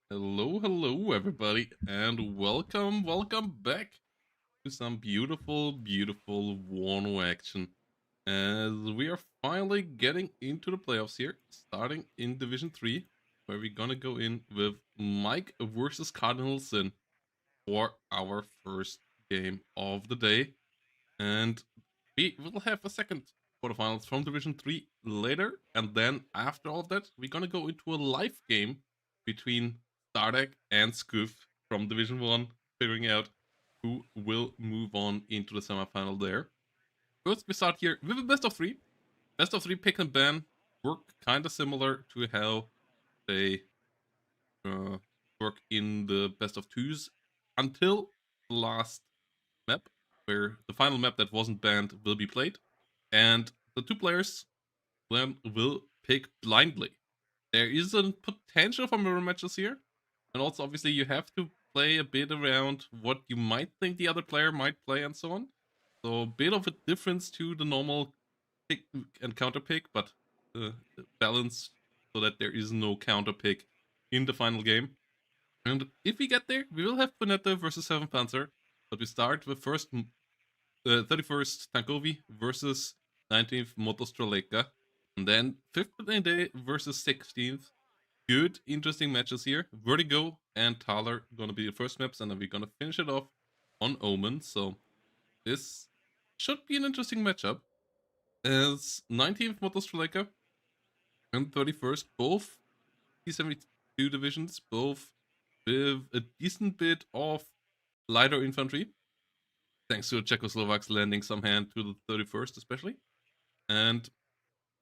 Hello, everybody, and welcome back to some beautiful WARNO action. As we are finally getting into the playoffs here, starting in Division 3, where we're gonna go in with Mike versus Cardinals in for our first game of the day. And we will have a second quarterfinals from Division 3 later, and then after all of that, we're gonna go into a live game between Stardekk and Scoof from Division 1, figuring out who will move on into the semifinal there. First, we start here with a best of three. Best of three pick and ban work kind of similar to how they uh, work in the best of twos until the last map, where the final map that wasn't banned will be played, and the two players then will pick blindly. There is a potential for mirror matches here, and also obviously you have to play a bit around what you might think the other player might play and so on. So a bit of a difference to the normal pick and counter pick, but balanced so that there is no counter pick in the final game. And if we get there, we will have Punetta versus 7th Panzer, but we start with 31st Tankovi versus 19th Motostreleka. And then 5th Day versus 16th. Good, interesting matches here. Vertigo and Thaler gonna be the first maps, and then we're gonna finish it off on Omen. So this should be an interesting matchup. As 19th Motostreleka and 31st, both T72 divisions, both with a decent bit of lighter infantry, thanks to Czechoslovaks landing some hand to the 31st especially. And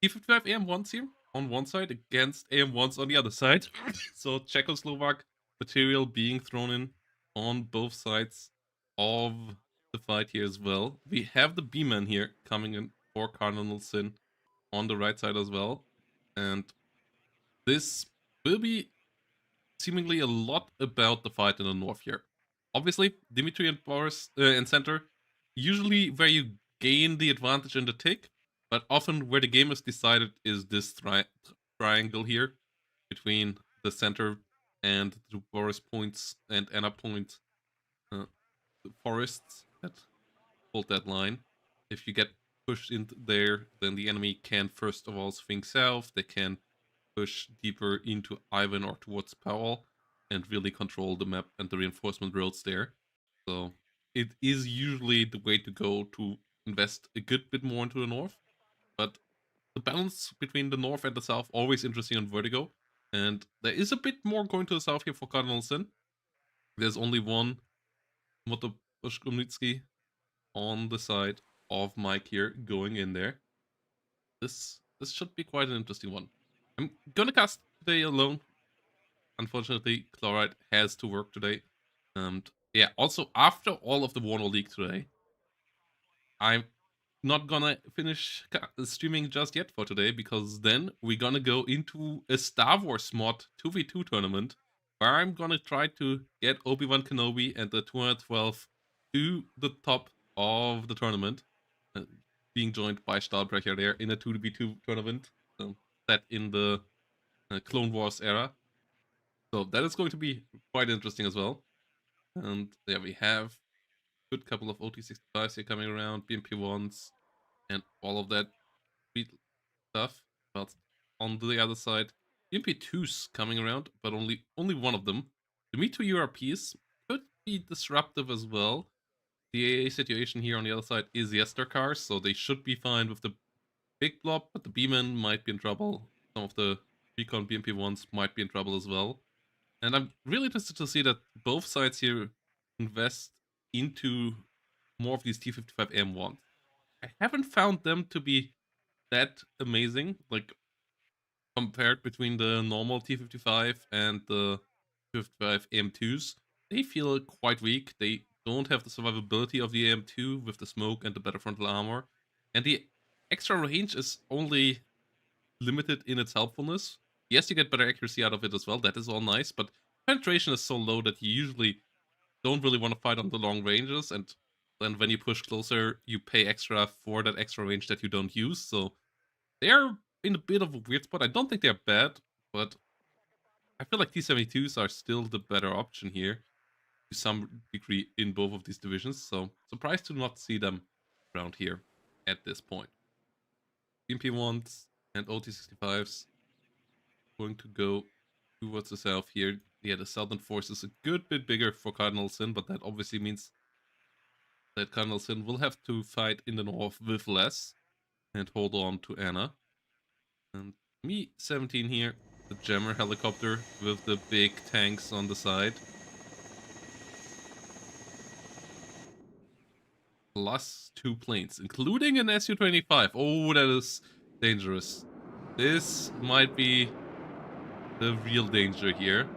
T55 AM1s here on one side against AM1s on the other side. So Czechoslovak material being thrown in on both sides of the fight here as well. We have the B-Man here coming in for Cardinal Sin on the right side as well. And this will be seemingly a lot about the fight in the north here. Obviously, Dimitri and Boris and center, usually where you gain the advantage in the tick, but often where the game is decided is this triangle here between the center and the Boris points and Anna point forests that hold that line. If you get pushed into there, then the enemy can first of all swing south. They can push deeper into Ivan or towards Powell and really control the map and the reinforcement roads there. So it is usually the way to go to invest a good bit more into the north. But the balance between the north and the south always interesting on Vertigo. And there is a bit more going to the south here for Cardinal Sin. There's only one Motopushkomnitsky on the side of Mike here going in there. This should be quite an interesting one. I'm gonna cast today alone. Unfortunately, Chloride has to work today. And yeah, also after all of the WARNO League today, I'm not gonna finish streaming just yet for today, because then we're gonna go into a Star Wars mod 2v2 tournament where I'm gonna try to get Obi-Wan Kenobi and the 212 to the top of the tournament, being joined by Starbrecher there in a 2v2 tournament set in the Clone Wars era. So that is going to be quite interesting as well. And yeah, we have a good couple of OT65s here coming around, BMP1s, and all of that sweet stuff. But on the other side, BMP2s coming around, but only one of them. The Me 2 URPs could be disruptive as well. The AA situation here on the other side is Yester cars, so they should be fine with the big blob, but the B-Men might be in trouble. Some of the Recon BMP1s might be in trouble as well. And I'm really interested to see that both sides here invest into more of these T55 M1s. I haven't found them to be that amazing, like compared between the normal T55 and the 55 AM2s. They feel quite weak. They don't have the survivability of the AM2 with the smoke and the better frontal armor. And the extra range is only limited in its helpfulness. Yes, you get better accuracy out of it as well. That is all nice, but penetration is so low that you usually don't really want to fight on the long ranges, and then when you push closer, you pay extra for that extra range that you don't use. So they're in a bit of a weird spot. I don't think they're bad, but I feel like T-72s are still the better option here to some degree in both of these divisions. So surprised to not see them around here at this point. BMP-1s and OT-65s going to go towards the south here. Yeah, the southern force is a good bit bigger for Cardinal Sin, but that obviously means that Cardinal Sin will have to fight in the north with less and hold on to Anna. And me 17 here, the jammer helicopter with the big tanks on the side. Plus 2 planes, including an Su-25. Oh, that is dangerous. This might be the real danger here.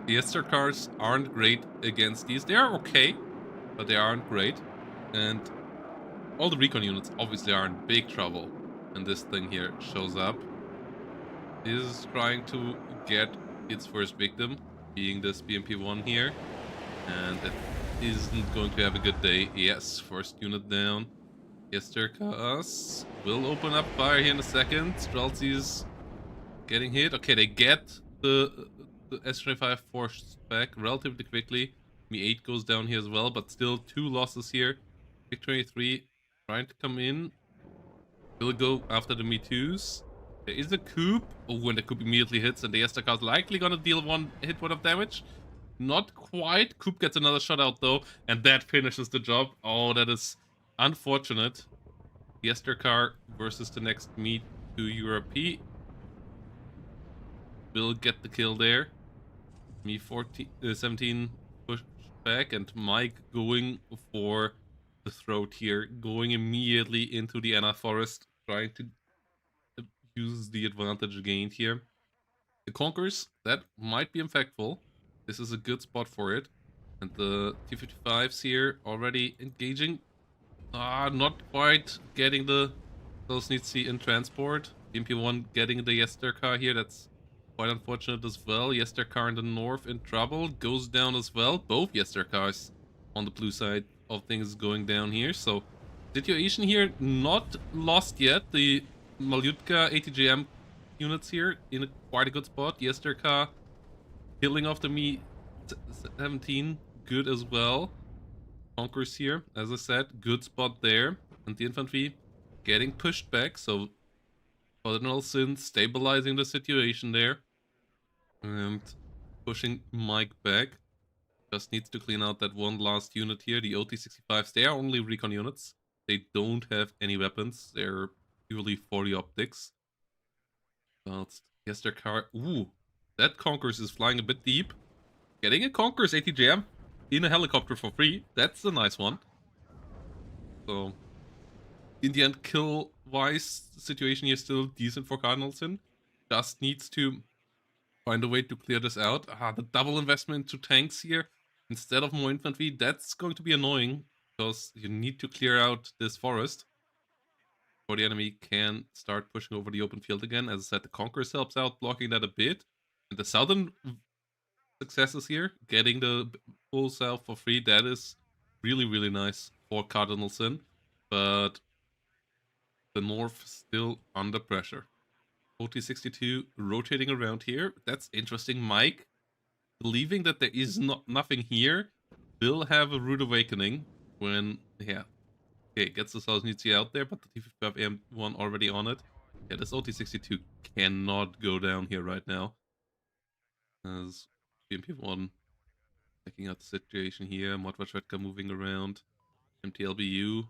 The Esther cars aren't great against these. They are okay, but they aren't great. And all the recon units obviously are in big trouble. And this thing here shows up. This is trying to get its first victim, being this BMP-1 here. And it isn't going to have a good day. Yes, first unit down. Esther cars will open up fire here in a second. Strelzy's getting hit. Okay, they get the S-25 forced back relatively quickly. Me-8 goes down here as well, but still 2 losses here. MiG-23 trying to come in. Will go after the Me-2s. There is a coup. Oh, when the coup immediately hits, and the Esther likely gonna deal 1 hit worth of damage. Not quite. Coup gets another shot out though, and that finishes the job. Oh, that is unfortunate. The Esther versus the next Me-2 Europe will get the kill there. Me 17 push back, and Mike going for the throat here, going immediately into the Anna Forest, trying to use the advantage gained here. The Conquerors, that might be impactful. This is a good spot for it. And the T-55s here already engaging. Not quite getting the Solzhenitsyn in transport. MP1 getting the Yester car here, that's quite unfortunate as well. Yester car in the north in trouble, goes down as well. Both Yester cars on the blue side of things going down here. So situation here not lost yet. The Malyutka ATGM units here in quite a good spot. Yester car killing off the Me-17, good as well. Conquerors here, as I said, good spot there. And the infantry getting pushed back, so Cardinal Sin stabilizing the situation there. And pushing Mike back. Just needs to clean out that one last unit here. The OT-65s, they are only recon units. They don't have any weapons. They're purely for the optics. Whilst Yester car... Ooh, that Conquerors is flying a bit deep. Getting a Conquerors ATGM in a helicopter for free. That's a nice one. So, in the end, kill-wise, the situation here is still decent for Cardinal Sin. Just needs to find a way to clear this out. The double investment to tanks here instead of more infantry, that's going to be annoying because you need to clear out this forest before the enemy can start pushing over the open field again. As I said, the Conquerors helps out blocking that a bit. And the southern successes here, getting the full south for free, that is really, really nice for Cardinal Sin. But the north still under pressure. OT-62 rotating around here. That's interesting. Mike, believing that there is nothing here, will have a rude awakening when, yeah, okay, gets the Solzhenitsyn out there, but the T-55M1 already on it. Yeah, this OT-62 cannot go down here right now. As BMP-1 checking out the situation here. Modvachvetka moving around. MTLBU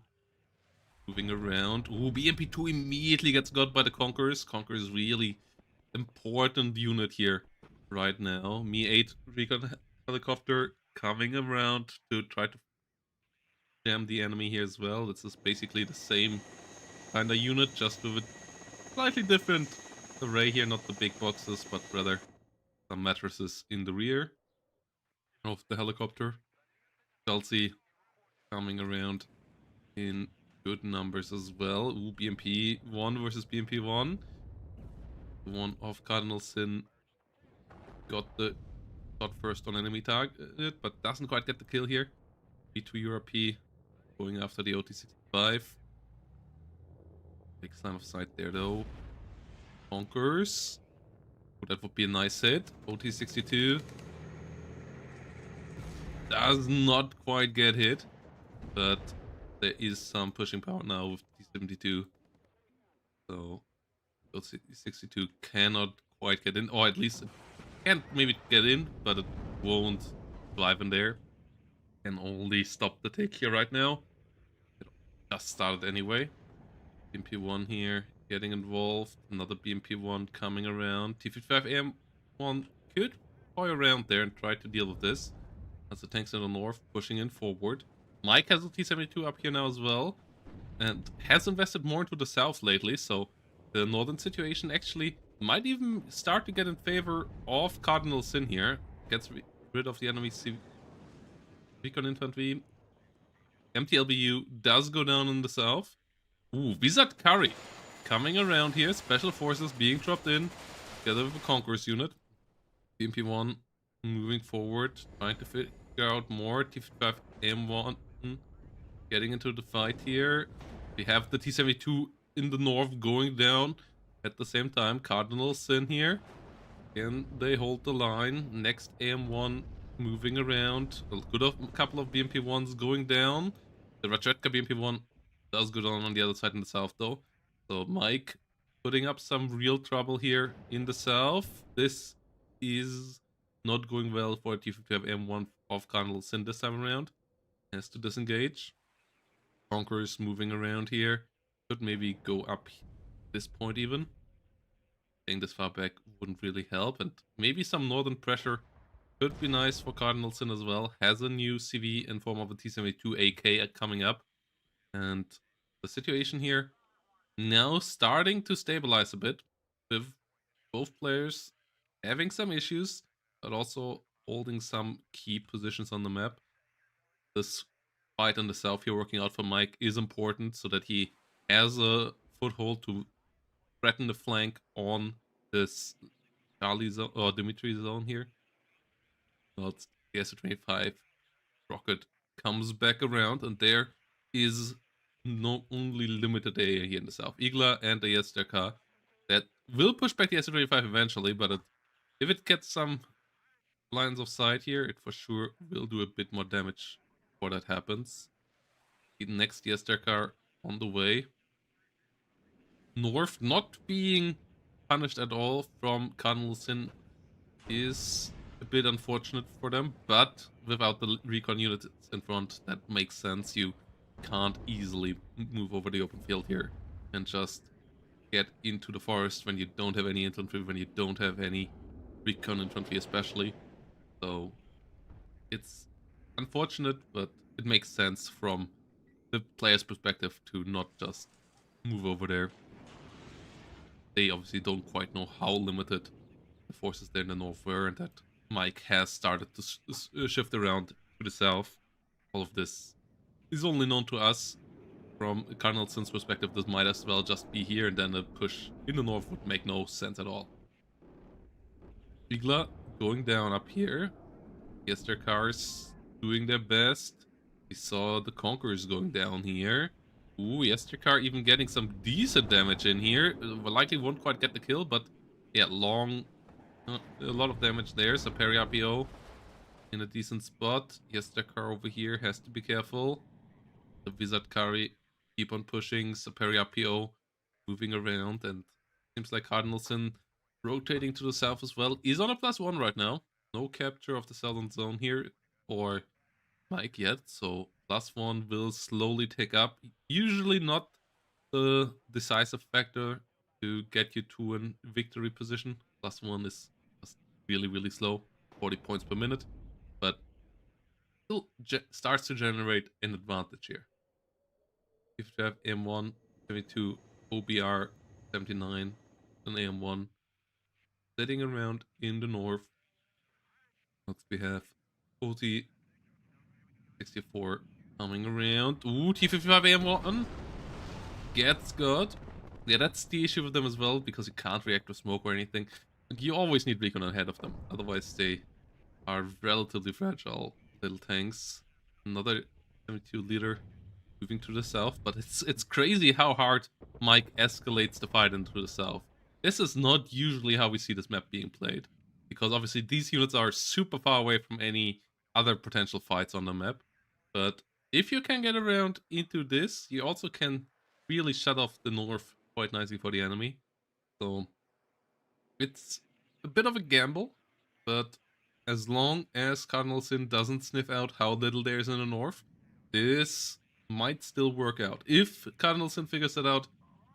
moving around. Ooh, BMP-2 immediately gets got by the Conquerors. Conquerors really important unit here right now. Me-8 recon helicopter coming around to try to jam the enemy here as well. This is basically the same kind of unit, just with a slightly different array here. Not the big boxes, but rather some mattresses in the rear of the helicopter. Chelsea coming around in good numbers as well. Ooh, BMP-1 versus BMP-1. The one of Cardinal Sin got the shot first on enemy target, but doesn't quite get the kill here. B2 Europe going after the OT-65. Big line of sight there though. Conquers That would be a nice hit. OT62 does not quite get hit, but there is some pushing power now with T72. So OT62 cannot quite get in, or at least it can maybe get in, but it won't drive in there. Can only stop the tick here right now. It just started anyway. BMP1 here getting involved. Another BMP1 coming around. T55AM1 could fly around there and try to deal with this. As the tanks in the north pushing in forward. Mike has a T72 up here now as well. And has invested more into the south lately. So the northern situation actually might even start to get in favor of Cardinal Sin here. Gets rid of the enemy recon infantry. MTLBU does go down in the south. Ooh, Wizard Curry coming around here. Special forces being dropped in together with a Conqueror's unit. BMP1 moving forward, trying to figure out more. T55M1 getting into the fight here. We have the T72 in the north going down at the same time. Cardinal Sin here. Can they hold the line? Next AM1 moving around. A couple of BMP1s going down. The Rachetka BMP1 does go down on the other side in the south though. So Mike putting up some real trouble here in the south. This is not going well for T55M1 of Cardinal Sin this time around. Has to disengage. Conquerors moving around here. Could maybe go up this point even. Staying this far back wouldn't really help. And maybe some northern pressure could be nice for Cardinal Sin as well. Has a new CV in form of a T72 AK coming up. And the situation here now starting to stabilize a bit, with both players having some issues, but also holding some key positions on the map. This fight in the south here working out for Mike is important so that he has a foothold to threaten the flank on this Charlie zone or Dimitri zone here. But the S25 rocket comes back around, and there is not only limited area here in the south. Igla and the Stardekk that will push back the S25 eventually, but if it gets some lines of sight here, it for sure will do a bit more damage before that happens. The next Stardekk on the way. North not being punished at all from Cardinal Sin is a bit unfortunate for them, but without the recon units in front, that makes sense. You can't easily move over the open field here and just get into the forest when you don't have any infantry, when you don't have any recon infantry especially. So it's unfortunate, but it makes sense from the player's perspective to not just move over there. They obviously don't quite know how limited the forces there in the north were, and that Mike has started to shift around to the south. All of this is only known to us. From Cardinal Sin's perspective, this might as well just be here, and then a push in the north would make no sense at all. Igla going down up here. Yes, their cars doing their best. We saw the Conquerors going down here. Ooh, Yestercar even getting some decent damage in here. Likely won't quite get the kill, but yeah, a lot of damage there. So Peri RPO in a decent spot. Yestercar over here has to be careful. The Wizard Curry keep on pushing. So Peri RPO moving around, and seems like Cardinal Sin rotating to the south as well. Is on a +1 right now. No capture of the southern zone here or Mike yet, so +1 will slowly tick up. Usually not the decisive factor to get you to a victory position. +1 is just really, really slow, 40 points per minute, but still starts to generate an advantage here. If you have M1, 72, OBR, 79, and AM1 sitting around in the north. Next we have OT 64 coming around. Ooh, T55 AM1 gets good. Yeah, that's the issue with them as well, because you can't react with smoke or anything. And you always need recon ahead of them, otherwise they are relatively fragile little tanks. Another 72 leader moving to the south, but it's crazy how hard Mike escalates the fight into the south. this is not usually how we see this map being played. Because obviously these units are super far away from any other potential fights on the map. But if you can get around into this, you also can really shut off the north quite nicely for the enemy. So it's a bit of a gamble, but as long as Cardinal Sin doesn't sniff out how little there is in the north, this might still work out. If Cardinal Sin figures that out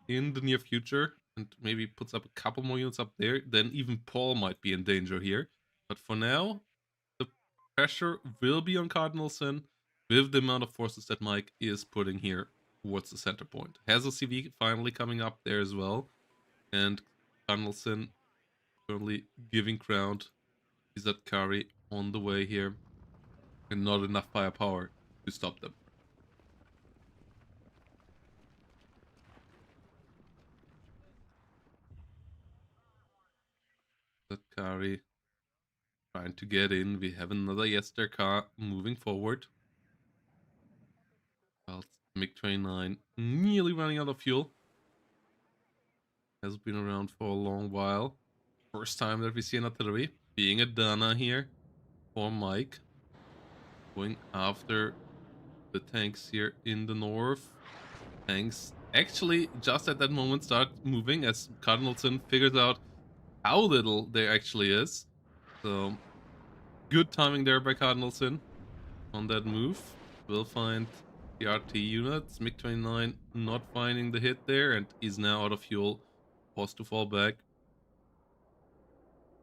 in the near future and maybe puts up a couple more units up there, then even Paul might be in danger here. But for now, the pressure will be on Cardinal Sin with the amount of forces that Mike is putting here towards the center point. Has a CV finally coming up there as well, and Cardinal Sin currently giving ground. Is that Kari on the way here, and not enough firepower to stop them. That Kari trying to get in. We have another Yester car moving forward. Well, MiG-29 nearly running out of fuel. Has been around for a long while. First time that we see an artillery. Being a Dana here for Mike. Going after the tanks here in the north. Tanks actually just at that moment start moving as Cardinal Sin figures out how little there actually is. So good timing there by Cardinal Sin on that move. We'll find the RT units. MiG-29 not finding the hit there and is now out of fuel. Forced to fall back.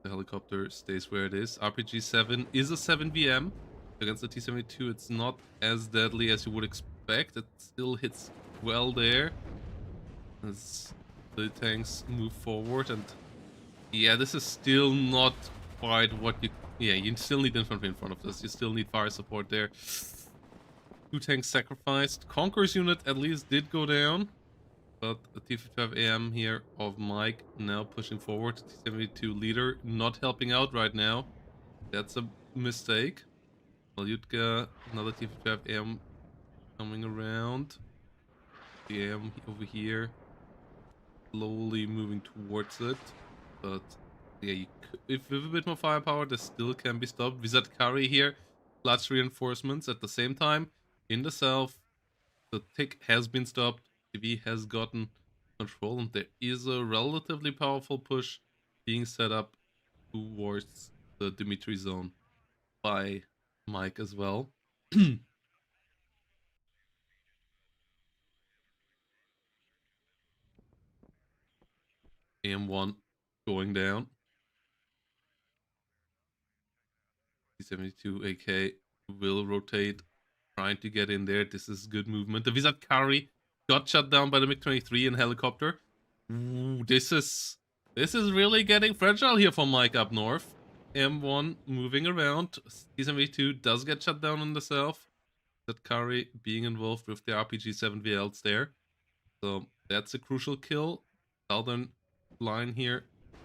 The helicopter stays where it is. RPG-7 is a 7VM. Against the T-72, it's not as deadly as you would expect. It still hits well there as the tanks move forward. And yeah, this is still not quite what you... Yeah, you still need infantry in front of this. You still need fire support there. 2 tanks sacrificed. Conqueror's unit at least did go down. But the T-55AM here of Mike now pushing forward. T-72 leader not helping out right now. That's a mistake. Malyutka, another T-55AM coming around. The AM over here. Slowly moving towards it. But yeah, if with a bit more firepower, this still can be stopped. Vizat Kari here. Clutch reinforcements at the same time. In the south, the tick has been stopped. TV has gotten control, and there is a relatively powerful push being set up towards the Dimitri zone by Mike as well. AM1 going down. T-72 AK will rotate, trying to get in there. This is good movement. The Vizat Kari got shut down by the MiG-23 in helicopter. Ooh, this is really getting fragile here for Mike up north. M1 moving around. T-72 does get shut down in the south. That Kari being involved with the RPG-7 VLs there. So that's a crucial kill. Southern line here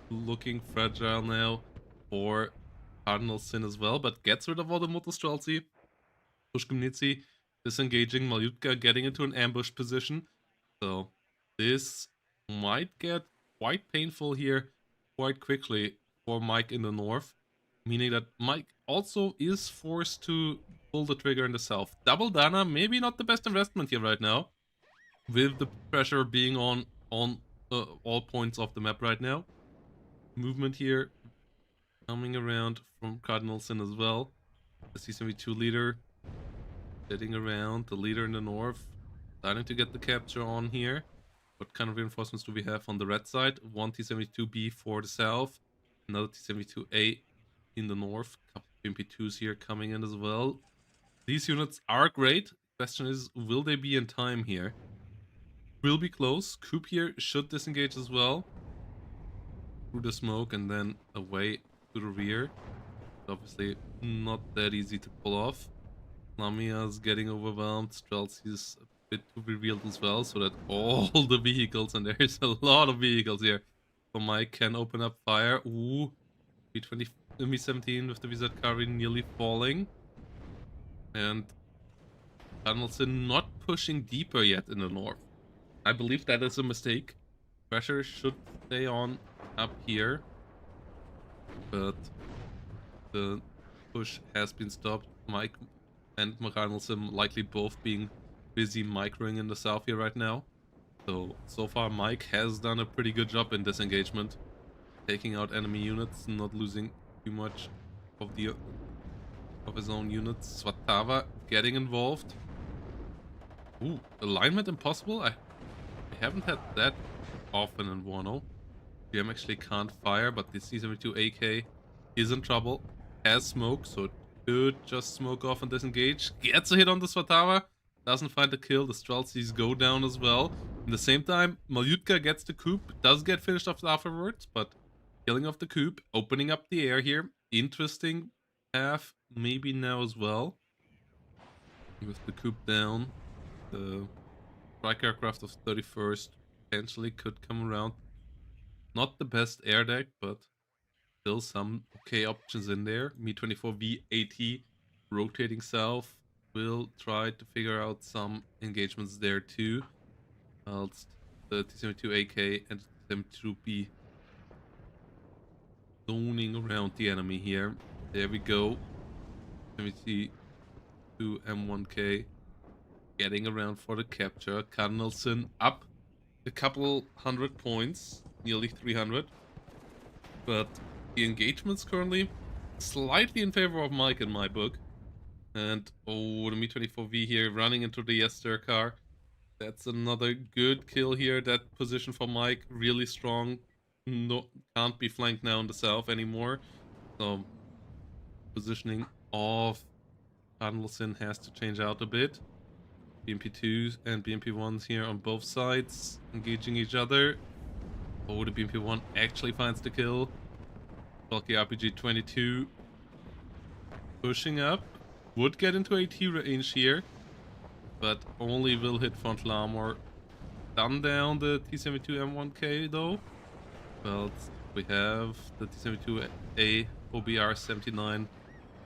looking fragile now for Cardinal Sin as well, but gets rid of all the Motostrelci. Pushkumnitsi disengaging, Malyutka getting into an ambush position. So this might get quite painful here quite quickly for Mike in the north, meaning that Mike also is forced to pull the trigger in the south. Double Dana, maybe not the best investment here right now, with the pressure being on all points of the map right now. Movement here coming around from Cardinal Sin as well. The C-72 leader getting around, the leader in the north, starting to get the capture on here. What kind of reinforcements do we have on the red side? One T-72B for the south, another T-72A in the north. A couple of MP2s here coming in as well. These units are great. Question is, will they be in time here? Will be close. Coop here should disengage as well. Through the smoke and then away to the rear. Obviously not that easy to pull off. Lamia's getting overwhelmed. Strelzy's a bit too revealed as well, so that all the vehicles, and there's a lot of vehicles here, so Mike can open up fire. Ooh, B-20, Mi-17 with the Vizat Kari nearly falling. And Donaldson not pushing deeper yet in the north. I believe that is a mistake. Pressure should stay on up here, but the push has been stopped. Mike and Maranelsim likely both being busy microing in the south here right now. So far Mike has done a pretty good job in this engagement, taking out enemy units, not losing too much of his own units. Swatava getting involved. Ooh, alignment impossible? I haven't had that often in WARNO. GM actually can't fire, but the C-72 AK is in trouble. Has smoke, so it could just smoke off and disengage. Gets a hit on the Swatava. Doesn't find the kill. The Streltsies go down as well. At the same time, Malyutka gets the coup. Does get finished off afterwards, but killing off the coup. Opening up the air here. Interesting path maybe now as well. With the coup down, the strike aircraft of 31st potentially could come around. Not the best air deck, but still some okay options in there. Mi-24V AT rotating south. Will try to figure out some engagements there too. Whilst the T-72 AK and T-72B zoning around the enemy here. There we go. 72 M1K getting around for the capture. Cardinalson up a couple 100 points, nearly 300. But the engagements currently slightly in favor of Mike in my book. And oh, the Mi-24V here running into the Esther car. That's another good kill here. That position for Mike really strong. No, can't be flanked now in the south anymore. So positioning of Cardinalson has to change out a bit. BMP2s and BMP1s here on both sides, engaging each other. Oh, the BMP1 actually finds the kill. Bulky RPG 22 pushing up. Would get into AT range here, but only will hit frontal armor. Done down the T-72 M1K though. Well, we have the T-72A OBR 79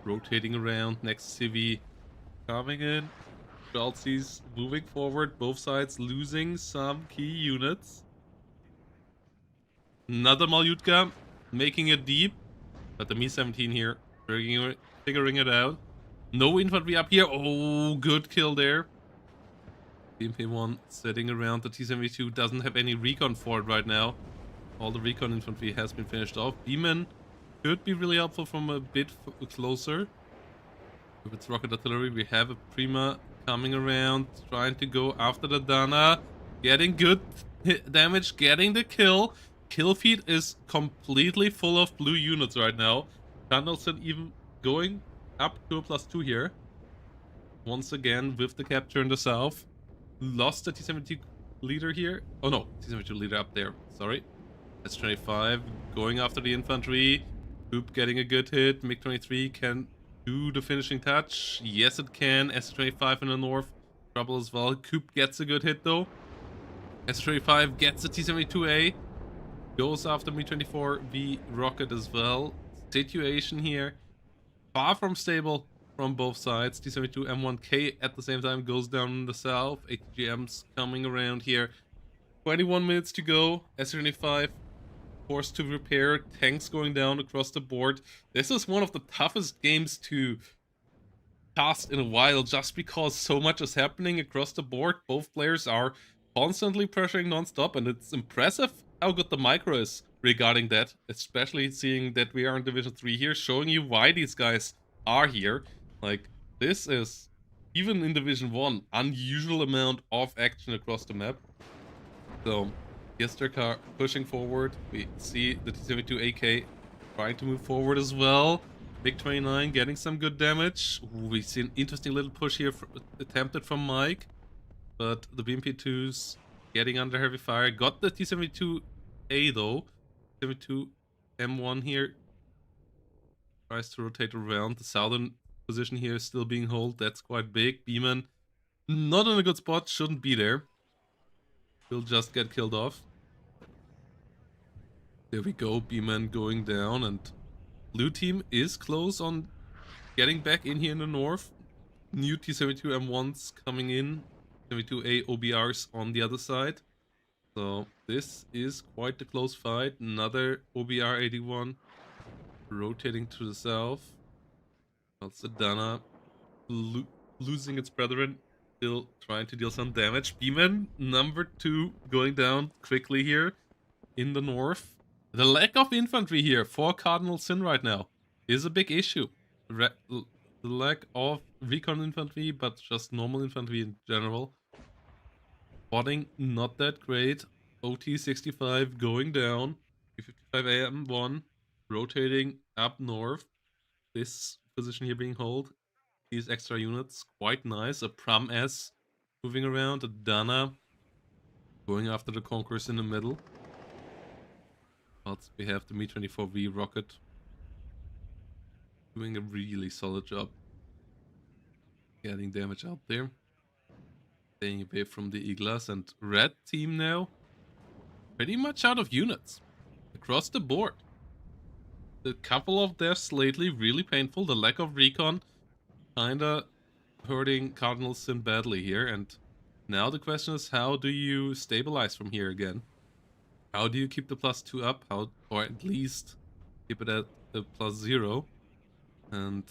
rotating around next CV coming in. Streltsies moving forward, both sides losing some key units. Another Malyutka making it deep, but the Mi-17 here figuring it out. No infantry up here. Oh, good kill there. BMP1 sitting around. The T-72 doesn't have any recon for it right now. All the recon infantry has been finished off. Beeman could be really helpful from a bit closer. With its rocket artillery, we have a Prima coming around, trying to go after the Dana. Getting good damage, getting the kill. Kill feed is completely full of blue units right now. Candleson even going up to a +2 here. Once again with the capture in the south. Lost the T-72 leader here. Oh no, T-72 leader up there. Sorry. S-25 going after the infantry. Coop getting a good hit. MiG-23 can do the finishing touch. Yes, it can. S-25 in the north. Trouble as well. Coop gets a good hit though. S-25 gets the T-72A. Goes after Mi-24V rocket as well. Situation here far from stable from both sides. T-72 M1K at the same time goes down in the south. ATGM's coming around here. 21 minutes to go. S-25 forced to repair. Tanks going down across the board. This is one of the toughest games to cast in a while just because so much is happening across the board. Both players are constantly pressuring non-stop, and it's impressive how good the micro is regarding that, especially seeing that we are in Division 3 here, showing you why these guys are here. Like, this is, even in Division 1, unusual amount of action across the map. So, Yester car pushing forward. We see the T-72 AK trying to move forward as well. MiG-29 getting some good damage. Ooh, we see an interesting little push here attempted from Mike. But the BMP2's getting under heavy fire. Got the T-72A though. T-72 M1 here tries to rotate around. The southern position here is still being held. That's quite big. Beeman not in a good spot. Shouldn't be there. Will just get killed off. There we go. Beeman going down, and blue team is close on getting back in here in the north. New T-72 M1s coming in. 72A OBRs on the other side. So This is quite the close fight. Another OBR 81 rotating to the south. Well, Sedana losing its brethren, still trying to deal some damage. Beeman number 2 going down quickly here in the north. The lack of infantry here for Cardinal Sin right now is a big issue. The lack of recon infantry, but just normal infantry in general. Spotting not that great. OT 65 going down. 55 AM1 rotating up north. This position here being held. These extra units quite nice. A Pram S moving around. A Dana going after the Conquerors in the middle. Whilst we have the Mi-24V rocket doing a really solid job getting damage out there. Staying away from the Iglas, and red team now pretty much out of units across the board. A couple of deaths lately, really painful. The lack of recon kinda hurting Cardinal Sin badly here, and now the question is, how do you stabilize from here again? How do you keep the +2 up? How, or at least keep it at the +0? And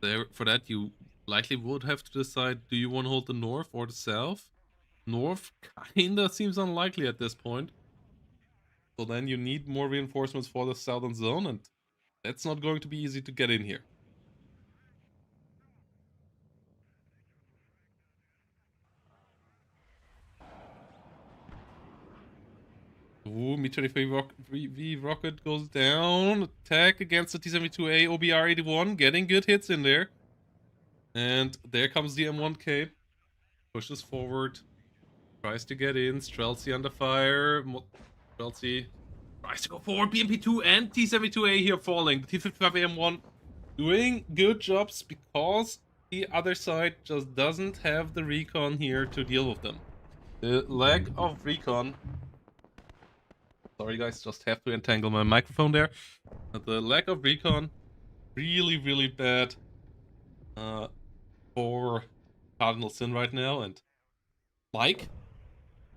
there, for that, you likely would have to decide, do you want to hold the north or the south? North kinda seems unlikely at this point. So then you need more reinforcements for the southern zone, and that's not going to be easy to get in here. Ooh, Mi-23V rocket goes down. Attack against the T-72A OBR-81, getting good hits in there. And there comes the M1K. Pushes forward. Tries to get in. Streltsy under fire. Streltsy tries to go forward. BMP2 and T-72A here falling. The T-55AM1 doing good jobs because the other side just doesn't have the recon here to deal with them. The lack of recon... Sorry guys, just have to entangle my microphone there. The lack of recon, really bad for Cardinal Sin right now. And Mike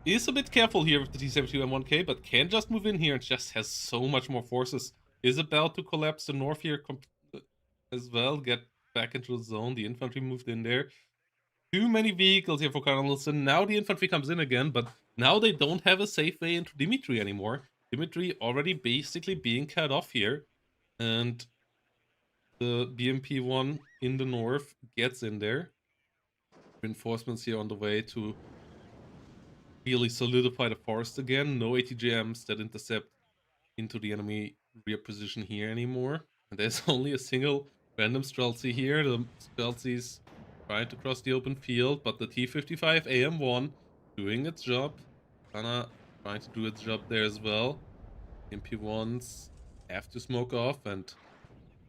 is a bit careful here with the T-72M1K, but can just move in here and just has so much more forces. Is about to collapse the north here as well, get back into the zone. The infantry moved in there. Too many vehicles here for Cardinal Sin. Now the infantry comes in again, but now they don't have a safe way into Dimitri anymore. Dimitri already basically being cut off here, and the BMP-1 in the north gets in there. Reinforcements here on the way to really solidify the forest again. No ATGMs that intercept into the enemy rear position here anymore. And there's only a single random Streltsy here. The Streltsy's trying to cross the open field, but the T-55 AM1 doing its job. Kinda trying to do its job there as well. MP1s have to smoke off, and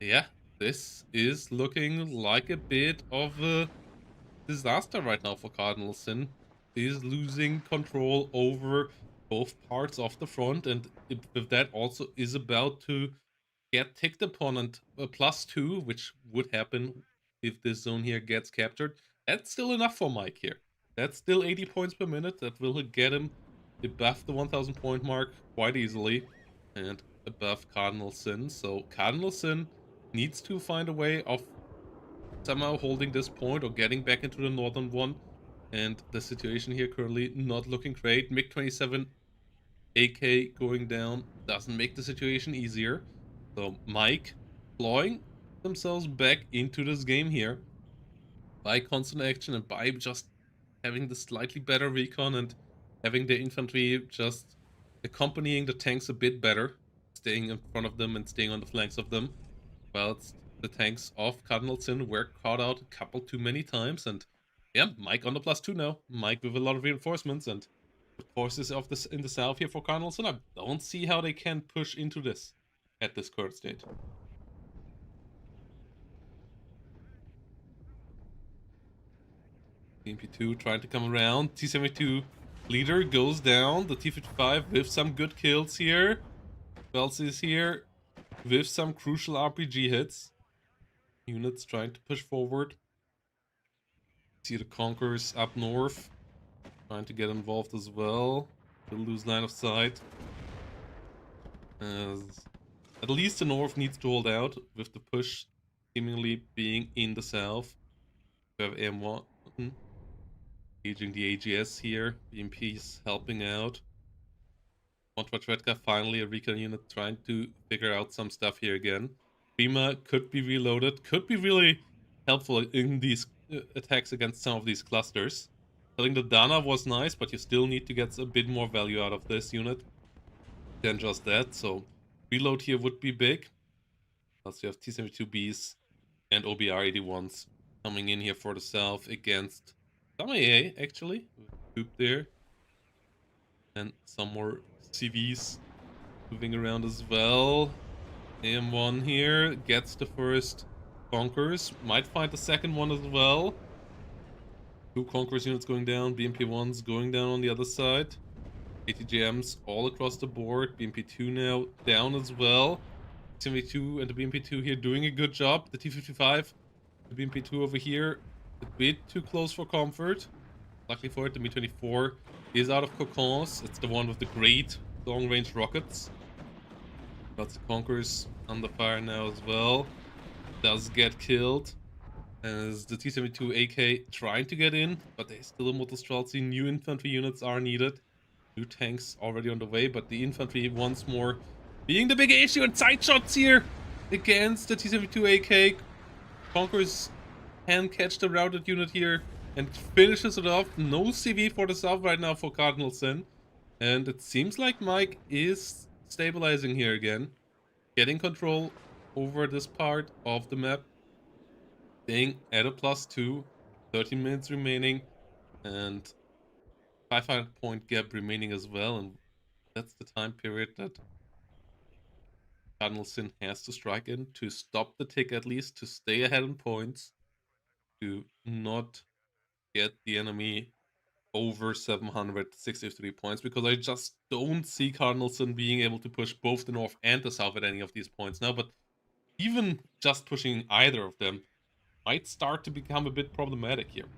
yeah, this is looking like a bit of a disaster right now for Cardinal Sin. Is losing control over both parts of the front, and with that also is about to get ticked upon, and a +2, which would happen if this zone here gets captured. That's still enough for Mike here. That's still 80 points per minute. That will get him above the 1000 point mark quite easily, and above Cardinal Sin. So Cardinal Sin needs to find a way of somehow holding this point or getting back into the northern one. And the situation here currently not looking great. MiG-27 AK going down doesn't make the situation easier. So Mike clawing themselves back into this game here by constant action and by just having the slightly better recon and having the infantry just accompanying the tanks a bit better, staying in front of them and staying on the flanks of them, whilst the tanks of Cardinal Sin were caught out a couple too many times. And yeah, Mike on the +2 now. Mike with a lot of reinforcements and the forces of this in the south here for Cardinal Sin. I don't see how they can push into this at this current state. MP2 trying to come around. T-72 leader goes down. The T-55 with some good kills here. Wells is here with some crucial RPG hits. Units trying to push forward. See the Conquerors up north trying to get involved as well. Will lose line of sight. As at least the north needs to hold out, with the push seemingly being in the south. We have M1 engaging the AGS here. BMP's helping out. Montretka finally a recon unit trying to figure out some stuff here again. Prima could be reloaded, could be really helpful in these attacks against some of these clusters. Killing the Dana was nice, but you still need to get a bit more value out of this unit than just that, so reload here would be big. Plus you have T-72Bs and OBR-81s coming in here for the south against some AA, actually. Group there. And some more CVs moving around as well. AM1 here gets the first Conquerors. Might find the second one as well. 2 Conquerors units going down. BMP1s going down on the other side. ATGMs all across the board. BMP2 now down as well. T-72 and the BMP2 here doing a good job. The T-55, the BMP2 over here, a bit too close for comfort. Luckily for it, the Mi-24 is out of cocons. It's the one with the great long-range rockets. Lots of Conquerors under fire now as well. Does get killed. As the T-72 AK trying to get in, but there's still a Motostreltsy. New infantry units are needed. New tanks already on the way, but the infantry once more being the big issue, and side shots here against the T-72 AK. Conquerors can catch the routed unit here and finishes it off. No CV for the south right now for Cardinal Sin. And it seems like Mike is stabilizing here again. Getting control over this part of the map. Staying at a +2. 13 minutes remaining. And 500 point gap remaining as well. And that's the time period that Cardinal Sin has to strike in to stop the tick, at least, to stay ahead in points, to not get the enemy over 763 points, because I just don't see Cardinal Sin being able to push both the north and the south at any of these points now, but even just pushing either of them might start to become a bit problematic here.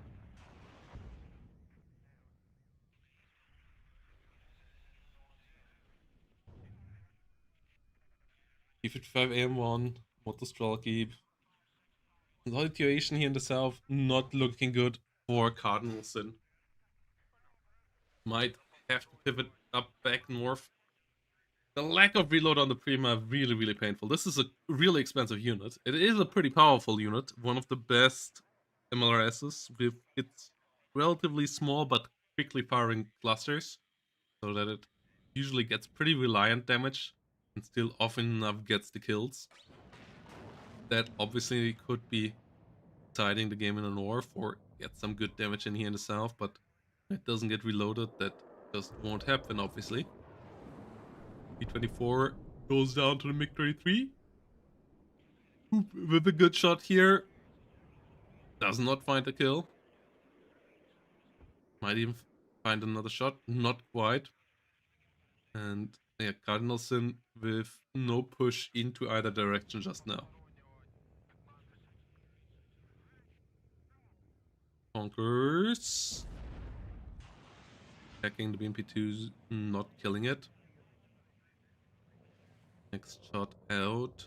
T-55 AM1, Motostreltsy. The situation here in the south not looking good for Cardinal Sin. Might have to pivot up back north. The lack of reload on the Prima really painful. This is a really expensive unit. It is a pretty powerful unit, one of the best MLRSs with its relatively small but quickly firing clusters, so that it usually gets pretty reliant damage and still often enough gets the kills. That obviously could be deciding the game in the north or get some good damage in here in the south, but it doesn't get reloaded. That just won't happen, obviously. T-24 goes down to the MiG-23. With a good shot here. Does not find a kill. Might even find another shot. Not quite. And yeah, Cardinal Sin with no push into either direction just now. Conquers. Checking the BMP2's not killing it. Next shot out.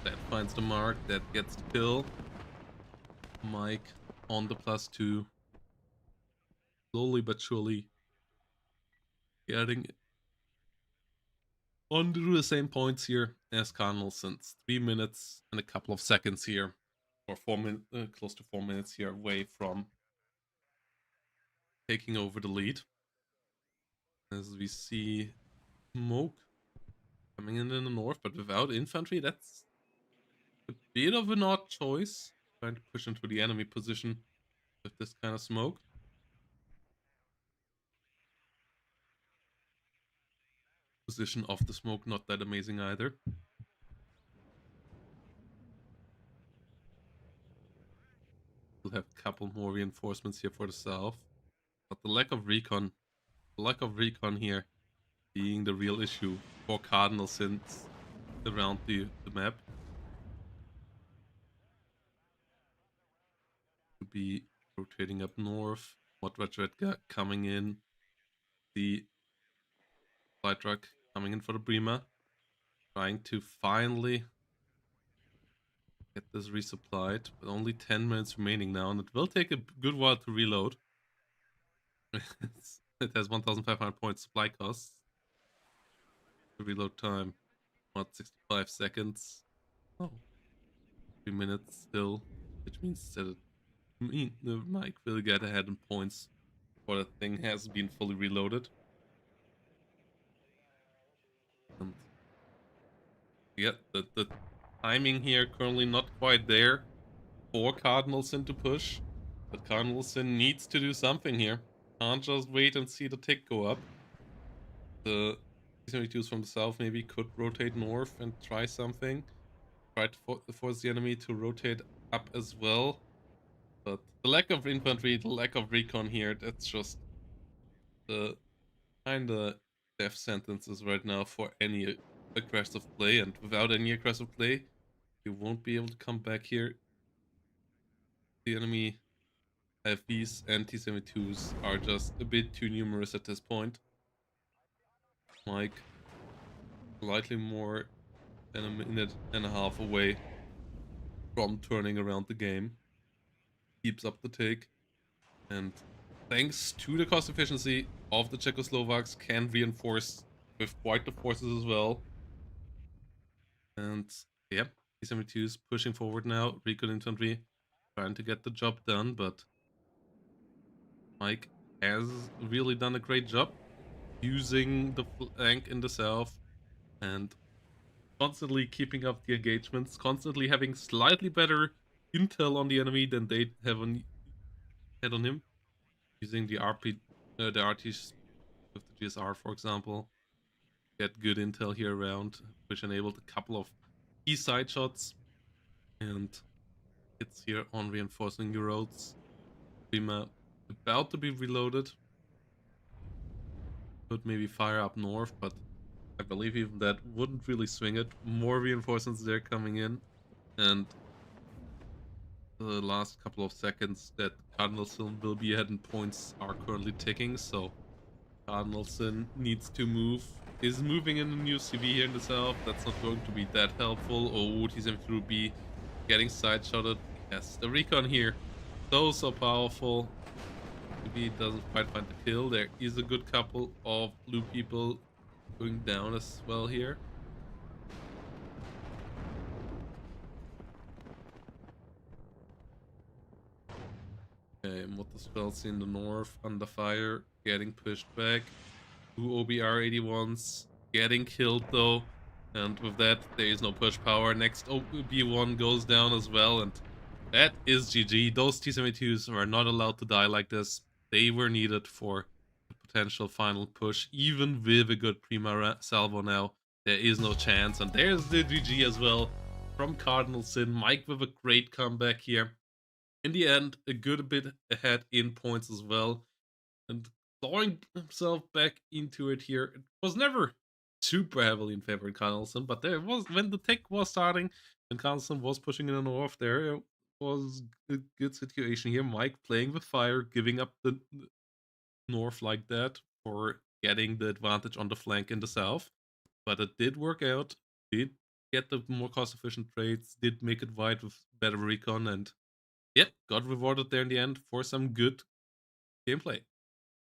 That finds the mark. That gets the kill. Mike on the +2. Slowly but surely getting onto the same points here as Cardinal since 3 minutes and a couple of seconds here, or 4 minutes, close to 4 minutes here away from taking over the lead. As we see smoke coming in the north, but without infantry, that's a bit of an odd choice. Trying to push into the enemy position with this kind of smoke. Position of the smoke not that amazing either. We'll have a couple more reinforcements here for the south, but the lack of recon here being the real issue for Cardinal since around the map. To be rotating up north, Modrachetka coming in. The Supply truck coming in for the Bremer. Trying to finally get this resupplied, but only 10 minutes remaining now, and it will take a good while to reload. It has 1,500 points supply costs. The reload time, what, 65 seconds? Oh, 3 minutes still, which means that the Mike will get ahead in points before the thing has been fully reloaded. And yeah, the timing here currently not quite there for Cardinalson to push, but Cardinalson needs to do something here. Can't just wait and see the tick go up. The T-72s from the south maybe could rotate north and try something. Try to force the enemy to rotate up as well. But the lack of infantry, the lack of recon here, that's just the kinda death sentences right now for any aggressive play. And without any aggressive play, you won't be able to come back here. The enemy FVs and T-72s are just a bit too numerous at this point. Mike, slightly more than a minute and a half away from turning around the game. Keeps up the take, and thanks to the cost efficiency of the Czechoslovaks, can reinforce with quite the forces as well. And yeah, T-72 is pushing forward now. Recon infantry trying to get the job done, but Mike has really done a great job using the flank in the south and constantly keeping up the engagements, constantly having slightly better intel on the enemy than they have had on him, using the RTs with the GSR, for example. Get good intel here around, which enabled a couple of key side shots, and it's here on reinforcing your roads. Prima about to be reloaded. Could maybe fire up north, but I believe even that wouldn't really swing it. More reinforcements there coming in, and the last couple of seconds that Cardinalson will be ahead in points are currently ticking, so Cardinalson needs to move. Is moving in a new CV here in the south. That's not going to be that helpful. Oh, T-72 B getting side-shotted. Yes, the recon here. So powerful. Maybe doesn't quite find the kill. There is a good couple of blue people going down as well here. Okay, Motosfel's in the north under fire, getting pushed back. Two OBR-81s getting killed though. And with that, there is no push power. Next OB1 goes down as well, and that is GG. Those T-72s are not allowed to die like this. They were needed for a potential final push, even with a good Prima salvo now. There is no chance, and there's the GG as well from Cardinalson. Mike with a great comeback here. In the end, a good bit ahead in points as well, and clawing himself back into it here. It was never super heavily in favor of Carlson, but there was, when the tick was starting and Carlson was pushing in the north, there was a good situation here. Mike playing with fire, giving up the north like that for getting the advantage on the flank in the south. But it did work out, did get the more cost efficient trades, did make it wide with better recon, and yep, got rewarded there in the end for some good gameplay.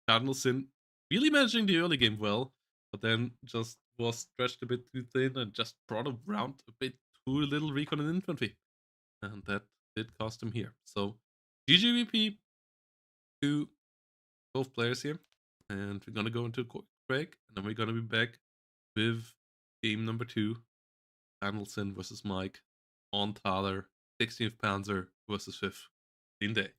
Cardinalson really managing the early game well, but then just was stretched a bit too thin and just brought around a bit too little recon and infantry. And that did cost him here. So GGVP to both players here. And we're gonna go into a quick break, and then we're gonna be back with game number 2. Cardinalson versus Mike on Thaler, 16th Panzer versus 5th Green Day.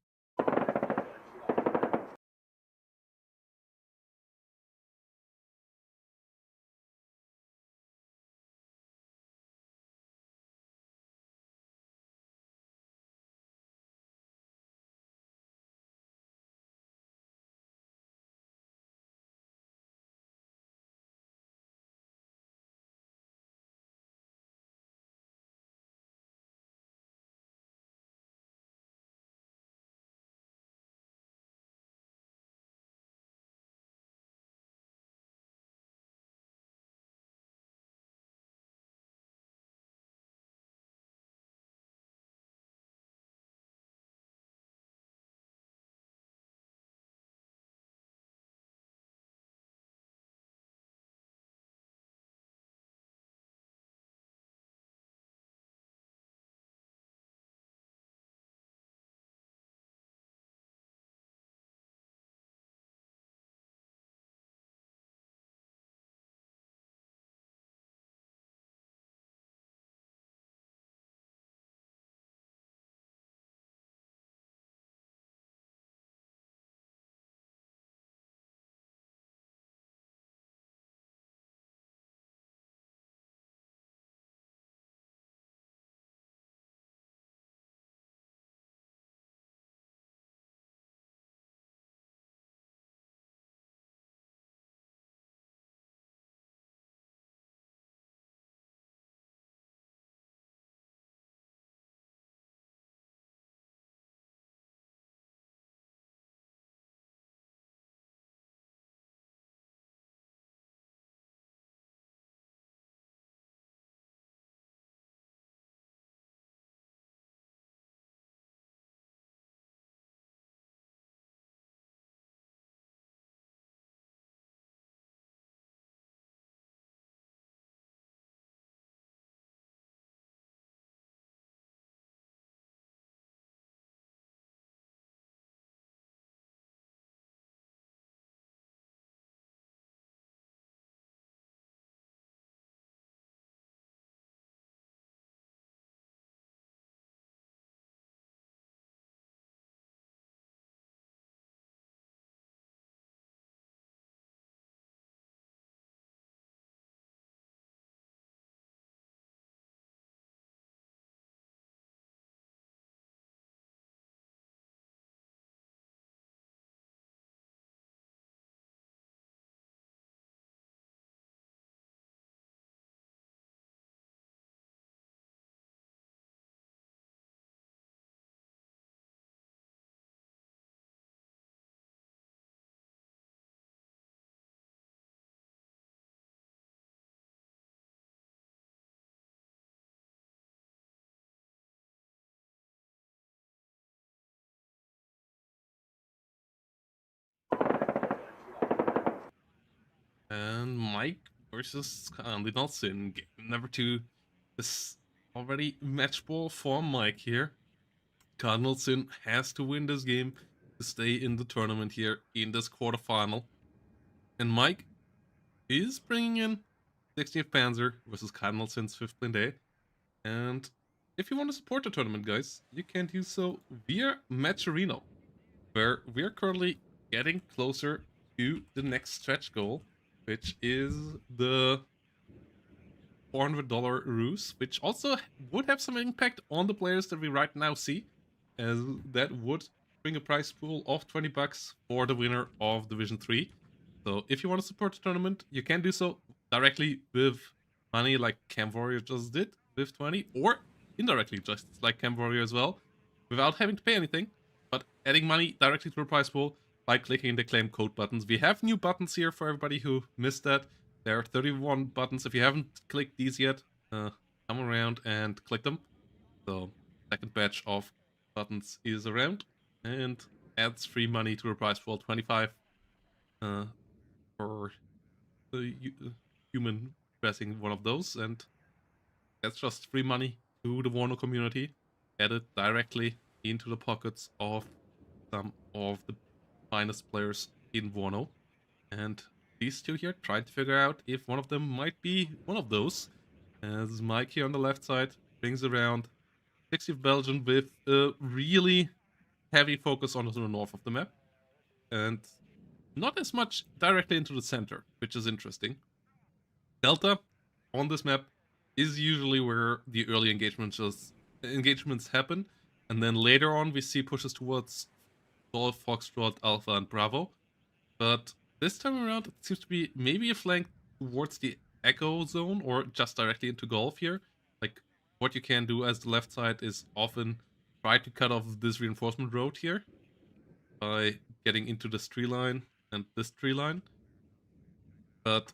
And Mike versus Cardinal Sin, game number 2. This already match ball for Mike here. Cardinal Sin has to win this game to stay in the tournament here in this quarterfinal. And Mike is bringing in 16th Panzer versus Cardinal Sin's 5th Blinde. And if you want to support the tournament, guys, you can do so via Matcherino, where we're currently getting closer to the next stretch goal, which is the $400 ruse, which also would have some impact on the players that we right now see, as that would bring a prize pool of $20 for the winner of Division 3. So if you want to support the tournament, you can do so directly with money like Cam Warrior just did with 20, or indirectly just like Cam Warrior as well, without having to pay anything, but adding money directly to the prize pool by clicking the claim code buttons. We have new buttons here for everybody who missed that. There are 31 buttons. If you haven't clicked these yet, come around and click them. So second batch of buttons is around and adds free money to the prize pool, 25 for the human pressing one of those, and that's just free money to the WARNO community, added directly into the pockets of some of the finest players in WARNO. And these two here trying to figure out if one of them might be one of those, as Mike here on the left side brings around 60 Belgian with a really heavy focus on the north of the map, and not as much directly into the center, which is interesting. Delta on this map is usually where the early engagements happen, and then later on we see pushes towards Golf, Foxtrot, Alpha, and Bravo. But this time around, it seems to be maybe a flank towards the Echo zone or just directly into Golf here. Like, what you can do as the left side is often try to cut off this reinforcement road here by getting into this tree line and this tree line. But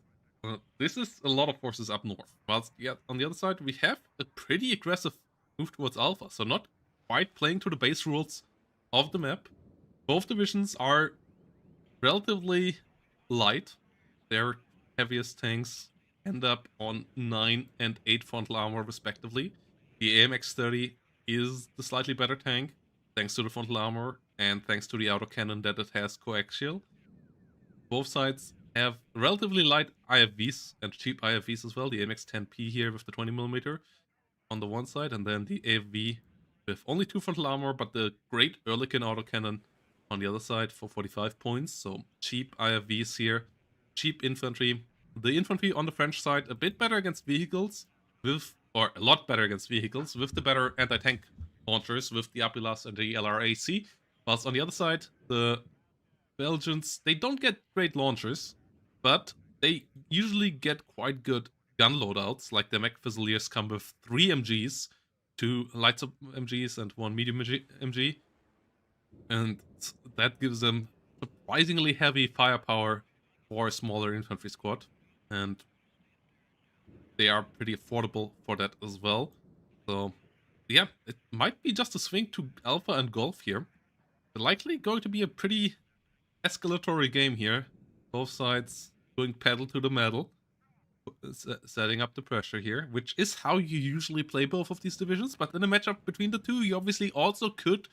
this is a lot of forces up north. Whilst on the other side, we have a pretty aggressive move towards Alpha. So not quite playing to the base rules of the map. Both divisions are relatively light. Their heaviest tanks end up on 9 and 8 frontal armor respectively. The AMX-30 is the slightly better tank, thanks to the frontal armor and thanks to the autocannon that it has coaxial. Both sides have relatively light IFVs and cheap IFVs as well. The AMX-10P here with the 20mm on the one side, and then the AFV with only 2 frontal armor, but the great Ehrlichen autocannon on the other side for 45 points. So cheap IFVs here, cheap infantry. The infantry on the French side a bit better against vehicles, or a lot better against vehicles, with the better anti-tank launchers with the Apilas and the LRAC. Whilst on the other side, the Belgians, they don't get great launchers, but they usually get quite good gun loadouts. Like the Mech Fusiliers come with 3 MGs, 2 light sub MGs and 1 medium MG. And that gives them surprisingly heavy firepower for a smaller infantry squad. And they are pretty affordable for that as well. So yeah, it might be just a swing to Alpha and Golf here. Likely going to be a pretty escalatory game here. Both sides going pedal to the metal, setting up the pressure here, which is how you usually play both of these divisions. But in a matchup between the two, you obviously also could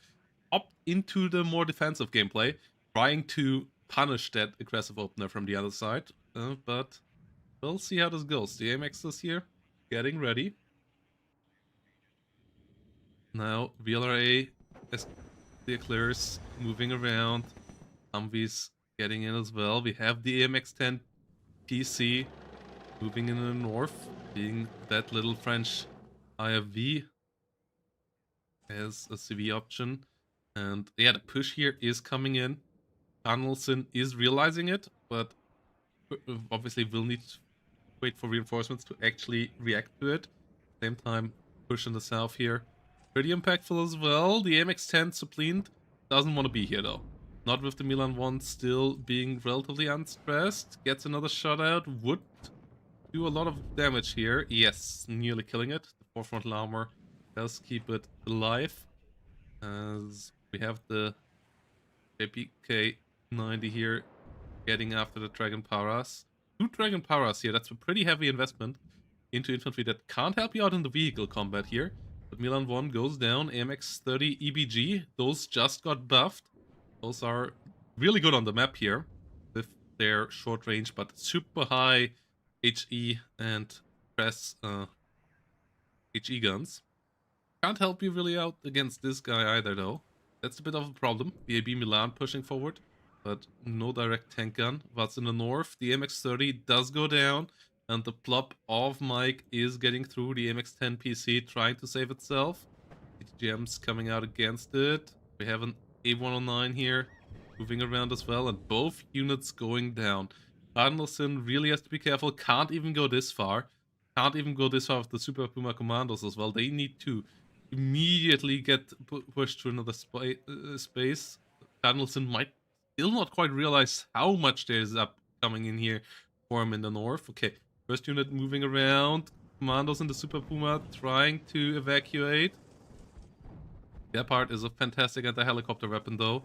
opt into the more defensive gameplay, trying to punish that aggressive opener from the other side. But we'll see how this goes. The AMX is here, getting ready. Now VLRA declares moving around. Humvees getting in as well. We have the AMX-10 PC moving in the north, being that little French IFV as a CV option. And yeah, the push here is coming in. Donaldson is realizing it, but obviously will need to wait for reinforcements to actually react to it. Same time, push in the south here. Pretty impactful as well. The AMX-10 Supplient doesn't want to be here though. Not with the Milan 1 still being relatively unstressed. Gets another shot out. Would do a lot of damage here. Yes, nearly killing it. The 4 frontal armor does keep it alive. As we have the JPK 90 here getting after the Dragon Paras. 2 Dragon Paras here. That's a pretty heavy investment into infantry that can't help you out in the vehicle combat here. But Milan 1 goes down. AMX 30 EBG. Those just got buffed. Those are really good on the map here with their short range but super high HE and press HE guns. Can't help you really out against this guy either though. That's a bit of a problem. VAB Milan pushing forward, but no direct tank gun. What's in the north? The MX-30 does go down, and the plop of Mike is getting through the MX-10 PC, trying to save itself. GM's coming out against it. We have an A109 here, moving around as well, and both units going down. Cardinalson really has to be careful, can't even go this far. Can't even go this far with the Super Puma commandos as well. They need to immediately get pushed to another space. Cardinalson might still not quite realize how much there's upcoming in here for him in the north. Okay, first unit moving around. Commandos in the Super Puma trying to evacuate. That part is a fantastic anti-helicopter weapon though.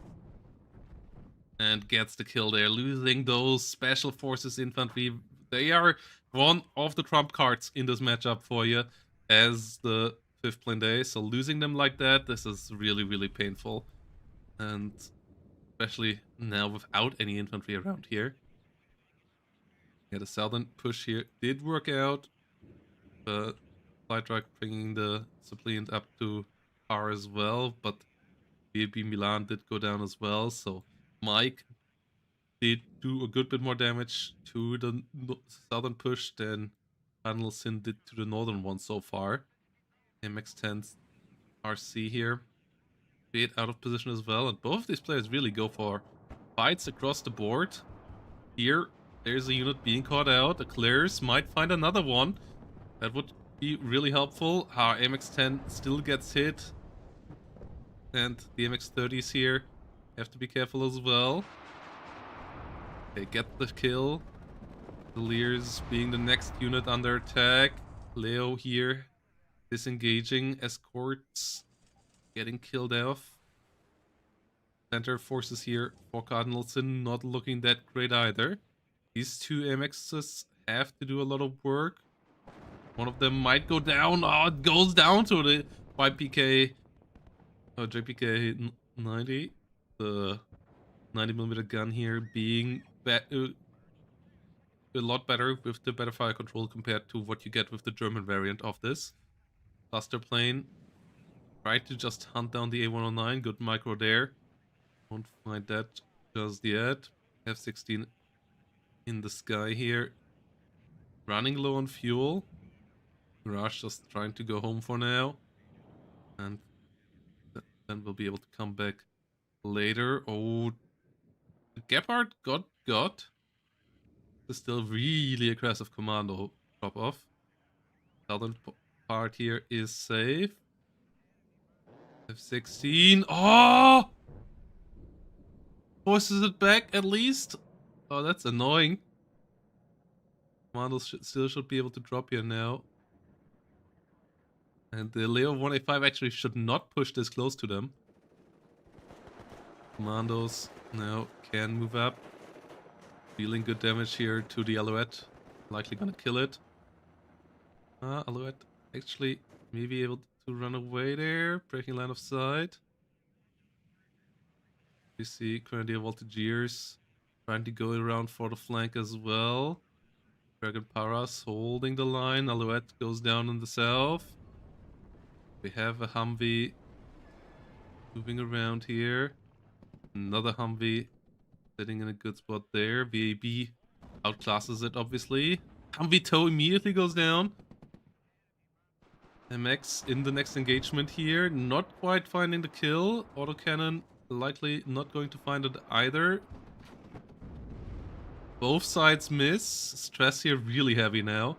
And gets the kill there, losing those special forces infantry. They are one of the trump cards in this matchup for you as the 5th plane day. So losing them like that, this is really, really painful. And especially now without any infantry around here. Yeah, the southern push here did work out. The flight truck bringing the suppliant up to par as well, but BB Milan did go down as well, so Mike did do a good bit more damage to the southern push than Sin did to the northern one so far. MX-10 RC here, bit out of position as well, and both of these players really go for fights across the board. Here, there's a unit being caught out. The clears might find another one. That would be really helpful. Our MX-10 still gets hit. And the MX-30s here have to be careful as well. They get the kill. The Lears being the next unit under attack. Leo here disengaging. Escorts getting killed off. Center forces here for Cardinalson not looking that great either. These two MXs have to do a lot of work. One of them might go down. Oh, it goes down to the YPK. JPK 90. The 90mm gun here being a lot better with the better fire control compared to what you get with the German variant of this. Cluster plane. Tried to just hunt down the A109. Good micro there. Won't find that just yet. F-16 in the sky here. Running low on fuel. Mirage just trying to go home for now. And then we'll be able to come back later. Oh, Gepard got. This is still really aggressive commando drop off. Southern part here is safe. F-16. Oh! Forces it back at least. Oh, that's annoying. Commandos still should be able to drop here now. And the Leo 185 actually should not push this close to them. Commandos now can move up. Dealing good damage here to the Alouette. Likely gonna kill it. Alouette actually may be able to run away there. Breaking line of sight. You see Grenadier Voltigeurs trying to go around for the flank as well. Dragon Paras holding the line. Alouette goes down in the south. We have a Humvee moving around here. Another Humvee sitting in a good spot there. VAB outclasses it, obviously. Humvee tow immediately goes down. MX in the next engagement here. Not quite finding the kill. Autocannon likely not going to find it either. Both sides miss. Stress here really heavy now.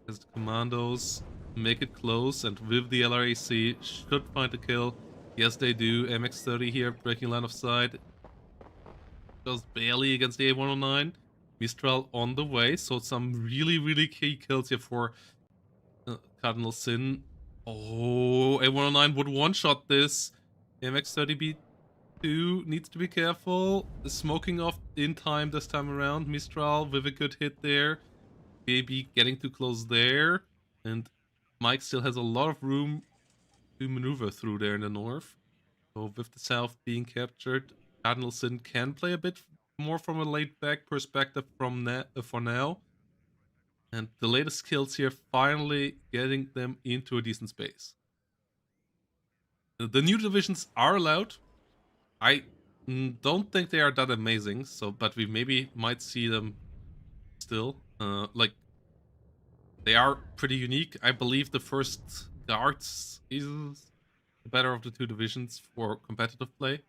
As the commandos make it close, and with the LRAC should find the kill. Yes, they do. MX-30 here, breaking line of sight. Just barely against the A109. Mistral on the way, so some really, really key kills here for Cardinal Sin. Oh, A109 would one-shot this. MX-30 beat 2 needs to be careful. The smoking off in time this time around. Mistral with a good hit there. Maybe getting too close there. And Mike still has a lot of room to maneuver through there in the north. So with the south being captured, Cardinal Sin can play a bit more from a laid-back perspective for now. And the latest kills here finally getting them into a decent space. The new divisions are allowed. I don't think they are that amazing, so but we maybe might see them still. Like they are pretty unique. I believe the first guards is the better of the two divisions for competitive play.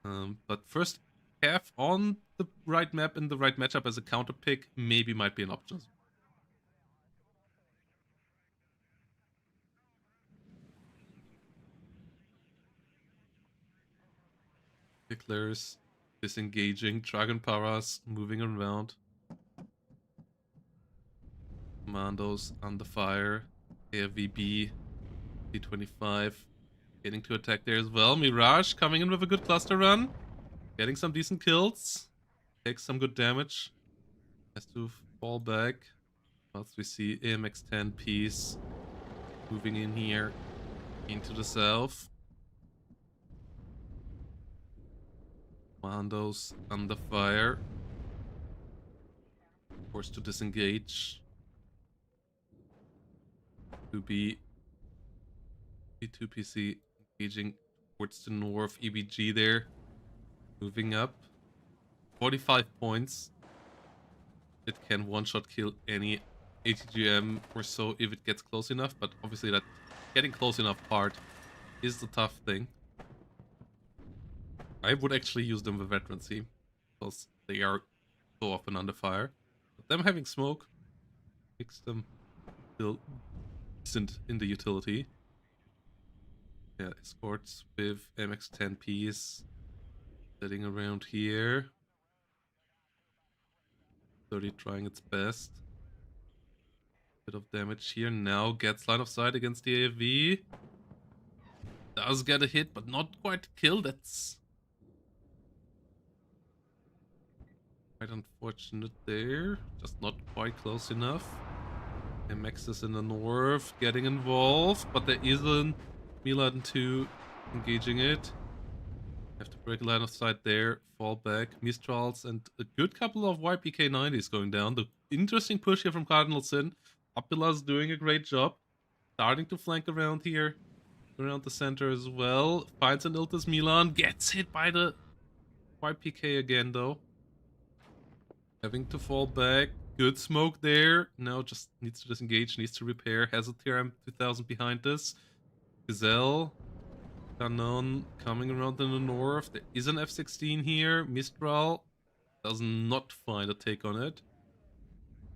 But first have on the right map in the right matchup as a counter pick maybe might be an option. Picklers disengaging, Dragon Paras moving around. Commandos under fire. AFVB, T25 getting to attack there as well. Mirage coming in with a good cluster run. Getting some decent kills. Takes some good damage. Has to fall back. Whilst we see AMX-10 piece moving in here into the south. Commandos under fire. Forced to disengage. To be P2PC engaging towards the north. EBG there. Moving up. 45 points. It can one-shot kill any ATGM or so if it gets close enough, but obviously that getting close enough part is the tough thing. I would actually use them with veterancy because they are so often under fire. But them having smoke makes them still decent in the utility. Yeah, escorts with MX-10Ps sitting around here. 30 trying its best. Bit of damage here. Now gets line of sight against the AFV. Does get a hit, but not quite kill. That's quite unfortunate there. Just not quite close enough. MX is in the north getting involved, but there isn't Milan 2 engaging it. Have to break a line of sight there, fall back, Mistrals, and a good couple of YPK90s going down. The interesting push here from Cardinal Sin. Apila's doing a great job. Starting to flank around here, around the center as well. Finds an Iltis Milan, gets hit by the YPK again though. Having to fall back. Good smoke there. Now just needs to disengage, needs to repair. Has a TRM 2000 behind this. Gazelle. Canon coming around in the north. There is an F-16 here. Mistral does not find a take on it.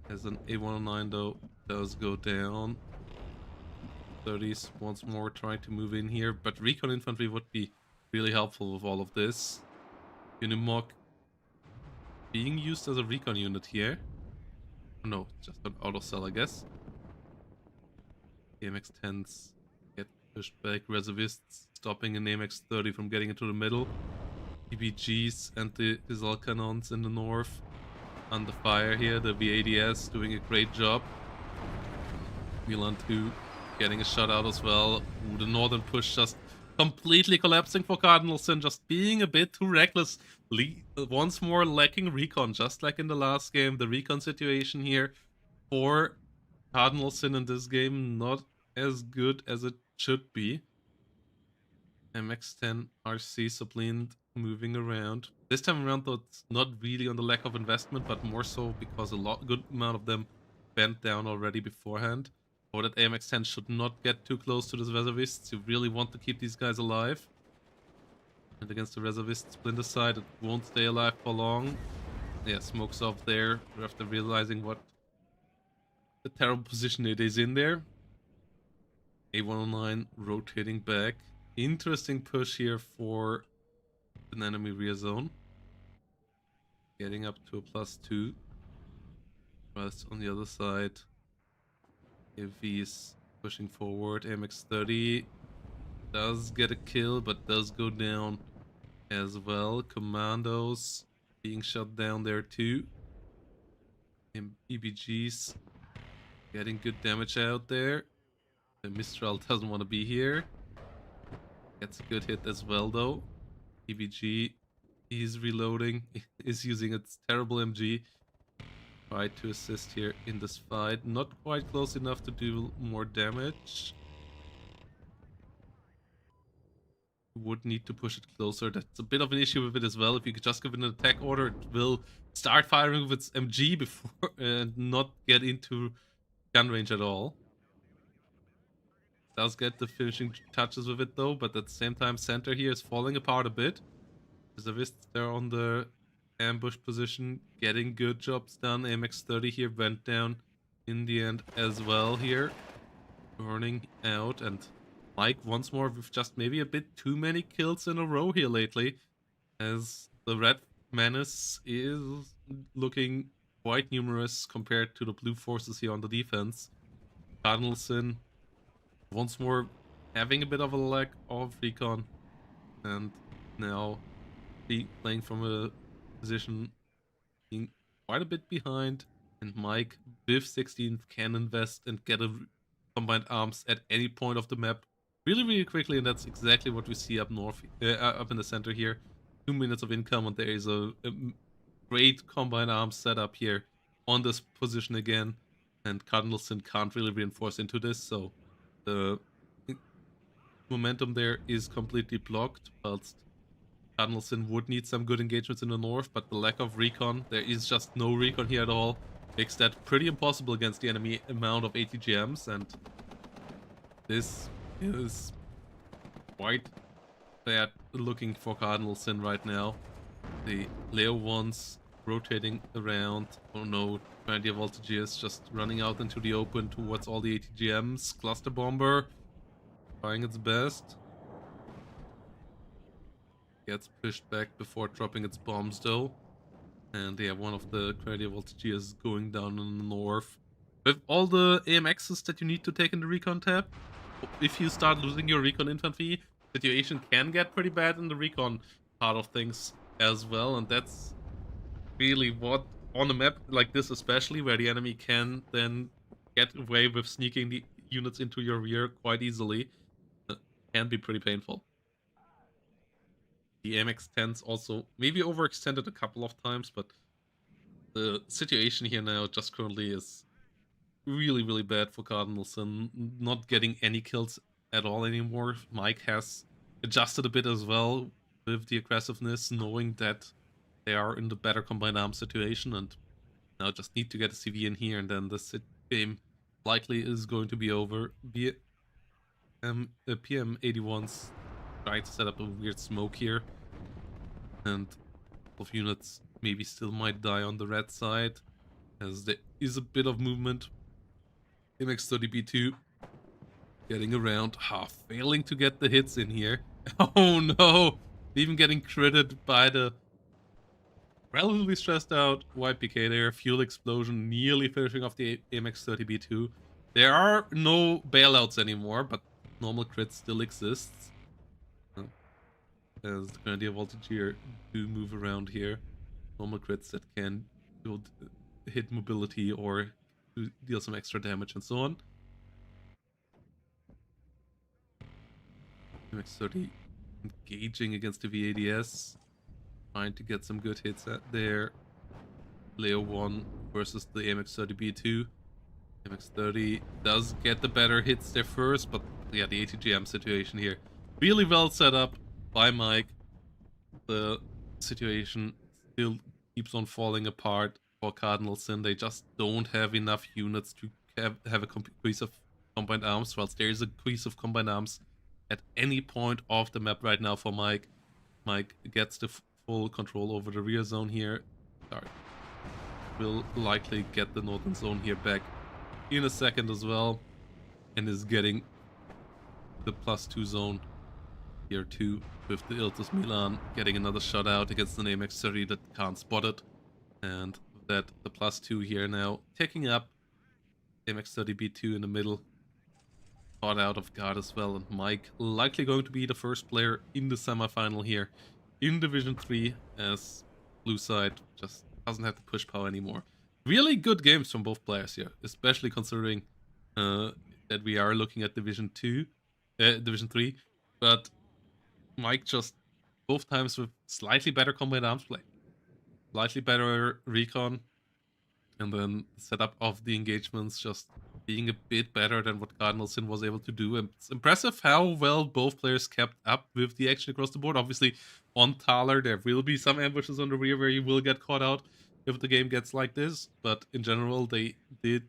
Has an A109 though. Does go down. 30s once more trying to move in here. But recon infantry would be really helpful with all of this. Unimog being used as a recon unit here. Oh, no, just an auto cell, I guess. AMX-10s get pushed back. Reservists stopping an AMX-30 from getting into the middle. EBGs and the Gazelle cannons in the north. Under fire here. The V80S doing a great job. Milan 2 getting a shutout as well. Ooh, the northern push just completely collapsing for Cardinal Sin. Just being a bit too reckless. Once more lacking recon, just like in the last game. The recon situation here for Cardinal Sin in this game not as good as it should be. MX-10 RC Sublined moving around. This time around though, it's not really on the lack of investment, but more so because a good amount of them bent down already beforehand. Or that AMX-10 should not get too close to the reservists. You really want to keep these guys alive. And against the reservist splinter side, it won't stay alive for long. Yeah, smokes off there after realizing what the terrible position it is in there. A109 rotating back. Interesting push here for an enemy rear zone. Getting up to a +2. Whereas on the other side, if he's pushing forward, MX-30 does get a kill, but does go down as well. Commandos being shot down there too. And EBGs getting good damage out there. The Mistral doesn't want to be here. Gets a good hit as well though. EBG is reloading, is using its terrible MG. Try to assist here in this fight. Not quite close enough to do more damage. Would need to push it closer. That's a bit of an issue with it as well. If you could just give it an attack order, it will start firing with its MG before and not get into gun range at all. Does get the finishing touches with it though, but at the same time, center here is falling apart a bit. Reservists there on the ambush position, getting good jobs done. AMX-30 here went down in the end as well here. Burning out, and Mike once more with just maybe a bit too many kills in a row here lately, as the red menace is looking quite numerous compared to the blue forces here on the defense. Cardinal Sin once more having a bit of a lack of recon, and now playing from a position being quite a bit behind, and Mike with 16 can invest and get a combined arms at any point of the map really quickly, and that's exactly what we see up north, up in the center here. 2 minutes of income, and there is a great combined arms setup here on this position again, and Cardinal Sin can't really reinforce into this, so the momentum there is completely blocked, whilst Cardinal Sin would need some good engagements in the north, but the lack of recon, there is just no recon here at all, makes that pretty impossible against the enemy amount of ATGMs, and this is quite bad looking for Cardinal Sin right now. The Leo ones rotating around. Oh no, 20 voltages just running out into the open towards all the ATGMs. Cluster Bomber trying its best. Gets pushed back before dropping its bombs though. And yeah, one of the Grenadier voltages is going down in the north. With all the AMXs that you need to take in the recon tab, if you start losing your recon infantry, situation can get pretty bad in the recon part of things as well, and that's really what, on a map like this especially, where the enemy can then get away with sneaking the units into your rear quite easily, can be pretty painful. The AMX-10s also maybe overextended a couple of times, but the situation here now just currently is really bad for Cardinal Sin, not getting any kills at all anymore. Mike has adjusted a bit as well with the aggressiveness, knowing that they are in the better combined arms situation, and now just need to get a CV in here, and then this game likely is going to be over. PM81's trying to set up a weird smoke here, and of units maybe still might die on the red side, as there is a bit of movement. MX-30B2 getting around, failing to get the hits in here. Oh no! Even getting critted by the relatively stressed out YPK there. Fuel explosion nearly finishing off the MX-30B2. There are no bailouts anymore, but normal crit still exists. As the Grenadier Voltage here do move around here. Normal crits that can hit mobility or deal some extra damage and so on. MX-30 engaging against the VADS. Trying to get some good hits at there. Leo 1 versus the MX-30B2. MX-30 does get the better hits there first, but yeah, the ATGM situation here really well set up by Mike. The situation still keeps on falling apart for Cardinal Sin. They just don't have enough units to have a cohesive combined arms, whilst there is a cohesive combined arms at any point of the map right now for Mike. Mike gets the full control over the rear zone here. Sorry. Will likely get the northern zone here back in a second as well, and is getting the +2 zone here too, with the Iltus Milan getting another shutout against an AMX-30 that can't spot it, and that the +2 here now taking up MX-30B2 in the middle, caught out of guard as well, and Mike likely going to be the first player in the semifinal here in Division 3 as blue side just doesn't have the push power anymore. Really good games from both players here, especially considering uh, that we are looking at Division 2, Division 3, but Mike just both times with slightly better combat arms play, slightly better recon, and then the setup of the engagements just being a bit better than what Cardinal Sin was able to do. And it's impressive how well both players kept up with the action across the board. Obviously, on Thaler, there will be some ambushes on the rear where you will get caught out if the game gets like this. But in general, they did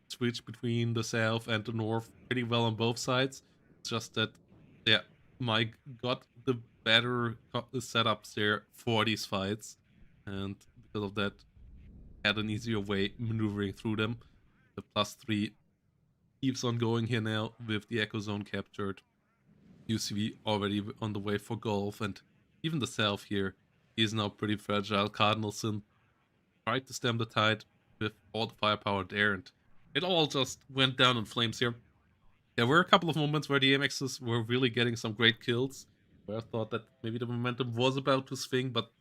switch between the south and the north pretty well on both sides. It's just that, yeah, Mike got the better setups there for these fights. And because of that, had an easier way maneuvering through them. The +3 keeps on going here now with the Echo Zone captured. UCV already on the way for golf, and even the South here is now pretty fragile. Cardinalson tried to stem the tide with all the firepower there, and it all just went down in flames here. There were a couple of moments where the AMXs were really getting some great kills, where I thought that maybe the momentum was about to swing, but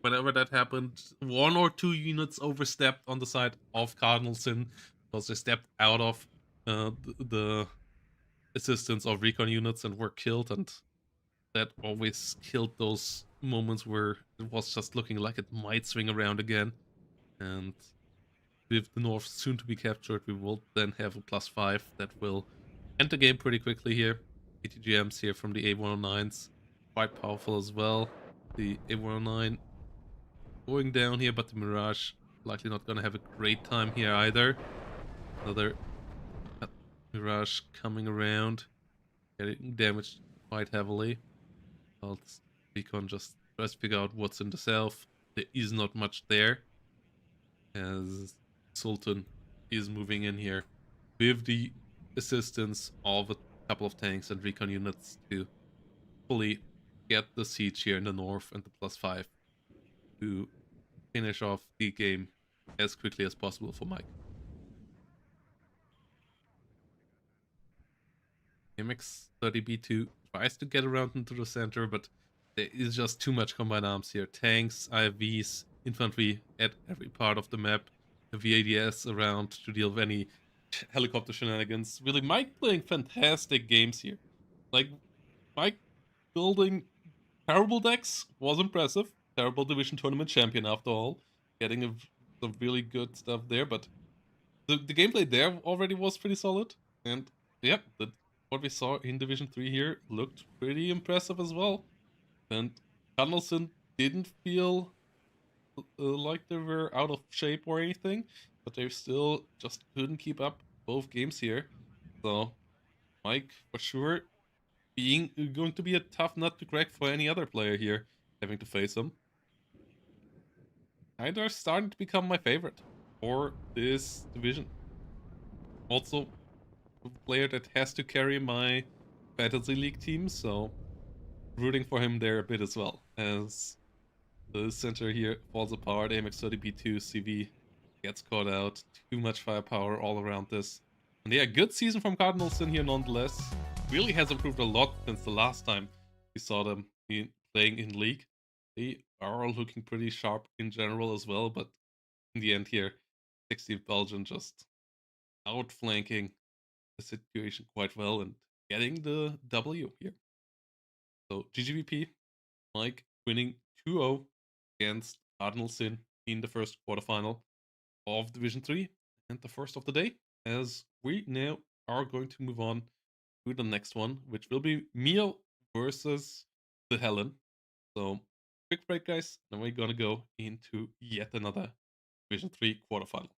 whenever that happened, 1 or 2 units overstepped on the side of Cardinalson because they stepped out of the assistance of recon units and were killed, and that always killed those moments where it was just looking like it might swing around again. And with the North soon to be captured, we will then have a +5 that will end the game pretty quickly here. ATGMs here from the A109s, quite powerful as well. The A109 going down here, but the Mirage likely not gonna have a great time here either. Another Mirage coming around, getting damaged quite heavily. I'll Recon just tries to figure out what's in the south. There is not much there, as Sultan is moving in here with the assistance of a couple of tanks and recon units to fully get the siege here in the north and the +5 to finish off the game as quickly as possible for Mike. MX30B2 tries to get around into the center, but there is just too much combined arms here. Tanks, IFVs, infantry at every part of the map, the VADS around to deal with any helicopter shenanigans. Really, Mike playing fantastic games here. Like, Mike building terrible decks was impressive. Terrible Division Tournament champion after all. Getting some really good stuff there, but the gameplay there already was pretty solid. And yep, what we saw in Division 3 here looked pretty impressive as well. And Cardinalson didn't feel like they were out of shape or anything, but they still just couldn't keep up both games here. So Mike, for sure, being going to be a tough nut to crack for any other player here, having to face him. Either starting to become my favorite for this division. Also, a player that has to carry my fantasy league team, so rooting for him there a bit as well, as the center here falls apart. AMX30B2 CV gets caught out. Too much firepower all around this. And yeah, good season from Cardinals in here nonetheless. Really has improved a lot since the last time we saw them playing in league. They are all looking pretty sharp in general as well, but in the end here, 16th Belgian just outflanking the situation quite well and getting the W here. So GGVP, Mike winning 2-0 against Cardinal Sin in the first quarterfinal of Division 3 and the first of the day, as we now are going to move on to the next one, which will be Mio versus TheHellene. So, quick break, guys, then we're gonna go into yet another Division 3 quarterfinal.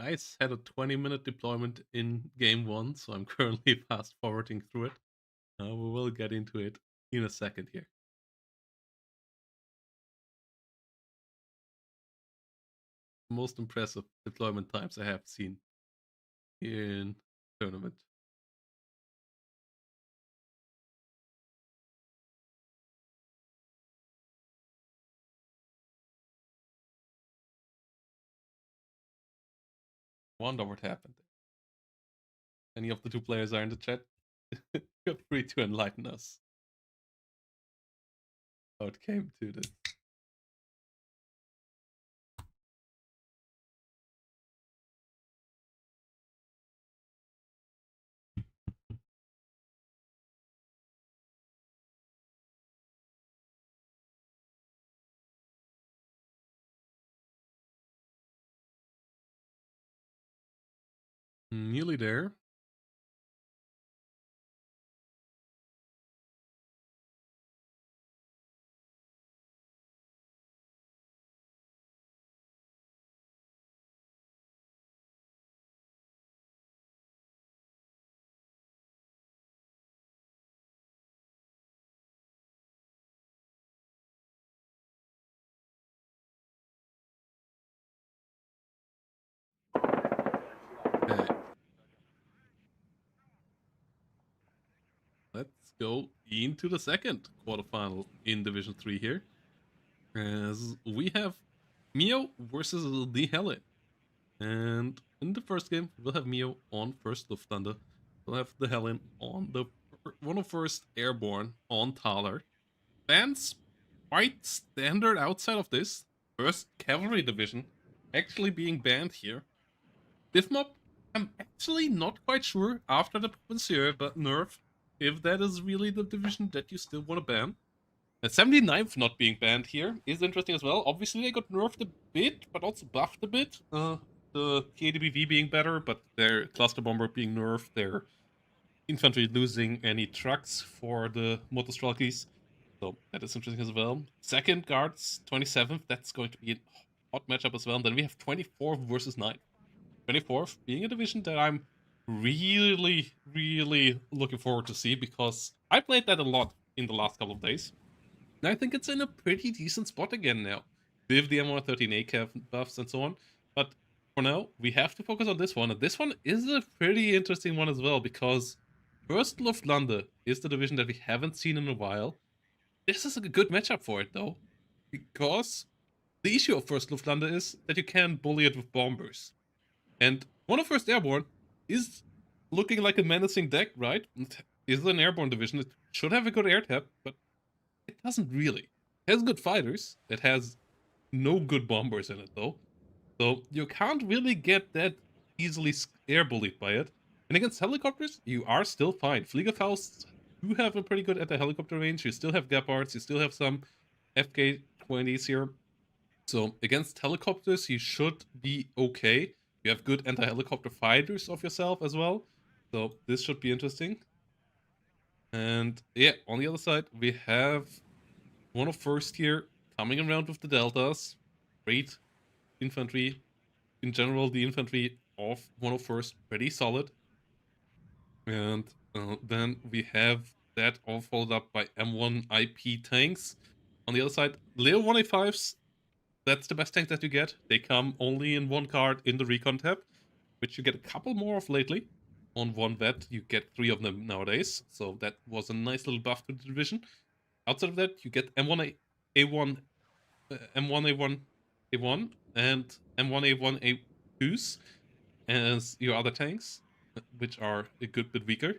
guys had a 20-minute deployment in game 1, so I'm currently fast forwarding through it. We will get into it in a second here. Most impressive deployment times I have seen in tournament. Wonder what happened. Any of the two players are in the chat. Feel free to enlighten us. How it came to this. Nearly there. Okay. Let's go into the second quarterfinal in Division 3 here. As we have Mio versus TheHellene. And in the first game, we'll have Mio on first Lufthansa. We'll have TheHellene on the one of first airborne on Thaler. Bans quite standard outside of this. First cavalry division actually being banned here. Diffmob, I'm actually not quite sure after the Provincier nerf if that is really the division that you still want to ban. The 79th not being banned here is interesting as well. Obviously, they got nerfed a bit, but also buffed a bit. The KDBV being better, but their cluster bomber being nerfed, their infantry losing any trucks for the motostrelkies. So that is interesting as well. Second guards, 27th, that's going to be a hot matchup as well. And then we have 24th versus 9th. 24th being a division that I'm really, really looking forward to see because I played that a lot in the last couple of days. And I think it's in a pretty decent spot again now, with the M113A cav buffs and so on. But for now, we have to focus on this one. And this one is a pretty interesting one as well, because first Lufthansa is the division that we haven't seen in a while. This is a good matchup for it, though, because the issue of first Lufthansa is that you can bully it with bombers. And one of first airborne is looking like a menacing deck, right? It is an airborne division. It should have a good air tap, but it doesn't really. It has good fighters. It has no good bombers in it, though. So you can't really get that easily air bullied by it. And against helicopters, you are still fine. Fliegerfausts do have a pretty good anti-helicopter range. You still have Gepards. You still have some FK-20s here. So against helicopters, you should be okay. You have good anti-helicopter fighters of yourself as well. So this should be interesting. And yeah, on the other side, we have one of first here coming around with the deltas. Great infantry. In general, the infantry of one of first pretty solid. And then we have that all followed up by M1 IP tanks. On the other side, Leo 1A5s, that's the best tank that you get. They come only in one card in the recon tab, which you get a couple more of lately. On one vet, you get 3 of them nowadays. So that was a nice little buff to the division. Outside of that, you get M1A1, M1A1 A1 and M1A1 A2s as your other tanks, which are a good bit weaker.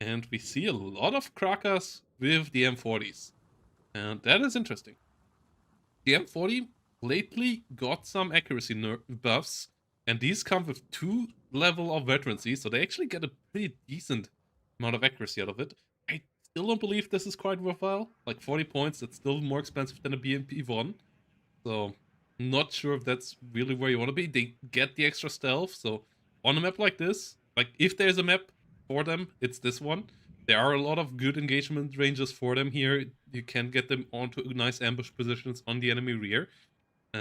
And we see a lot of Krakas with the M40s. And that is interesting. The M40 lately got some accuracy buffs, and these come with 2 level of veterancy, so they actually get a pretty decent amount of accuracy out of it. I still don't believe this is quite worthwhile. Like 40 points, that's still more expensive than a BMP1. So, not sure if that's really where you want to be. They get the extra stealth, so on a map like this, like if there's a map for them, it's this one. There are a lot of good engagement ranges for them here. You can get them onto nice ambush positions on the enemy rear.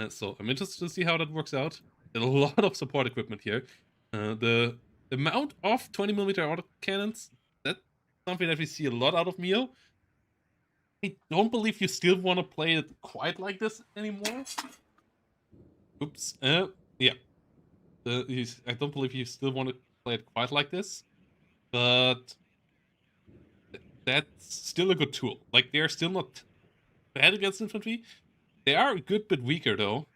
So I'm interested to see how that works out. a lot of support equipment here. The amount of 20mm autocannons, that's something that we see a lot out of Mio. I don't believe you still want to play it quite like this anymore. Oops. Yeah. I don't believe you still want to play it quite like this, but that's still a good tool. Like, they're still not bad against infantry. They are a good bit weaker, though,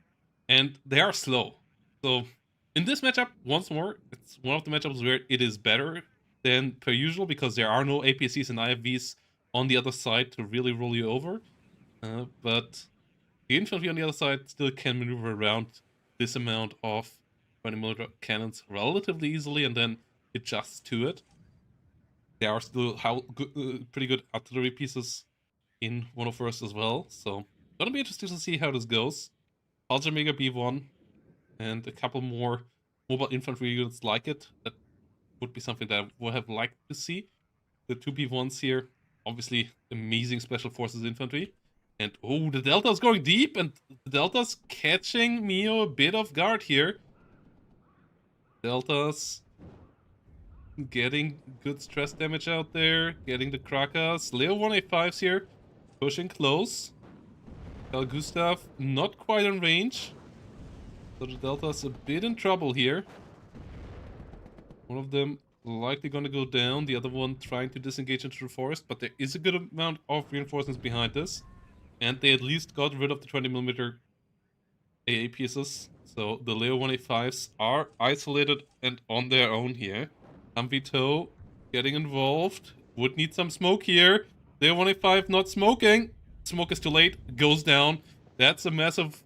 and they are slow. So, in this matchup, once more, it's one of the matchups where it is better than per usual, because there are no APCs and IFVs on the other side to really roll you over. But the infantry on the other side still can maneuver around this amount of 20mm cannons relatively easily and then adjust to it. There are still pretty good artillery pieces in 101st as well, so gonna be interesting to see how this goes. Ultra Mega B1 and a couple more mobile infantry units like it. That would be something that I would have liked to see. The two B1s here, obviously amazing special forces infantry. And oh, the Delta's going deep, and the Delta's catching Mio a bit off guard here. Delta's getting good stress damage out there, getting the Krakas. Leo 185s here, pushing close. Carl Gustav not quite in range. So the Delta's a bit in trouble here. One of them likely gonna go down, the other one trying to disengage into the forest, but there is a good amount of reinforcements behind this. And they at least got rid of the 20mm AA pieces. So the Leo 185s are isolated and on their own here. Amvito getting involved. Would need some smoke here. Leo 185 not smoking. Smoke is too late. Goes down. That's a massive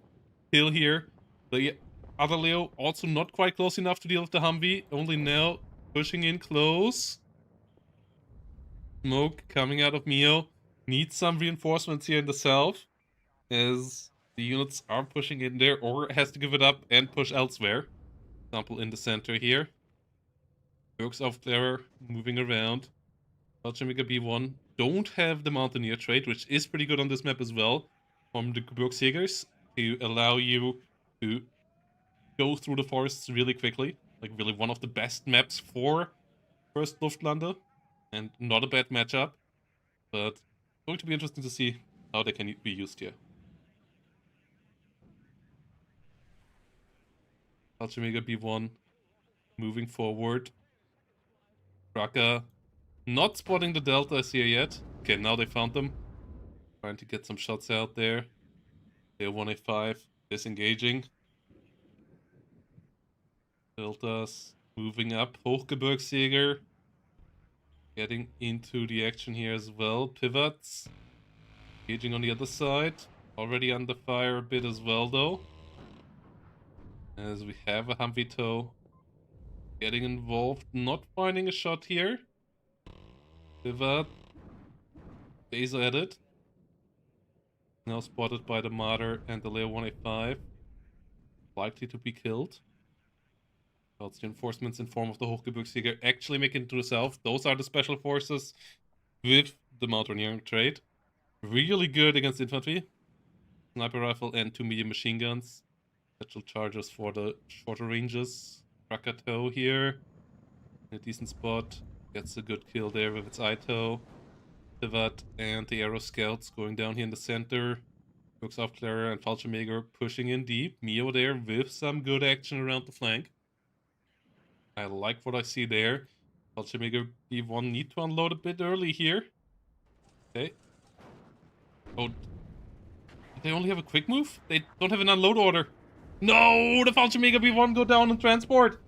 kill here. The other Leo also not quite close enough to deal with the Humvee. Only now pushing in close. Smoke coming out of Mio. Needs some reinforcements here in the south, as the units are pushing in there, or has to give it up and push elsewhere. Example in the center here. Works off there, moving around. Belchemica B1 don't have the Mountaineer trait, which is pretty good on this map as well, from the Gebirgsjägers, to allow you to go through the forests really quickly. Like, really one of the best maps for First Luftlande, and not a bad matchup, but going to be interesting to see how they can be used here. Alchemega B1 moving forward. Kraka not spotting the deltas here yet. Okay, now they found them. Trying to get some shots out there. They're 185 disengaging. Deltas moving up. Hochgebirgsjäger getting into the action here as well. Pivots engaging on the other side. Already under fire a bit as well, though, as we have a Humvee getting involved, not finding a shot here. Pivot. Basil at it. Now spotted by the Martyr and the Leo 185. Likely to be killed. Else the reinforcements in form of the Hochgebirgsjäger actually make it to the south. Those are the special forces with the Mountaineering trait. Really good against infantry. Sniper rifle and 2 medium machine guns. Special charges for the shorter ranges. Krakatoa here. In a decent spot. Gets a good kill there with its Ito. Pivot and the Aero Scouts going down here in the center. Works off Clara and Fallschirmjäger pushing in deep. Mio there with some good action around the flank. I like what I see there. Fallschirmjäger B1 need to unload a bit early here. Okay. Oh, they only have a quick move? They don't have an unload order. No, the Fallschirmjäger B1 go down in transport.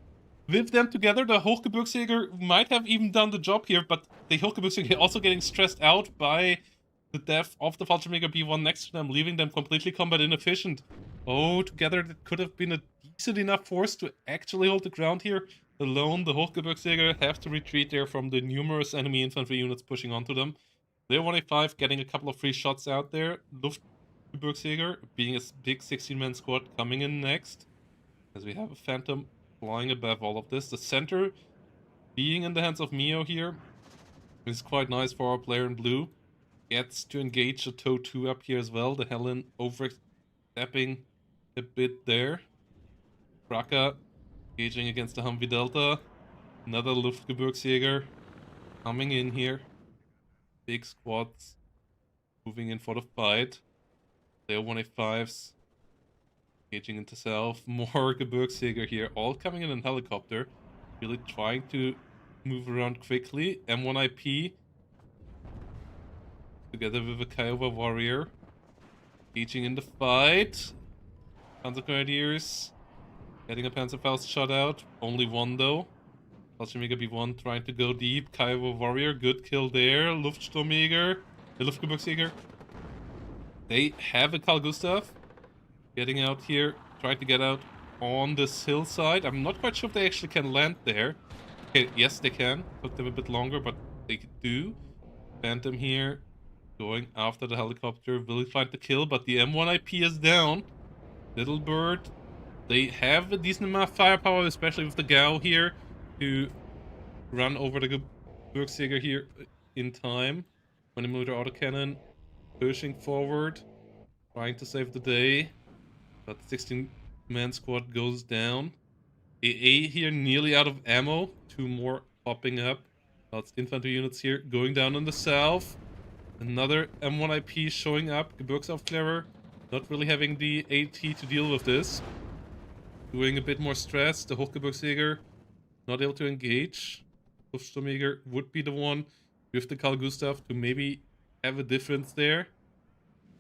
With them together, the Hochgebirgsjäger might have even done the job here, but the Hochgebirgsjäger also getting stressed out by the death of the Fallschirmjäger B1 next to them, leaving them completely combat inefficient. Oh, together that could have been a decent enough force to actually hold the ground here. Alone, the Hochgebirgsjäger have to retreat there from the numerous enemy infantry units pushing onto them. Leo 185 getting a couple of free shots out there. Luftgebirgsjäger being a big 16-man squad coming in next, as we have a Phantom flying above all of this. The center being in the hands of Mio here is quite nice for our player in blue. Gets to engage the TOW 2 up here as well. TheHellene overstepping a bit there. Kraka engaging against the Humvee Delta. Another Luftgebirgsjäger coming in here. Big squads moving in for the fight. They're 1A5s engaging into south. More Gebirgsjäger here, all coming in helicopter. Really trying to move around quickly. M1IP together with a Kiowa warrior engaging in the fight. Panzer Grenadiers getting a Panzerfaust shot out. Only one though. Fallschirmjäger B1 trying to go deep. Kiowa warrior, good kill there. Luftsturmjäger, the Luftgebirgsjäger. They have a Carl Gustav getting out here, trying to get out on this hillside. I'm not quite sure if they actually can land there. Okay, yes they can. Took them a bit longer, but they do. Phantom here, going after the helicopter. Will he find the kill? But the M1IP is down. Little Bird, they have a decent amount of firepower, especially with the Gao here, to run over the Gebirgsjäger here in time. 20mm autocannon pushing forward, trying to save the day. But the 16-man squad goes down. AA here nearly out of ammo. 2 more popping up. That's infantry units here going down in the south. Another M1IP showing up. Gebirgsaufklärer not really having the AT to deal with this. Doing a bit more stress. The Hochgebirgsjäger not able to engage. Luftsturmjäger would be the one with the Carl Gustav to maybe have a difference there.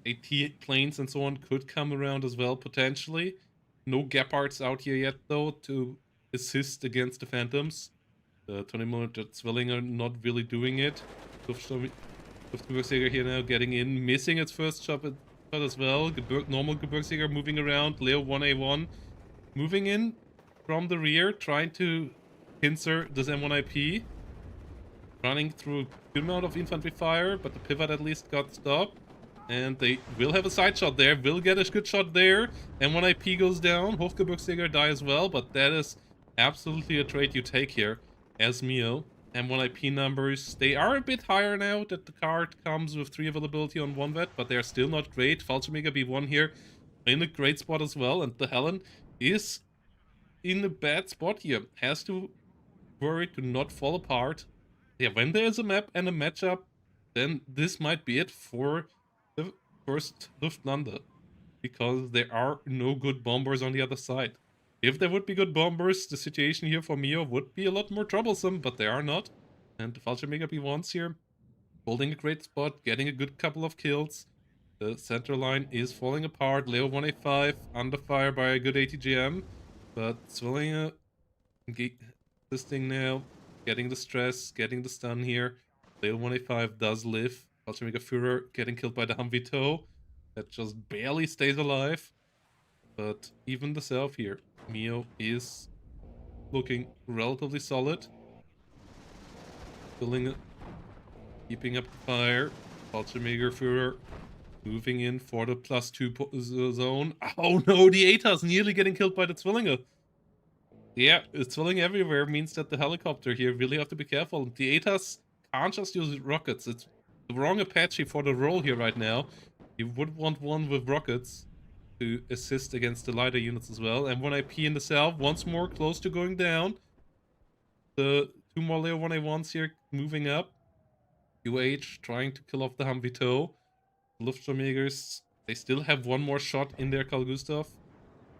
AT planes and so on could come around as well, potentially. No Gepards out here yet, though, to assist against the Phantoms. The 20mm Zwillinger not really doing it. Luftgebirgsjäger here now getting in, missing its first shot as well. Normal Gebirgsjäger moving around. Leo 1A1 moving in from the rear, trying to pincer this M1IP. Running through a good amount of infantry fire, but the pivot at least got stopped. And they will have a side shot there, will get a good shot there. M1IP goes down, Hochgebirgsjäger die as well, but that is absolutely a trade you take here as Mio. M1IP numbers, they are a bit higher now that the card comes with 3 availability on 1 vet, but they are still not great. Fallschirmjäger B1 here in a great spot as well, and TheHellene is in a bad spot here. Has to worry to not fall apart. Yeah, when there is a map and a matchup, then this might be it for the first Luftlande, because there are no good bombers on the other side. If there would be good bombers, the situation here for Mio would be a lot more troublesome, but they are not. And the Fallschirmjäger B1s here, holding a great spot, getting a good couple of kills. The center line is falling apart. Leo 1A5 under fire by a good ATGM, but Zwillinger assisting now, getting the stress, getting the stun here. Leo 1A5 does live. Fallschirmjäger Führer getting killed by the Humvee TOW. That just barely stays alive. But even the self here, Mio is looking relatively solid. Keeping up the fire. Fallschirmjäger Führer moving in for the +2 zone. Oh no, the ATAS nearly getting killed by the Zwillinger. Yeah, Zwilling everywhere means that the helicopter here really have to be careful. The ATAS can't just use rockets. It's the wrong Apache for the role here right now. You would want one with rockets to assist against the lighter units as well. M1IP in the south, once more close to going down. The 2 more Leo 1A1s here moving up. UH trying to kill off the Humvee TOW. Luftsturmjägers, they still have 1 more shot in their Carl Gustav.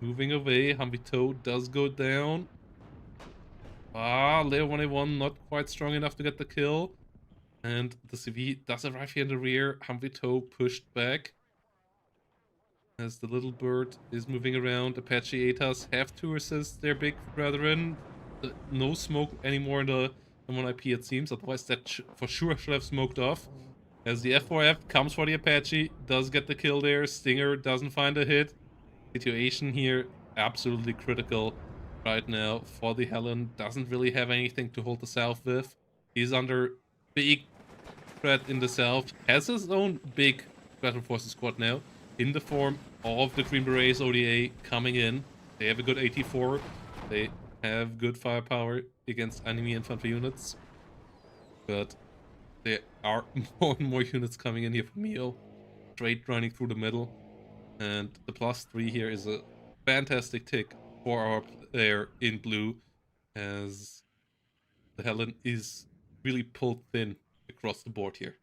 Moving away, Humvee TOW does go down. Leo 1A1 not quite strong enough to get the kill. And the CV does arrive here in the rear. Humvee TOW pushed back. As the little bird is moving around, Apache ATAS have to assist their big brethren. No smoke anymore in the M1IP it seems, otherwise that for sure should have smoked off. As the F4F comes for the Apache, does get the kill there. Stinger doesn't find a hit. Situation here absolutely critical right now for the TheHellene. Doesn't really have anything to hold the south with. He's under big threat in the south. Has his own big battle forces squad now in the form of the Green Berets ODA coming in. They have a good 84. They have good firepower against enemy infantry units. But there are more and more units coming in here for Mio. Straight running through the middle. And the +3 here is a fantastic tick for our there in blue, as TheHellene is really pulled thin across the board here.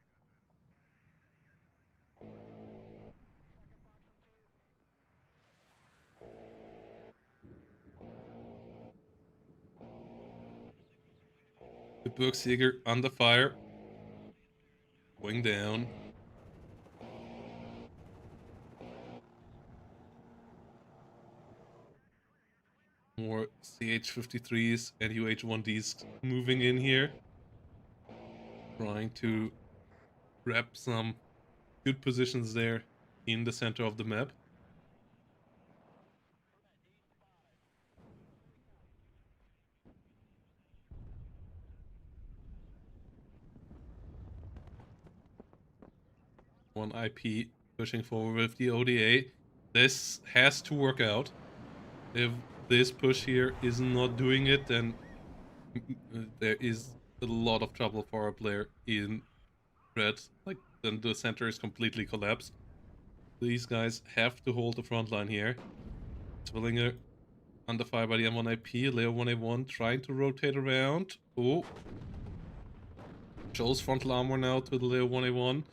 The Bergsjäger under fire. Going down. More CH-53s and UH-1Ds moving in here. Trying to grab some good positions there in the center of the map. One IP pushing forward with the ODA. This has to work out. If this push here is not doing it, then there is a lot of trouble for our player in red. Like, then the center is completely collapsed. These guys have to hold the front line here. Zwillinger under fire by the M1 IP. Leo 1A1 trying to rotate around. Oh. Shows frontal armor now to the Leo 1A1.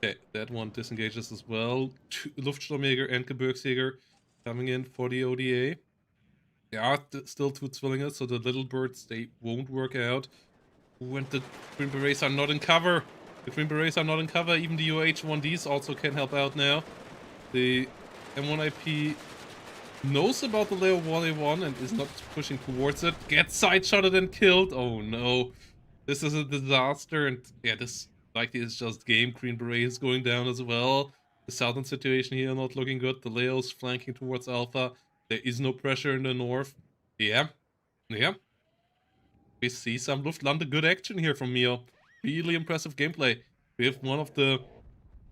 Okay, that one disengages as well. Luftsturmjäger and Gebirgsjäger coming in for the ODA. There are still two Zwillinger, so the little birds, they won't work out. When the Green Berets are not in cover. The Green Berets are not in cover. Even the UH-1Ds also can help out now. The M1 IP knows about the Leo 1A1 and is not pushing towards it. Gets side-shotted and killed. Oh no. This is a disaster, and yeah, this likely is just game. Green Beret is going down as well. The southern situation here not looking good. The Leo's flanking towards Alpha. There is no pressure in the north. Yeah. We see some Luftlande good action here from Mio. Really impressive gameplay. We have one of the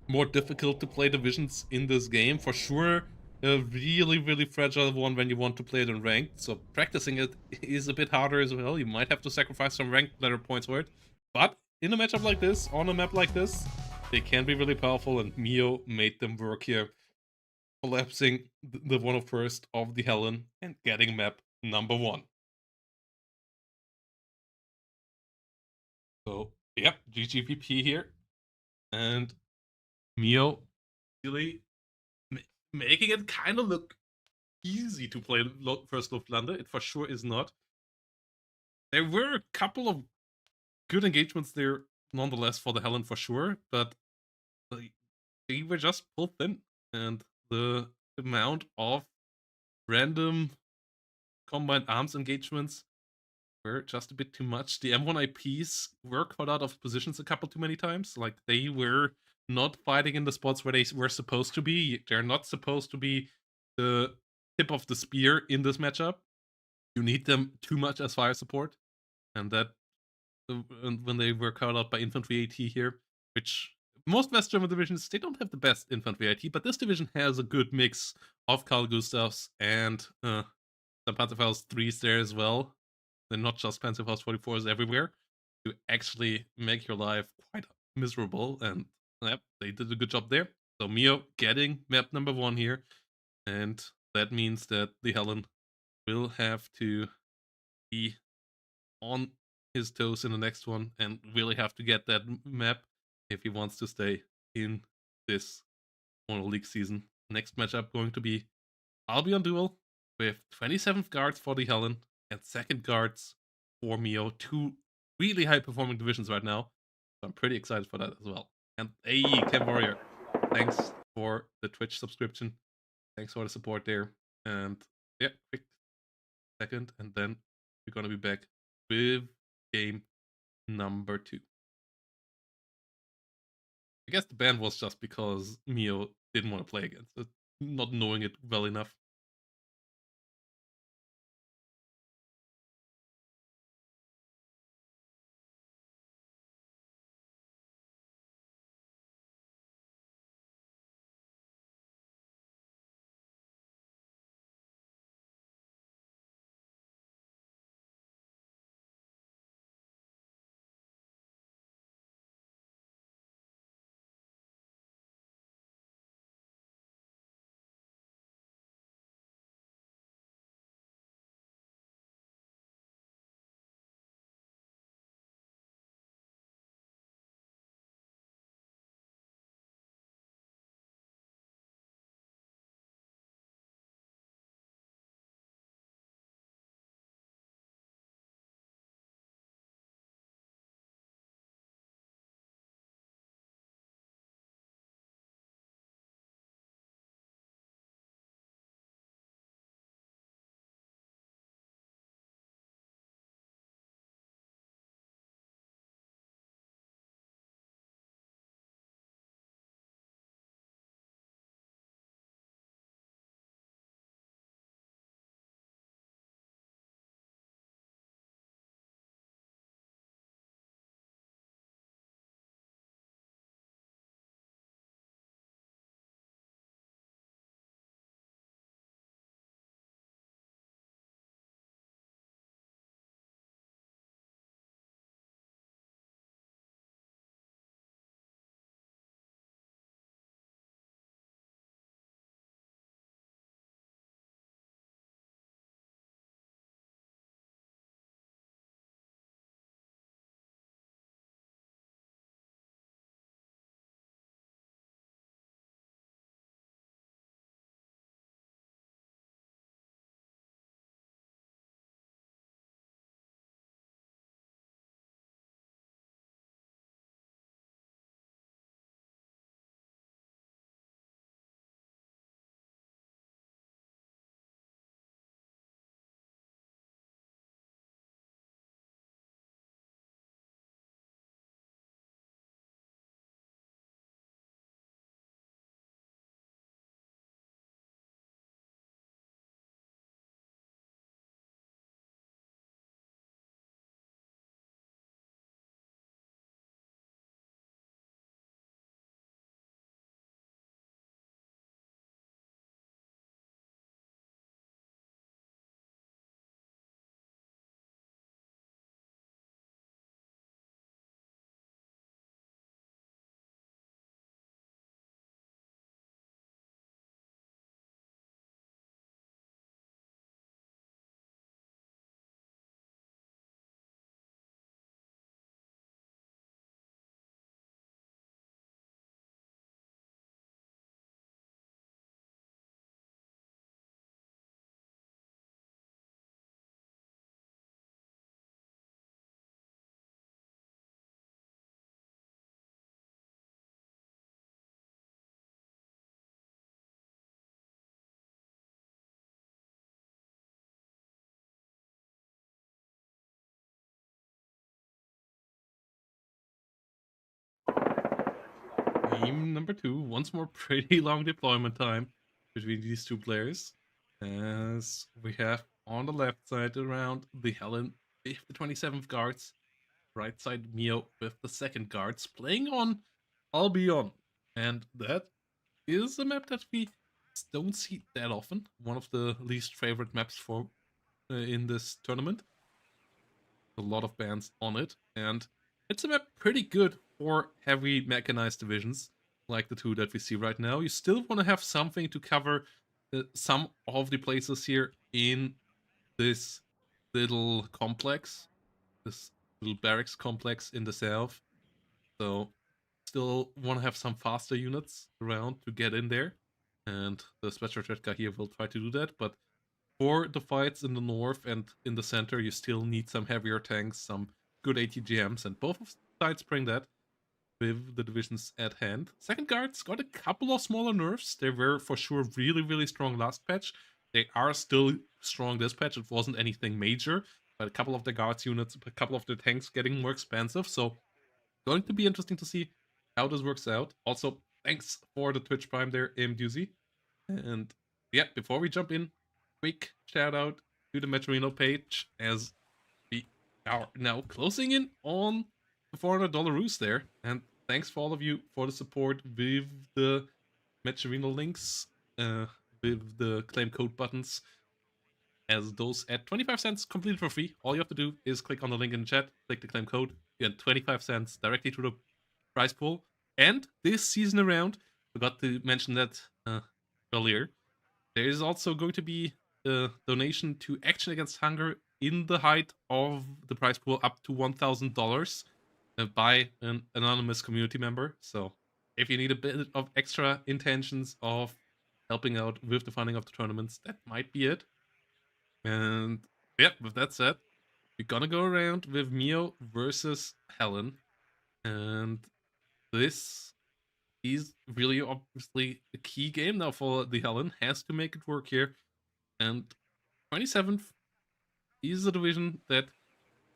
more difficult to play divisions in this game. For sure, a really, really fragile one when you want to play it in ranked. So practicing it is a bit harder as well. You might have to sacrifice some ranked ladder points for it. But in a matchup like this, on a map like this, they can be really powerful, and Mio made them work here. Collapsing the one of first of the TheHellene and getting map number 1. So, yep, GGVP here. And Mio really making it kind of look easy to play first Luftlande. It for sure is not. There were a couple of good engagements there nonetheless for the TheHellene for sure, but they were just pulled thin, and the amount of random combined arms engagements were just a bit too much. The M1 IPs were caught out of positions a couple too many times. Like, they were not fighting in the spots where they were supposed to be. They're not supposed to be the tip of the spear in this matchup. You need them too much as fire support, and that when they were caught out by infantry AT here, which most West German divisions, they don't have the best infantry AT, but this division has a good mix of Carl Gustavs and some Panzerfaust 3s there as well. They're not just Panzerfaust 44s everywhere. To actually make your life quite miserable, and yep, they did a good job there. So Mio getting map number 1 here, and that means that the TheHellene will have to be on his toes in the next one and really have to get that map if he wants to stay in this Mono League season. Next matchup going to be Albion Duel with 27th guards for the TheHellene and 2nd guards for Mio. 2 really high performing divisions right now. So I'm pretty excited for that as well. And hey, Cam Warrior, thanks for the Twitch subscription. Thanks for the support there. And yeah, quick second, and then we're gonna be back with game number 2. I guess the ban was just because Mio didn't want to play against it, not knowing it well enough. game number 2. Once more, pretty long deployment time between these two players. As we have on the left side around TheHellene with the 27th guards. Right side Mio with the second guards playing on Albion. And that is a map that we don't see that often. One of the least favorite maps for in this tournament. A lot of bans on it, and it's a map pretty good for heavy mechanized divisions like the two that we see right now. You still want to have something to cover some of the places here in this little complex, this little barracks complex in the south. So still want to have some faster units around to get in there, and the Special Threat guy here will try to do that, but for the fights in the north and in the center, you still need some heavier tanks, some good ATGMs, and both of sides bring that with the divisions at hand. Second guards got a couple of smaller nerfs. They were for sure really, really strong last patch. They are still strong this patch. It wasn't anything major, but a couple of the guards units, a couple of the tanks getting more expensive. So going to be interesting to see how this works out. Also, thanks for the Twitch Prime there, Doozy. And yeah, before we jump in, quick shout out to the Matcherino page as we are now closing in on the $400 roost there. And thanks for all of you for the support with the Matcherino links, with the claim code buttons, as those at 25 cents completely for free. All you have to do is click on the link in the chat, click the claim code, you get 25 cents directly to the prize pool. And this season around, forgot to mention that earlier, there is also going to be a donation to Action Against Hunger in the height of the prize pool up to $1,000 by an anonymous community member. So if you need a bit of extra intentions of helping out with the funding of the tournaments, that might be it. And yeah, with that said, we're gonna go around with Mio versus Helen. And this is really obviously a key game now for TheHellene. Has to make it work here. And 27th is a division that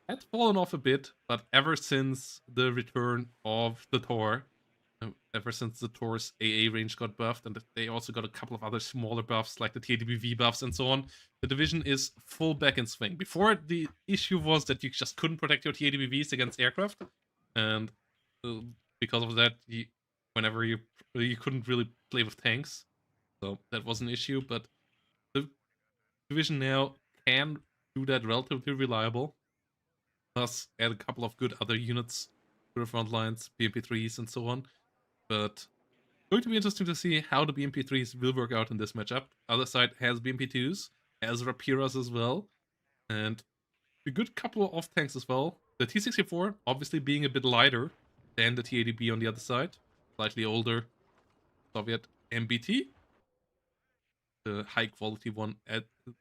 had fallen off a bit, but ever since the return of the Tor, ever since the Tor's AA range got buffed, and they also got a couple of other smaller buffs like the TADBV buffs and so on, the division is full back in swing. Before, the issue was that you just couldn't protect your TADBVs against aircraft, and because of that, whenever you couldn't really play with tanks, so that was an issue. But the division now can do that relatively reliable, plus add a couple of good other units to the front lines, BMP3s and so on. But going to be interesting to see how the BMP3s will work out in this matchup. Other side has BMP2s, has Rapiras as well, and a good couple of tanks as well. The T-64 obviously being a bit lighter than the T-80B on the other side, slightly older Soviet MBT, the high quality one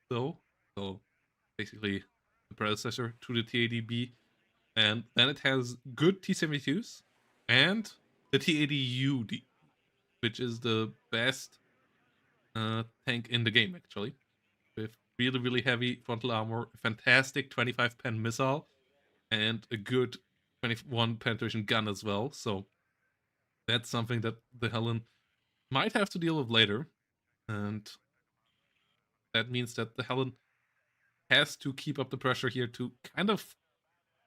though, so basically the predecessor to the T-80B. And then it has good T-72s and the T-80U, which is the best tank in the game, actually. With really, really heavy frontal armor, a fantastic 25-pen missile, and a good 21 penetration gun as well. So that's something that TheHellene might have to deal with later. And that means that TheHellene has to keep up the pressure here to kind of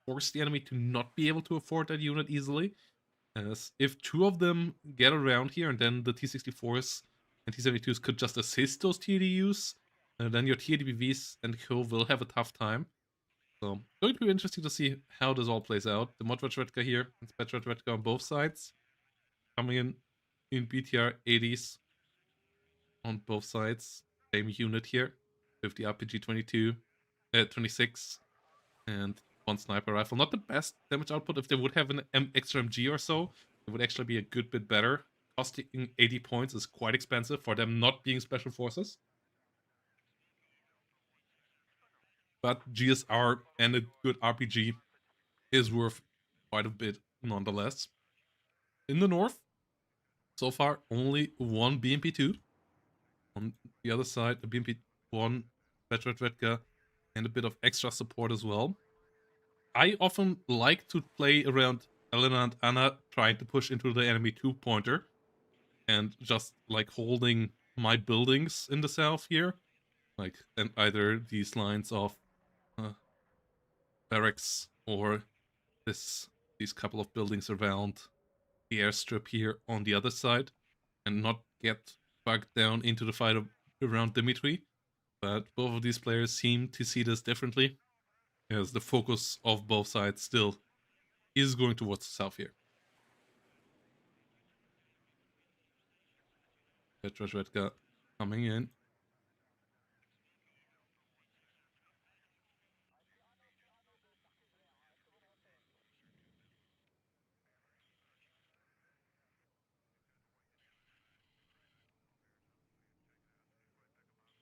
force the enemy to not be able to afford that unit easily. As if two of them get around here, and then the T-64s and T-72s could just assist those TDUs, and then your TDBVs and co will have a tough time. So, going to be interesting to see how this all plays out. The Mod Redka here and Spec Redka on both sides, coming in BTR 80s on both sides. Same unit here with the RPG 22, 26, and one sniper rifle. Not the best damage output. If they would have an extra MG or so, it would actually be a good bit better. Costing 80 points is quite expensive for them not being special forces. But GSR and a good RPG is worth quite a bit nonetheless. In the north, so far only one BMP2. On the other side, a BMP1, Vedka, and a bit of extra support as well. I often like to play around Elena and Anna trying to push into the enemy 2-pointer and just like holding my buildings in the south here, like, and either these lines of barracks or these couple of buildings around the airstrip here on the other side, and not get bogged down into the fight around Dimitri. But both of these players seem to see this differently, as the focus of both sides still is going towards the south here. Petra coming in.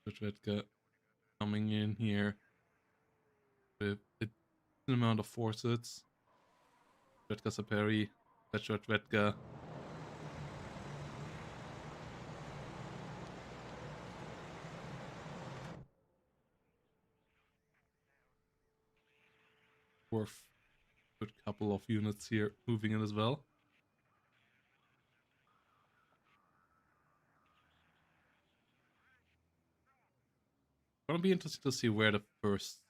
Petra coming in here with a decent amount of forces. Redka Saperi, Redka. Worth a good couple of units here moving in as well. Gonna be interesting to see where the first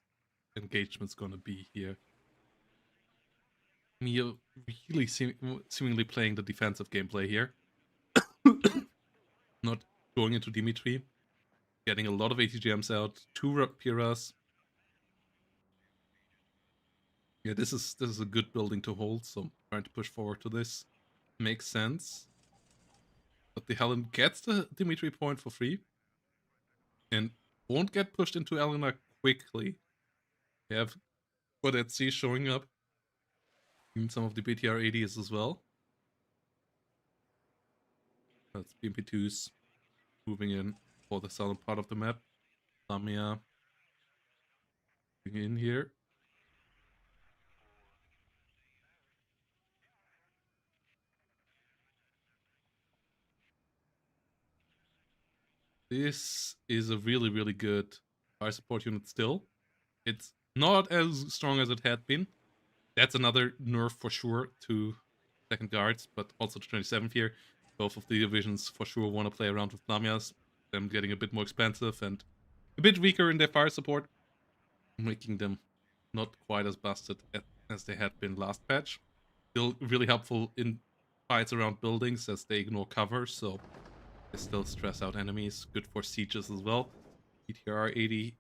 engagement's gonna be here. Mio really seemingly playing the defensive gameplay here. Not going into Dimitri. Getting a lot of ATGMs out. 2 Piras. Yeah, this is a good building to hold, so I'm trying to push forward to this. Makes sense. But TheHellene gets the Dimitri point for free. And won't get pushed into Elena quickly. We have Kodetsi showing up in some of the BTR 80s as well. That's BMP2s moving in for the southern part of the map. Lamia moving in here. This is a really, really good fire support unit still. It's not as strong as it had been. That's another nerf for sure to second guards, but also to 27th here. Both of the divisions for sure want to play around with Lamias. Them getting a bit more expensive and a bit weaker in their fire support, making them not quite as busted as they had been last patch. Still really helpful in fights around buildings as they ignore cover, so they still stress out enemies. Good for sieges as well. BTR 80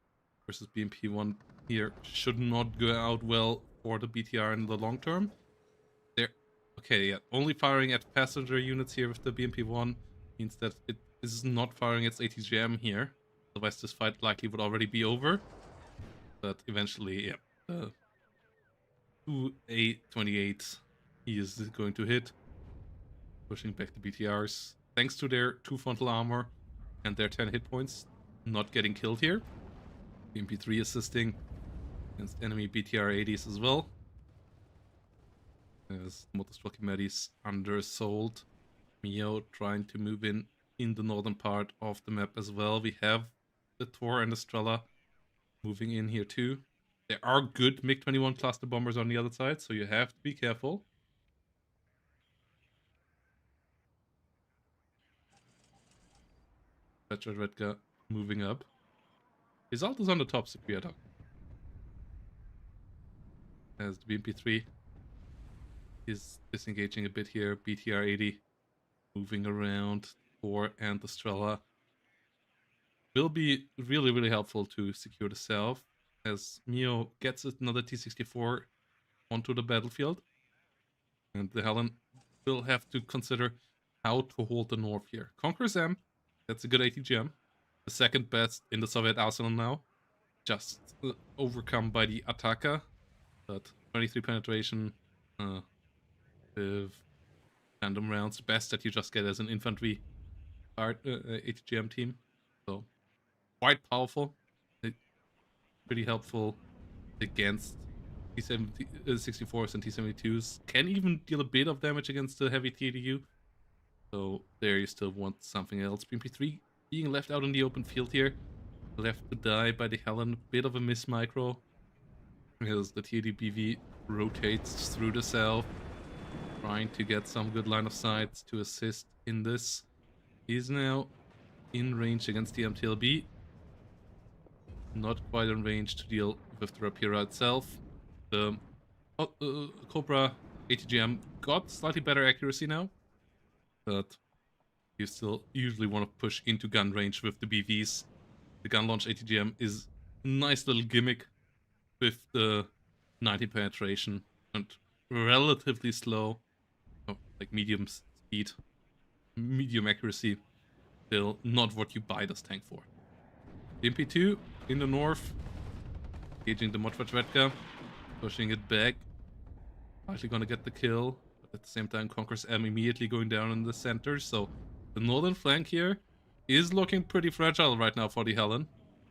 versus BMP1 here should not go out well for the BTR in the long term. They're okay, yeah. Only firing at passenger units here with the BMP1 means that it is not firing its ATGM here. Otherwise, this fight likely would already be over. But eventually, yeah. 2A28 he is going to hit. Pushing back the BTRs. Thanks to their 2 frontal armor and their 10 hit points, not getting killed here. BMP3 assisting against enemy BTR 80s as well. As Motostocky Medis undersold. Mio trying to move in the northern part of the map as well. We have the Tor and Estrella moving in here too. There are good MiG-21 cluster bombers on the other side, so you have to be careful. Petra Redka moving up. His ult is on the top, Securita. As the BMP3 is disengaging a bit here. BTR 80 moving around. Thor and Estrella will be really, really helpful to secure the south, as Mio gets another T-64 onto the battlefield. And TheHellene will have to consider how to hold the north here. Conqueror's M, that's a good ATGM. The second best in the Soviet arsenal now. Just overcome by the Ataka. But 23 penetration with random rounds. Best that you just get as an infantry ATGM team. So quite powerful. Pretty helpful against T-64s and T-72s. Can even deal a bit of damage against the heavy TDU. So there you still want something else. BMP3 being left out in the open field here. Left to die by TheHellene. Bit of a miss micro. As the TDBV rotates through the south. trying to get some good line of sight to assist in this. He's now in range against the MTLB. Not quite in range to deal with the Rapira itself. The Cobra ATGM got slightly better accuracy now, but you still usually want to push into gun range with the BVs. The gun launch ATGM is a nice little gimmick with the 90 penetration and relatively slow, like medium speed, medium accuracy. Still not what you buy this tank for. The MP2 in the north, engaging the Motvachvetka, pushing it back. Actually gonna get the kill, but at the same time Conqueror's M immediately going down in the center, so the northern flank here is looking pretty fragile right now for TheHellene.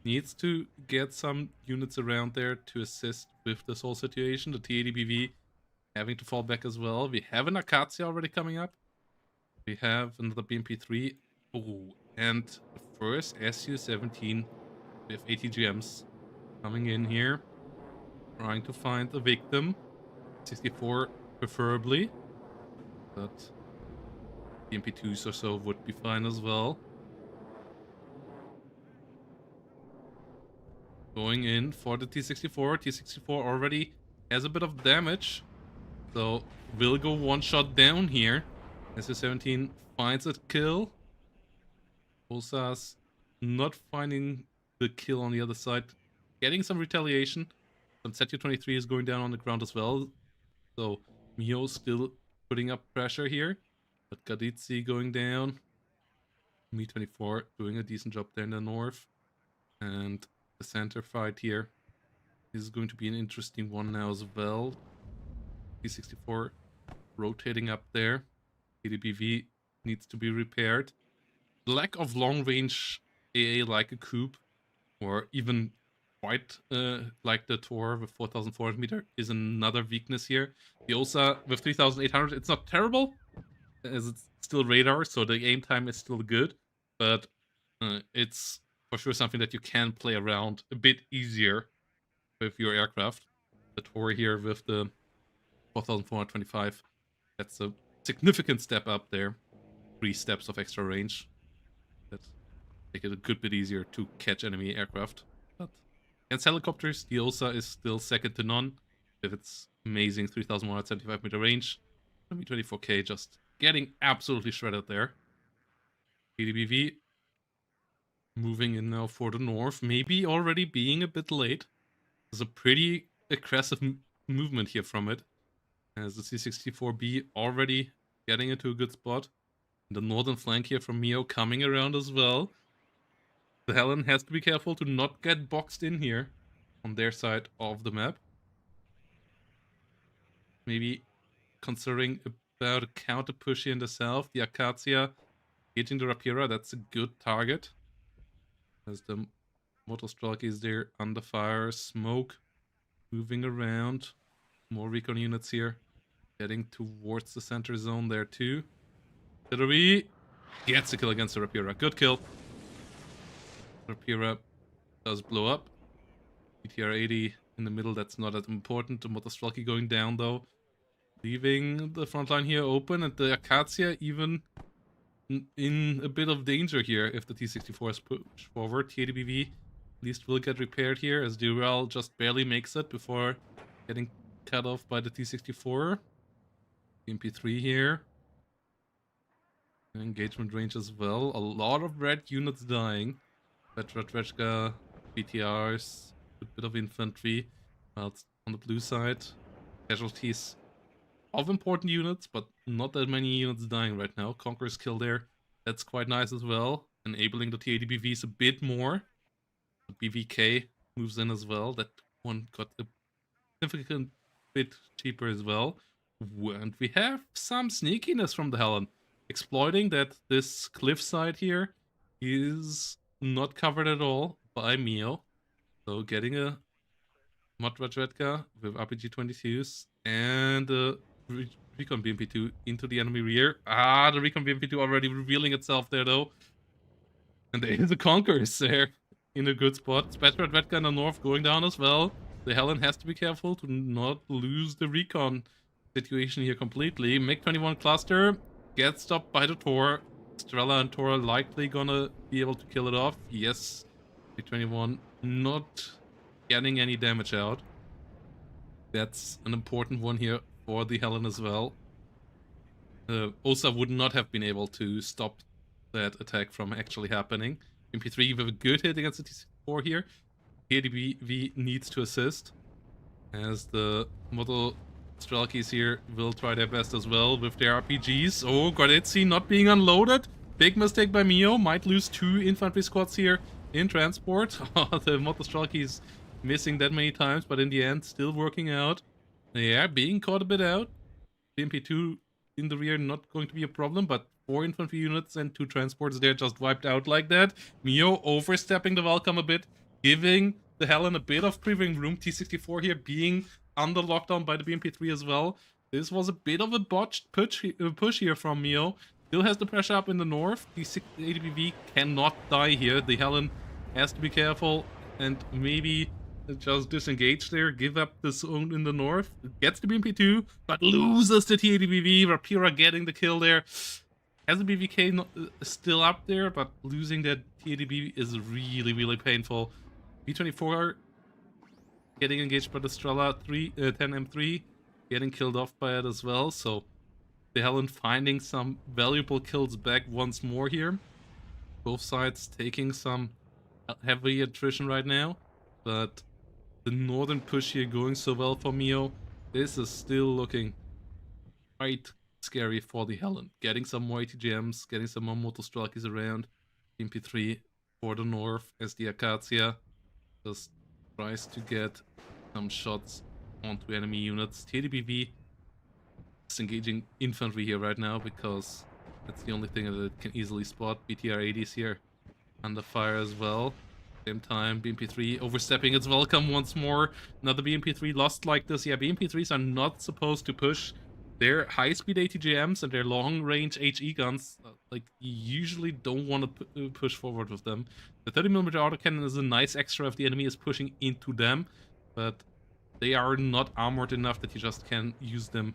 Needs to get some units around there to assist with this whole situation. The T80BV having to fall back as well. We have an Akacia already coming up. We have another BMP3. Oh, and the first SU-17 with ATGMs coming in here. Trying to find a victim. 64 preferably. But BMP2s or so would be fine as well. Going in for the T64. T64 already has a bit of damage. So will go one shot down here. SU-17 finds a kill. Osas not finding the kill on the other side. Getting some retaliation. Some ZU-23 is going down on the ground as well. So Mio still putting up pressure here. But Gaditsi going down. Mi-24 doing a decent job there in the north. And the center fight here is going to be an interesting one now as well. T-64 rotating up there. TDBV needs to be repaired. The lack of long-range AA like a Coupe, or even quite like the Tor with 4,400 meter, is another weakness here. The OSA with 3,800, it's not terrible, as it's still radar, so the aim time is still good, but it's for sure something that you can play around a bit easier with your aircraft. The Tor here with the 4,425, that's a significant step up there. 3 steps of extra range. That make it a good bit easier to catch enemy aircraft. But against helicopters, the OSA is still second to none with its amazing 3,175 meter range. Mi-24K just getting absolutely shredded there. TDBV moving in now for the north, maybe already being a bit late. There's a pretty aggressive movement here from it, as the C-64B already getting into a good spot. The northern flank here from Mio coming around as well. TheHellene has to be careful to not get boxed in here on their side of the map. Maybe considering about a counter push here in the south. The Akacia hitting the Rapira, that's a good target. As the Motostrike is there under fire. Smoke moving around. More recon units here. Getting towards the center zone there too. Artillery gets a kill against the Rapira. Good kill. Rapira does blow up. BTR-80 in the middle, that's not as important. The Motostrike going down though. Leaving the front line here open, and the Akacia even in a bit of danger here if the T-64 is pushed forward. TADBV at least will get repaired here, as Dural just barely makes it before getting cut off by the T-64. MP3 here. Engagement range as well. A lot of red units dying. Petrovechka, BTRs, a bit of infantry. On the blue side, casualties of important units, but not that many units dying right now. Conqueror's kill there. That's quite nice as well. Enabling the TADBVs a bit more. The BVK moves in as well. That one got a significant bit cheaper as well. And we have some sneakiness from TheHellene, exploiting that this cliffside here is not covered at all by Mio. So getting a Motvachvetka with RPG-22s and a Recon BMP-2 into the enemy rear. The Recon BMP-2 already revealing itself there though. And there is a Conqueror's there in a good spot. Motvachvetka in the north going down as well. TheHellene has to be careful to not lose the Recon situation here completely. MiG-21 cluster gets stopped by the Tor. Strela and Tor are likely gonna be able to kill it off. Yes, MiG-21 not getting any damage out. That's an important one here for the Helen as well. Osa would not have been able to stop that attack from actually happening. MP3 with a good hit against the T4 here. KDBV needs to assist, as the Model Strelkis here will try their best as well with their RPGs. Oh, Gradetzi not being unloaded. Big mistake by Mio. Might lose 2 infantry squads here in transport. The Model Strelkis missing that many times, but in the end still working out. Yeah, being caught a bit out. BMP2 in the rear not going to be a problem, but 4 infantry units and 2 transports there just wiped out like that. Mio overstepping the welcome a bit, giving the Helen a bit of breathing room. T64 here being under lockdown by the BMP3 as well. This was a bit of a botched push here from Mio. Still has the pressure up in the north. The 80BV cannot die here. The Helen has to be careful and maybe just disengage there, give up the zone in the north, gets the BMP2, but loses the T80BV. Rapira getting the kill there. Has the BVK not, still up there, but losing that T80BV is really, really painful. B24 getting engaged by the Strela 10M3, getting killed off by it as well, so the Helen finding some valuable kills back once more here. Both sides taking some heavy attrition right now, but the northern push here going so well for Mio. This is still looking quite scary for the Helen. Getting some more ATGMs, getting some more Motostrelkis around. MP3 for the north as the Acacia just tries to get some shots onto enemy units. TDBV is engaging infantry here right now because that's the only thing that it can easily spot. BTR-80s here under fire as well. Same time, BMP3 overstepping its welcome once more. Another BMP3 lost like this. Yeah, BMP3s are not supposed to push their high-speed ATGMs and their long-range HE guns. Like, you usually don't want to push forward with them. The 30mm autocannon is a nice extra if the enemy is pushing into them, but they are not armored enough that you just can use them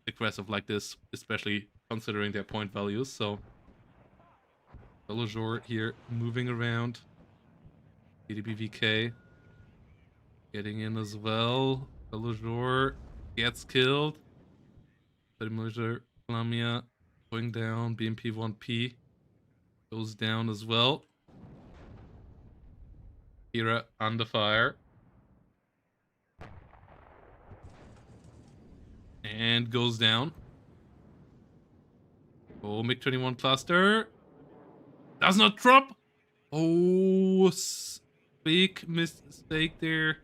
aggressive like this, especially considering their point values. So, Belajor here moving around. BDBVK getting in as well. Belajor gets killed. 30mm Lamia going down. BMP1P goes down as well. Kira under fire. And goes down. Oh, MiG-21 cluster. Does not drop. Oh, big mistake there.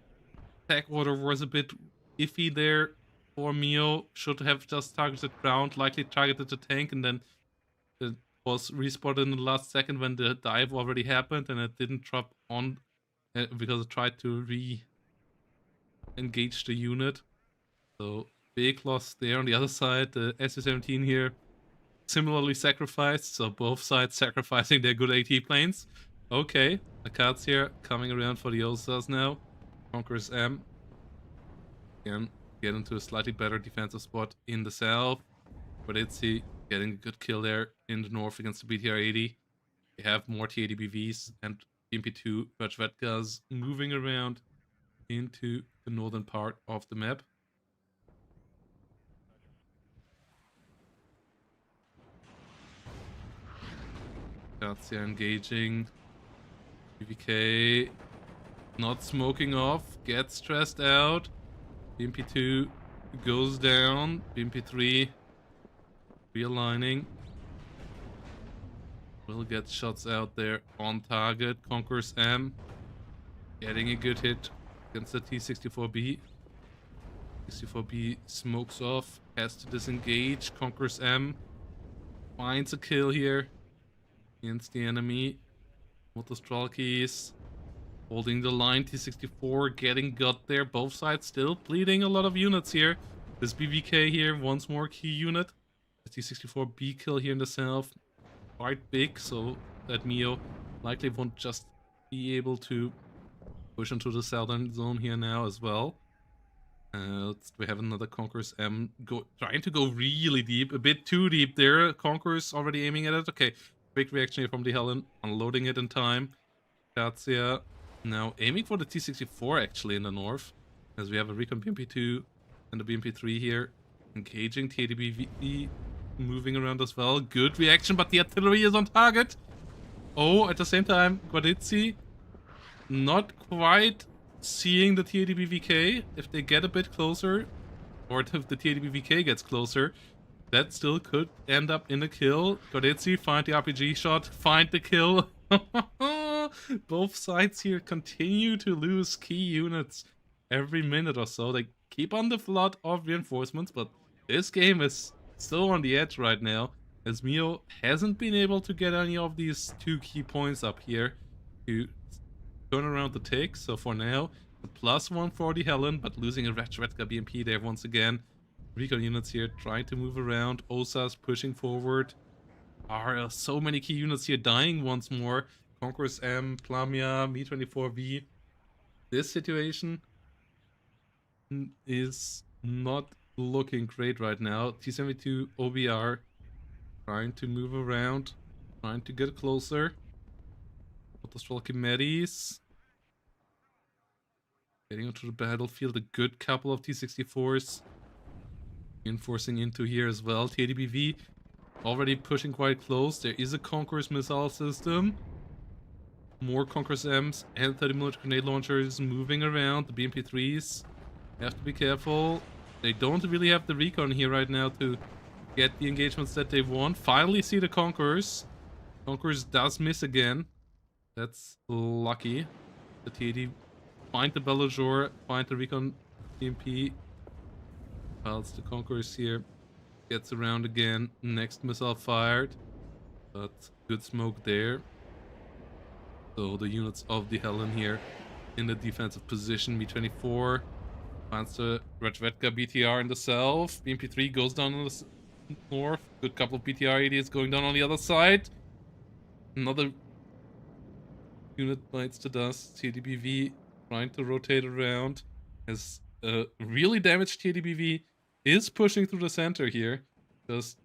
Attack order was a bit iffy there for Mio. Should have just targeted ground, likely targeted the tank, and then it was respotted in the last second when the dive already happened, and it didn't drop on because it tried to re-engage the unit. So big loss there. On the other side, the SU-17 here similarly sacrificed, so both sides sacrificing their good AT planes. Okay, Acacia coming around for the Osas now. Conquers M. Again, get into a slightly better defensive spot in the south. But it's getting a good kill there in the north against the BTR-80. We have more T-80BVs and BMP2 Vajvetkas moving around into the northern part of the map. Acacia engaging. BVK not smoking off, gets stressed out. BMP2 goes down. BMP3 realigning. Will get shots out there on target. Conquers M. Getting a good hit against the T64B. 64B smokes off, has to disengage. Conquers M. Finds a kill here against the enemy. Motostrelkis holding the line. T64 getting got there. Both sides still bleeding a lot of units here. This BVK here, once more key unit. The T64B kill here in the south. Quite big, so that Mio likely won't just be able to push into the southern zone here now as well. We have another Conqueror's M trying to go really deep, a bit too deep there. Conqueror's already aiming at it. Okay, quick reaction here from TheHellene, unloading it in time. Katsia now aiming for the T64 actually in the north, as we have a Recon BMP2 and a BMP3 here, engaging TADBV, moving around as well. Good reaction, but the artillery is on target. Oh, at the same time, Guadizzi not quite seeing the TADBVK. If they get a bit closer, or if the TADBVK gets closer, that still could end up in a kill. Guadizzi, find the RPG shot, find the kill. Both sides here continue to lose key units every minute or so. They keep on the flood of reinforcements, but this game is so on the edge right now, as Mio hasn't been able to get any of these 2 key points up here to turn around the take. So for now, a +1 for TheHellene, but losing a Ratchetka BMP there once again. Recon units here trying to move around. Osas pushing forward. Are so many key units here dying once more. Conqueror's M, Plamia, Mi-24V. This situation is not looking great right now. T-72 OBR trying to move around, trying to get closer. Autostral Chimeris getting onto the battlefield. A good couple of T-64s reinforcing into here as well. TADBV already pushing quite close. There is a Conqueror's missile system. More Conqueror's M's and 30mm grenade launchers moving around. The BMP3s have to be careful. They don't really have the recon here right now to get the engagements that they want. Finally see the Conquerors. Conquerors does miss again. That's lucky. The TAD find the Bellagore, find the recon BMP. Whilst the Conquerors here gets around again. Next missile fired, but good smoke there. So the units of TheHellene here in the defensive position. Mi-24 finds the Ratchetka BTR in the south. BMP3 goes down in the north. Good couple of BTR idiots going down on the other side. Another unit bites to dust. TDBV trying to rotate around. As really damaged TDBV is pushing through the center here. Just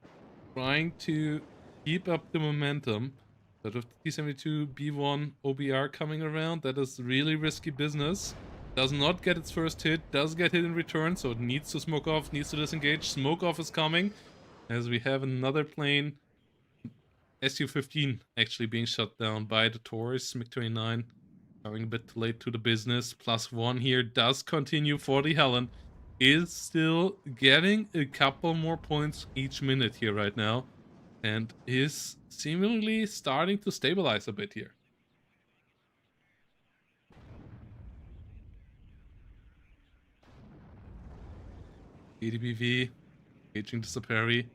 trying to keep up the momentum. But with T-72 B1 OBR coming around, that is really risky business. Does not get its first hit, does get hit in return, so it needs to smoke off, needs to disengage. Smoke off is coming, as we have another plane, Su-15, actually being shot down by the Taurus. MiG-29 coming a bit too late to the business. +1 here does continue for TheHellene. Is still getting a couple more points each minute here right now, and is seemingly starting to stabilize a bit here. TDBV engaging the Saperi,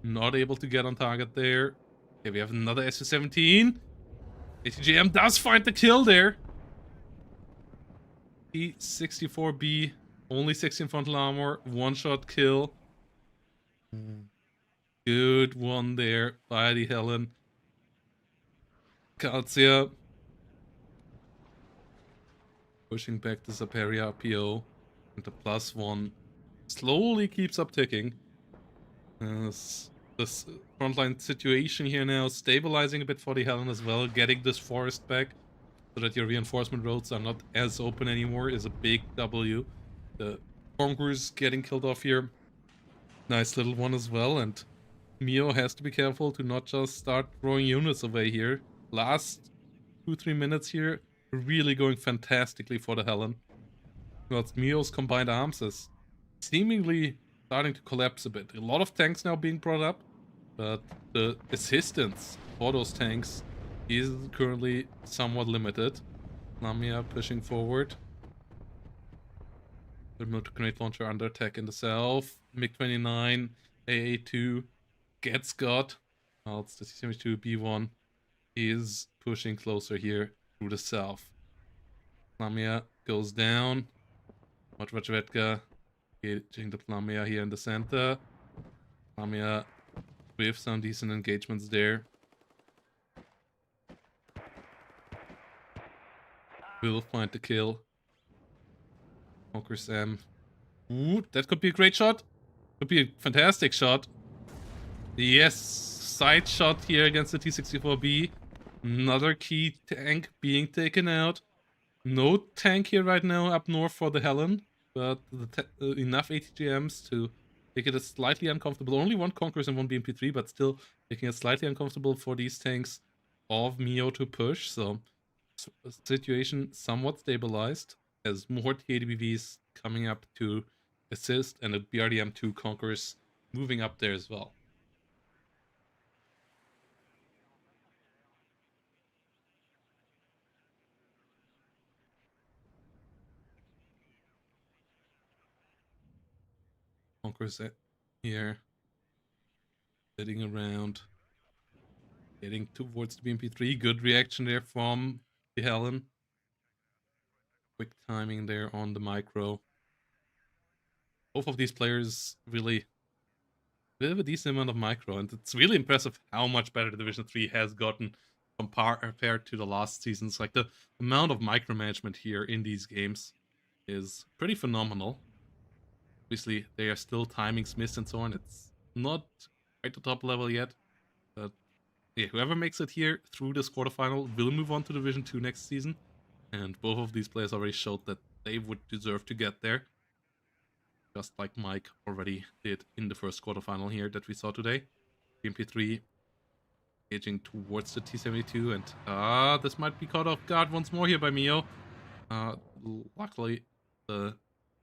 not able to get on target there. Okay, we have another Su-17. ATGM does find the kill there. T-64B, only 16 frontal armor, one-shot kill. Good one there by TheHellene. Katsia pushing back the Saperi RPO, and the +1 slowly keeps up ticking. This frontline situation here now stabilizing a bit for TheHellene as well, getting this forest back so that your reinforcement roads are not as open anymore is a big W. The Conquerors getting killed off here. Nice little one as well, and Mio has to be careful to not just start throwing units away here. Last 2-3 minutes here, really going fantastically for TheHellene. Whilst Mio's combined arms is seemingly starting to collapse a bit. A lot of tanks now being brought up, but the assistance for those tanks is currently somewhat limited. Lamia pushing forward. The grenade launcher under attack in the south. MiG-29, AA-2 gets got. Whilst the T-72 B1 is pushing closer here through the south. Lamia goes down. Ratchetka engaging the Lamia here in the center. Lamia with some decent engagements there. Will find the kill. Conqueror's M Ooh, that could be a great shot. Could be a fantastic shot. Yes, side shot here against the T-64B. Another key tank being taken out. No tank here right now up north for the TheHellene, but enough ATGMs to make it a slightly uncomfortable. Only one Conquerors and one BMP3, but still making it slightly uncomfortable for these tanks of Mio to push. So situation somewhat stabilized as more TADBVs coming up to assist and the BRDM2 Conquerors moving up there as well. Conquerors here sitting around, getting towards the BMP3. Good reaction there from the TheHellene. Quick timing there on the micro. Both of these players really have a decent amount of micro, and it's really impressive how much better the Division 3 has gotten compared to the last seasons. Like, the amount of micromanagement here in these games is pretty phenomenal. Obviously, they are still timings missed and so on. It's not quite the top level yet, but yeah, whoever makes it here through this quarterfinal will move on to Division 2 next season, and both of these players already showed that they would deserve to get there, just like Mike already did in the first quarterfinal here that we saw today. BMP3 edging towards the T-72, and this might be caught off guard once more here by Mio. Luckily, the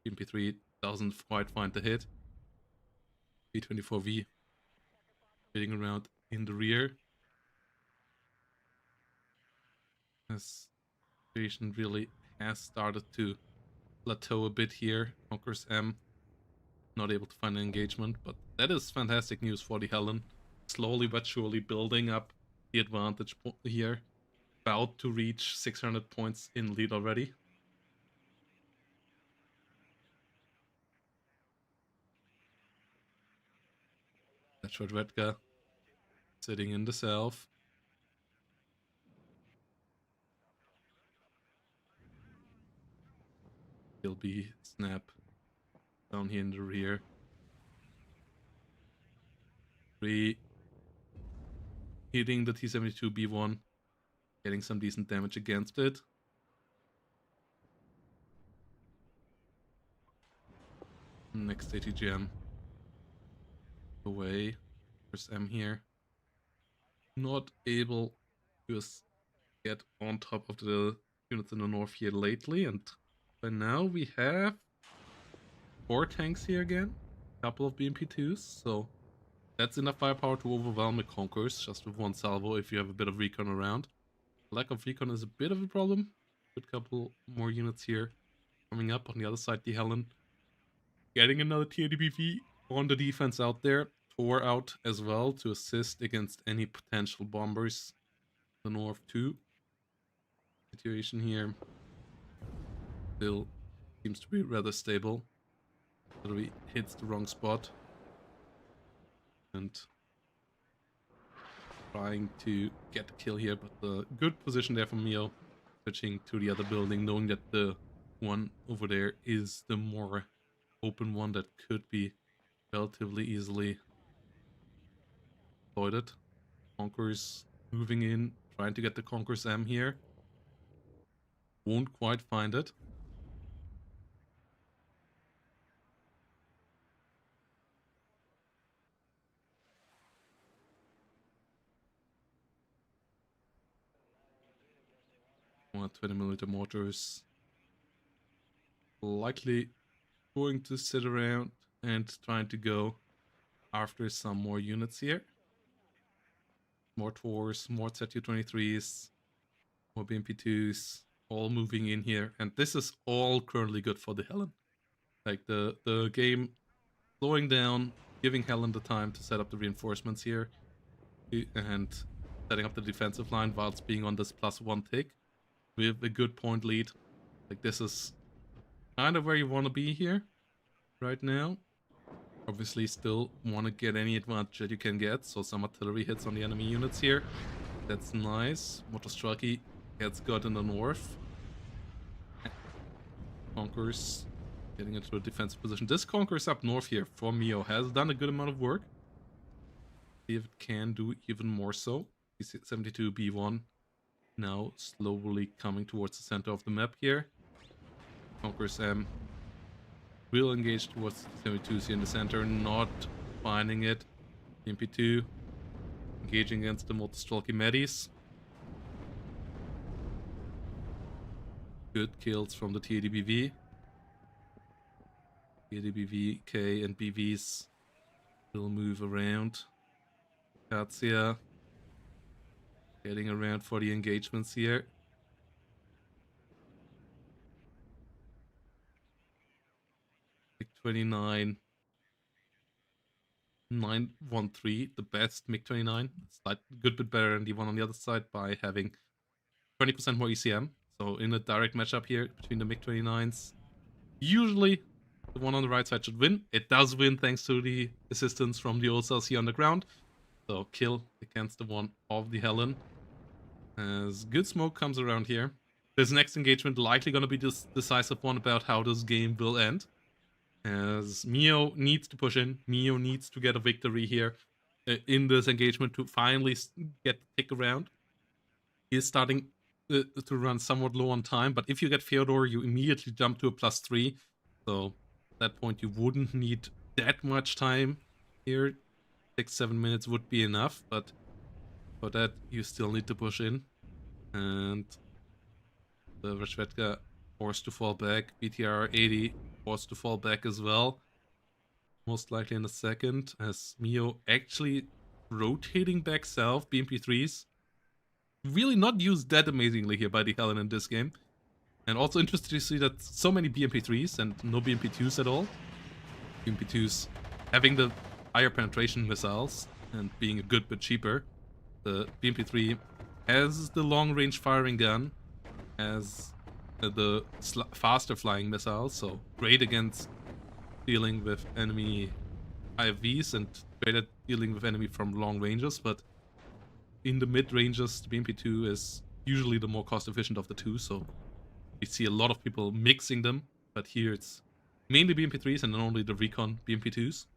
BMP3 doesn't quite find the hit. B-24V hitting around in the rear. This situation really has started to plateau a bit here. Conquerors M not able to find an engagement, but that is fantastic news for the TheHellene. Slowly but surely building up the advantage here. About to reach 600 points in lead already. That's what Redka sitting in the south. He'll be snap down here in the rear. 3 hitting the T-72B1, getting some decent damage against it. Next ATGM away. There's M here. Not able to get on top of the units in the north here lately, and by now we have 4 tanks here again, a couple of BMP2s, so that's enough firepower to overwhelm the Conquerors just with one salvo if you have a bit of recon around. Lack of recon is a bit of a problem. Good couple more units here coming up on the other side. The TheHellene getting another TADBV on the defense out there. Tor out as well to assist against any potential bombers. The north too. Situation here still seems to be rather stable. Literally hits the wrong spot. And trying to get the kill here, but the good position there from Mio, switching to the other building, knowing that the one over there is the more open one that could be relatively easily exploited. Conquerors moving in, trying to get the Conquerors M here. Won't quite find it. More 20mm mortars. Likely going to sit around and trying to go after some more units here. More Tors, more ZU-23s, more BMP2s, all moving in here. And this is all currently good for the TheHellene. Like, the game slowing down, giving TheHellene the time to set up the reinforcements here, and setting up the defensive line whilst being on this +1 tick with a good point lead. Like, this is kind of where you want to be here right now. Obviously still want to get any advantage that you can get, so some artillery hits on the enemy units here. That's nice. Motostraki gets got in the north. Conquers Getting into a defensive position. This Conqueror's up north here for Mio has done a good amount of work. See if it can do even more so. 72 B1 now slowly coming towards the center of the map here. Conqueror's M will engage towards the 72s here in the center, not finding it. MP2 engaging against the Motostrolky Medis. Good kills from the TADBV. TADBV, K, and BVs will move around. Katsia getting around for the engagements here. MiG-29 913, the best MiG-29. It's like a good bit better than the one on the other side by having 20% more ECM. So in a direct matchup here between the MiG-29s, usually the one on the right side should win. It does win thanks to the assistance from the old cells here on the ground. So kill against the one of TheHellene. As good smoke comes around here. This next engagement likely going to be this decisive one about how this game will end. As Mio needs to push in. Mio needs to get a victory here in this engagement to finally get the tick around. He is starting to run somewhat low on time, but if you get Fyodor, you immediately jump to a +3. So at that point, you wouldn't need that much time here. 6-7 minutes would be enough, but for that, you still need to push in. And the Rashvedka forced to fall back. BTR 80 forced to fall back as well. Most likely in a second, as Mio actually rotating back south, BMP3s. Really not used that amazingly here by TheHellene in this game. And also interested to see that so many BMP3s and no BMP2s at all. BMP2s having the higher penetration missiles and being a good bit cheaper. The BMP3 has the long-range firing gun, has the faster flying missiles, so great against dealing with enemy IFVs and great at dealing with enemy from long ranges, but in the mid ranges, the BMP2 is usually the more cost efficient of the two, so we see a lot of people mixing them, but here it's mainly BMP3s and then only the recon BMP2s.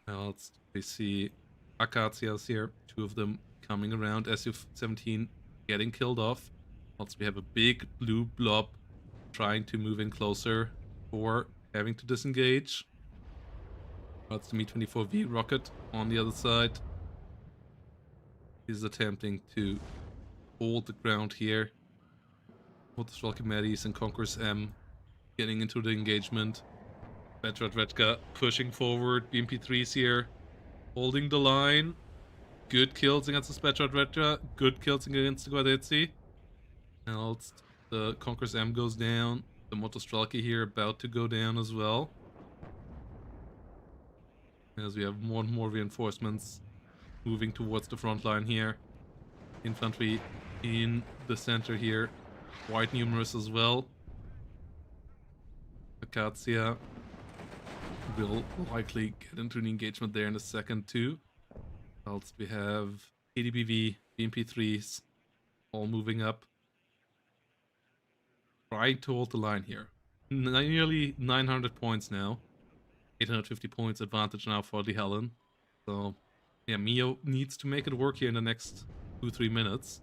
Else we see Akatsias here, two of them coming around, SU-17 getting killed off. Also we have a big blue blob trying to move in closer or having to disengage. That's the Mi-24V rocket on the other side. He's attempting to hold the ground here. Motostrolky Medis and Conqueror's M getting into the engagement. Petradvetka pushing forward. BMP3s here holding the line. Good kills against the Petradvetka. Good kills against the Guadetzi. Else the Conqueror's M goes down. The Motostrolky here about to go down as well. As we have more and more reinforcements moving towards the front line here. Infantry in the center here. Quite numerous as well. Akatsia will likely get into an engagement there in a second too. Else we have ADBV, BMP3s all moving up. Trying to hold the line here. Nearly 900 points now. 850 points advantage now for TheHellene. So yeah, Mio needs to make it work here in the next 2-3 minutes.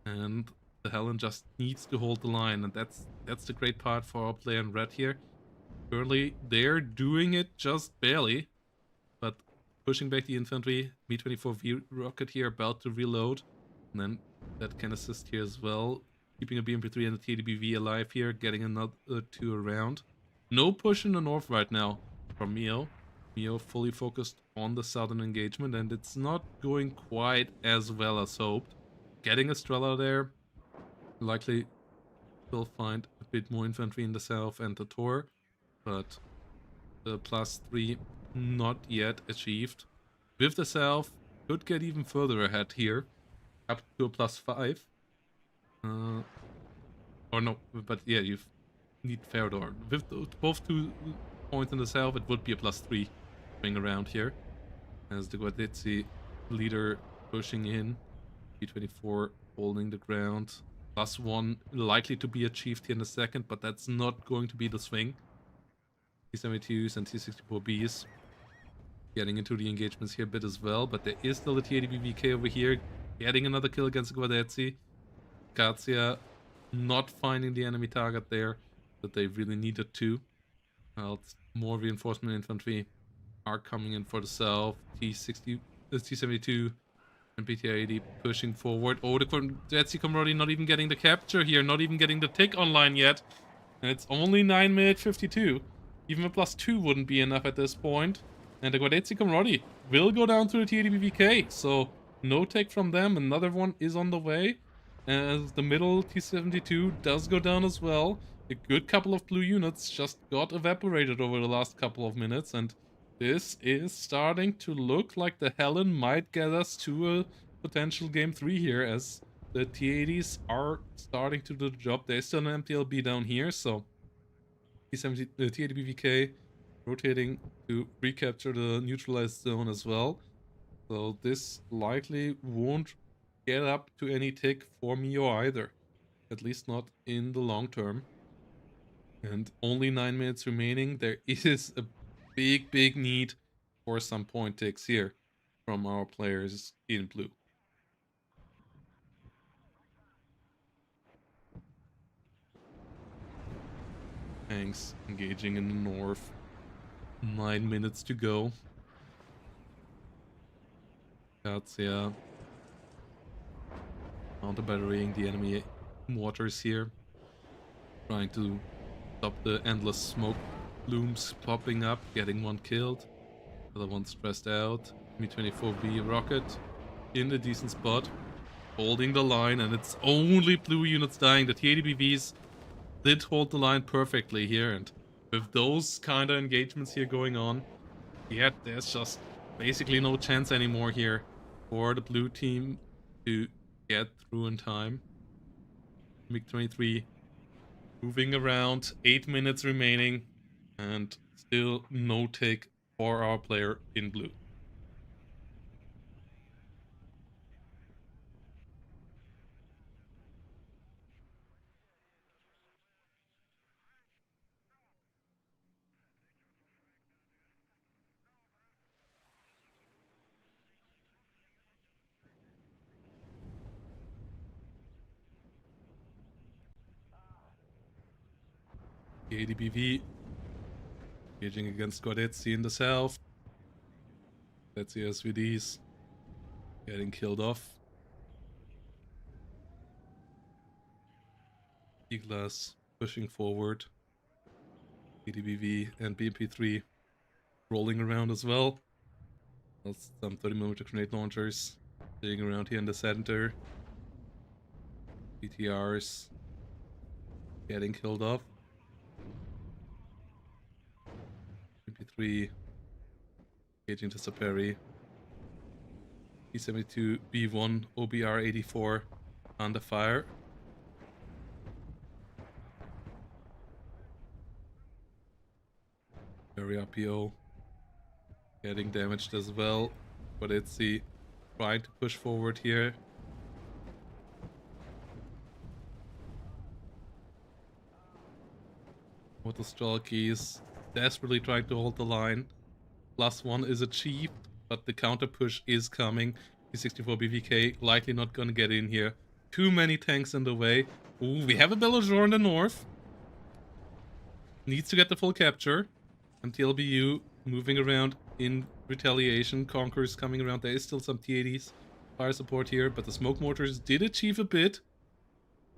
And TheHellene just needs to hold the line, and that's the great part for our player in red here. Currently, they're doing it just barely, but pushing back the infantry. Mi-24V rocket here about to reload, and then that can assist here as well. Keeping a BMP3 and a TDBV alive here, getting another two around. No push in the north right now from Mio. Mio fully focused on the southern engagement, and it's not going quite as well as hoped. Getting Estrella there, likely will find a bit more infantry in the south and the Tor, but the +3 not yet achieved. With the south, could get even further ahead here, up to a +5. Or no, but yeah, you need Feodor. With both 2 points in the south, it would be a +3 thing around here. As the Guadetzi leader pushing in. B24 holding the ground. +1 likely to be achieved here in a second, but that's not going to be the swing. T72s and T64Bs getting into the engagements here a bit as well, but there is still the T80BVK over here, getting another kill against Guardetzi. Gazia not finding the enemy target there that they really needed to. Well, more reinforcement infantry are coming in for the south. T60, T72 and BT80 pushing forward. Oh, the Guardetzi Comrade not even getting the capture here, not even getting the tick online yet. And it's only 9 minute 52. Even a +2 wouldn't be enough at this point. And the Guardetzi Comrade will go down to the T80BVK. So no take from them. Another one is on the way. As the middle T72 does go down as well. A good couple of blue units just got evaporated over the last couple of minutes. And this is starting to look like the TheHellene might get us to a potential game 3 here, as the T80s are starting to do the job. There's still an MTLB down here, so T80BVK rotating to recapture the neutralized zone as well. So this likely won't get up to any tick for Mio either, at least not in the long term. And only 9 minutes remaining. There is a big need for some point ticks here from our players in blue. Tanks engaging in the north. 9 minutes to go. Gazia counter-batterying the enemy mortars here. Trying to stop the endless smoke plumes popping up, getting one killed. Other one stressed out. Mi-24B rocket in a decent spot. Holding the line, and it's only blue units dying. The T80BVs did hold the line perfectly here, and with those kind of engagements here going on, yeah, there's just basically no chance anymore here for the blue team to get through in time. MiG-23 moving around, 8 minutes remaining, and still no take for our player in blue. The ADBV engaging against Guardetzi in the south. That's the SVDs getting killed off. E-Glass pushing forward. ADBV and BMP3 rolling around as well. That's some 30mm grenade launchers sitting around here in the center. BTRs getting killed off. MP3 engaging to Saperi. T72 B1 OBR 84 under fire. Very RPO getting damaged as well, but it's the trying to push forward here. With the Stardekk desperately trying to hold the line. +1 is achieved, but the counter push is coming. T64BVK likely not gonna get in here. Too many tanks in the way. Ooh, we have a Bellagor in the north. Needs to get the full capture. MTLBU moving around in retaliation. Conquerors coming around. There is still some T80s fire support here, but the smoke mortars did achieve a bit.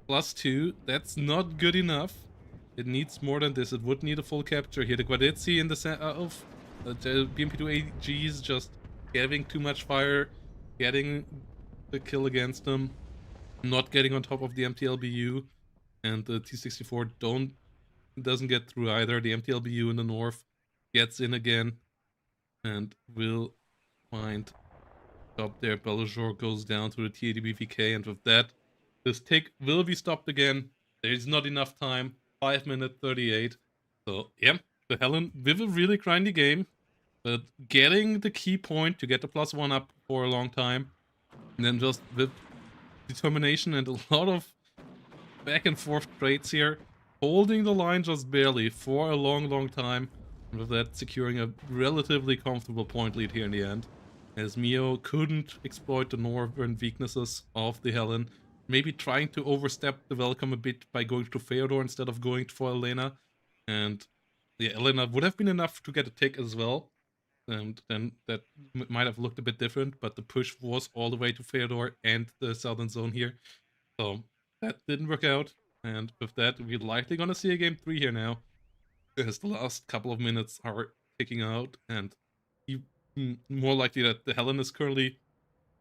+2. That's not good enough. It needs more than this. It would need a full capture here. The Guardetzi in the center of the BMP2AGs just having too much fire, getting the kill against them, not getting on top of the MTLBU, and the T64 doesn't get through either. The MTLBU in the north gets in again and will find top there. Bellagor goes down to the T80BVK, and with that, this tick will be stopped again. There's not enough time. 5 minute 38. So, yeah, the TheHellene with a really grindy game, but getting the key point to get the +1 up for a long time, and then just with determination and a lot of back and forth trades here, holding the line just barely for a long time. And with that, securing a relatively comfortable point lead here in the end, as Mio couldn't exploit the northern weaknesses of the Helen, maybe trying to overstep the welcome a bit by going to Feodor instead of going for Elena. And yeah, Elena would have been enough to get a tick as well, and then that might have looked a bit different, but the push was all the way to Feodor and the southern zone here. So that didn't work out, and with that, we're likely gonna see a game 3 here now, as the last couple of minutes are ticking out, and more likely that the Helen is currently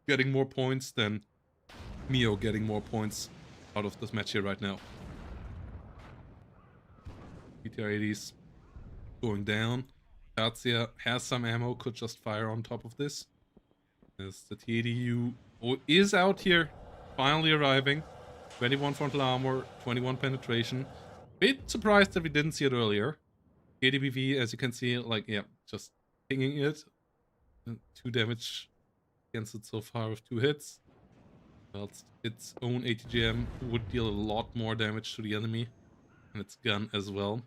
getting more points than Mio getting more points out of this match here right now. BTR-80s going down. Katsia has some ammo, could just fire on top of this. As the TADU is out here, finally arriving. 21 frontal armor, 21 penetration. Bit surprised that we didn't see it earlier. ADBV, as you can see, like, yeah, just pinging it. 2 damage against it so far with 2 hits. Whilst its own ATGM would deal a lot more damage to the enemy. And its gun as well.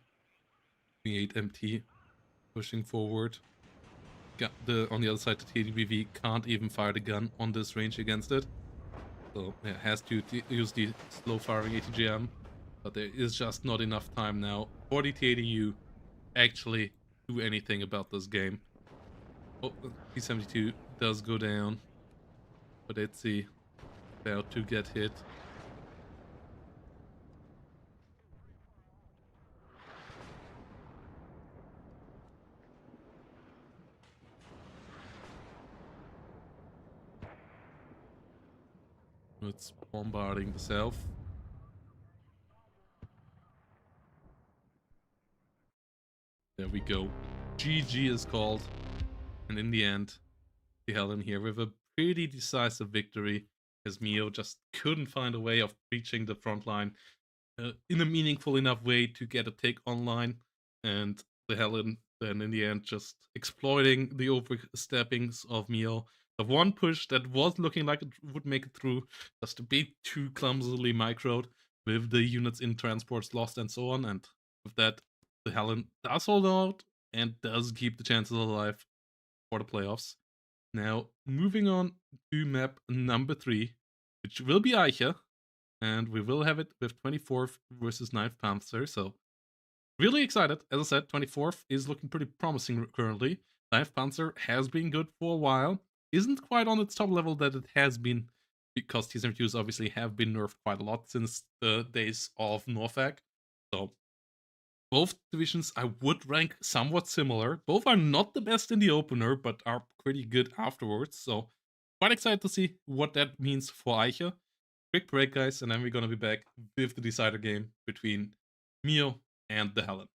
28 MT pushing forward. On the other side, the TDBV can't even fire the gun on this range against it. So it has to use the slow firing ATGM. But there is just not enough time now for the TADU actually do anything about this game. Oh, P72 does go down. But it's about to get hit. It's bombarding the south. There we go. GG is called. And in the end, TheHellene here with a pretty decisive victory, as Mio just couldn't find a way of reaching the front line in a meaningful enough way to get a take online. And TheHellene then in the end just exploiting the oversteppings of Mio. The one push that was looking like it would make it through, just a bit too clumsily microed with the units in transports lost and so on. And with that, TheHellene does hold out and does keep the chances alive for the playoffs. Now, moving on to map number 3, which will be Eiche, and we will have it with 24th versus 9th Panther, so really excited. As I said, 24th is looking pretty promising currently. 9th Panther has been good for a while, isn't quite on its top level that it has been, because T-72s obviously have been nerfed quite a lot since the days of Norfolk, so both divisions I would rank somewhat similar. Both are not the best in the opener, but are pretty good afterwards. So quite excited to see what that means for Eiche. Quick break, guys, and then we're gonna be back with the decider game between Mio and TheHellene.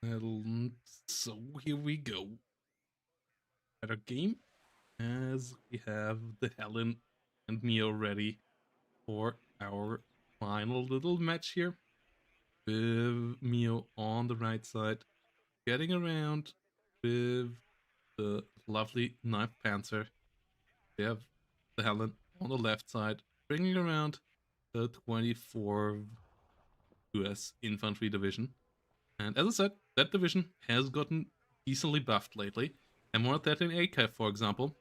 And so here we go. At our game, as we have TheHellene and Mio ready for our final little match here. With Mio on the right side, getting around with the lovely Knife Panzer. We have TheHellene on the left side, bringing around the 24th US Infantry Division. And as I said, that division has gotten decently buffed lately. M113 ACAF, for example,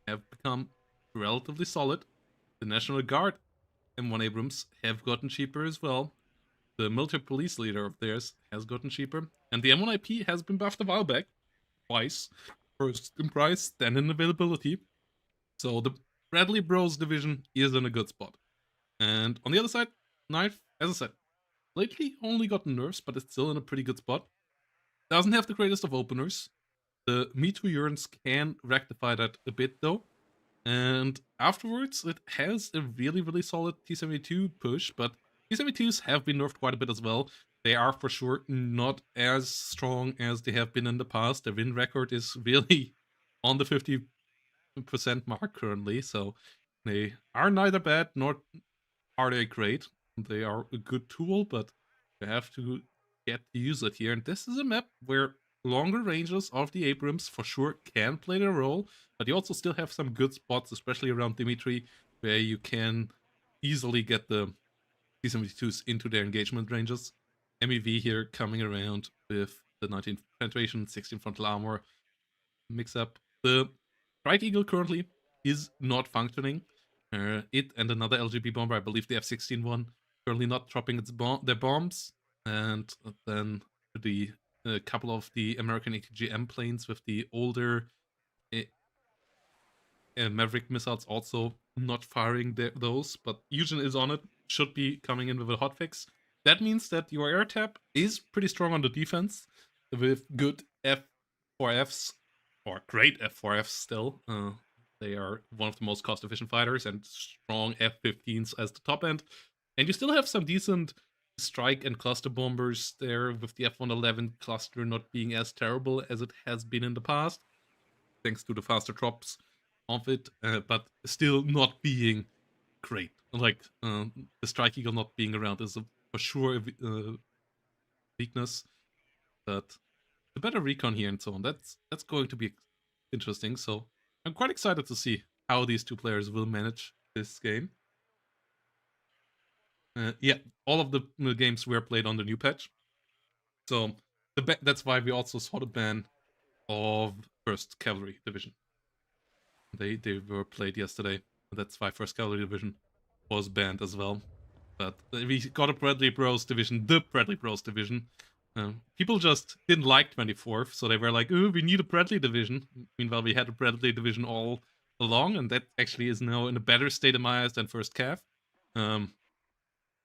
have become relatively solid. The National Guard M1 Abrams have gotten cheaper as well. The military police leader of theirs has gotten cheaper. And the M1IP has been buffed a while back, twice. First in price, then in availability. So the Bradley Bros division is in a good spot. And on the other side, Knife, as I said, lately only gotten nerfs, but it's still in a pretty good spot. Doesn't have the greatest of openers. The Me Too Urns can rectify that a bit though. And afterwards, it has a really, really solid T72 push, but T72s have been nerfed quite a bit as well. They are for sure not as strong as they have been in the past. Their win record is really on the 50% mark currently, so they are neither bad nor are they great. They are a good tool, but you have to get to use it here. And this is a map where longer ranges of the Abrams for sure can play their role, but you also still have some good spots, especially around Dimitri, where you can easily get the T-72s into their engagement ranges. MEV here coming around with the 19 penetration, 16 frontal armor mix up. The Strike Eagle currently is not functioning. It and another LGB bomber, I believe the F-16 one, currently not dropping their bombs. And then the couple of the American ATGM planes with the older Maverick missiles also not firing those, but Eugen is on it, should be coming in with a hotfix. That means that your air tap is pretty strong on the defense with good F4Fs, or great F4Fs still. They are one of the most cost efficient fighters, and strong F15s as the top end. And you still have some decent strike and cluster bombers there, with the F111 cluster not being as terrible as it has been in the past, thanks to the faster drops of it, but still not being great. Like the Strike Eagle not being around is for sure a weakness, but the better recon here and so on, that's going to be interesting. So I'm quite excited to see how these two players will manage this game. Yeah, all of the games were played on the new patch, so that's why we also saw the ban of First Cavalry Division. They were played yesterday. That's why First Cavalry Division was banned as well. But we got a Bradley Bros division, the Bradley Bros division. People just didn't like 24th, so they were like, "Oh, we need a Bradley division." Meanwhile, we had a Bradley division all along, and that actually is now in a better state of my eyes than First Cav.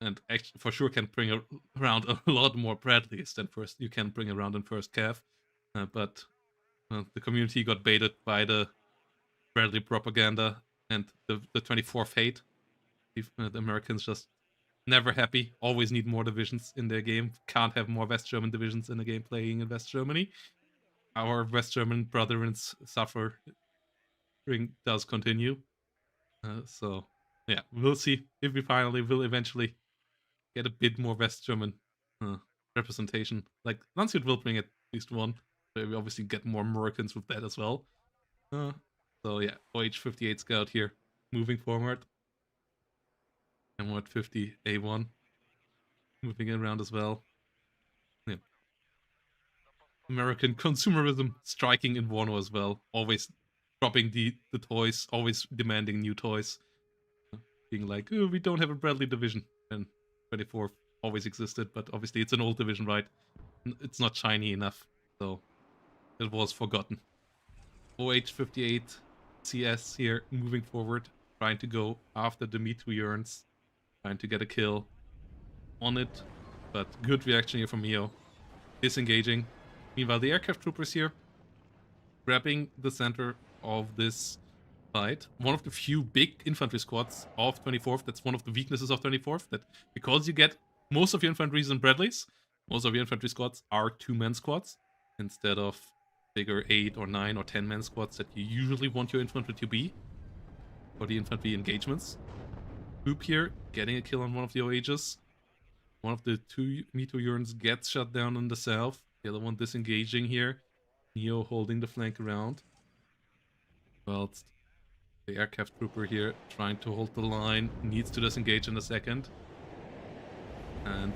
And actually, for sure, can bring around a lot more Bradleys than first you can bring around in First Cav. But the community got baited by the Bradley propaganda and the 24th hate. The Americans just never happy, always need more divisions in their game, can't have more West German divisions in the game playing in West Germany. Our West German brethrens suffering does continue. So, yeah, we'll see if we finally will eventually get a bit more West German representation. Like, Landshut will bring at least one, but we obviously get more Americans with that as well. So yeah, OH58 Scout here, moving forward. And what 50 A1 moving around as well. Yeah. American consumerism striking in WARNO as well. Always dropping the toys, always demanding new toys. Being like, oh, we don't have a Bradley division. And 24 always existed, but obviously it's an old division, right? It's not shiny enough, so it was forgotten. OH58 CS here, moving forward, trying to go after the Me Too Urns, trying to get a kill on it, but good reaction here from Mio. Disengaging. Meanwhile, the aircraft troopers here, grabbing the center of this fight. One of the few big infantry squads of 24th. That's one of the weaknesses of 24th, that because you get most of your infantries and Bradleys, Most of your infantry squads are 2-man squads instead of bigger 8 or 9 or 10-man squads that you usually want your infantry to be for the infantry engagements. Group here, getting a kill on one of the OHs. One of the 2 Meteorns gets shut down in the south. The other one disengaging here. Neo holding the flank around. Whilst the aircraft trooper here trying to hold the line. Needs to disengage in a second. And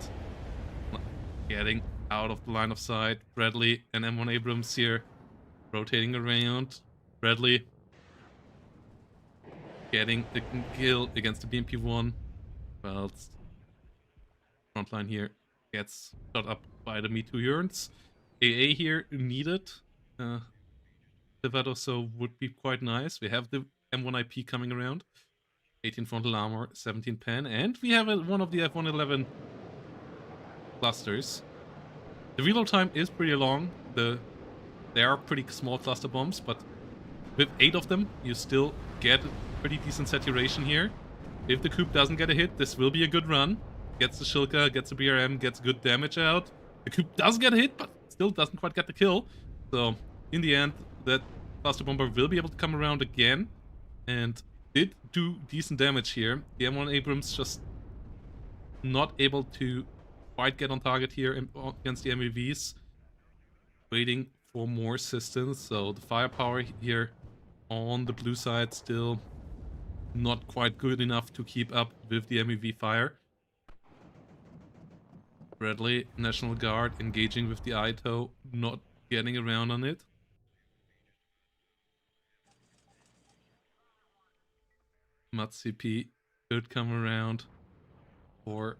getting out of the line of sight. Bradley and M1 Abrams here rotating around. Bradley getting the kill against the BMP-1. Whilst frontline here gets shot up by the Meteorns. AA here needed. So would be quite nice. We have the M1IP coming around. 18 frontal armor, 17 pen, and we have one of the F111 clusters. The reload time is pretty long. They are pretty small cluster bombs, but with 8 of them, you still get a pretty decent saturation here. If the coup doesn't get a hit, this will be a good run. Gets the Shilka, gets the BRM, gets good damage out. The coup does get a hit, but still doesn't quite get the kill. So, in the end, that cluster bomber will be able to come around again. And did do decent damage here. The M1 Abrams just not able to quite get on target here against the MEVs. Waiting for more assistance. So, the firepower here on the blue side still not quite good enough to keep up with the MEV fire. Bradley, National Guard, engaging with the ITO, not getting around on it. MUT-CP could come around for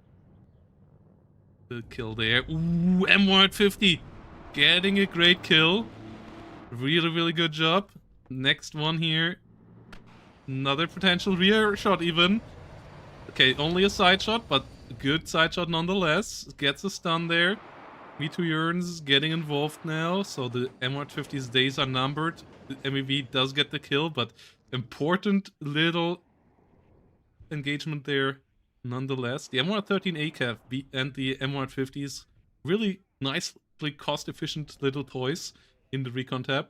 the kill there. Ooh, M150 getting a great kill. Really, really good job. Next one here. Another potential rear shot even. Okay, only a side shot, but a good side shot nonetheless. Gets a stun there. Meteorns getting involved now, so the M150's days are numbered. The MEV does get the kill, but important little engagement there nonetheless. The M113 ACAV and the M150s really nicely cost-efficient little toys in the recon tab.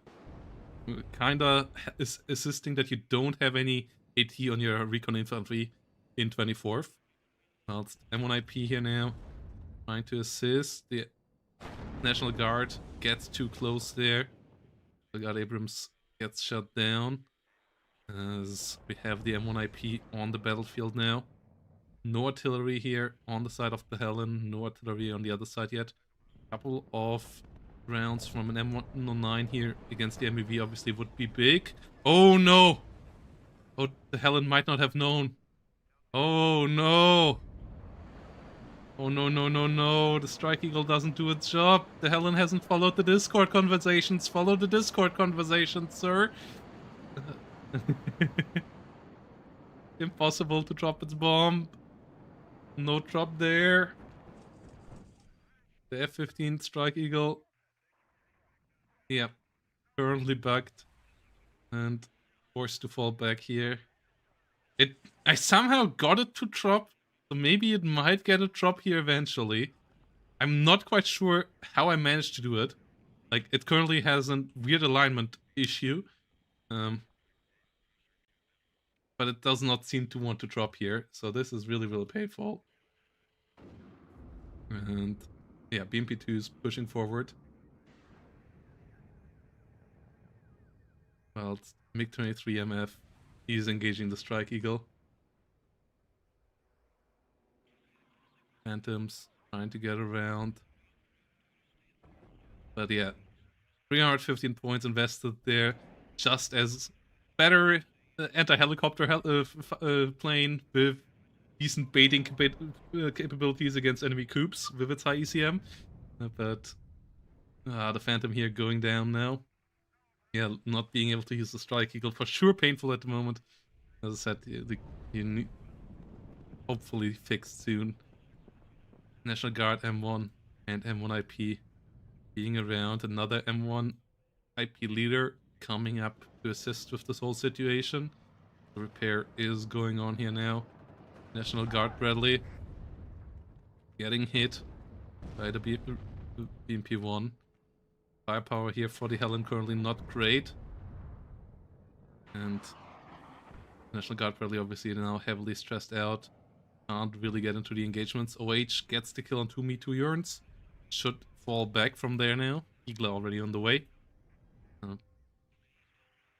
Kinda is assisting that you don't have any AT on your recon infantry in 24th. Whilst M1IP here now trying to assist. The National Guard gets too close there. The Guard Abrams gets shut down. As we have the M1IP on the battlefield now. No artillery here on the side of the TheHellene. No artillery on the other side yet. Couple of rounds from an M109 here against the MEV obviously would be big. Oh no! Oh, the TheHellene might not have known. Oh no! Oh no, no, no, no. The Strike Eagle doesn't do its job. The TheHellene hasn't followed the Discord conversations. Follow the Discord conversations, sir. Impossible to drop its bomb. No drop there. The F-15 Strike Eagle. Yeah, currently bugged. And forced to fall back here. I somehow got it to drop. So maybe it might get a drop here eventually. I'm not quite sure how I managed to do it. Like, it currently has a weird alignment issue. But it does not seem to want to drop here. So this is really, really painful. And yeah, BMP2 is pushing forward. Well, MiG-23 MF, he's engaging the Strike Eagle. Phantoms trying to get around. But yeah, 315 points invested there. Just as better anti-helicopter plane with decent baiting capabilities against enemy coups with its high ECM. But the Phantom here going down now. Yeah, not being able to use the Strike Eagle for sure painful at the moment. As I said, you need hopefully fixed soon. National Guard M1 and M1IP being around. Another M1 IP leader coming up to assist with this whole situation. The repair is going on here now. National Guard Bradley getting hit. by the BMP1. Firepower here for the TheHellene currently not great. And National Guard probably obviously now heavily stressed out. Can't really get into the engagements. OH gets the kill on 2 Me 2 Urns. Should fall back from there now. Eagler already on the way.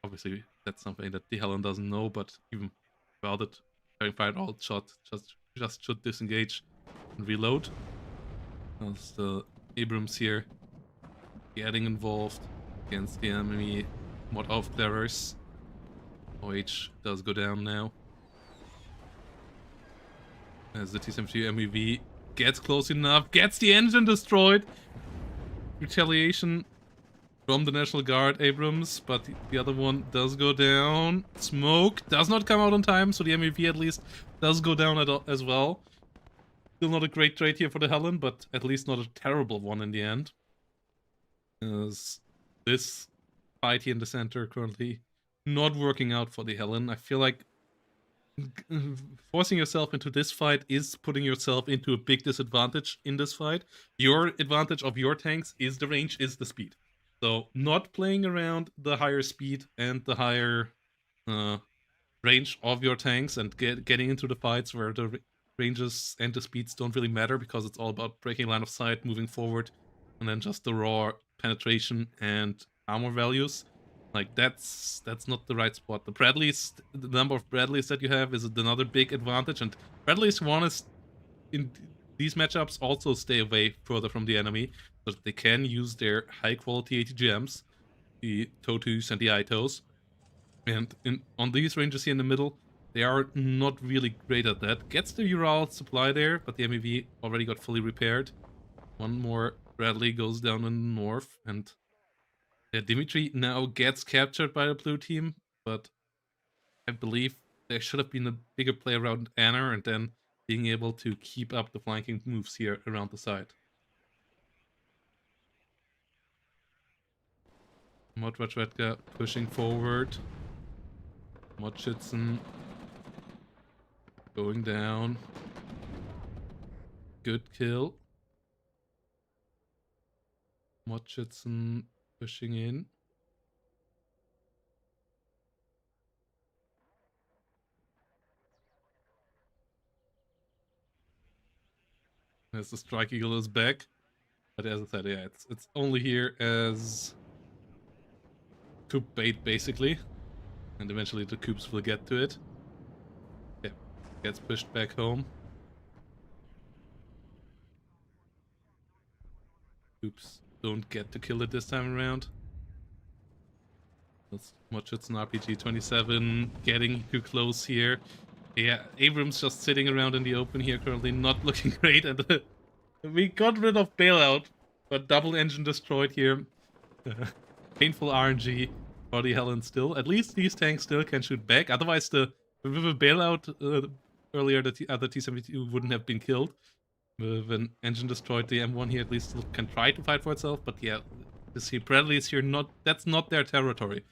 Obviously, that's something that the TheHellene doesn't know, but even without it, very fired alt shot just should disengage and reload. As the Abrams here getting involved against the enemy mod of clearers. OH does go down now. As the T-72 MEV gets close enough, gets the engine destroyed. Retaliation from the National Guard Abrams, but the other one does go down. Smoke does not come out on time, so the MEV at least does go down as well. Still not a great trade here for the TheHellene, but at least not a terrible one in the end. As this fight here in the center currently not working out for the TheHellene. I feel like forcing yourself into this fight is putting yourself into a big disadvantage in this fight. Your advantage of your tanks is the range, is the speed. So not playing around the higher speed and the higher range of your tanks and getting into the fights where the ranges and the speeds don't really matter, because it's all about breaking line of sight, moving forward, and then just the raw penetration and armor values. Like, that's not the right spot. The number of Bradleys that you have is another big advantage, and Bradleys want to, in these matchups, also stay away further from the enemy, so that they can use their high-quality ATGMs, the Totus and the Itos. And on these ranges here in the middle, they are not really great at that. Gets the Ural supply there, but the MEV already got fully repaired. One more Bradley goes down in the north, and Dimitri now gets captured by the blue team, but I believe there should have been a bigger play around Anna, and then being able to keep up the flanking moves here around the side. Modradredka pushing forward. Modschützen going down. Good kill. Modschützen pushing in. As the Strike Eagle is back. But as I said, yeah, it's only here as coup bait, basically. And eventually the coups will get to it. Yeah, gets pushed back home. Coups don't get to kill it this time around. That's much it's an RPG 27 getting too close here. Yeah, Abrams just sitting around in the open here currently, not looking great. And we got rid of bailout, but double engine destroyed here. Painful RNG for the TheHellene still. At least these tanks still can shoot back. Otherwise, with a bailout earlier, the other T-72 wouldn't have been killed. With an engine destroyed, the M1 here at least still can try to fight for itself. But yeah, you see Bradleys here, that's not their territory.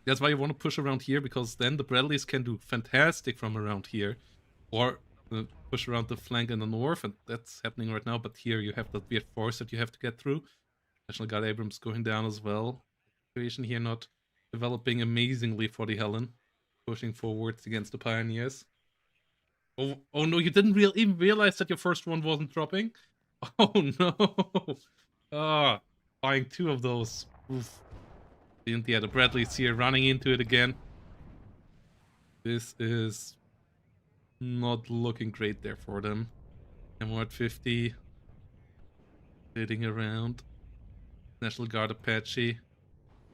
That's why you want to push around here, because then the Bradleys can do fantastic from around here. Or push around the flank in the north, and that's happening right now. But here you have that weird force that you have to get through. National Guard Abrams going down as well. Situation here not developing amazingly for the TheHellene. Pushing forwards against the Pioneers. Oh no, you didn't even realize that your first one wasn't dropping? Oh no! Ah, buying 2 of those. Oof. Yeah, the Bradley's here running into it again. This is not looking great there for them. And we're at 50. Sitting around. National Guard Apache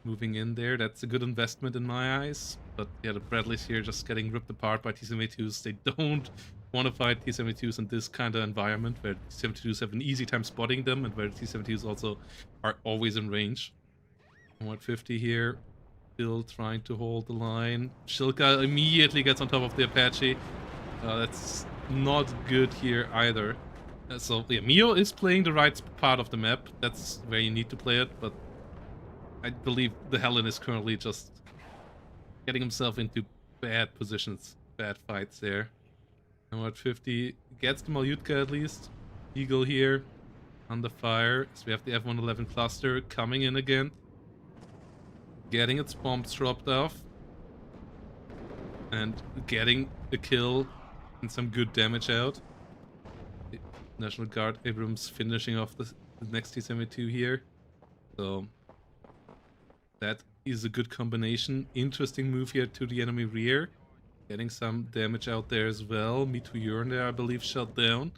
moving in there. That's a good investment in my eyes. But yeah, the Bradleys here just getting ripped apart by T-72s. They don't want to fight T-72s in this kind of environment where T-72s have an easy time spotting them, and where T-72s also are always in range. 150 here, still trying to hold the line. Shilka immediately gets on top of the Apache. That's not good here either. So yeah, Mio is playing the right part of the map. That's where you need to play it, but I believe the TheHellene is currently just getting himself into bad positions, bad fights there. And 50 gets the Malyutka at least. Eagle here. under fire. So we have the F-111 cluster coming in again. Getting its bombs dropped off. And getting a kill and some good damage out. The National Guard Abrams finishing off the next T-72 here. So that is a good combination. Interesting move here to the enemy rear. Getting some damage out there as well. Meteor there, I believe, shut down.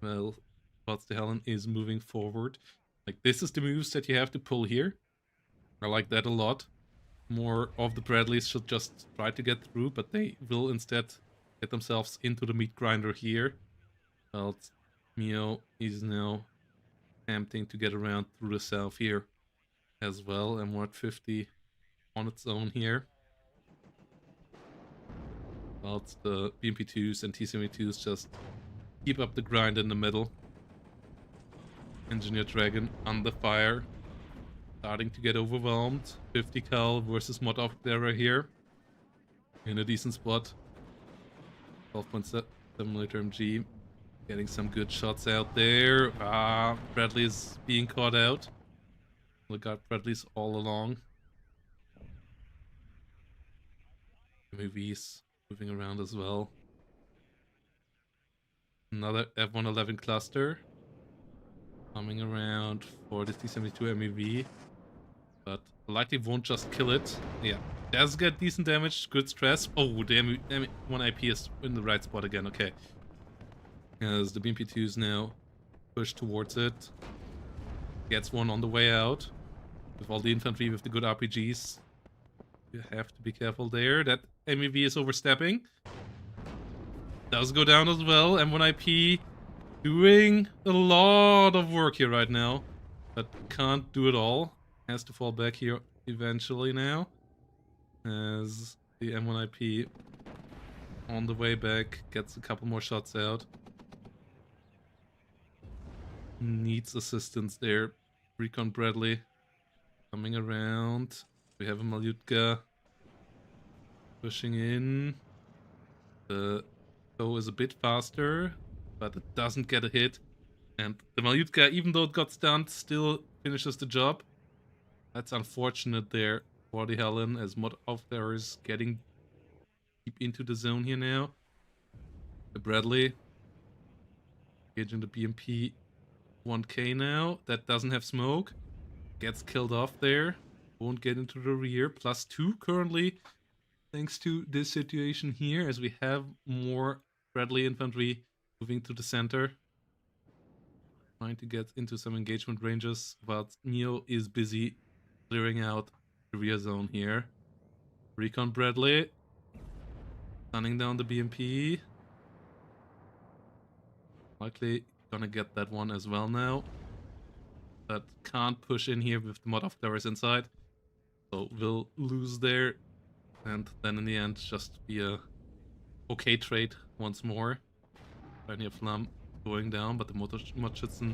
Well, TheHellene is moving forward. Like, this is the moves that you have to pull here. I like that a lot. More of the Bradleys should just try to get through, but they will instead get themselves into the meat grinder here. Well, Mio is now attempting to get around through the south here as well, and we're at 50 on its own here. Well, it's the BMP-2s and T-72s just keep up the grind in the middle. Engineer Dragon under fire. Starting to get overwhelmed. 50 cal versus Mod Octera here. In a decent spot. 12.7 MG. Getting some good shots out there. Bradley is being caught out. Look at Bradley's all along. MUVs moving around as well. Another F-111 cluster. Coming around for the T-72 MUV. But likely won't just kill it. Yeah, does get decent damage, good stress. Oh, the M1 IP is in the right spot again, okay. As the BMP-2s now push towards it. Gets one on the way out. With all the infantry with the good RPGs. You have to be careful there. That MUV is overstepping. Does go down as well. M1 IP doing a lot of work here right now. But can't do it all. Has to fall back here eventually now. As the M1 IP on the way back gets a couple more shots out. Needs assistance there. Recon Bradley coming around. We have a Malyutka pushing in. The bow is a bit faster, but it doesn't get a hit. And the Malyutka, even though it got stunned, still finishes the job. That's unfortunate there for TheHellene, as Mod Octera is getting deep into the zone here now. The Bradley engaging the BMP 1K now. That doesn't have smoke. Gets killed off there. Won't get into the rear. +2 currently, thanks to this situation here, as we have more Bradley infantry moving to the center. Trying to get into some engagement ranges, but Neo is busy clearing out the rear zone here. Recon Bradley stunning down the BMP. Likely gonna get that one as well now. But can't push in here with the Mod Octera inside. So we'll lose there. And then in the end just be a okay trade once more. Pioneer Flam going down, but the Matcherino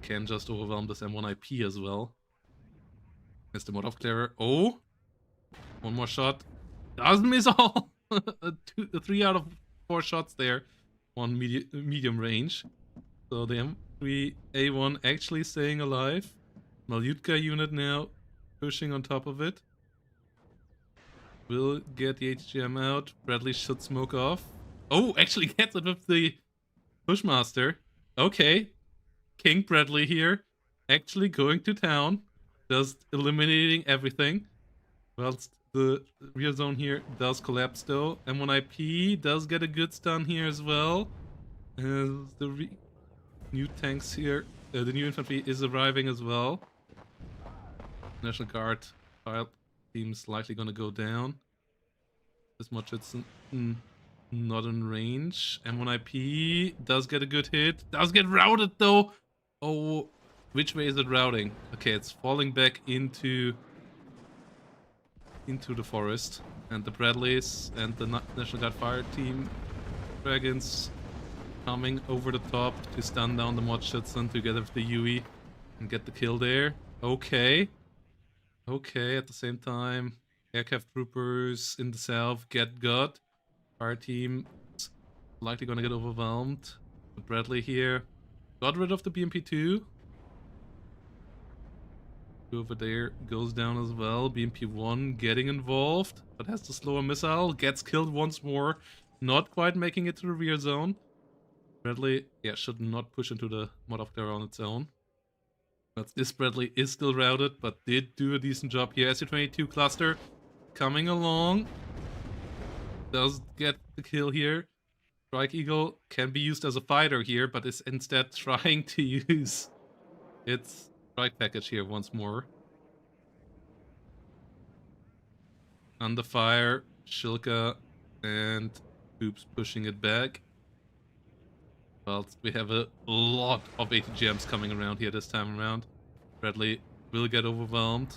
can just overwhelm this M1 IP as well. Mr. Mod Octera. Oh! One more shot. Doesn't miss all! 3 out of 4 shots there. One medium range. So the M3A1 actually staying alive. Malyutka unit now pushing on top of it. Will get the HGM out. Bradley should smoke off. Oh, actually gets it with the Pushmaster. Okay. King Bradley here. Actually going to town. Just eliminating everything. Whilst the rear zone here does collapse though. M1 IP does get a good stun here as well. As the new tanks here, the new infantry is arriving as well. National Guard file seems likely gonna go down. As much as it's not in range. M1 IP does get a good hit. Does get routed though. Oh, which way is it routing? Okay, it's falling back into the forest. And the Bradleys and the National Guard fire team dragons coming over the top to stun down the Matcherino together with the Yui and get the kill there. Okay. Okay, at the same time, aircraft troopers in the south get got. Fire team is likely gonna get overwhelmed. Bradley here Got rid of the BMP2. Over there goes down as well. BMP1 getting involved, but has to slow a missile. Gets killed once more. Not quite making it to the rear zone. Bradley, yeah, should not push into the mod of there on its own. But this Bradley is still routed, but did do a decent job here. SU-22 cluster coming along. Does get the kill here. Strike Eagle can be used as a fighter here, but is instead trying to use its strike package here once more. Under fire, Shilka and Hoops pushing it back. Well, we have a lot of ATGMs coming around here this time around. Bradley will get overwhelmed.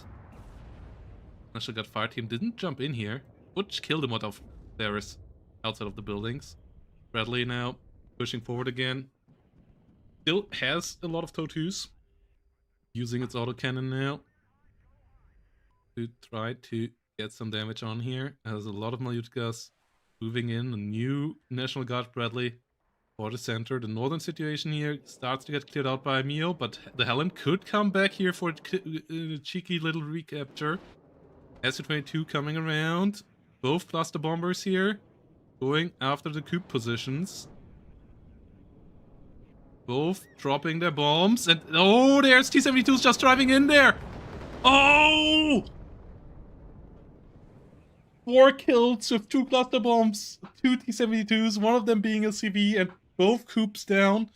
National Guard fire team didn't jump in here, which killed a lot of players outside of the buildings. Bradley now pushing forward again. Still has a lot of TOW2s. Using its autocannon now to try to get some damage on here. Has a lot of Malyutkas moving in. A new National Guard Bradley for the center. The northern situation here starts to get cleared out by Mio, but TheHellene could come back here for a cheeky little recapture. SU-22 coming around. Both cluster bombers here going after the coup positions. Both dropping their bombs, and oh, there's T-72s just driving in there. Oh! 4 kills with 2 cluster bombs, 2 T-72s, one of them being a CV, and both coups down.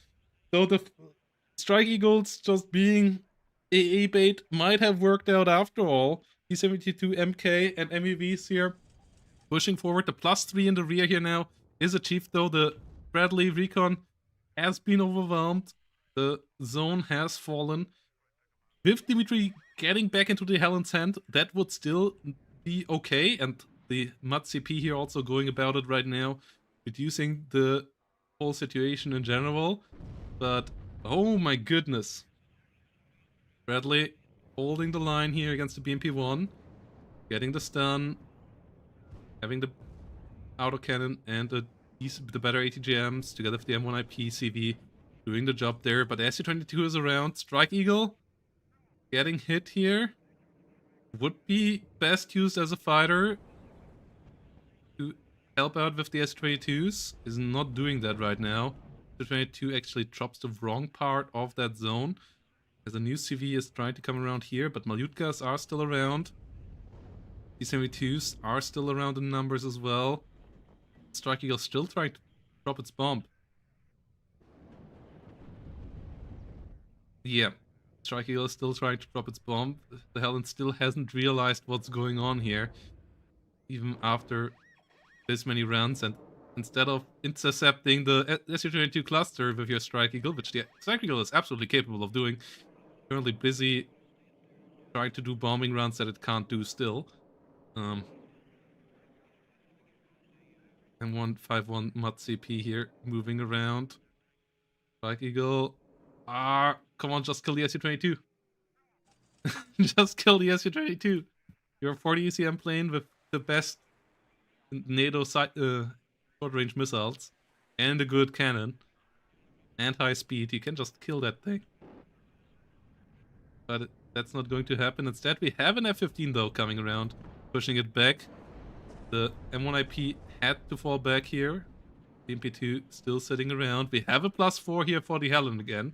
So the Strike Eagles just being AA bait might have worked out after all. T-72 MK and MEVs here pushing forward. The +3 in the rear here now is achieved, though. The Bradley Recon has been overwhelmed. The zone has fallen. With Dimitri getting back into the TheHellene's hand, that would still be okay. And the MUD CP here also going about it right now, reducing the whole situation in general. But, oh my goodness. Bradley holding the line here against the BMP1. Getting the stun. Having the autocannon and the better ATGMs together with the M1IP CV doing the job there, but SU-22 is around. Strike Eagle getting hit here. Would be best used as a fighter to help out with the SU-22s. Is not doing that right now. SU-22 actually drops the wrong part of that zone, as a new CV is trying to come around here, but Malyutkas are still around. T-72s are still around in numbers as well. Strike Eagle still trying to drop its bomb. Yeah, Strike Eagle is still trying to drop its bomb. TheHellene still hasn't realized what's going on here, even after this many rounds. And instead of intercepting the SU-22 cluster with your Strike Eagle, which the Strike Eagle is absolutely capable of doing, currently busy trying to do bombing runs that it can't do still. M151 MUD CP here, moving around. Strike Eagle. Come on, just kill the SU-22. Just kill the SU-22. You're a 40 ECM plane with the best NATO short-range missiles and a good cannon and high speed. You can just kill that thing. But that's not going to happen. Instead, we have an F-15 though coming around, pushing it back. The M1IP had to fall back here. The MP2 still sitting around. We have a +4 here for the TheHellene again.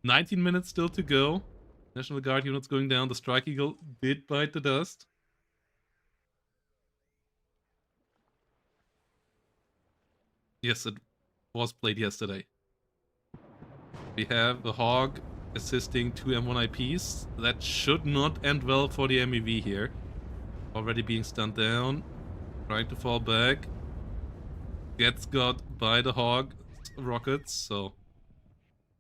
19 minutes still to go. National Guard units going down. The Strike Eagle did bite the dust. Yes, it was played yesterday. We have the Hog assisting 2 M1IPs. That should not end well for the MEV here. Already being stunned down. Trying to fall back. Gets got by the Hog rockets, so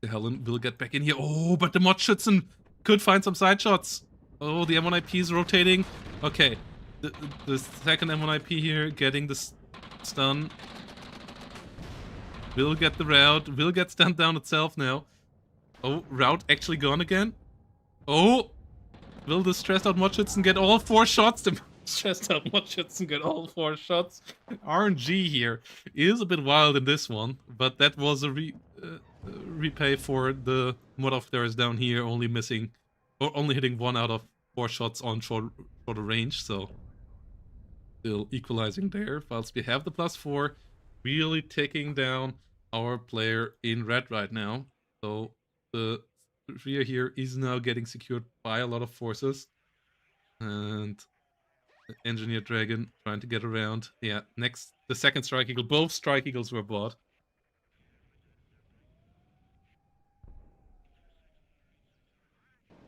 TheHellene will get back in here. Oh, but the Mod Schützen could find some side shots. Oh, the M1IP is rotating. Okay, the second M1IP here getting the stun. Will get the route. Will get stunned down itself now. Oh, route actually gone again. Oh, will the stressed out Mod Schützen get all 4 shots? The stressed out Mod Schützen get all 4 shots. RNG here is a bit wild in this one, but that was a repay for the mod of theirs down here, only missing or only hitting 1 out of 4 shots on shorter range, so still equalizing there. Whilst we have the +4, really taking down our player in red right now. So the rear here is now getting secured by a lot of forces. And the Engineer Dragon trying to get around. Yeah, next, the second Strike Eagle. Both Strike Eagles were bought.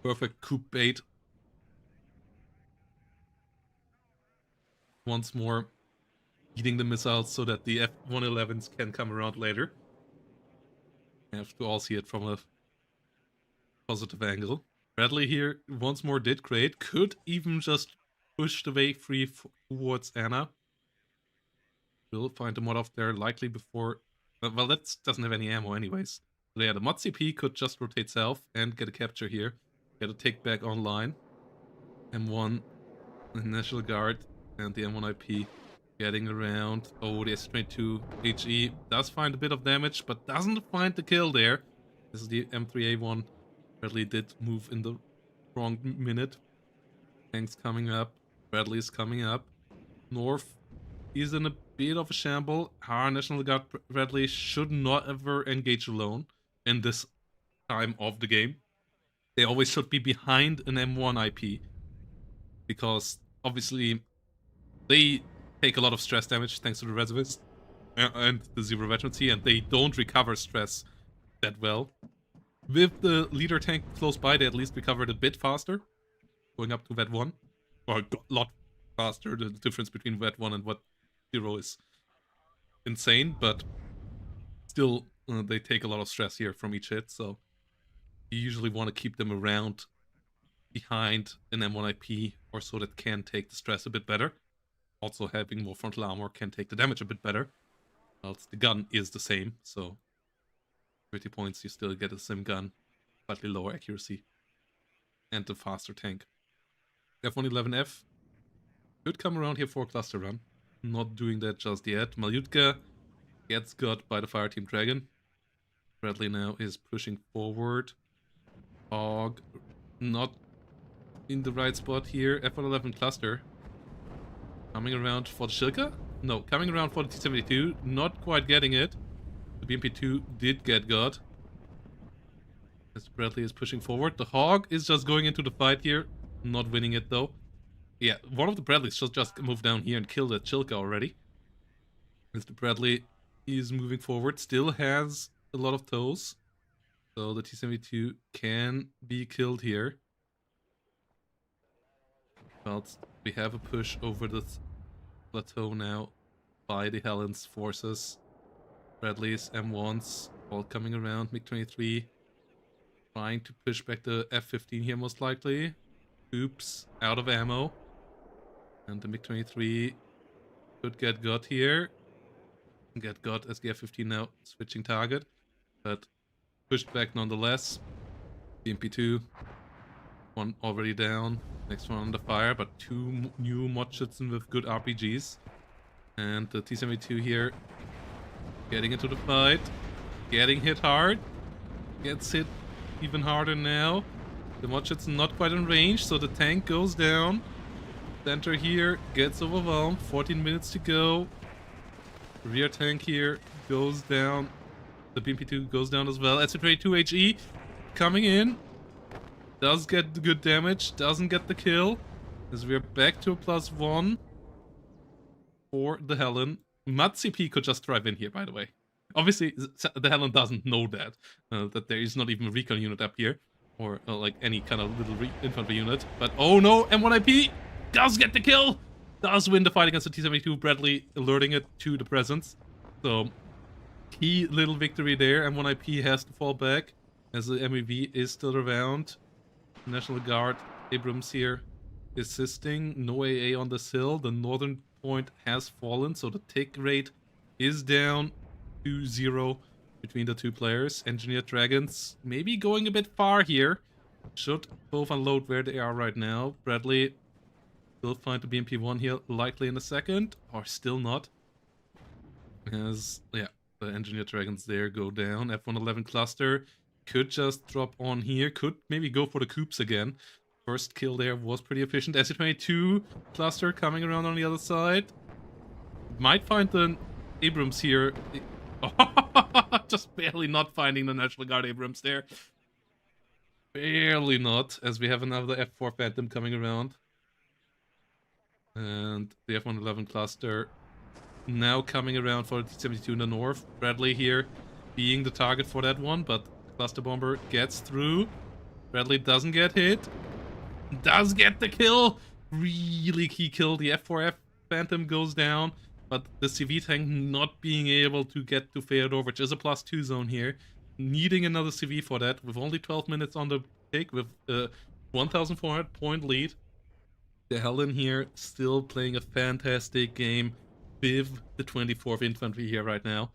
Perfect coup bait. Once more, eating the missiles so that the F-111s can come around later. We have to all see it from a positive angle. Bradley here once more did great. Could even just push the way free towards Anna. We'll find the mod off there likely before... well, that doesn't have any ammo anyways. So yeah, the mod CP could just rotate south and get a capture here. Get a take back online. M1, the National Guard, and the M1 IP getting around. Oh, the S22 HE does find a bit of damage, but doesn't find the kill there. This is the M3A1. Bradley did move in the wrong minute. Tanks coming up. Bradley's coming up. North is in a bit of a shamble. Our National Guard Bradley should not ever engage alone in this time of the game. They always should be behind an M1 IP. Because obviously they take a lot of stress damage thanks to the reservists and the zero veterancy, and they don't recover stress that well. With the leader tank close by, they at least recovered a bit faster, going up to Vet 1. Or a lot faster. The difference between Vet 1 and Vet 0 is insane, but still, they take a lot of stress here from each hit, so you usually want to keep them around behind an M1 IP or so that can take the stress a bit better. Also, having more frontal armor can take the damage a bit better. Whilst the gun is the same, so 30 points you still get a sim gun, slightly lower accuracy, and the faster tank. F111F could come around here for a cluster run. Not doing that just yet. Malyutka gets got by the Fireteam Dragon. Bradley now is pushing forward. Hog not in the right spot here. F111 cluster coming around for the Shilka? No, coming around for the T-72. Not quite getting it. The BMP-2 did get got. As Bradley is pushing forward. The Hog is just going into the fight here. Not winning it though. Yeah, one of the Bradleys should just move down here and kill the Chilka already. Mr. Bradley is moving forward. Still has a lot of toes. So the T-72 can be killed here. But we have a push over the plateau now by the Hellene's forces. Bradley's M1s all coming around. MiG-23 trying to push back the F-15 here most likely. Oops, out of ammo. And the MiG-23 could get got here. Get got as the F-15 now switching target. But pushed back nonetheless. BMP-2. One already down. Next one under fire, but 2 new Matcherino with good RPGs. And the T-72 here getting into the fight. Getting hit hard. Gets hit even harder now. The Matcherino not quite in range, so the tank goes down. Center here gets overwhelmed. 14 minutes to go. Rear tank here goes down. The BMP-2 goes down as well. SC-22 HE coming in. Does get good damage. Doesn't get the kill. As we're back to a +1 for the Hellene. MUD-CP could just drive in here, by the way. Obviously, the Hellene doesn't know that. That there is not even a recon unit up here. Or like any kind of little infantry unit. But oh no, M1IP does get the kill! Does win the fight against the T-72. Bradley alerting it to the presence. So, key little victory there. M1IP has to fall back as the MEV is still around. National Guard Abrams here assisting. No AA on this hill. The northern point has fallen, so the tick rate is down to 0 between the two players. Engineer Dragons maybe going a bit far here. Should both unload where they are right now. Bradley will find the BMP-1 here likely in a second, or still not. As, yeah, The Engineer Dragons there go down. F111 cluster could just drop on here. Could maybe go for the coops again. First kill there was pretty efficient. SC-22 cluster coming around on the other side. Might find the Abrams here. Just barely not finding the National Guard Abrams there. Barely not, as we have another F4 Phantom coming around. And the F111 cluster now coming around for the T-72 in the north. Bradley here being the target for that one, but cluster bomber gets through. Bradley doesn't get hit. Does get the kill. Really key kill. The F4F Phantom goes down, but the CV tank not being able to get to Feodor, which is a +2 zone here. Needing another CV for that, with only 12 minutes on the pick, with a 1,400 point lead. TheHellene here still playing a fantastic game with the 24th Infantry here right now.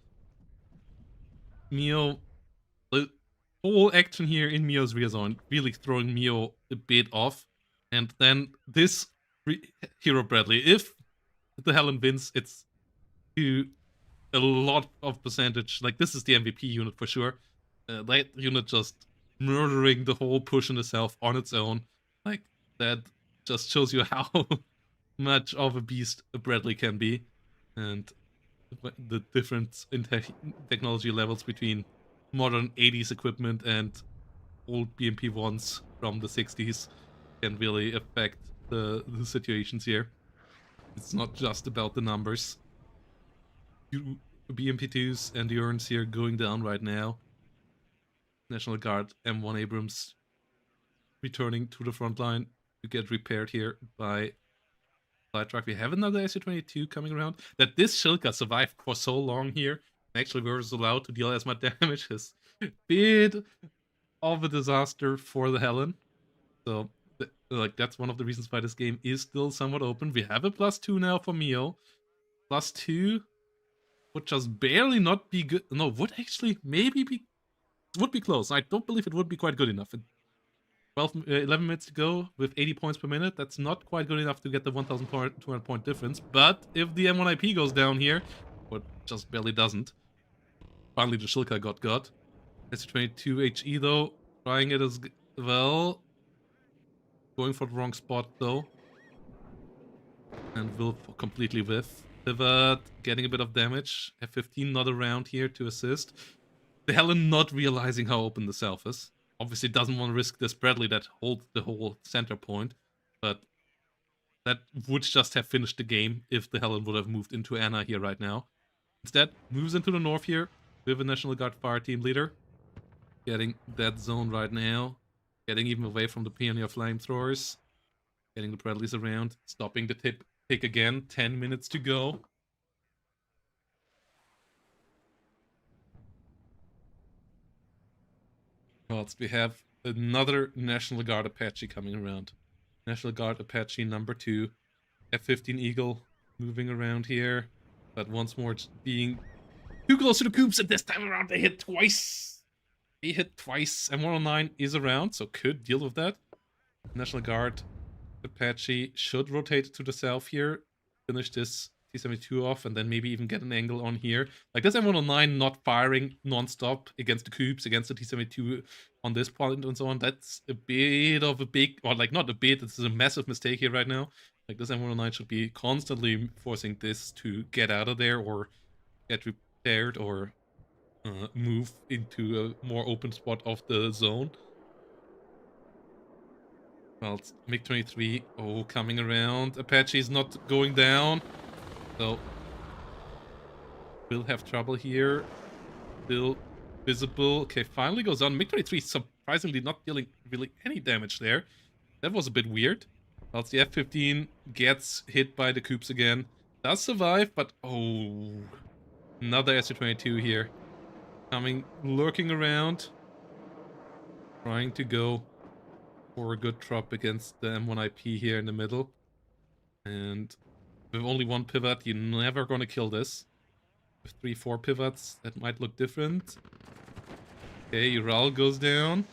Mio, the whole action here in Mio's rear zone really throwing Mio a bit off. And then this Hero Bradley, if TheHellene wins, it's to a lot of percentage. Like, this is the MVP unit for sure. That unit just murdering the whole push in itself on its own. Like, that just shows you how much of a beast a Bradley can be. And the difference in technology levels between modern 80s equipment and old BMP-1s from the 60s can really affect the situations here. It's not just about the numbers. BMP-2s and the urns here going down right now. National Guard M1 Abrams returning to the front line to get repaired here by light truck. We have another SU-22 coming around. That this Shilka survived for so long here, actually was allowed to deal as much damage, is a bit of a disaster for TheHellene. So, like, that's one of the reasons why this game is still somewhat open. We have a +2 now for Mio. +2 would just barely not be good. No, would actually maybe be, would be close. I don't believe it would be quite good enough. 11 minutes to go with 80 points per minute. That's not quite good enough to get the 1,200 point difference. But if the M1IP goes down here, what just barely doesn't. Finally, the Shilka got. SU-22 HE though, trying it as well. Going for the wrong spot though. And will completely whiff. Pivot, getting a bit of damage. F-15 not around here to assist. TheHellene not realizing how open the south is. Obviously doesn't want to risk this Bradley that holds the whole center point, but that would just have finished the game if TheHellene would have moved into Anna here right now. Instead, moves into the north here with a National Guard fire team leader. Getting that zone right now. Getting even away from the Pioneer flamethrowers. Getting the Bradleys around. Stopping the tick again. 10 minutes to go. Whilst we have another National Guard Apache coming around. National Guard Apache number 2. F-15 Eagle moving around here. But once more being too close to the coops, and this time around they hit twice. M109 is around, so could deal with that. National Guard Apache should rotate to the south here. Finish this T-72 off, and then maybe even get an angle on here. Like, this M109 not firing non-stop against the coops, against the T-72 on this point and so on. That's a bit of a big, or like not a bit, it's a massive mistake here right now. Like, this M109 should be constantly forcing this to get out of there or get repaired or move into a more open spot of the zone. Well, it's MiG-23, oh, coming around. Apache's not going down. So, we'll have trouble here. Still visible. Okay, finally goes on. MiG-23 surprisingly not dealing really any damage there. That was a bit weird. Whilst the F-15 gets hit by the coops again. Does survive, but oh, another SU-22 here. Lurking around. Trying to go for a good drop against the M1IP here in the middle. And with only one pivot, you're never gonna kill this. With 3-4 pivots, that might look different. Okay, Ural goes down.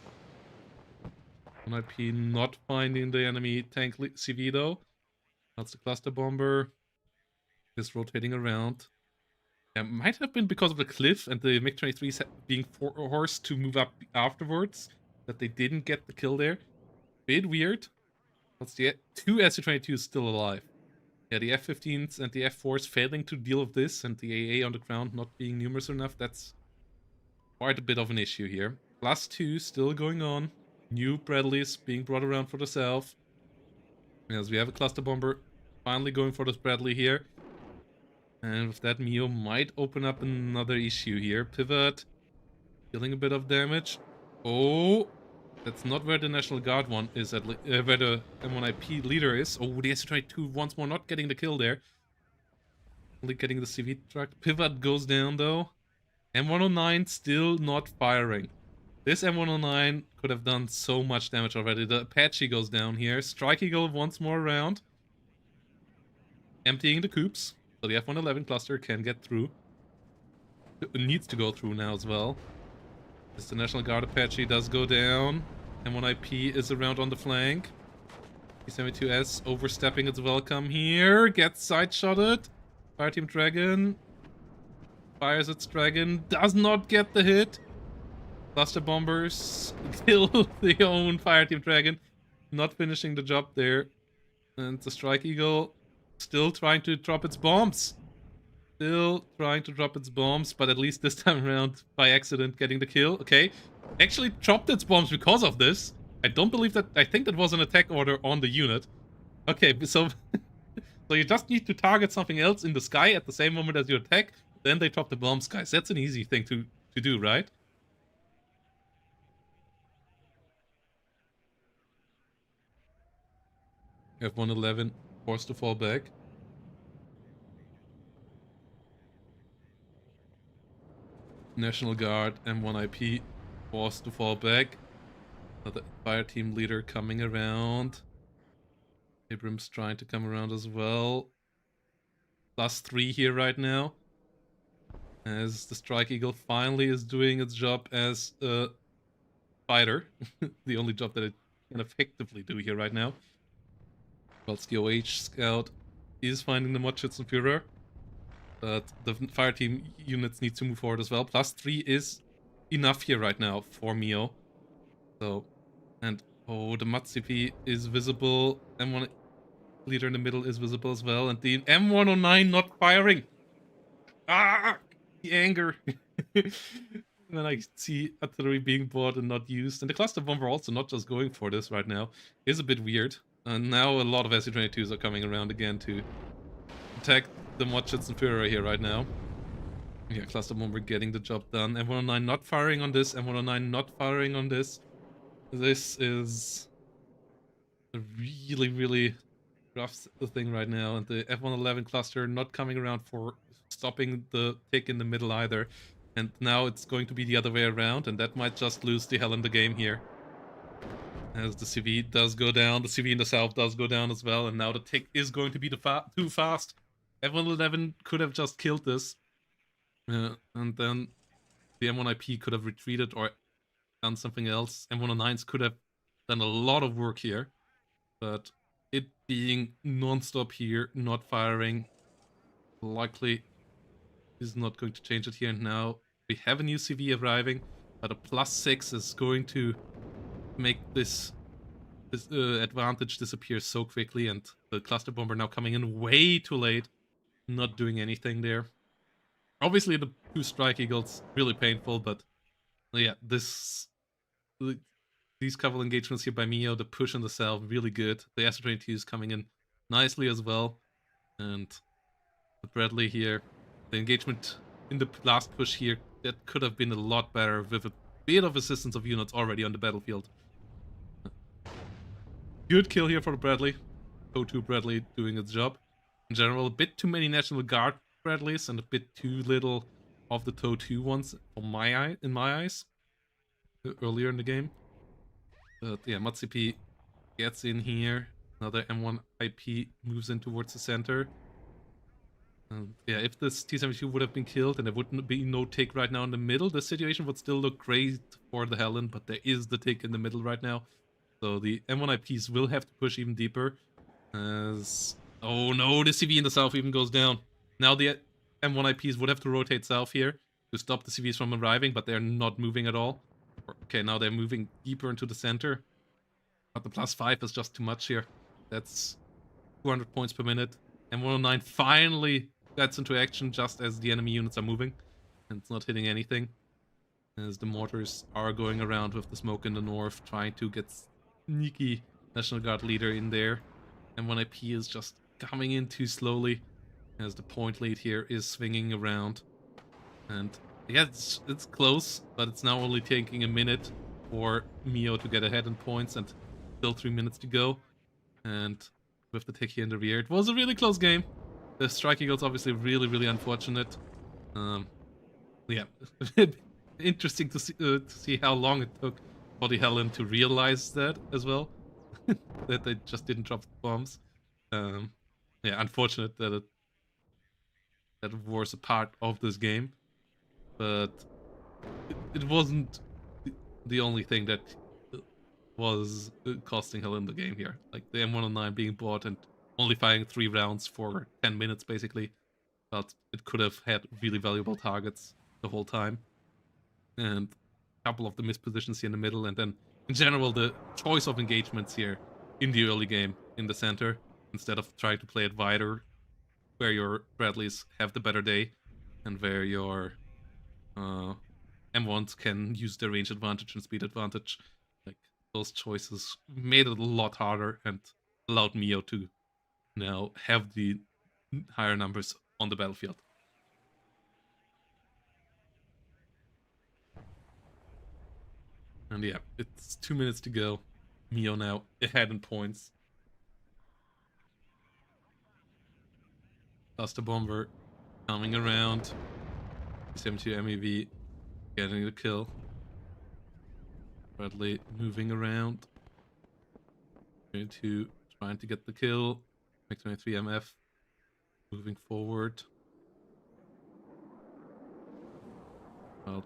M1IP not finding the enemy tank CV though. That's the cluster bomber. Is rotating around. It might have been because of the cliff and the MiG-23s being forced to move up afterwards that they didn't get the kill there. Bit weird. Let's see, two Su-22s still alive. Yeah, the F-15s and the F-4s failing to deal with this, and the AA on the ground not being numerous enough. That's quite a bit of an issue here. +2 still going on. New Bradleys being brought around for the south. As we have a cluster bomber finally going for this Bradley here. And with that, Mio might open up another issue here. Pivot. Dealing a bit of damage. Oh, that's not where the National Guard one is, where the M1IP leader is. Oh, the Su-22 once more not getting the kill there. Only getting the CV truck. Pivot goes down though. M109 still not firing. This M109 could have done so much damage already. The Apache goes down here. Strike Eagle once more around. Emptying the coops. So the F-111 cluster can get through. It needs to go through now as well. As the National Guard Apache does go down. M1IP is around on the flank. T-72S overstepping its welcome here. Gets side-shotted. Fireteam Dragon. Fires its Dragon. Does not get the hit. Cluster Bombers kill the own Fireteam Dragon. Not finishing the job there. And the Strike Eagle still trying to drop its bombs. Still trying to drop its bombs, but at least this time around, by accident, getting the kill. Okay. Actually dropped its bombs because of this. I don't believe that. I think that was an attack order on the unit. Okay, so so you just need to target something else in the sky at the same moment as you attack. Then they drop the bombs, guys. That's an easy thing to do, right? F-111 forced to fall back. National Guard M1IP forced to fall back. Another fire team leader coming around. Abrams trying to come around as well. +3 here right now. As the Strike Eagle finally is doing its job as a fighter. The only job that it can effectively do here right now. Whilst the OH Scout is finding the Matcherino, but the fire team units need to move forward as well. +3 is enough here right now for Mio. So, and oh, the MATCP is visible. M1 leader in the middle is visible as well, and the M109 not firing. Ah, the anger. Then I see artillery being bought and not used, and the cluster bomber also not just going for this right now is a bit weird. And now a lot of Su-22s are coming around again to attack the Matcherino here right now. Yeah, cluster bomber getting the job done. M109 not firing on this. M109 not firing on this. This is a really, really rough thing right now. And the F-111 cluster not coming around for stopping the tick in the middle either. And now it's going to be the other way around, and that might just lose TheHellene the game here. As the CV does go down, the CV in the south does go down as well, and now the tick is going to be too fast. F-111 could have just killed this. And then the M1IP could have retreated or done something else. M109s could have done a lot of work here. But it being non-stop here, not firing, likely is not going to change it here. And now we have a new CV arriving, but a +6 is going to make this advantage disappear so quickly, and the cluster bomber now coming in way too late, not doing anything there. Obviously, the 2 Strike Eagles really painful, but yeah, these couple engagements here by Mio, the push in the south, really good. The Su-22 is coming in nicely as well, and the Bradley here, the engagement in the last push here, that could have been a lot better with a bit of assistance of units already on the battlefield. Good kill here for the Bradley. TOW2 Bradley doing its job. In general, a bit too many National Guard Bradleys and a bit too little of the TOW2 ones in my eyes earlier in the game. But yeah, MATCP gets in here. Another M1IP moves in towards the center. Yeah, if this T-72 would have been killed and there would be no tick right now in the middle, the situation would still look great for the TheHellene, but there is the tick in the middle right now. So the M1IPs will have to push even deeper. As oh no, the CV in the south even goes down. Now the M1 IPs would have to rotate south here to stop the CVs from arriving, but they're not moving at all. Okay, now they're moving deeper into the center. But the +5 is just too much here. That's 200 points per minute. M109 finally gets into action just as the enemy units are moving. And it's not hitting anything. As the mortars are going around with the smoke in the north, trying to get sneaky National Guard leader in there. M1 IP is just coming in too slowly as the point lead here is swinging around. And yeah, it's close, but it's now only taking a minute for Mio to get ahead in points and still 3 minutes to go. And with the tick here in the rear, it was a really close game. The strike eagle's obviously really, really unfortunate. Yeah, interesting to see how long it took for TheHellene to realize that as well. That they just didn't drop bombs. Yeah, unfortunate that that was a part of this game, but it wasn't the only thing that was costing Hellene the game here. Like the M109 being bought and only firing 3 rounds for 10 minutes basically, but it could have had really valuable targets the whole time. And a couple of the missed positions here in the middle, and then in general the choice of engagements here in the early game in the center, instead of trying to play it wider, where your Bradleys have the better day, and where your M1s can use their range advantage and speed advantage. Like those choices made it a lot harder and allowed Mio to now have the higher numbers on the battlefield. And yeah, it's 2 minutes to go. Mio now ahead in points. Cluster Bomber coming around. 72 MEV getting the kill. Bradley moving around. 22 trying to get the kill. MiG-23 MF moving forward. Well,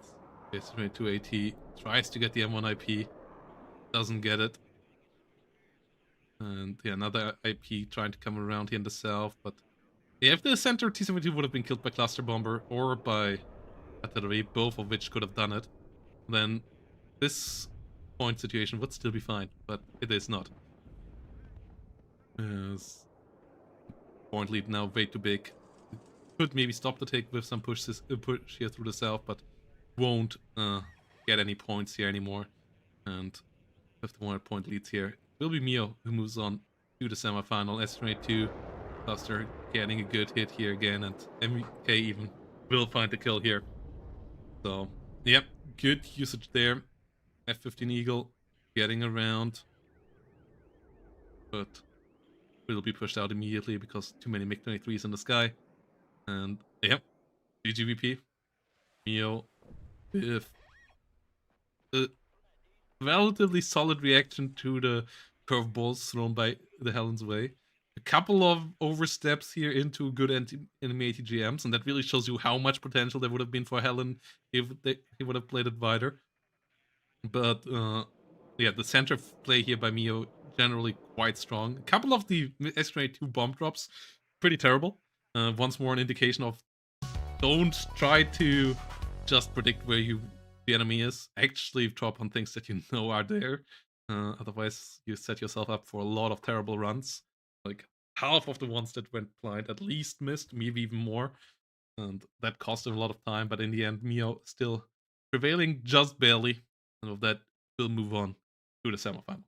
S22 AT tries to get the M1 IP. Doesn't get it. And yeah, another IP trying to come around here in the south, but yeah, if the center T-72 would have been killed by Cluster Bomber or by artillery, both of which could have done it, then this point situation would still be fine, but it is not. Yes. Point lead now way too big. Could maybe stop the take with some push here through the south, but won't get any points here anymore. And with the 100 point leads here, it will be Mio who moves on to the semifinal. S22 Cluster getting a good hit here again, and MK even will find the kill here. So, yep, good usage there. F-15 Eagle getting around, but will be pushed out immediately because too many MiG-23s in the sky. And, yep, GGVP. Mio with a relatively solid reaction to the curveballs thrown by TheHellene's way. A couple of oversteps here into good enemy ATGMs, and that really shows you how much potential there would have been for Hellene if he would have played it wider. But yeah, the center play here by Mio generally quite strong. A couple of the S-22 bomb drops, pretty terrible. Once more an indication of don't try to just predict where the enemy is. Actually drop on things that you know are there. Otherwise, you set yourself up for a lot of terrible runs. Like half of the ones that went blind at least missed, maybe even more. And that cost him a lot of time, but in the end, Mio still prevailing just barely. And with that, we'll move on to the semifinal.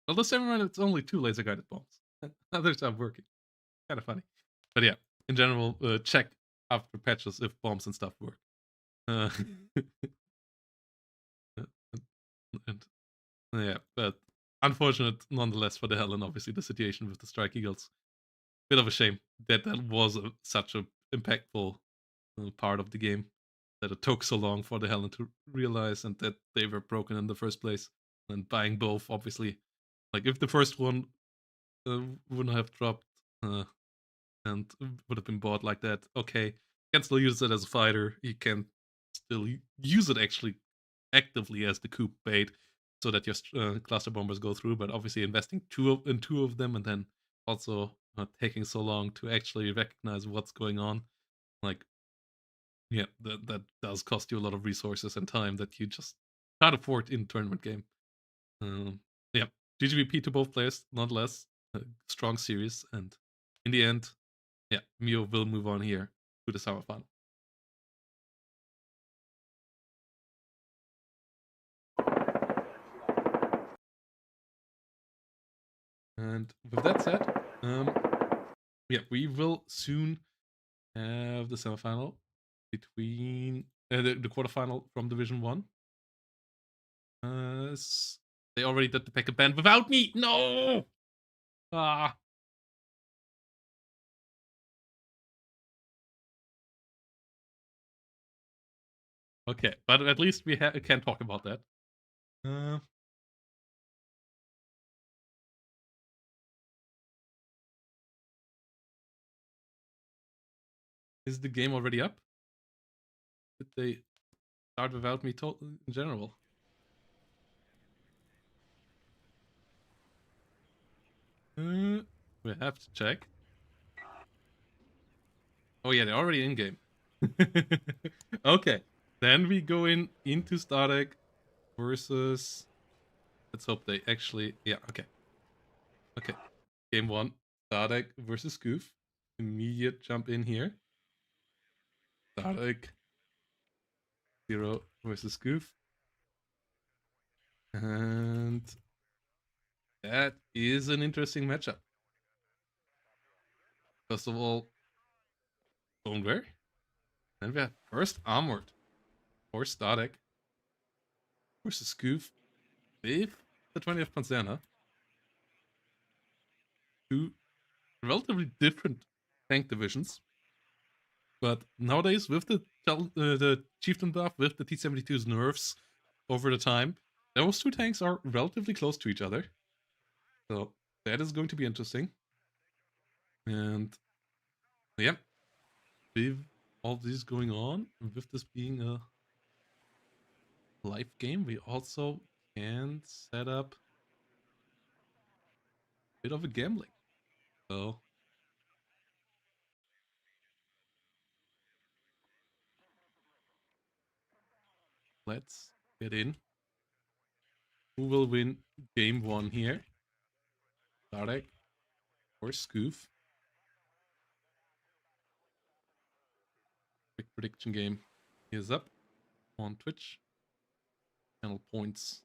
Well, this time around, it's only 2 laser-guided bombs. Others are working. Kind of funny. But yeah, in general, check after patches if bombs and stuff work. And yeah, but unfortunate nonetheless for TheHellene, obviously, the situation with the Strike Eagles. Bit of a shame that was such an impactful part of the game, that it took so long for TheHellene to realize and that they were broken in the first place. And buying both, obviously, like if the first one wouldn't have dropped and would have been bought like that, okay, you can still use it as a fighter. You can still use it actually actively as the coup bait. so that your cluster bombers go through, but obviously investing in two of them and then also taking so long to actually recognize what's going on, like, yeah, that does cost you a lot of resources and time that you just can't afford in a tournament game. Yeah, GGVP to both players, nonetheless, a strong series, and in the end, yeah, Mio will move on here to the semifinal. And with that said, yeah, we will soon have the semifinal between the quarterfinal from Division 1. They already did the packet band without me. No. Ah. Okay, but at least we can talk about that. Is the game already up? Did they start without me in general? We have to check. Oh yeah, they're already in game. Okay, then we go into Stardekk versus. Let's hope they actually. Yeah. Okay. Okay. Game 1, Stardekk versus Scoof. Immediate jump in here. Stardekk 0 versus Scoof. And that is an interesting matchup. First of all, Stoneware. Then we have first Armored or Stardekk versus Scoof with the 20th Panzerna. Two relatively different tank divisions. But nowadays, with the Chieftain buff, with the T-72's nerfs over the time, those two tanks are relatively close to each other. So that is going to be interesting. And yeah, with all this going on, with this being a live game, we also can set up a bit of a gambling. So let's get in. Who will win game 1 here? Stardekk or Scoof? Quick prediction game is up on Twitch. Channel points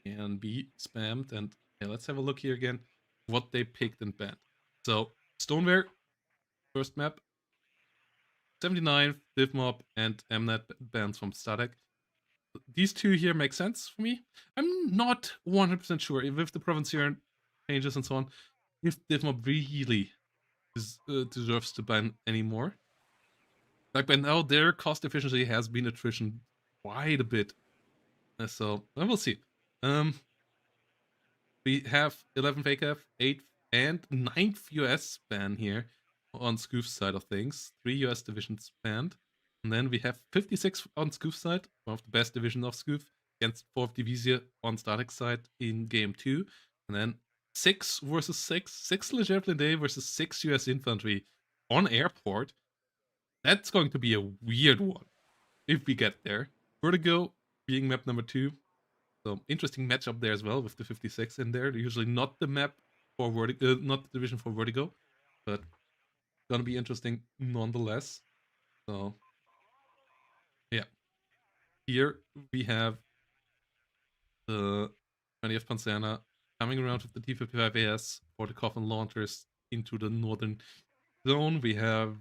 can be spammed. And yeah, let's have a look here again what they picked and banned. So Stoneware, first map, 79, Divmob, and Mnet bans from Stardekk. These two here make sense for me. I'm not 100% sure if with the Provincial changes and so on, if Divmob really deserves to ban anymore. Like by now, their cost efficiency has been attrition quite a bit. So we'll see. We have 11th ACAF, 8th and 9th US ban here on Scoof's side of things. 3 US divisions banned. And then we have 56 on Scoof's side, one of the best divisions of Scoof, against 4th Division on Stardek's side in game 2. And then 6 versus 6, 6 Leger Blindé versus 6 US infantry on airport. That's going to be a weird one if we get there. Vertigo being map number 2. So interesting matchup there as well with the 56 in there. Usually not the map for Vertigo, not the division for Vertigo, but gonna be interesting nonetheless. So yeah, here we have the 20th Panzerna coming around with the T55AS for the coffin launchers into the northern zone. We have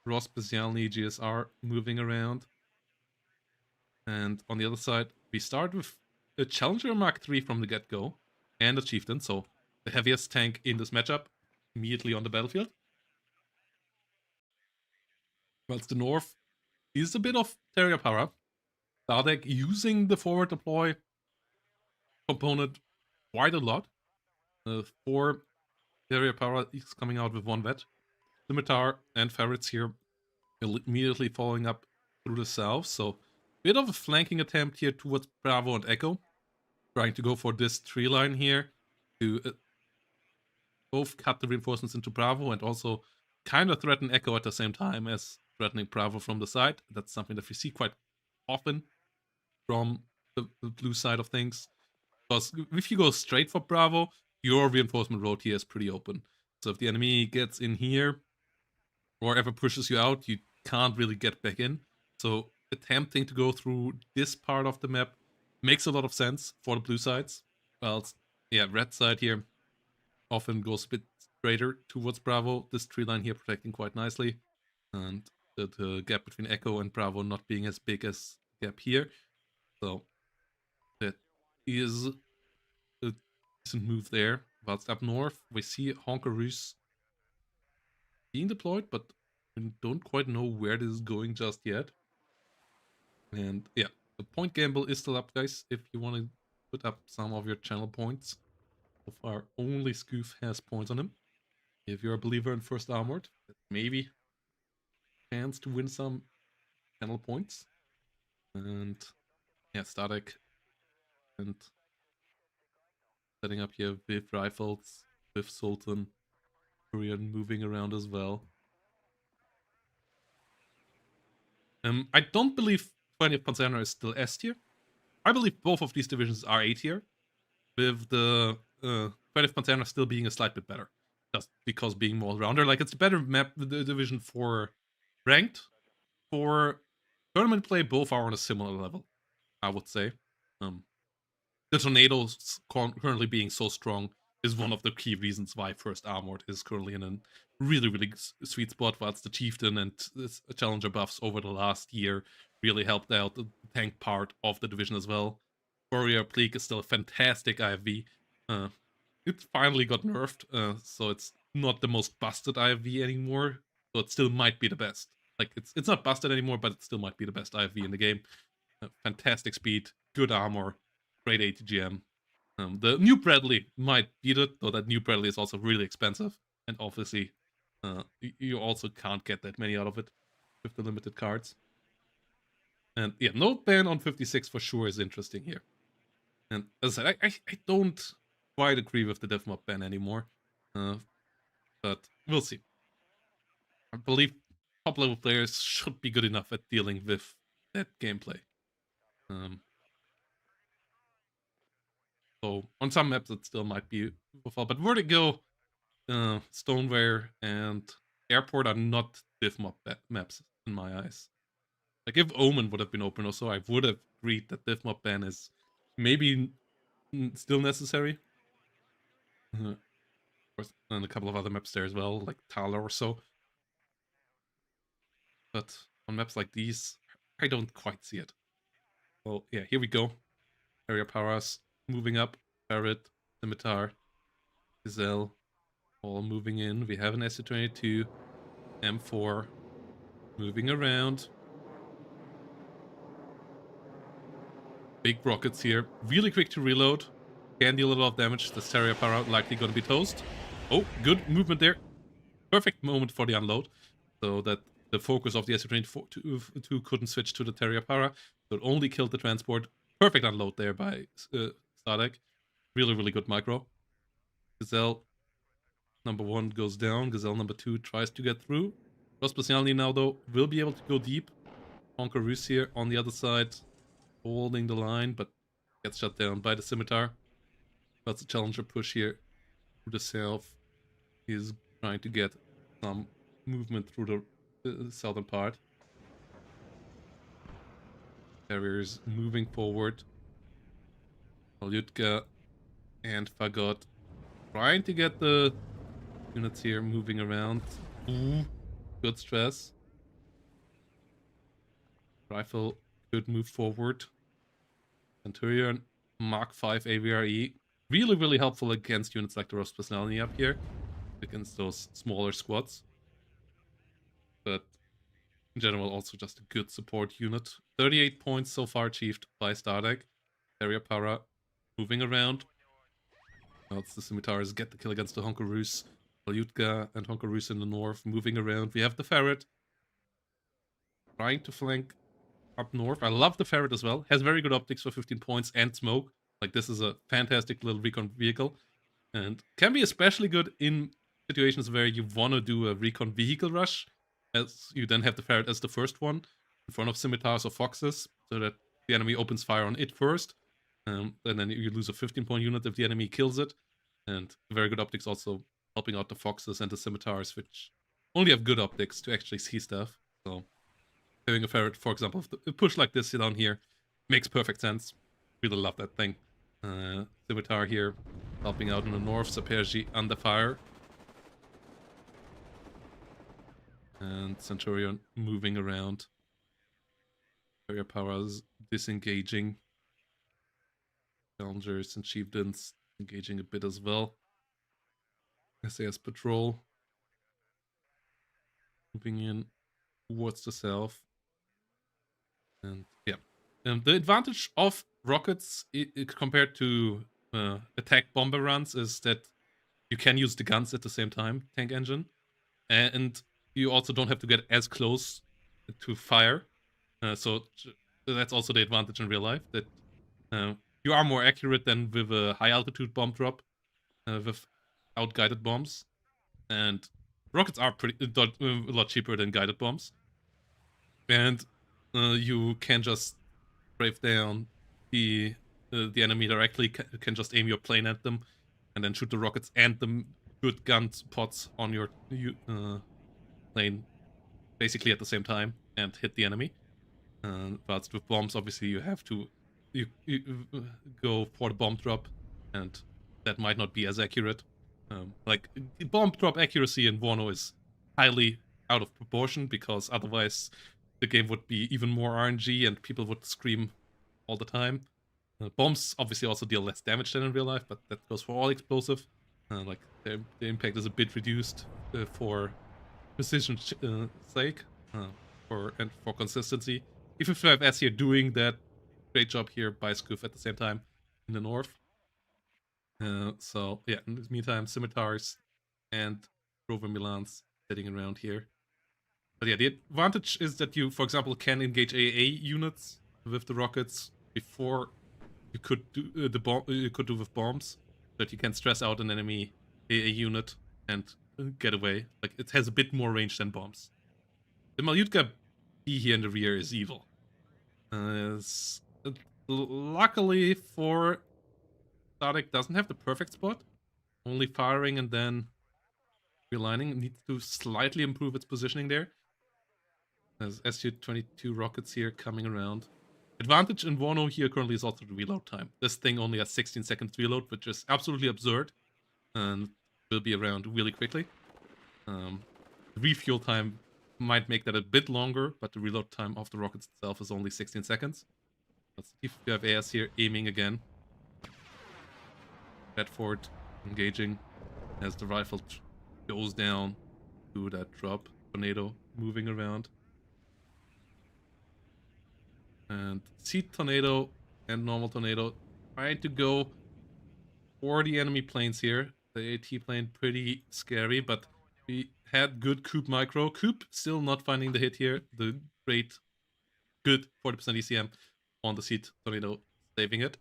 Ross Specialny GSR moving around, and on the other side we start with a Challenger Mark III from the get-go and a Chieftain, so the heaviest tank in this matchup immediately on the battlefield. Whilst the north is a bit of Terrier power. Stardekk using the forward deploy component quite a lot. 4 Terrier power is coming out with 1 vet. Scimitar and Ferrets here immediately following up through the south, so bit of a flanking attempt here towards Bravo and Echo. trying to go for this tree line here to both cut the reinforcements into Bravo and also kind of threaten Echo at the same time as threatening Bravo from the side. That's something that we see quite often from the blue side of things. Because if you go straight for Bravo, your reinforcement road here is pretty open. So if the enemy gets in here or ever pushes you out, you can't really get back in. So attempting to go through this part of the map makes a lot of sense for the blue sides. Well, yeah, red side here often goes a bit straighter towards Bravo. This tree line here protecting quite nicely. And the gap between Echo and Bravo not being as big as the gap here. So that is a decent move there. Whilst up north, we see Honkaroos being deployed, but we don't quite know where this is going just yet. And yeah, the point gamble is still up, guys, if you want to put up some of your channel points. So far, only Scoof has points on him. If you're a believer in First Armored, maybe chance to win some channel points. And yeah, Stardekk and setting up here with rifles, with Sultan, Korean moving around as well. I don't believe 20th Panzer is still S tier. I believe both of these divisions are A tier, with the 20th Panzer still being a slight bit better, just because being more rounder. Like, it's a better map, the division for ranked. For tournament play, both are on a similar level, I would say. The Tornadoes currently being so strong is one of the key reasons why First Armored is currently in a really, really sweet spot, whilst the Chieftain and Challenger buffs over the last year really helped out the tank part of the division as well. Warrior Pleak is still a fantastic IFV. It finally got nerfed, so it's not the most busted IFV anymore, so it still might be the best. Like, it's not busted anymore, but it still might be the best IFV in the game. Fantastic speed, good armor, great ATGM. The new Bradley might beat it, though that new Bradley is also really expensive. And obviously, you also can't get that many out of it with the limited cards. And yeah, no ban on 56 for sure is interesting here. And as I said, I don't quite agree with the dev mob ban anymore. But we'll see. I believe top level players should be good enough at dealing with that gameplay. So on some maps it still might be worthwhile, but Vertigo, Stoneware, and Airport are not div mob maps in my eyes. Like, if Omen would have been open also, I would have agreed that div mob ban is maybe still necessary. Of course, and a couple of other maps there as well, like Tala or so. But on maps like these, I don't quite see it. Well, yeah, here we go. Area powers moving up. Ferret, Scimitar, Gazelle, all moving in. We have an SC-22, M4, moving around. Big rockets here, really quick to reload. Can deal a lot of damage. The Stereo Para likely going to be toast. Oh, good movement there. Perfect moment for the unload, so that the focus of the SC-22 couldn't switch to the Terrier Para, so it only killed the transport. Perfect unload there by Stardekk. Really, really good micro. Gazelle number 1 goes down. Gazelle number 2 tries to get through. Specialny now, though, will be able to go deep. Honkaroos here on the other side, holding the line, but gets shut down by the Scimitar. That's a Challenger push here through the south. He's trying to get some movement through the southern part. Carriers moving forward. Malyutka and Fagot trying to get the units here moving around. Ooh, good stress. Rifle could move forward. Centurion, Mark 5 AVRE. Really, really helpful against units like the Rospesnalny up here. Against those smaller squads. But in general, also just a good support unit. 38 points so far achieved by Stardekk. Area Para moving around. Now it's the Scimitars get the kill against the Honkaroos. Malyutka and Honkaroos in the north moving around. We have the Ferret trying to flank up north. I love the Ferret as well. Has very good optics for 15 points and smoke. Like, this is a fantastic little recon vehicle, and can be especially good in situations where you want to do a recon vehicle rush, as you then have the ferret as the first one in front of scimitars or foxes, so that the enemy opens fire on it first, and then you lose a 15-point unit if the enemy kills it. And very good optics also helping out the foxes and the scimitars, which only have good optics to actually see stuff. So having a ferret, for example, a push like this down here makes perfect sense. Really love that thing. Scimitar here helping out in the north, Saperji under fire. And Centurion moving around. Area powers disengaging. Challengers and chieftains engaging a bit as well. SAS patrol moving in towards the south. And yeah, the advantage of rockets compared to attack bomber runs is that you can use the guns at the same time, tank engine, and you also don't have to get as close to fire. So that's also the advantage in real life, that you are more accurate than with a high altitude bomb drop with out-guided bombs. And rockets are a lot cheaper than guided bombs. And you can just brave down the enemy directly, can just aim your plane at them, and then shoot the rockets and the good gun pods on your plane basically at the same time and hit the enemy. But with bombs, obviously, you have to you go for the bomb drop, and that might not be as accurate. Like, bomb drop accuracy in WARNO is highly out of proportion, because otherwise the game would be even more RNG and people would scream all the time. Bombs obviously also deal less damage than in real life, but that goes for all explosive. Like, the impact is a bit reduced for precision sake, and for consistency. Even if you have S here doing that great job here by Scoof at the same time in the north. So yeah, in the meantime, scimitars and rover Milans sitting around here. But yeah, the advantage is that you, for example, can engage AA units with the rockets before you could do with bombs, so that you can stress out an enemy AA unit and get away. Like, it has a bit more range than bombs. The Malyutka B here in the rear is evil. Luckily for Stardekk, doesn't have the perfect spot. Only firing and then realigning. It needs to slightly improve its positioning there. There's SU-22 rockets here coming around. Advantage in WARNO here currently is also the reload time. This thing only has 16 seconds reload, which is absolutely absurd, and will be around really quickly. Refuel time might make that a bit longer, but the reload time of the rockets itself is only 16 seconds. Let's see if we have AS here aiming again. Bedford engaging as the rifle goes down to that drop. Tornado moving around. And Seed Tornado and Normal Tornado trying to go for the enemy planes here. The AT plane pretty scary, but we had good Coop micro. Coop still not finding the hit here. The great, good 40% ECM on the Seed Tornado saving it.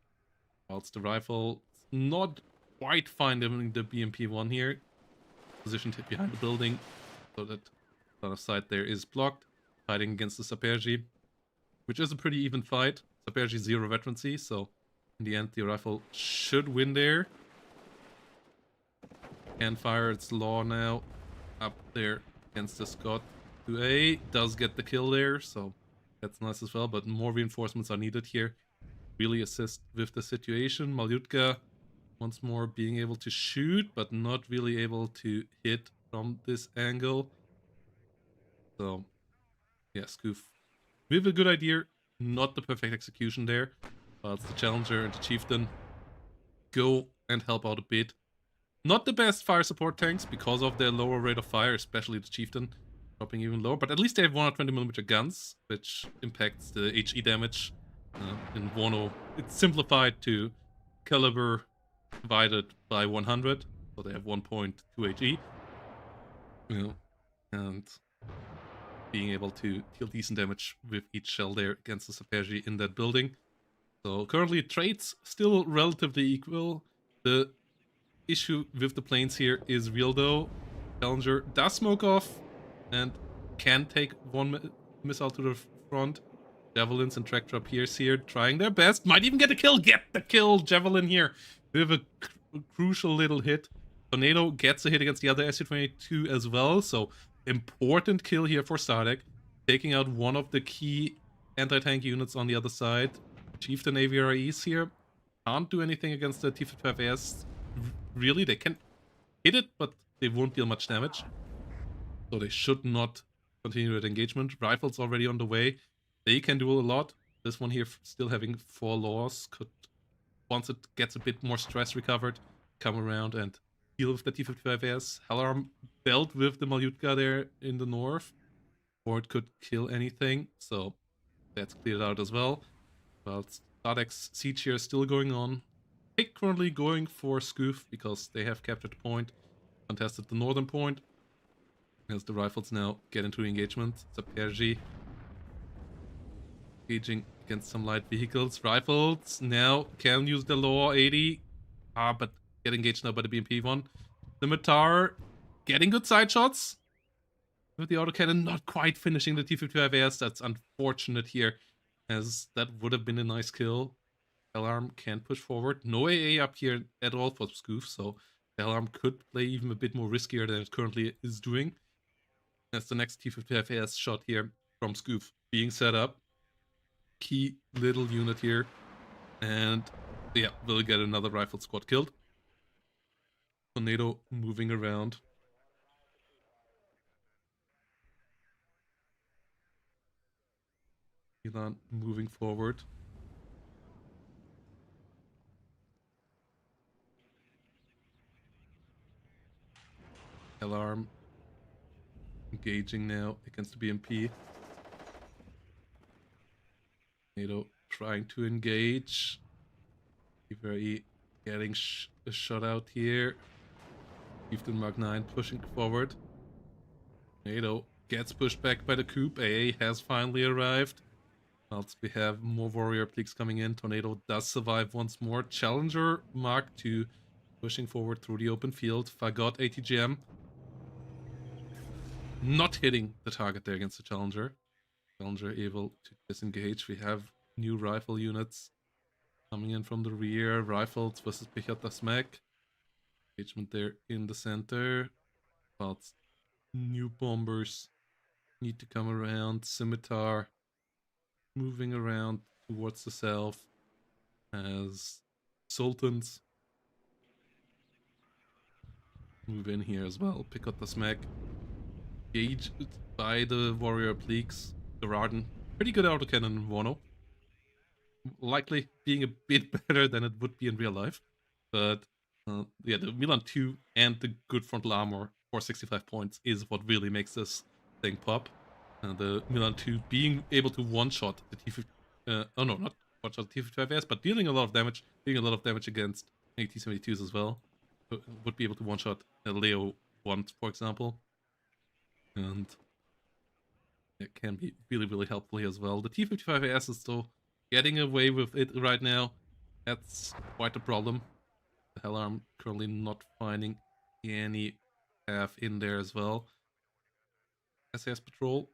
Whilst the rifle not quite finding the BMP-1 here. Positioned behind the building, so that line of sight there is blocked. Fighting against the Saperji, which is a pretty even fight. Saperji 0 veterancy, so in the end the rifle should win there. Can fire its law now up there against the Scott 2A. Does get the kill there, so that's nice as well, but more reinforcements are needed here. Really assist with the situation. Malyutka once more being able to shoot, but not really able to hit from this angle. So, yeah, Scoof with a good idea, not the perfect execution there. But the Challenger and the Chieftain go and help out a bit. Not the best fire support tanks because of their lower rate of fire, especially the Chieftain dropping even lower. But at least they have 120mm guns, which impacts the HE damage. In WARNO, it's simplified to caliber divided by 100, so they have 1.2 HE. And being able to deal decent damage with each shell there against the Saperji in that building. So currently trades still relatively equal. The issue with the planes here is real though. Challenger does smoke off and can take one missile to the front. Javelins and Tractor Pierce here trying their best. Might even get a kill. Get the kill, Javelin here with a crucial little hit. Tornado gets a hit against the other SU-22 as well. So important kill here for Stardekk. Taking out one of the key anti-tank units on the other side. Chieftain AVREs here can't do anything against the T-55S. Really, they can hit it, but they won't deal much damage. So they should not continue that engagement. Rifles already on the way. They can do a lot. This one here still having 4 laws could, once it gets a bit more stress recovered, come around and deal with the T-55S. Hellarm dealt with the Malyutka there in the north, or it could kill anything. So that's cleared out as well. Well, Stardekk's siege here is still going on. Pick currently going for Scoof because they have captured the point, contested the northern point. As the rifles now get into engagement. Saperji engaging against some light vehicles. Rifles now can use the law 80. But get engaged now by the BMP one. Scimitar getting good side shots. With the autocannon not quite finishing the T-55S. That's unfortunate here, as that would have been a nice kill. Alarm can push forward. No AA up here at all for Scoof, so the Alarm could play even a bit more riskier than it currently is doing. As the next T-55S shot here from Scoof being set up. Key little unit here. And yeah, we'll get another rifle squad killed. Tornado moving around. Milan moving forward. Alarm engaging now against the BMP. Tornado trying to engage. Very getting a shot out here. Chieftain Mark 9 pushing forward. Tornado gets pushed back by the coup. AA has finally arrived. Whilst we have more warrior pleaks coming in, Tornado does survive once more. Challenger Mark 2 pushing forward through the open field. Fagot ATGM not hitting the target there against the Challenger. Challenger able to disengage. We have new rifle units coming in from the rear. Rifles versus Pichota Smack. Engagement there in the center. Whilst new bombers need to come around. Scimitar moving around towards the south as Sultans move in here as well. Pick up the smack. Engaged by the warrior pleaks. Gerarden, pretty good autocannon in WARNO. Likely being a bit better than it would be in real life. But yeah, the Milan 2 and the good frontal armor for 65 points is what really makes this thing pop. The Milan 2 being able to one-shot the T-50... oh no, not one-shot the T-55S, but dealing a lot of damage against T-72s as well. Would be able to one-shot Leo 1, for example. And it can be really, really helpful here as well. The T-55S is still getting away with it right now. That's quite a problem. The Hellarm currently not finding any path in there as well. SAS Patrol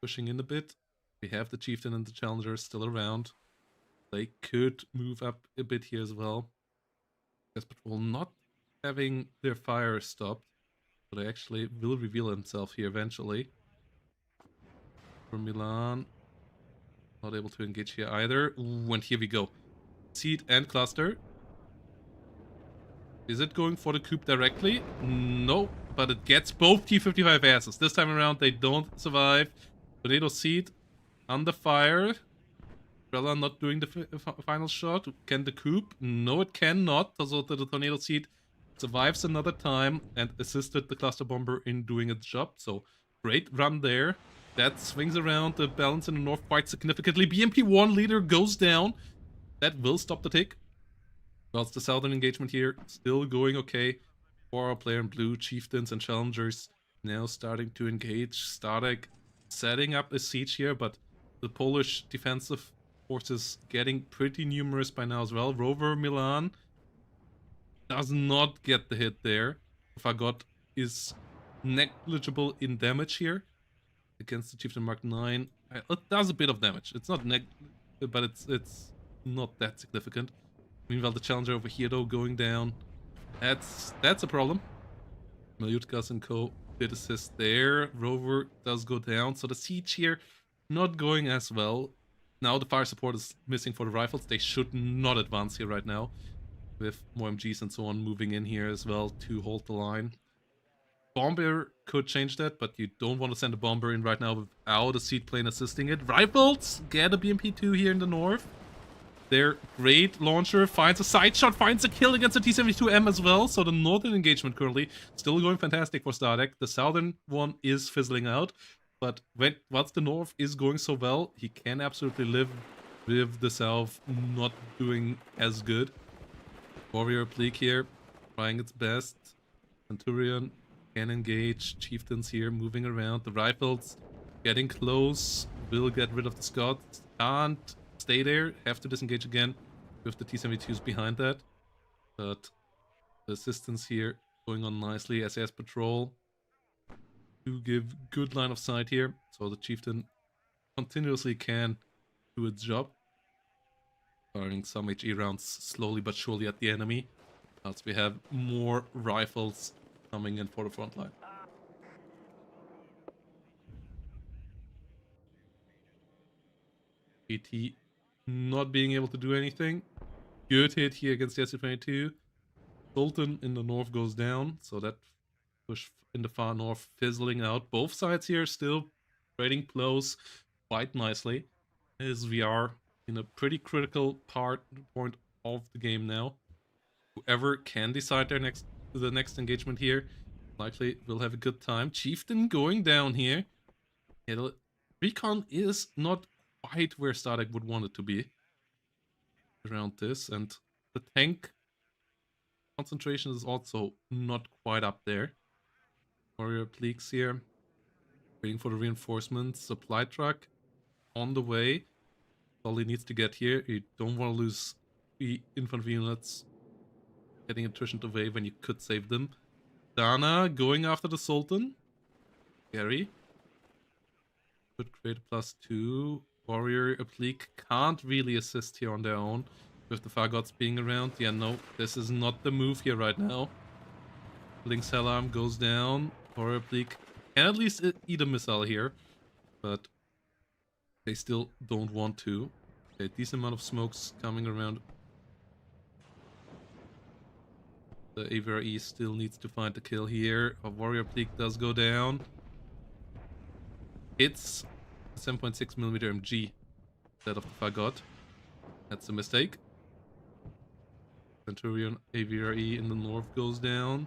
pushing in a bit. We have the Chieftain and the Challenger still around. They could move up a bit here as well. SAS Patrol not having their fire stopped. So they actually will reveal themselves here eventually. For Milan, not able to engage here either. Ooh, and here we go. Seed and cluster. Is it going for the coup directly? No, but it gets both T-55Ss. This time around, they don't survive. Tornado Seed under fire. Umbrella not doing the final shot. Can the coup? No, it cannot. So the Tornado Seed survives another time and assisted the cluster bomber in doing its job. So great run there. That swings around the balance in the north quite significantly. BMP1 leader goes down. That will stop the tick. Whilst the southern engagement here still going okay for our player in blue. Chieftains and Challengers now starting to engage. Stardekk setting up a siege here, but the Polish defensive forces getting pretty numerous by now as well. Rover Milan does not get the hit there. Fagot is negligible in damage here against the Chieftain Mark 9. It does a bit of damage. It's not but it's not that significant. Meanwhile, the Challenger over here though going down. That's a problem. Malyutkas and co did assist there. Rover does go down, so the siege here not going as well. Now the fire support is missing for the rifles. They should not advance here right now, with more MGs and so on moving in here as well to hold the line. Bomber could change that, but you don't want to send a bomber in right now without a seed plane assisting it. Rifles get a BMP-2 here in the north. Their great launcher finds a side shot, finds a kill against the T-72M as well. So the northern engagement currently still going fantastic for Stardekk. The southern one is fizzling out, but once the north is going so well, he can absolutely live with the south not doing as good. Warrior Pleak here, trying its best. Centurion can engage. Chieftains here moving around. The rifles getting close. Will get rid of the Scots. Can't stay there. Have to disengage again with the T-72s behind that. But the assistance here going on nicely. SAS patrol to give good line of sight here. So the Chieftain continuously can do its job. Firing some HE rounds slowly but surely at the enemy. As we have more rifles coming in for the front line. AT not being able to do anything. Good hit here against the SC-22. Sultan in the north goes down, so that push in the far north fizzling out. Both sides here still trading close quite nicely, as we are in a pretty critical point of the game now. Whoever can decide the next engagement here likely will have a good time. Chieftain going down here. Yeah, recon is not quite where Stardekk would want it to be around this, and the tank concentration is also not quite up there. Warrior Pleaks here, waiting for the reinforcements. Supply truck on the way. All he needs to get here. You don't want to lose the infantry units getting attrition away when you could save them. Dana going after the Sultan. Scary. Could create a +2. Warrior Applique can't really assist here on their own with the Fagots being around. Yeah, no, this is not the move here right now. Link's Alarm goes down. Warrior Applique can at least eat a missile here, but they still don't want to. Okay, decent amount of smokes coming around. The AVRE still needs to find the kill here. A Warrior Pleak does go down. It's a 7.6mm MG instead of the Fagot. That's a mistake. Centurion AVRE in the north goes down.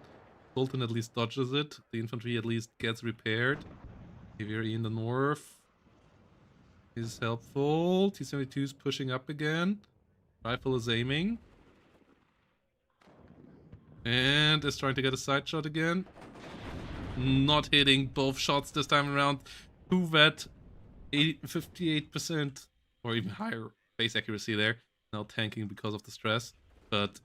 Sultan at least dodges it. The infantry at least gets repaired. AVRE in the north is helpful. T-72 is pushing up again. Rifle is aiming. And is trying to get a side shot again. Not hitting both shots this time around. Huvet, 58% or even higher base accuracy there. Now tanking because of the stress. But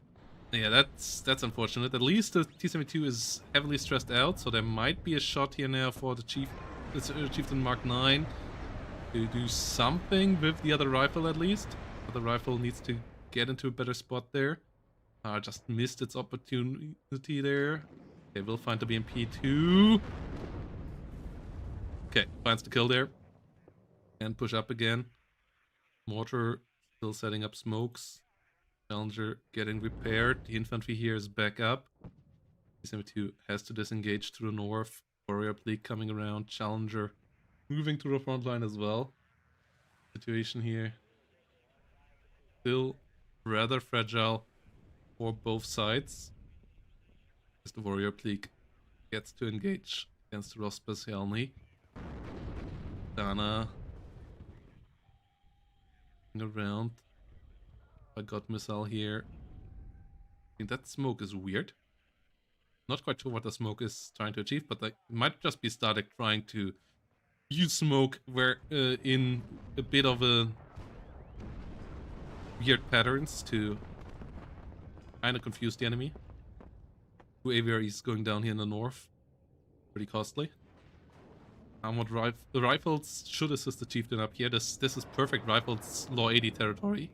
yeah, that's unfortunate. At least the T-72 is heavily stressed out, so there might be a shot here now for the Chieftain Mark 9 to do something with the other rifle at least. The other rifle needs to get into a better spot there. Just missed its opportunity there. Okay, we'll find the BMP-2. Okay, finds the kill there. And push up again. Mortar still setting up smokes. Challenger getting repaired. The infantry here is back up. T-72 has to disengage to the north. Warrior Pleak coming around. Challenger moving to the front line as well. Situation here still rather fragile for both sides. As the Warrior Pleak gets to engage against the Rospes Helny. Dana around. I got missile here. I think that smoke is weird. Not quite sure what the smoke is trying to achieve, but it might just be Stardekk trying to use smoke where in a bit of a weird patterns to kind of confuse the enemy. 2 AVREs going down here in the north. Pretty costly. Armored rifles should assist the chieftain up here. This is perfect rifles law 80 territory.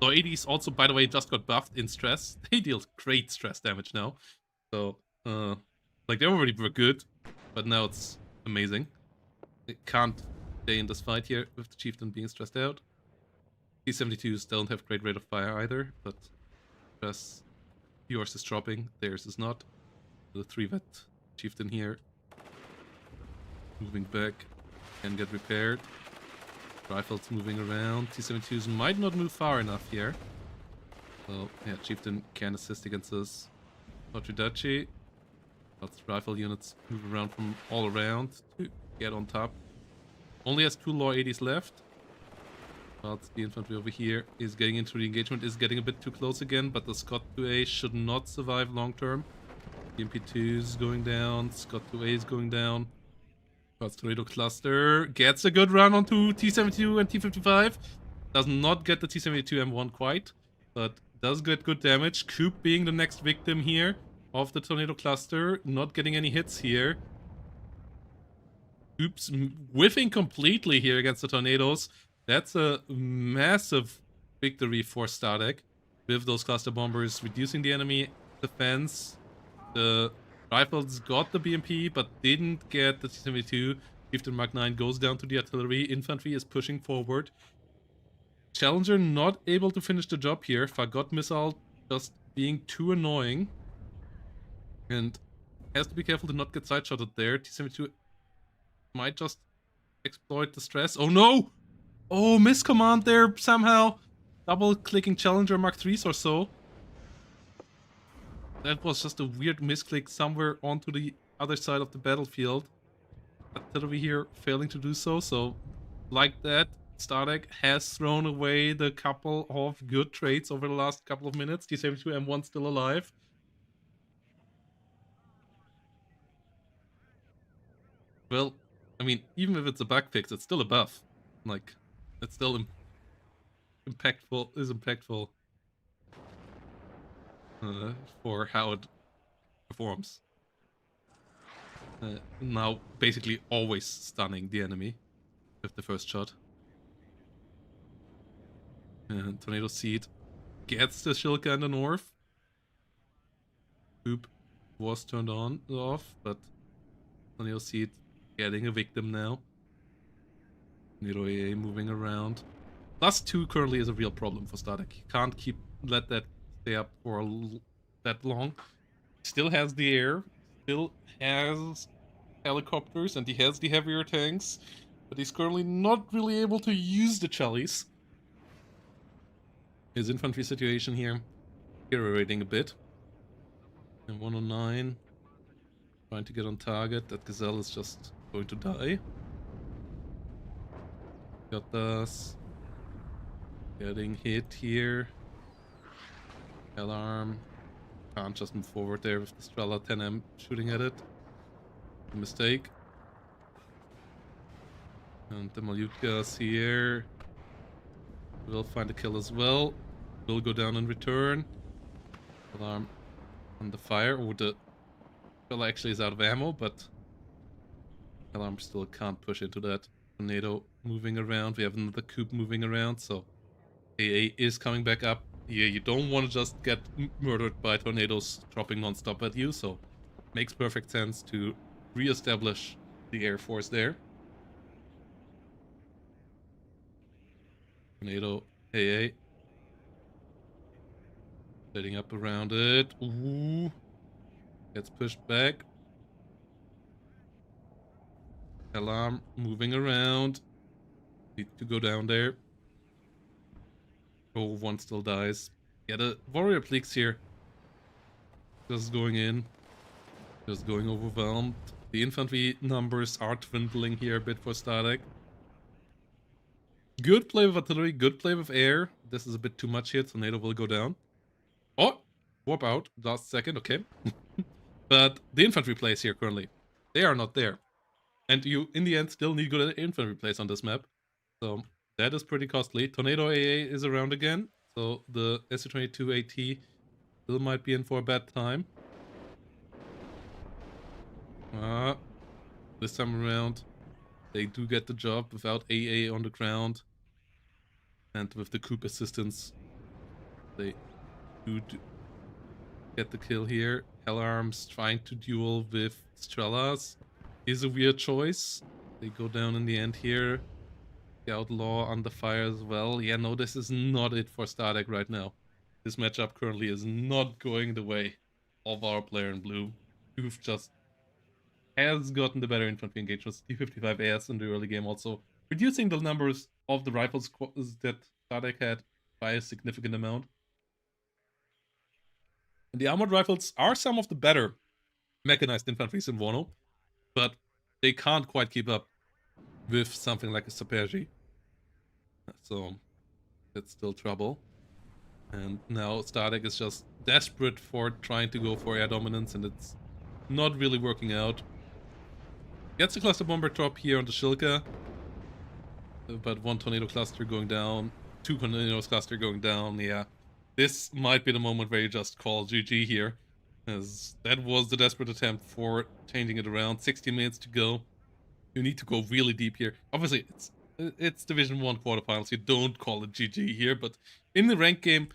Law 80s also, by the way, just got buffed in stress. They deal great stress damage now. So, like, they already were good, but now it's amazing. They can't stay in this fight here with the chieftain being stressed out. T-72s don't have great rate of fire either, but as yours is dropping, theirs is not. The 3-vet chieftain here moving back can get repaired. Rifles moving around. T-72s might not move far enough here. So, yeah, chieftain can assist against this Tochidachi. Lots of rifle units move around from all around to get on top. Only has 2 law 80s left. But the infantry over here is getting into the engagement, is getting a bit too close again, but the Scott 2A should not survive long term. The MP2 is going down, Scott 2A is going down. But Tornado Cluster gets a good run onto T-72 and T-55. Does not get the T-72 M1 quite, but does get good damage. Coop being the next victim here of the Tornado Cluster, not getting any hits here. Coop's whiffing completely here against the Tornadoes. That's a massive victory for Stardekk, with those cluster bombers reducing the enemy defense. The rifles got the BMP, but didn't get the T-72. Chieftain Mark 9 goes down to the artillery. Infantry is pushing forward. Challenger not able to finish the job here. Fagot missile just being too annoying. And has to be careful to not get side-shotted there. T-72 might just exploit the stress. Oh no! Oh, miscommand there somehow. Double-clicking Challenger Mark 3s or so. That was just a weird misclick somewhere onto the other side of the battlefield. Artillery here failing to do so. So, like that, Stardekk has thrown away the couple of good trades over the last couple of minutes. T-72 M1 still alive. Well, I mean, even if it's a bug fix, it's still a buff. Like, it's still impactful for how it performs. Now, basically always stunning the enemy with the first shot. And Tornado Seed gets the Shilka in the north. Coop was turned off, but Tornado Seed getting a victim now. Tornado AA moving around. +2 currently is a real problem for Stardekk. He can't let that stay up for that long. Still has the air, still has helicopters, and he has the heavier tanks, but he's currently not really able to use the Chellies. His infantry situation here deteriorating a bit. And 109 trying to get on target. That Gazelle is just going to die. Got this. Getting hit here. Alarm. Can't just move forward there with the Strela 10M shooting at it. A mistake. And the Malyutkas here. Will find a kill as well. Will go down in return. Alarm on the fire. Oh, the Strela actually is out of ammo, but Alarm still can't push into that. Tornado moving around. We have another Coop moving around, so AA is coming back up. Yeah, you don't want to just get murdered by tornadoes dropping non-stop at you, so makes perfect sense to re-establish the Air Force there. Tornado AA. Setting up around it. Ooh. Gets pushed back. Alarm moving around. Need to go down there. Oh, one still dies. Yeah, the warrior pleaks here. Just going in. Just going overwhelmed. The infantry numbers are dwindling here a bit for Stardekk. Good play with artillery, good play with air. This is a bit too much here. Tornado will go down. Oh! Warp out. Last second, okay. But the infantry plays here currently. They are not there. And you, in the end, still need good infantry plays on this map. So that is pretty costly. Tornado AA is around again. So the SU-22 AT still might be in for a bad time. This time around, they do get the job without AA on the ground. And with the coup assistance, they do get the kill here. Hellarms trying to duel with Strellas is a weird choice. They go down in the end here. The Outlaw under fire as well. Yeah, no, this is not it for Stardekk right now. This matchup currently is not going the way of our player in blue, who just has gotten the better infantry engagements. T-55 AS in the early game also, reducing the numbers of the rifles that Stardekk had by a significant amount. And the armored rifles are some of the better mechanized infantries in WARNO, but they can't quite keep up with something like a Saperji. So that's still trouble. And now Stardekk is just desperate for trying to go for air dominance, and it's not really working out. Gets a cluster bomber drop here on the Shilka, but one tornado cluster going down, two tornadoes cluster going down. Yeah, this might be the moment where you just call GG here, as that was the desperate attempt for changing it around. 60 minutes to go. You need to go really deep here. Obviously, it's Division 1 quarterfinals. You don't call it GG here, but in the ranked game,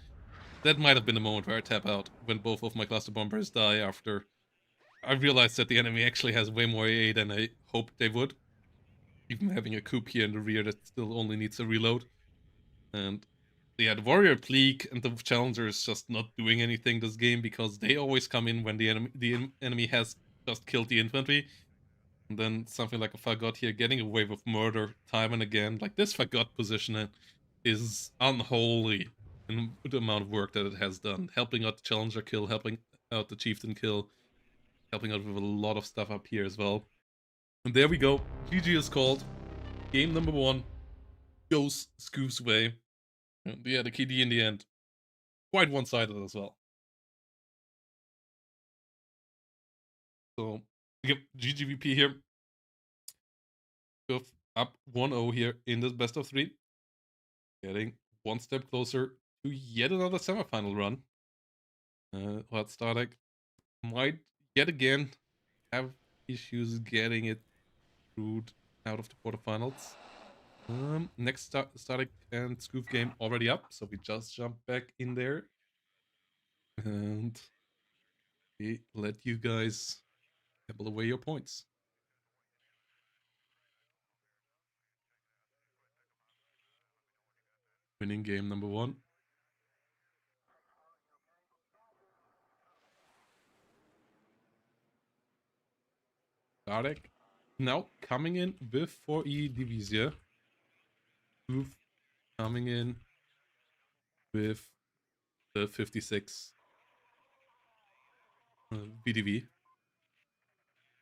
that might have been the moment where I tap out, when both of my cluster bombers die after I realized that the enemy actually has way more AA than I hoped they would. Even having a coup here in the rear that still only needs a reload. And yeah, the Warrior Pleak and the Challenger is just not doing anything this game, because they always come in when the enemy has just killed the infantry. And then something like a Fagot here getting away with murder time and again. Like, this Fagot position is unholy in the amount of work that it has done. Helping out the Challenger kill, helping out the Chieftain kill, helping out with a lot of stuff up here as well. And there we go. GG is called. Game number 1 goes Scoof's way. And yeah, the KD in the end, quite one-sided as well. So, yep, GGVP here. Goof up 1-0 here in this best of 3. Getting one step closer to yet another semifinal run. But Stardekk might yet again have issues getting it through out of the quarterfinals. Next Stardekk and Scoof game already up, so we just jump back in there and we let you guys gamble away your points. Winning game number 1. Stardekk now coming in with 4E Divisia. Scoof coming in with the 56 VDV.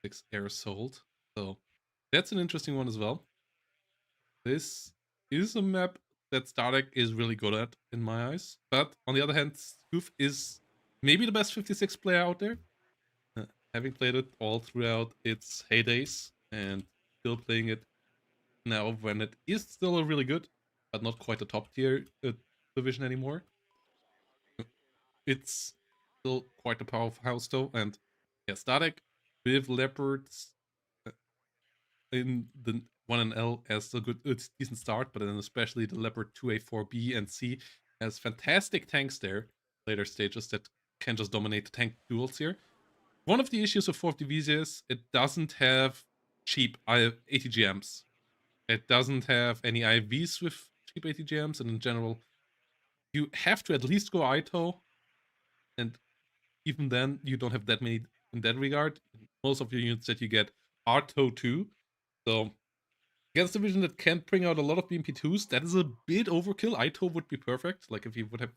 6 air sold. So that's an interesting one as well. This is a map that Stardekk is really good at in my eyes. But on the other hand, Scoof is maybe the best 56 player out there. Having played it all throughout its heydays and still playing it now when it is still a really good, but not quite a top tier division anymore. It's still quite a powerhouse though. And yeah, Stardekk with Leopards in the 1NL as a good, decent start, but then especially the Leopard 2A, 4B, and C has fantastic tanks there, later stages, that can just dominate the tank duels here. One of the issues with 4th Division is it doesn't have cheap ATGMs. It doesn't have any IVs with cheap ATGMs, and in general, you have to at least go ITO, and even then, you don't have that many in that regard. Most of your units that you get are TO 2, so against a division that can bring out a lot of BMP2s, that is a bit overkill. ITO would be perfect. Like, if you would have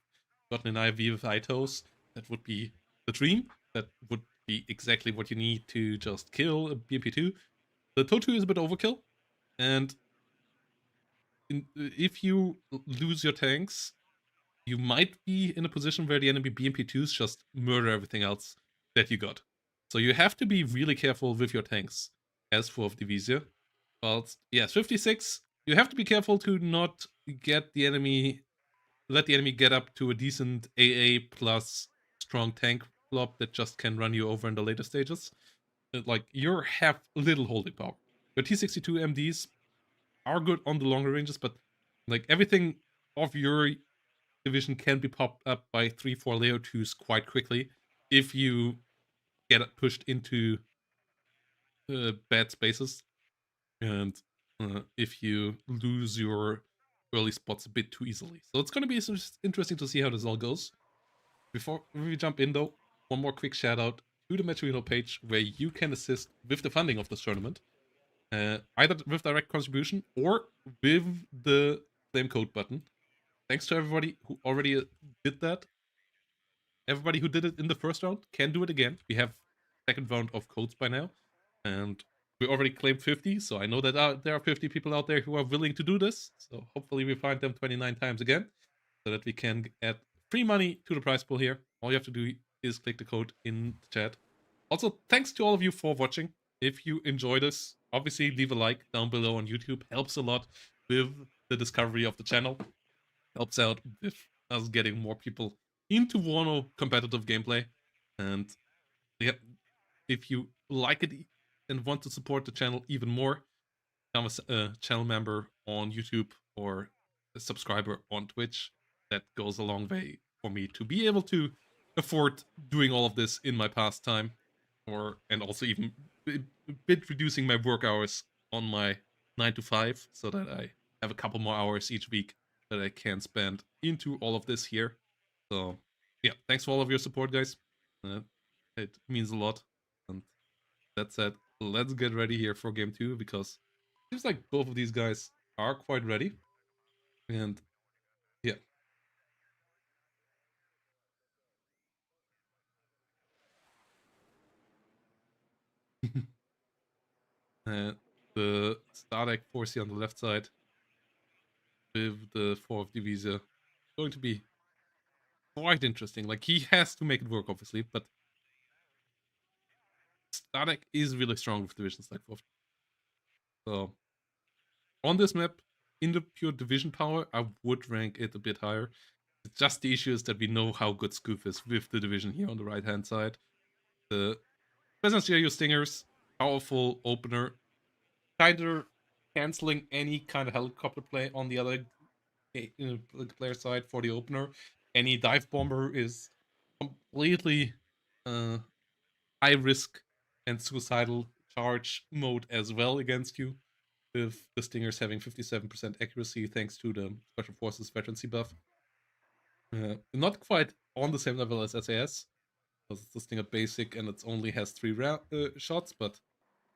gotten an IV with ITOs, that would be the dream. That would be exactly what you need to just kill a BMP2. The TO2 is a bit overkill, and if you lose your tanks, you might be in a position where the enemy BMP2s just murder everything else that you got. So you have to be really careful with your tanks as 4th Division. But yes, 56, you have to be careful to not get the enemy let the enemy get up to a decent AA plus strong tank flop that just can run you over in the later stages. Like, you have little holding power. Your T62 MDs are good on the longer ranges, but like everything of your division can be popped up by 3-4 layer 2s quite quickly if you get pushed into bad spaces, and if you lose your early spots a bit too easily. So it's going to be interesting to see how this all goes. Before we jump in though, one more quick shout out to the Matcherino page where you can assist with the funding of this tournament. Either with direct contribution or with the claim code button. Thanks to everybody who already did that. Everybody who did it in the first round can do it again. We have second round of codes by now, and we already claimed 50. So I know that there are 50 people out there who are willing to do this. So hopefully we find them 29 times again, so that we can add free money to the prize pool here. All you have to do is click the code in the chat. Also, thanks to all of you for watching. If you enjoy this, obviously leave a like down below on YouTube. Helps a lot with the discovery of the channel. Helps out with us getting more people into WARNO competitive gameplay. And yeah, if you like it and want to support the channel even more, become a channel member on YouTube or a subscriber on Twitch. That goes a long way for me to be able to afford doing all of this in my pastime, and also even a bit reducing my work hours on my 9 to 5, so that I have a couple more hours each week that I can spend into all of this here. So yeah, thanks for all of your support, guys. It means a lot. And that said, let's get ready here for game 2, because it seems like both of these guys are quite ready. And yeah. The Stardekk 4C on the left side with the 4 of Divisa going to be quite interesting. Like, he has to make it work, obviously, but Stardekk is really strong with divisions like 4. So on this map, in the pure division power, I would rank it a bit higher. It's just the issue is that we know how good Scoof is with the division here on the right hand side. The Presence here, your Stingers, powerful opener, kind of canceling any kind of helicopter play on the other player side for the opener. Any dive bomber is completely high risk and suicidal charge mode as well against you, with the Stingers having 57% accuracy thanks to the Special Forces veterancy buff. Not quite on the same level as SAS, because it's the Stinger basic and it only has 3 shots, but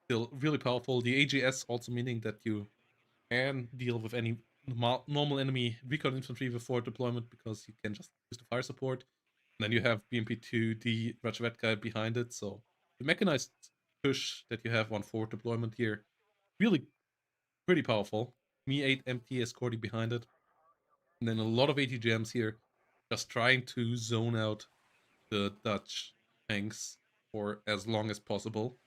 still really powerful. The AGS also meaning that you can deal with any normal enemy recon infantry before deployment, because you can just use the fire support. And then you have BMP2, the Rajvetka behind it, so the mechanized push that you have on forward deployment here, really pretty powerful. Me 8 MT escorting behind it. And then a lot of ATGMs here, just trying to zone out the Dutch tanks for as long as possible.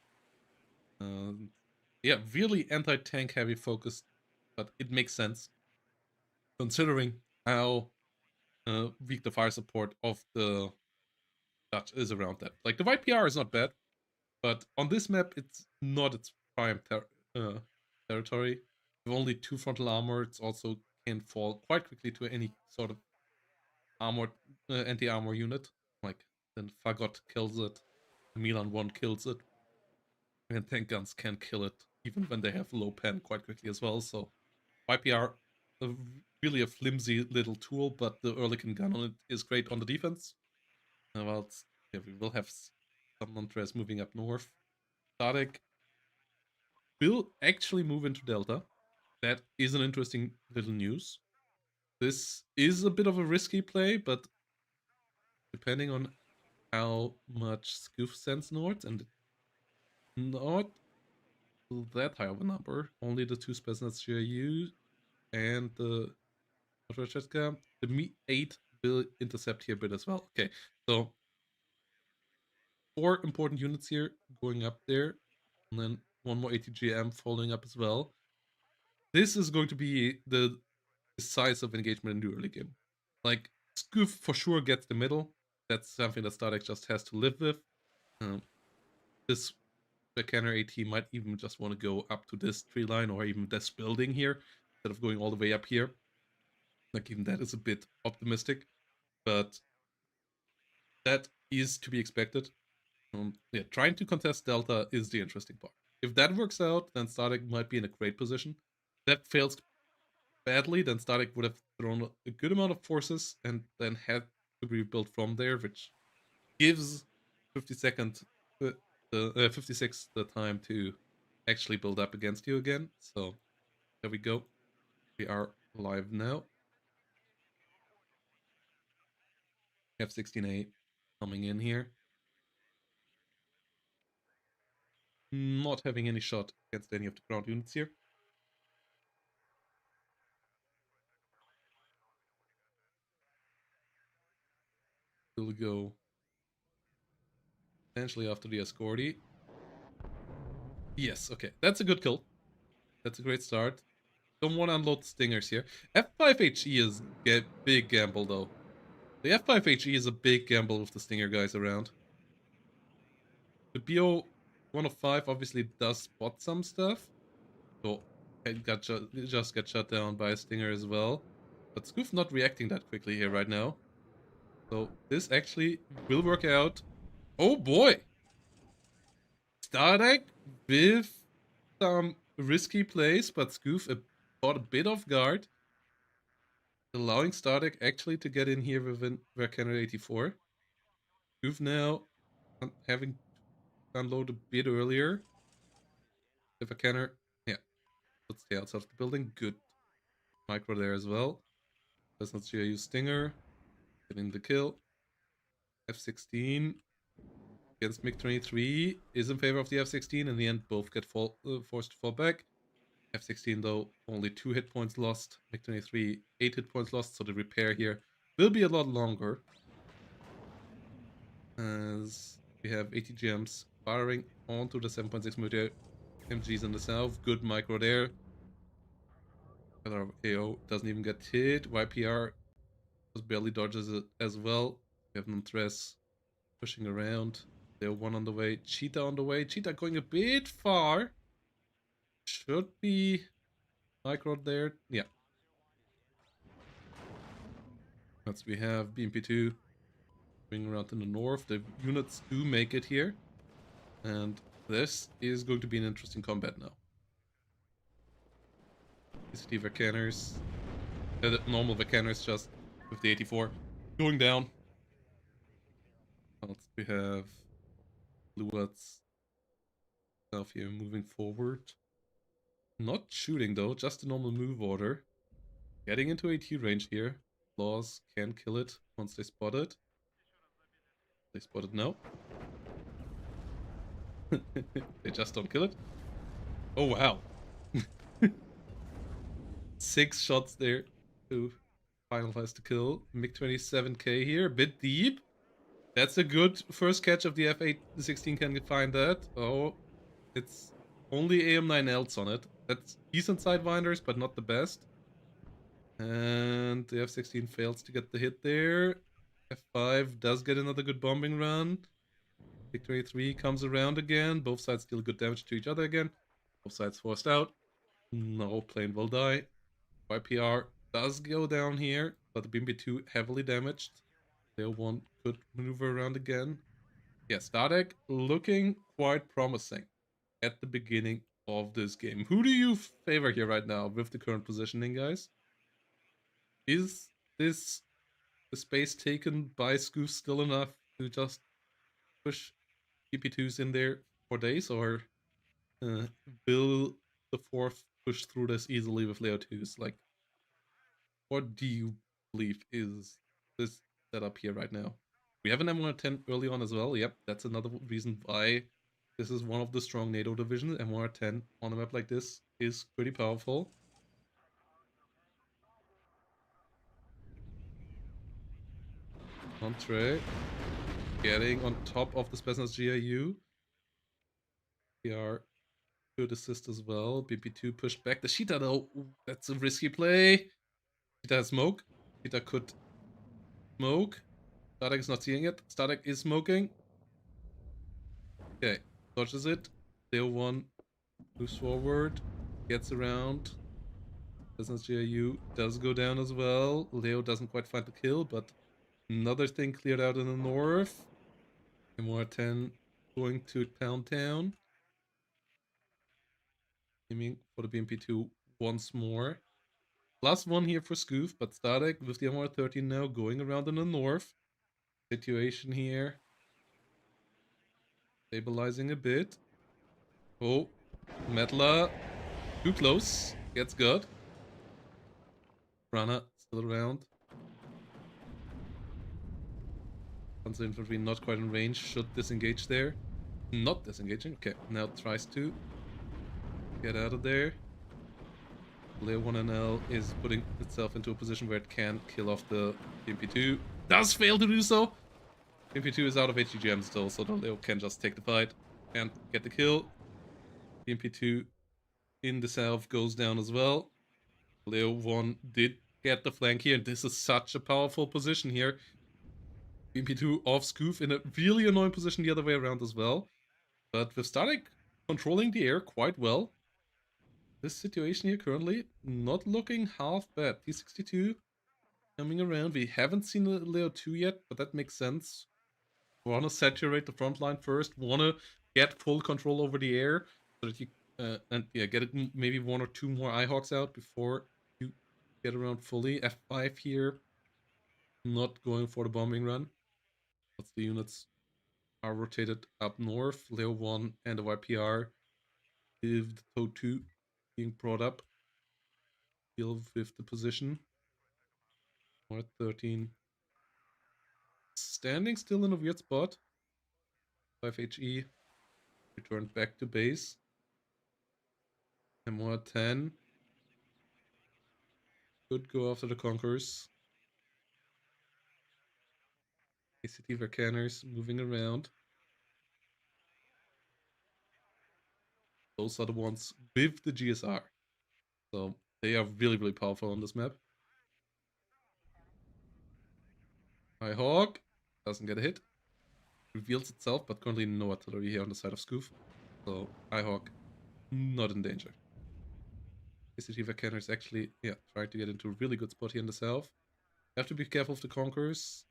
Yeah, really anti-tank heavy focused, but it makes sense considering how weak the fire support of the Dutch is around that. Like, the white PR is not bad, but on this map, it's not its prime territory. With only 2 frontal armor, it also can fall quite quickly to any sort of armored anti-armor unit. Like, then Fagot kills it, Milan 1 kills it, and tank guns can kill it, even when they have low pen quite quickly as well. So YPR, really a flimsy little tool, but the Ehrlichen gun on it is great on the defense. Well, yeah, we will have some Montres moving up north. Stardekk will actually move into Delta. That is an interesting little news. This is a bit of a risky play, but depending on how much Scoof sends north, and not that high of a number, only the 2 Spetsnaz GRU and the Rajvetka, the Me 8 will intercept here a bit as well. Okay, so 4 important units here going up there, and then 1 more ATGM following up as well. This is going to be the decisive engagement in the early game. Like, Scoof for sure gets the middle. That's something that Stardekk just has to live with. This Canner AT might even just want to go up to this tree line or even this building here instead of going all the way up here. Like, even that is a bit optimistic, but that is to be expected. Yeah, trying to contest Delta is the interesting part. If that works out, then Stardekk might be in a great position. If that fails badly, then Stardekk would have thrown a good amount of forces and then had to rebuild from there, which gives 52nd, 56 the time to actually build up against you again. So there we go. We are live now. F16A coming in here. Not having any shot against any of the ground units here. We'll go potentially after the Escorty. Yes, okay. That's a good kill. That's a great start. Don't want to unload stingers here. F5HE is a big gamble though. The F5HE is a big gamble with the stinger guys around. The BO 105 obviously does spot some stuff. So it just got shut down by a stinger as well. But Scoof not reacting that quickly here right now. So this actually will work out. Oh boy! Stardekk with some risky plays, but Scoof caught a bit off guard. Allowing Stardekk actually to get in here within Vercanner 84. Scoof now having to unload a bit earlier. The Vercanner, yeah, let's stay outside of the building. Good micro there as well. Does not GIU Stinger. Getting the kill. F16 against MiG-23 is in favor of the F16. In the end, both get forced to fall back. F16, though, only 2 hit points lost. MiG-23, 8 hit points lost, so the repair here will be a lot longer. As we have ATGMs firing onto the 7.6mm MGs in the south. Good micro there. AO doesn't even get hit. YPR just barely dodges it as well. We have Nantres pushing around. They're one on the way. Cheetah on the way. Cheetah going a bit far. Should be micro there. Yeah. Next we have BMP2 going around in the north. The units do make it here. And this is going to be an interesting combat now. PCT Vercanners. The normal Vercanners just with the 84 going down. Else we have Bluets stuff here moving forward. Not shooting though, just a normal move order. Getting into AT range here. Laws can kill it once they spot it. They spot it now. They just don't kill it. Oh wow. 6 shots there to finalize the kill. MiG-27K here, a bit deep. That's a good first catch of the F-16 can find that. Oh, it's only AM9Ls on it. That's decent sidewinders, but not the best. And the F-16 fails to get the hit there. F5 does get another good bombing run. Victory 3 comes around again. Both sides deal good damage to each other again. Both sides forced out. No plane will die. YPR does go down here, but the BMP2 heavily damaged. They'll one could maneuver around again. Yeah, Stardekk looking quite promising at the beginning of this game. Who do you favor here right now with the current positioning, guys? Is this the space taken by Scoof still enough to just push GP2s in there for days, or will the fourth push through this easily with Leo 2s? Like, what do you believe is this setup here right now? We have an M110 early on as well. Yep, that's another reason why this is one of the strong NATO divisions. M110 on a map like this is pretty powerful. Entree getting on top of the Spetsnaz GIU. We are good assist as well. BP2 pushed back. The Cheetah though, that's a risky play. Cheetah has smoke. Cheetah could Smoke. Stardekk is not seeing it. Stardekk is smoking. Okay, dodges it. Leo 1 moves forward, gets around. Business GIU does go down as well. Leo doesn't quite find the kill, but another thing cleared out in the north. MR10 going to Pound Town. Aiming for the BMP2 once more. Last one here for Scoof, but Stardekk with the MR13 now going around in the north. Situation here. Stabilizing a bit. Oh, Metla. Too close. Gets got. Rana still around. Panzer infantry not quite in range. Should disengage there. Not disengaging. Okay, now tries to get out of there. Layer 1NL is putting itself into a position where it can kill off the MP2. Does fail to do so. MP2 is out of HGGM still, so the Leo can just take the fight and get the kill. MP2 in the south goes down as well. Leo 1 did get the flank here, and this is such a powerful position here. MP2 off Scoof in a really annoying position the other way around as well. But with Stardekk controlling the air quite well, this situation here currently not looking half bad. T62 coming around. We haven't seen the Leo 2 yet, but that makes sense. Want to saturate the front line first. Want to get full control over the air so that you get maybe one or two more Ihawks out before you get around fully. F5 here, not going for the bombing run. But the units are rotated up north. Leo 1 and the YPR with the TOW 2 being brought up. Deal with the position. Or 13. Standing still in a weird spot. 5HE. Returned back to base. MR10. Could go after the Conquerors. ACT Vercaners moving around. Those are the ones with the GSR. So they are really, really powerful on this map. Hawk doesn't get a hit. Reveals itself, but currently no artillery here on the side of Scoof. So Hawk not in danger. ACT Vercaners actually, trying to get into a really good spot here in the south. Have to be careful of the Conquerors.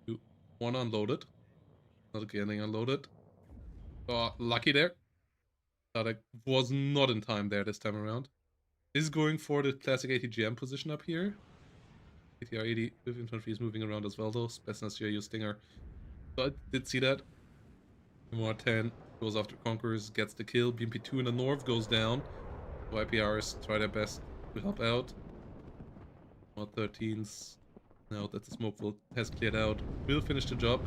You want to unload it. Not getting unloaded. Oh, lucky there. Stardekk was not in time there this time around. Is going for the classic ATGM position up here. ATR 80 with infantry is moving around as well though. Spetsnaz GIU Stinger. So I did see that. MR10 goes after Conquerors, gets the kill. BMP2 in the north goes down. YPRs try their best to help out. MR13s, now that the smoke has cleared out, will finish the job.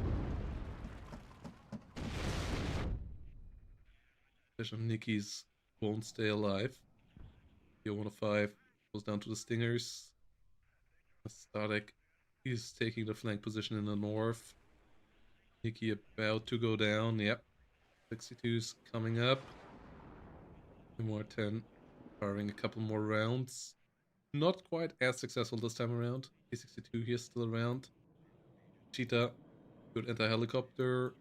Nikki's won't stay alive. Yo 105 goes down to the Stingers. Stardekk is taking the flank position in the north. Nikki about to go down. Yep. 62's coming up. MR10 firing a couple more rounds. Not quite as successful this time around. T62 here still around. Cheetah, good anti-helicopter.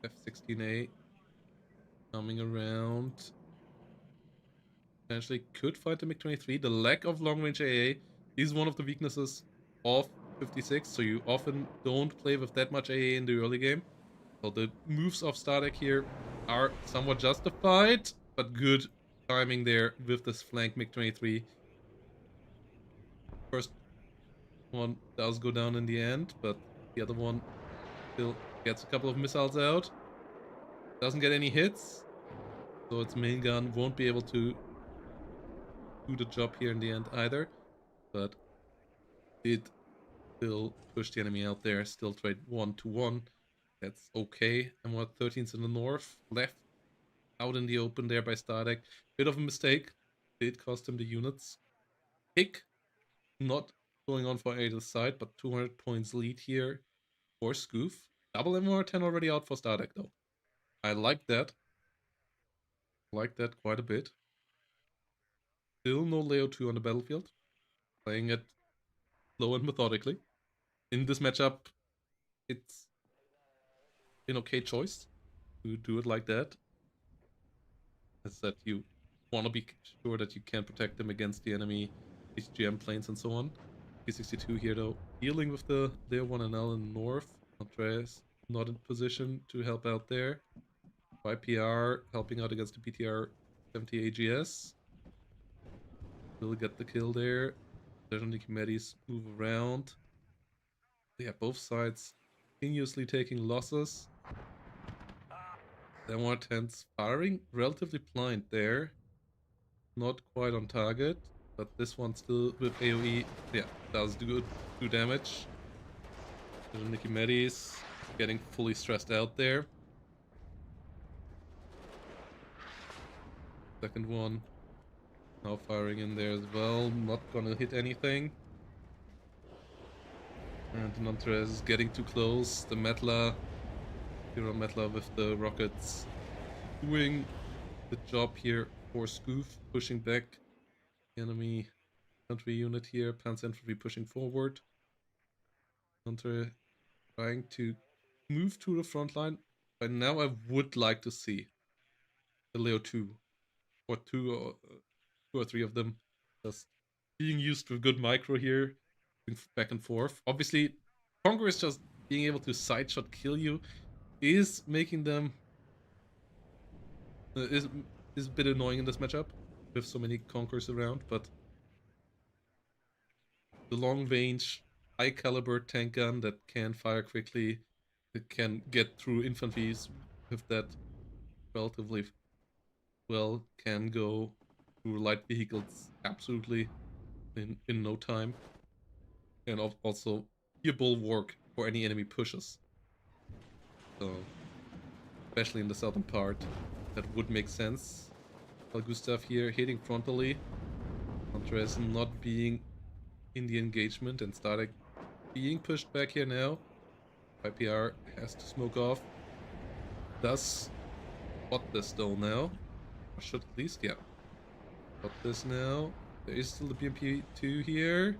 F-16A coming around. Potentially could fight the MiG-23. The lack of long-range AA is one of the weaknesses of 56, so you often don't play with that much AA in the early game. So the moves of Stardekk here are somewhat justified, but good timing there with this flank MiG-23. First one does go down in the end, but the other one still gets a couple of missiles out. Doesn't get any hits, so its main gun won't be able to do the job here in the end either, but it still push the enemy out there, still trade 1-1. That's okay. And what 13's in the north, left out in the open there by Stardekk. Bit of a mistake. Did cost him the units. Pick not going on for either side, but 200 points lead here for Scoof. Double MR10 already out for Stardekk though. I like that. Like that quite a bit. Still no Leo 2 on the battlefield. Playing it slow and methodically. In this matchup, it's an okay choice to do it like that. Is that you want to be sure that you can protect them against the enemy HGM planes and so on. P62 here though, dealing with the Leo 1NL in north. Andreas not in position to help out there. YPR helping out against the PTR 70 AGS. Will get the kill there. Certainly Committees move around. Yeah, both sides continuously taking losses. There more tense firing, relatively blind there. Not quite on target, but this one still with AoE, yeah, does do damage. Nicky Medis getting fully stressed out there. Second one now firing in there as well, not gonna hit anything. And Nantres is getting too close. The Metla, Hero Metla with the rockets doing the job here for Scoof, pushing back the enemy infantry unit here. Panzer infantry pushing forward. Hunter trying to move to the front line. But now I would like to see the Leo 2 or two or three of them just being used with good micro here, back and forth. Obviously, Conquerors just being able to side shot kill you is making them is a bit annoying in this matchup with so many Conquerors around, but the long range, high caliber tank gun that can fire quickly, that can get through infantries with that relatively well, can go through light vehicles absolutely in no time. And also be a bulwark for any enemy pushes. So, especially in the southern part, that would make sense. Well, Gustav here hitting frontally. Andres not being in the engagement and Stardekk being pushed back here now. IPR has to smoke off. Does spot this though now. Or should at least, yeah. Spot this now. There is still the BMP2 here.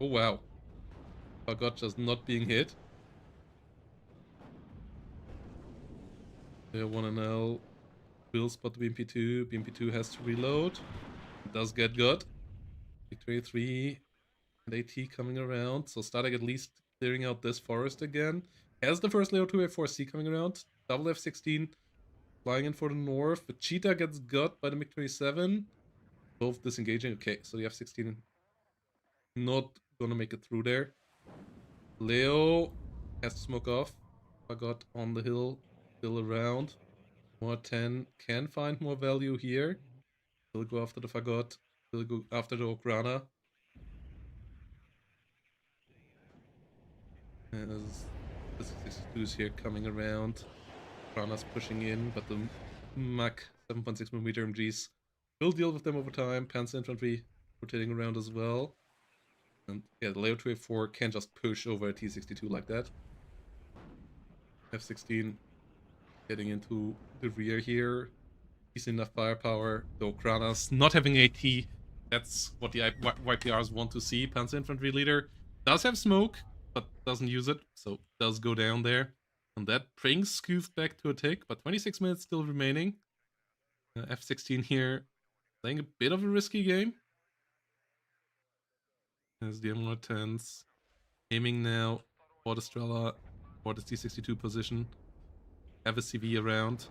Oh wow. Forgot just not being hit. There 1NL will spot the BMP2. BMP2 has to reload. It does get got. Victory 3 and AT coming around. So Stardekk at least clearing out this forest again. Has the first Leo 2A4C coming around. Double F16 flying in for the north. The Cheetah gets got by the MiG-27. Both disengaging. Okay, so the F16 not gonna make it through there. Leo has to smoke off. Forgot on the hill. Still around. More 10 can find more value here. Will go after the Fagot. Will go after the Okrana. As the 62s here coming around. Okrana's pushing in, but the Mach 7.6mm MGs will deal with them over time. Panzer infantry rotating around as well. And yeah, the Leo 2A4 can't just push over a T62 like that. F16 getting into the rear here. Decent enough firepower. The Okranas not having AT. That's what the YPRs want to see. Panzer infantry leader does have smoke, but doesn't use it, so does go down there. And that brings Scoof back to a tick, but 26 minutes still remaining. F16 here playing a bit of a risky game. As the M110s aiming now for the Strela, for the T62 position. Have a CV around.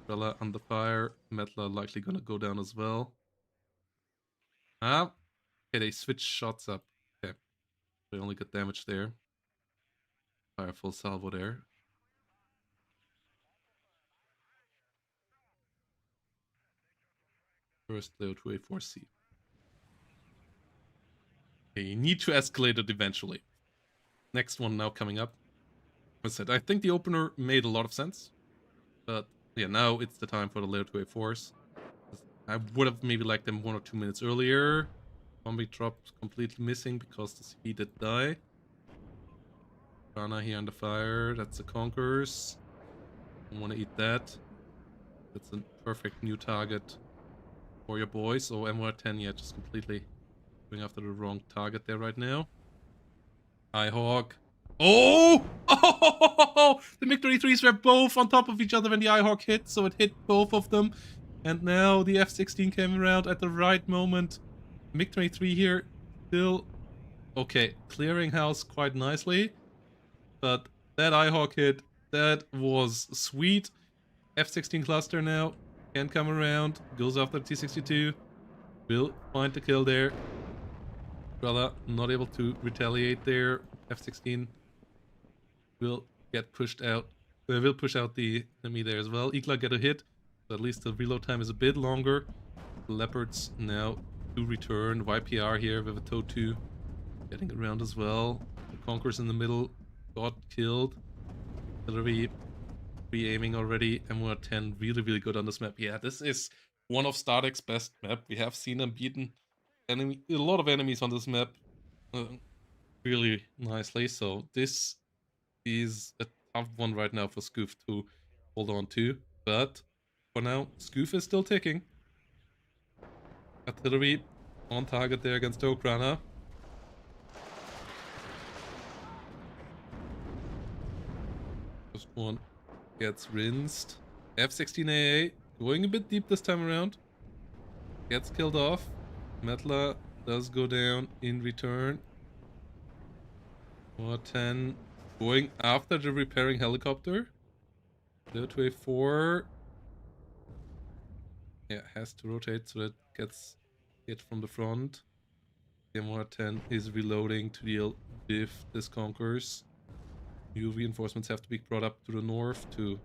Strela under fire. Metla likely gonna go down as well. Ah, okay, they switch shots up. Okay, they only get damage there. Fire full salvo there. First Leo 2A4C. Okay, you need to escalate it eventually. Next one now coming up. As I said, I think the opener made a lot of sense. But yeah, now it's the time for the Leo 2A4s. I would have maybe liked them 1 or 2 minutes earlier. Zombie dropped completely missing because the CV did die. Rana here under fire. That's the Conquerors. Don't want to eat that. That's a perfect new target for your boys. So MR10, yeah, just completely going after the wrong target there right now. Eyehawk. Oh! Oh! The MiG-23s were both on top of each other when the Eyehawk hit, so it hit both of them. And now the F-16 came around at the right moment. MiG-23 here still... Okay, clearing house quite nicely. But that Eyehawk hit, that was sweet. F-16 cluster now can come around, goes after the T-62. Will find the kill there. Brother not able to retaliate there. F-16 will get pushed out. Will push out the enemy there as well. Igla get a hit, so at least the reload time is a bit longer. The Leopards now to return. YPR here with a TOW 2 getting around as well. The Conquerors in the middle got killed. Artillery re-aiming already. MR10 really, really good on this map. Yeah, this is one of Stardekk's best map. We have seen him beaten a lot of enemies on this map really nicely. So this is a tough one right now for Scoof to hold on to. But for now, Scoof is still ticking. Artillery on target there against Okrana. First one gets rinsed. F-16AA going a bit deep this time around. Gets killed off. Metla does go down in return. MR10 going after the repairing helicopter. The 2A4. Yeah, has to rotate so that gets hit from the front. The MR10 is reloading to deal with this Conquerors. New reinforcements have to be brought up to the north to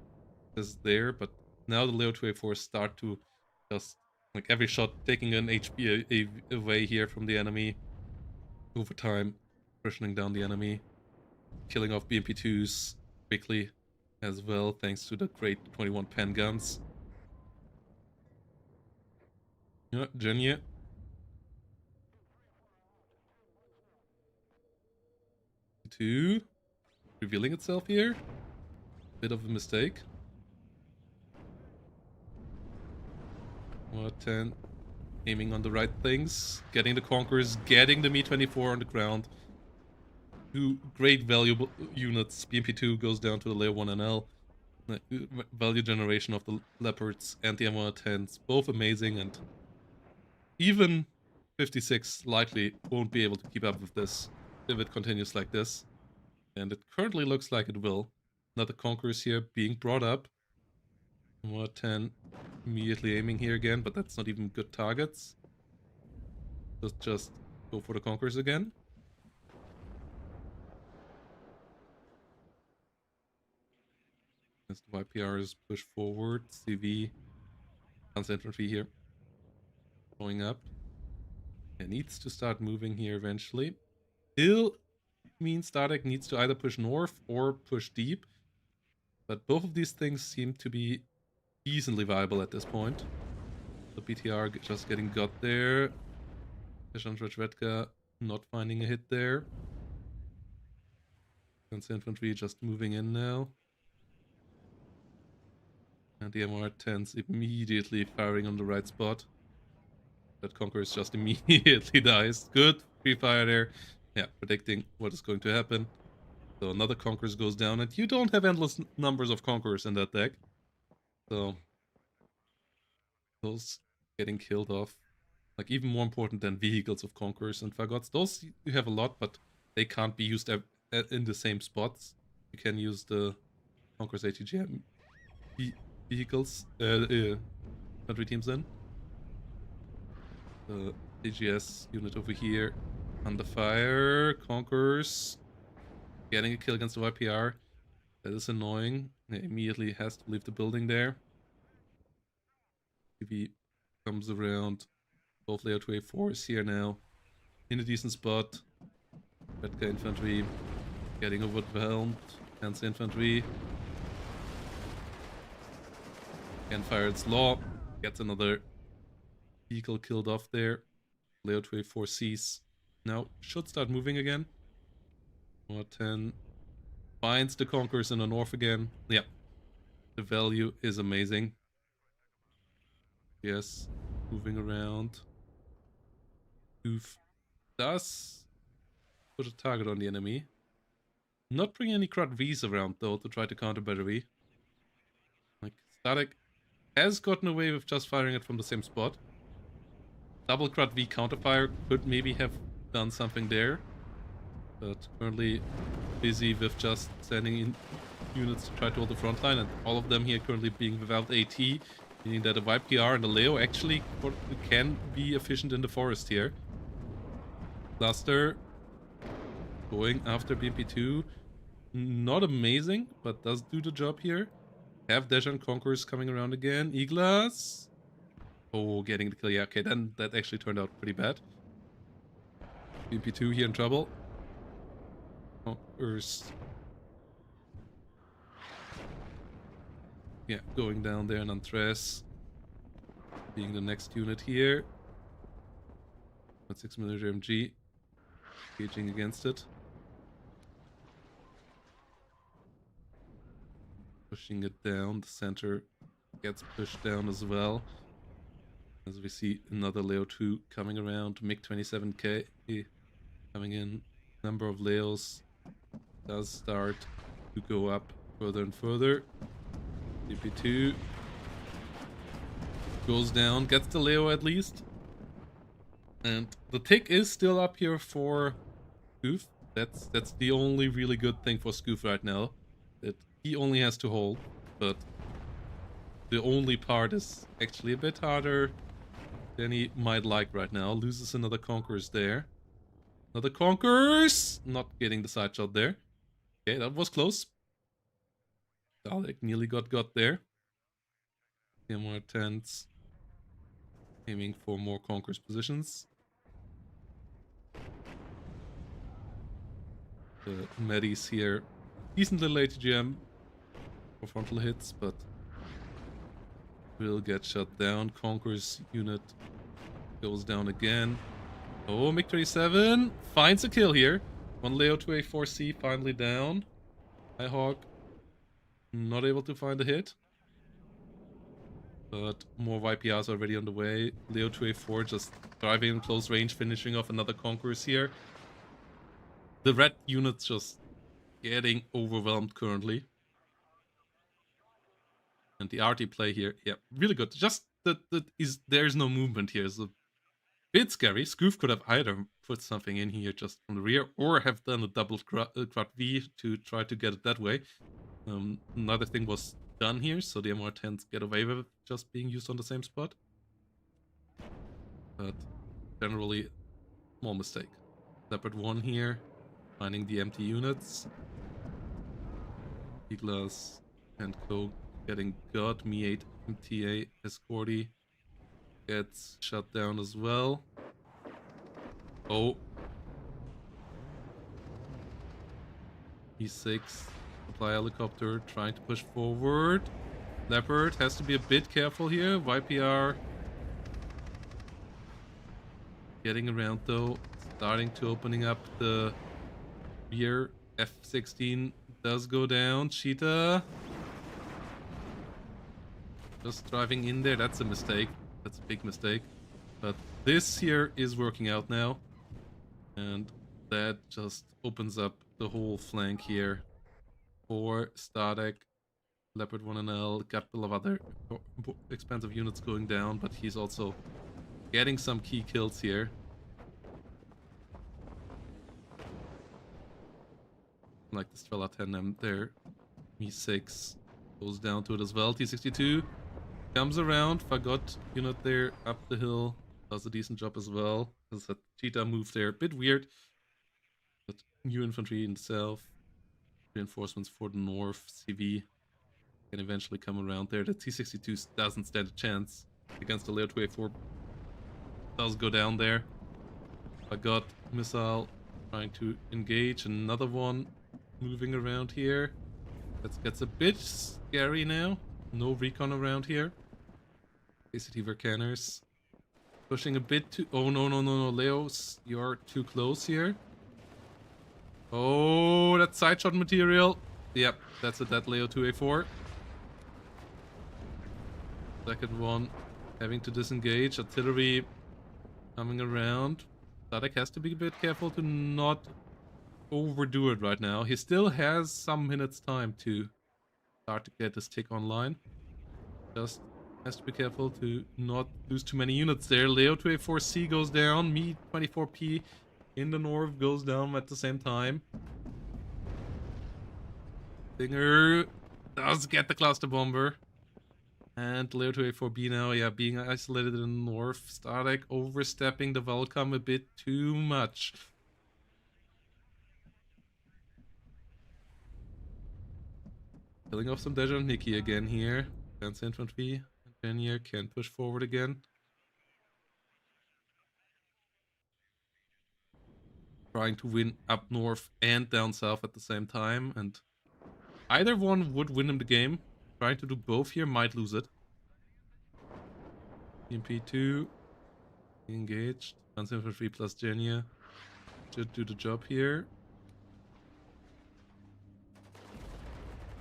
is there, but now the Leo 2A4 start to just like every shot taking an HP away here from the enemy. Over time, cushioning down the enemy, killing off BMP2s quickly as well, thanks to the great 21 pen guns. Yeah, Genya. Two revealing itself here. Bit of a mistake. 10 aiming on the right things, getting the Conquerors, getting the Mi-24 on the ground. Two great valuable units. BMP2 goes down to the Layer 1NL. Value generation of the Leopards and the M110s, both amazing, and even 56 likely won't be able to keep up with this if it continues like this. And it currently looks like it will. Another Conquerors here being brought up. M110 immediately aiming here again, but that's not even good targets. Let's just go for the Conquerors again. As the YPRs push forward, CV, Panzer Infantry here, going up. It needs to start moving here eventually. Still means Stardekk needs to either push north or push deep. But both of these things seem to be decently viable at this point. The BTR just getting got there. Shvedka not finding a hit there. Panzer Infantry just moving in now. And the MR10's immediately firing on the right spot. That Conquerors just immediately dies. Good free fire there. Yeah, predicting what is going to happen. So another Conquerors goes down, and you don't have endless numbers of Conquerors in that deck. So those getting killed off, like even more important than vehicles of Conquerors and Fagots. Those you have a lot, but they can't be used in the same spots. You can use the Conquerors ATGM vehicles, country teams in. The DGS unit over here under fire. Conquerors getting a kill against the YPR. That is annoying. It immediately has to leave the building there. TV comes around. Both layer 2A4 is here now. In a decent spot. Redka Infantry getting overwhelmed. Panzer Infantry. Again, fire its law. Gets another vehicle killed off there. Layer 2A4 sees. Now should start moving again. 10 finds the Conquerors in the north again. Yeah. The value is amazing. Yes. moving around. Goof does put a target on the enemy. Not bringing any Crowd Vs around though to try to counter battery. Like Stardekk has gotten away with just firing it from the same spot. Double Crowd V counterfire could maybe have done something there. But currently busy with just sending in units to try to hold the front line, and all of them here currently being without AT, meaning that a YPR and a Leo actually can be efficient in the forest here. Cluster going after BMP2. Not amazing, but does do the job here. Have Deja and Conquerors coming around again. Iglas. Oh, getting the kill. Yeah, okay, then that actually turned out pretty bad. BMP2 here in trouble. Conquerors. Yeah, going down there, and Antres being the next unit here. 6mm MG. Engaging against it. Pushing it down. The center gets pushed down as well. As we see another Leo 2 coming around. MiG-27K coming in. Number of Leos does start to go up further and further. DP2 goes down, gets the Leo at least. And the tick is still up here for Scoof. That's the only really good thing for Scoof right now. That he only has to hold, but the only part is actually a bit harder than he might like right now. Loses another Conquerors there. Another Conquerors! Not getting the side shot there. Okay, that was close. Stardekk nearly got there. More tents. Aiming for more Conquerors positions. The Medis here. Decent little ATGM for frontal hits, but will get shut down. Conquerors unit goes down again. Oh, MiG-27 finds a kill here. One Leo to A4C finally down. Hawk not able to find a hit. But more YPRs already on the way. Leo 2A4 just driving in close range, finishing off another Conquerors here. The red unit's just getting overwhelmed currently. And the RT play here, yeah, really good. Just there's no movement here. It's a bit scary. Scoof could have either put something in here just from the rear or have done a double Crowd V to try to get it that way. Another thing was done here, so the MR10s get away with it just being used on the same spot. But generally, small mistake. Leopard 1 here, finding the empty units. Iglas and Co getting got. Mi-8 MTA Escorty gets shut down as well. Oh. E6 supply helicopter trying to push forward. Leopard has to be a bit careful here. YPR getting around though. Starting to opening up the rear. F-16 does go down. Cheetah just driving in there. That's a mistake. That's a big mistake. But this here is working out now. And that just opens up the whole flank here for Stardekk. Leopard 1NL, got a lot of other expensive units going down, but he's also getting some key kills here. Like the Strela 10M there. Mi-6 goes down to it as well. T-62 comes around, forgot unit there up the hill, does a decent job as well. There's a cheetah move there, a bit weird, but new infantry in the south, reinforcements for the north. CV can eventually come around there. The T-62 doesn't stand a chance against the Leo 2A4. Does go down there. Forgot missile trying to engage. Another one moving around here. That gets a bit scary now. No recon around here. ACT Vercanners pushing a bit too. Oh no, Leos, you're too close here. Oh, that side shot material. Yep, that's a dead Leo 2A4. Second one having to disengage. Artillery coming around. Stardekk has to be a bit careful to not overdo it right now. He still has some minutes time to start to get his tick online. Just has to be careful to not lose too many units there. Leo 2A4C goes down. Me 24P in the north goes down at the same time. Stinger does get the cluster bomber. And Leo 2A4B now, yeah, being isolated in the north. Stardekk overstepping the welcome a bit too much. Killing off some Deja and Nikki again here. Dance infantry. Engineer can push forward again. Trying to win up north and down south at the same time. And either one would win him the game. Trying to do both here might lose it. EMP2. Engaged. Dance infantry plus Genia should do the job here.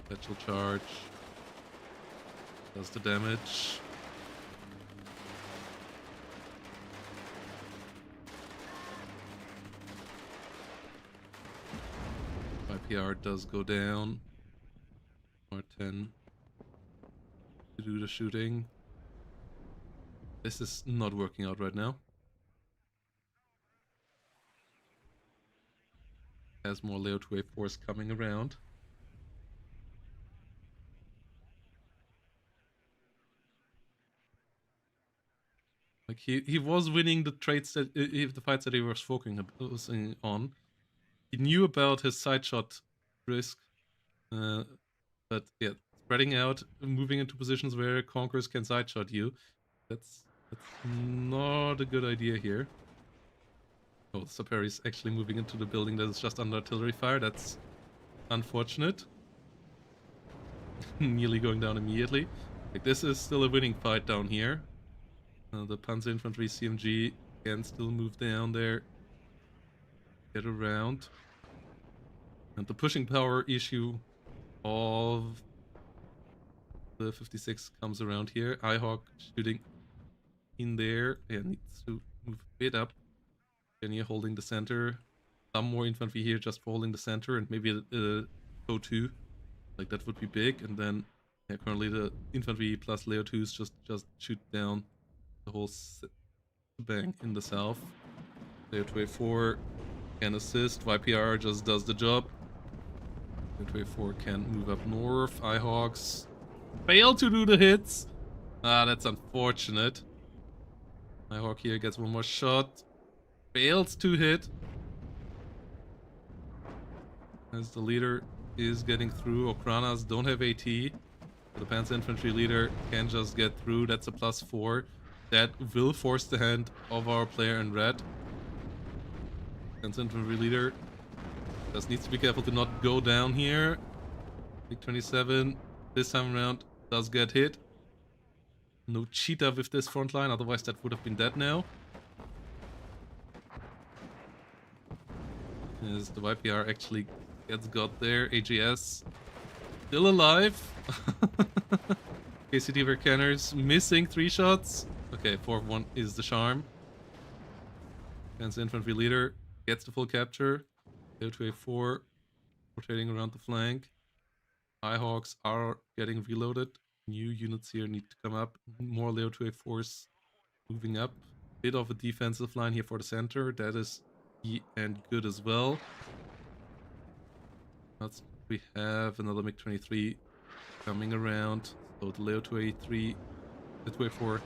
Special charge. Does the damage. IPR does go down. R10 to do the shooting. This is not working out right now. Has more Leo 2A force coming around. Like he was winning the trades that the fights that he was focusing on. He knew about his side shot risk, but yeah, spreading out, moving into positions where Conquerors can side shot you. That's not a good idea here. Oh, Saperi is actually moving into the building that is just under artillery fire. That's unfortunate. Nearly going down immediately. Like, this is still a winning fight down here. The Panzer Infantry CMG can still move down there. Get around. And the pushing power issue of the 56 comes around here. Ihawk shooting in there. Yeah, needs to move a bit up. Genia holding the center. Some more infantry here just for holding the center, and maybe a O2. Like, that would be big. And then, yeah, currently the infantry plus Leo 2s just shoot down the whole bang in the south. Leo 2A4 can assist. YPR just does the job. Leo 2A4 can move up north. Ihawks fail to do the hits. Ah, that's unfortunate. Ihawk here gets one more shot. Fails to hit. As the leader is getting through. Okranas don't have AT. The Panzer Infantry leader can just get through. That's a +4. That will force the hand of our player in red. Panzer Infantry leader just needs to be careful to not go down here. Big 27 this time around does get hit. No cheetah with this front line, otherwise that would have been dead now. As the YPR actually gets got there. AGS still alive. KCD Vercanners missing 3 shots. Okay, 4-1 is the charm. Panzer Infantry leader gets the full capture. Leo 2A4 rotating around the flank. Ihawks are getting reloaded. New units here need to come up. More Leo 2A4s moving up. Bit of a defensive line here for the center. That is key and good as well. We have another MiG-23 coming around. So the Leo 2A3, the 2A4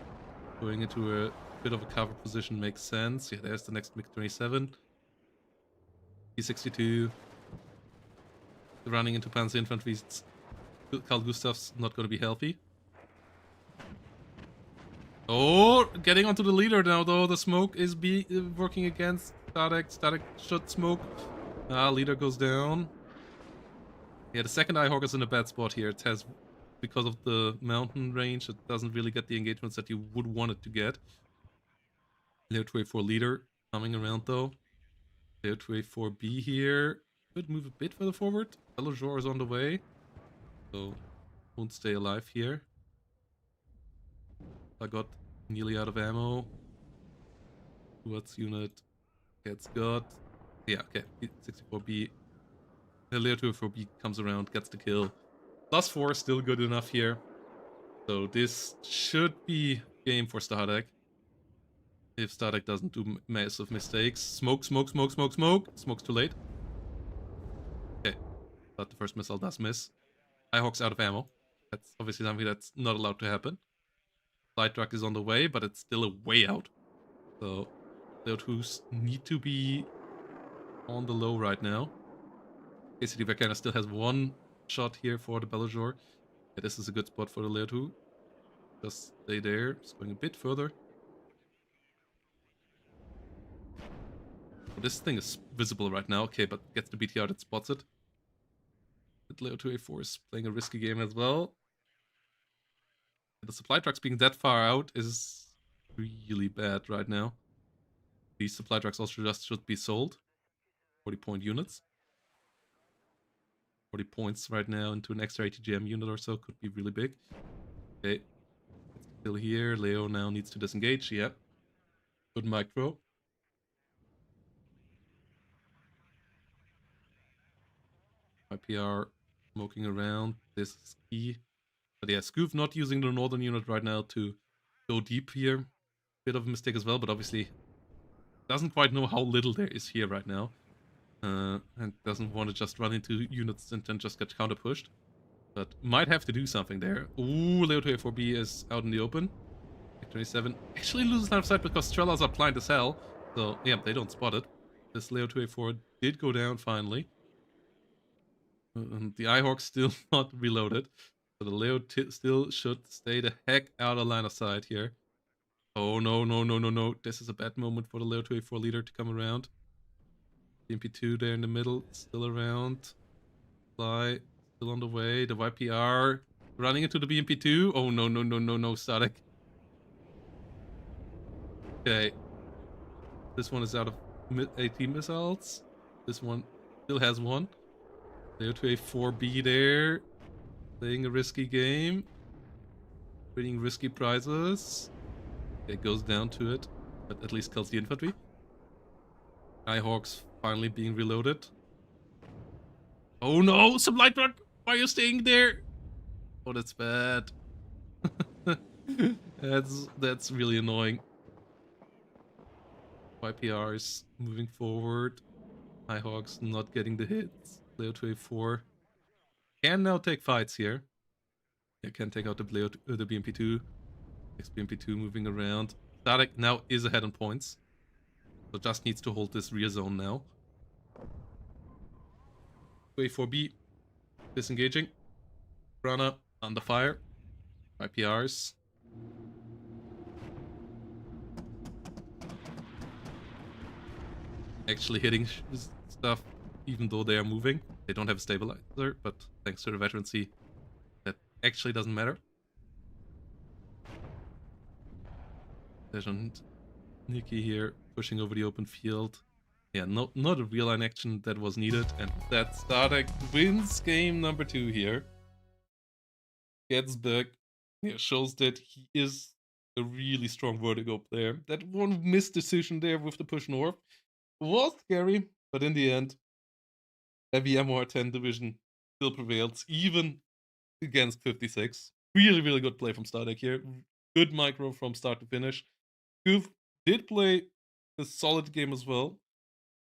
going into a bit of a cover position makes sense. Yeah, there's the next MiG-27. P-62 running into Panzer Infantry. Carl Gustav's not going to be healthy. Oh, getting onto the leader now though. The smoke is working against Stardekk. Stardekk should smoke. Leader goes down. Yeah, the second Ihawk is in a bad spot here. It has, because of the mountain range, it doesn't really get the engagements that you would want it to get. Leo 2A4 leader coming around though. Leo 2A4B here. Could move a bit further forward. Elojor is on the way. So won't stay alive here. I got Nearly out of ammo. What's unit gets got? Yeah, okay. 64B. The Layer 204B comes around, gets the kill. +4 is still good enough here. So this should be game for Stardekk. If Stardekk doesn't do massive mistakes. Smoke, smoke, smoke, smoke, smoke. Smoke's too late. Okay, but the first missile does miss. Hawk's out of ammo. That's obviously something that's not allowed to happen. Light truck is on the way, but it's still a way out. So Layer 2s need to be on the low right now. KCD Vecana still has one shot here for the Bellageor. Yeah, this is a good spot for the Layer 2. Just stay there. It's going a bit further. Oh, this thing is visible right now. Okay, but gets the BTR that spots it. But Layer 2A4 is playing a risky game as well. The supply trucks being that far out is really bad right now. These supply trucks also just should be sold. 40-point units. 40 points right now into an extra ATGM unit or so could be really big. Okay. It's still here. Leo now needs to disengage. Yeah. Good micro. IPR smoking around. This is key. But yeah, Scoof not using the northern unit right now to go deep here. Bit of a mistake as well, but obviously doesn't quite know how little there is here right now. And doesn't want to just run into units and then just get counter pushed. But might have to do something there. Ooh, Leo 2A4B is out in the open. 27 actually loses line of sight because Strellas are blind as hell. So yeah, they don't spot it. This Leo 2A4 did go down finally. And the Ihawk still not reloaded. So the Leo still should stay the heck out of line of sight here. Oh no, no, no, no, no. This is a bad moment for the Leo 2A4 leader to come around. MP2 there in the middle, still around. Fly, still on the way. The YPR running into the BMP2. Oh no, no, no, no, no, Stardekk. Okay. This one is out of AT missiles. This one still has one. Leo 2A4B there. Playing a risky game. Winning risky prizes. It goes down to it, but at least kills the infantry. Skyhawks finally being reloaded. Oh no, some light truck! Why are you staying there? Oh, that's bad. that's really annoying. YPRs moving forward. Highhawks not getting the hits. Leo 2A4 can now take fights here. It can take out the BMP2. Next BMP2 moving around. Stardekk now is ahead on points. So just needs to hold this rear zone now. A4B disengaging. Runner under fire. IPRs. Actually hitting stuff even though they are moving. They don't have a stabilizer, but thanks to the veterancy, that actually doesn't matter. Legend Nikki here pushing over the open field. Yeah, not a real line action that was needed, and that Stardekk wins game number 2 here. Gets back, yeah, shows that he is a really strong vertigo player. That one missed decision there with the push north was scary, but in the end, heavy MR10 division still prevails, even against 56. Really, really good play from Stardekk here. Good micro from start to finish. Goof did play a solid game as well.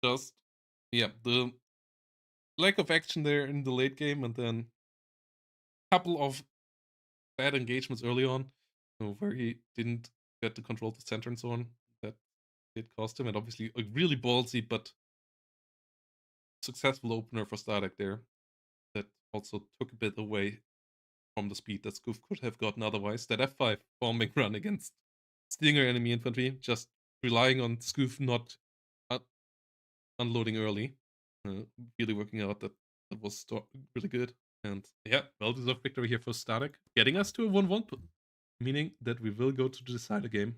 Just, yeah, the lack of action there in the late game, and then a couple of bad engagements early on, where he didn't get to control the center and so on. That did cost him, and obviously a really ballsy but successful opener for Stardekk there. That also took a bit away from the speed that Scoof could have gotten otherwise. That F5 bombing run against Stinger enemy infantry, just relying on Scoof not unloading early. Really working out. That was really good. And yeah, well-deserved victory here for Stardekk, getting us to a 1-1, meaning that we will go to the decider game,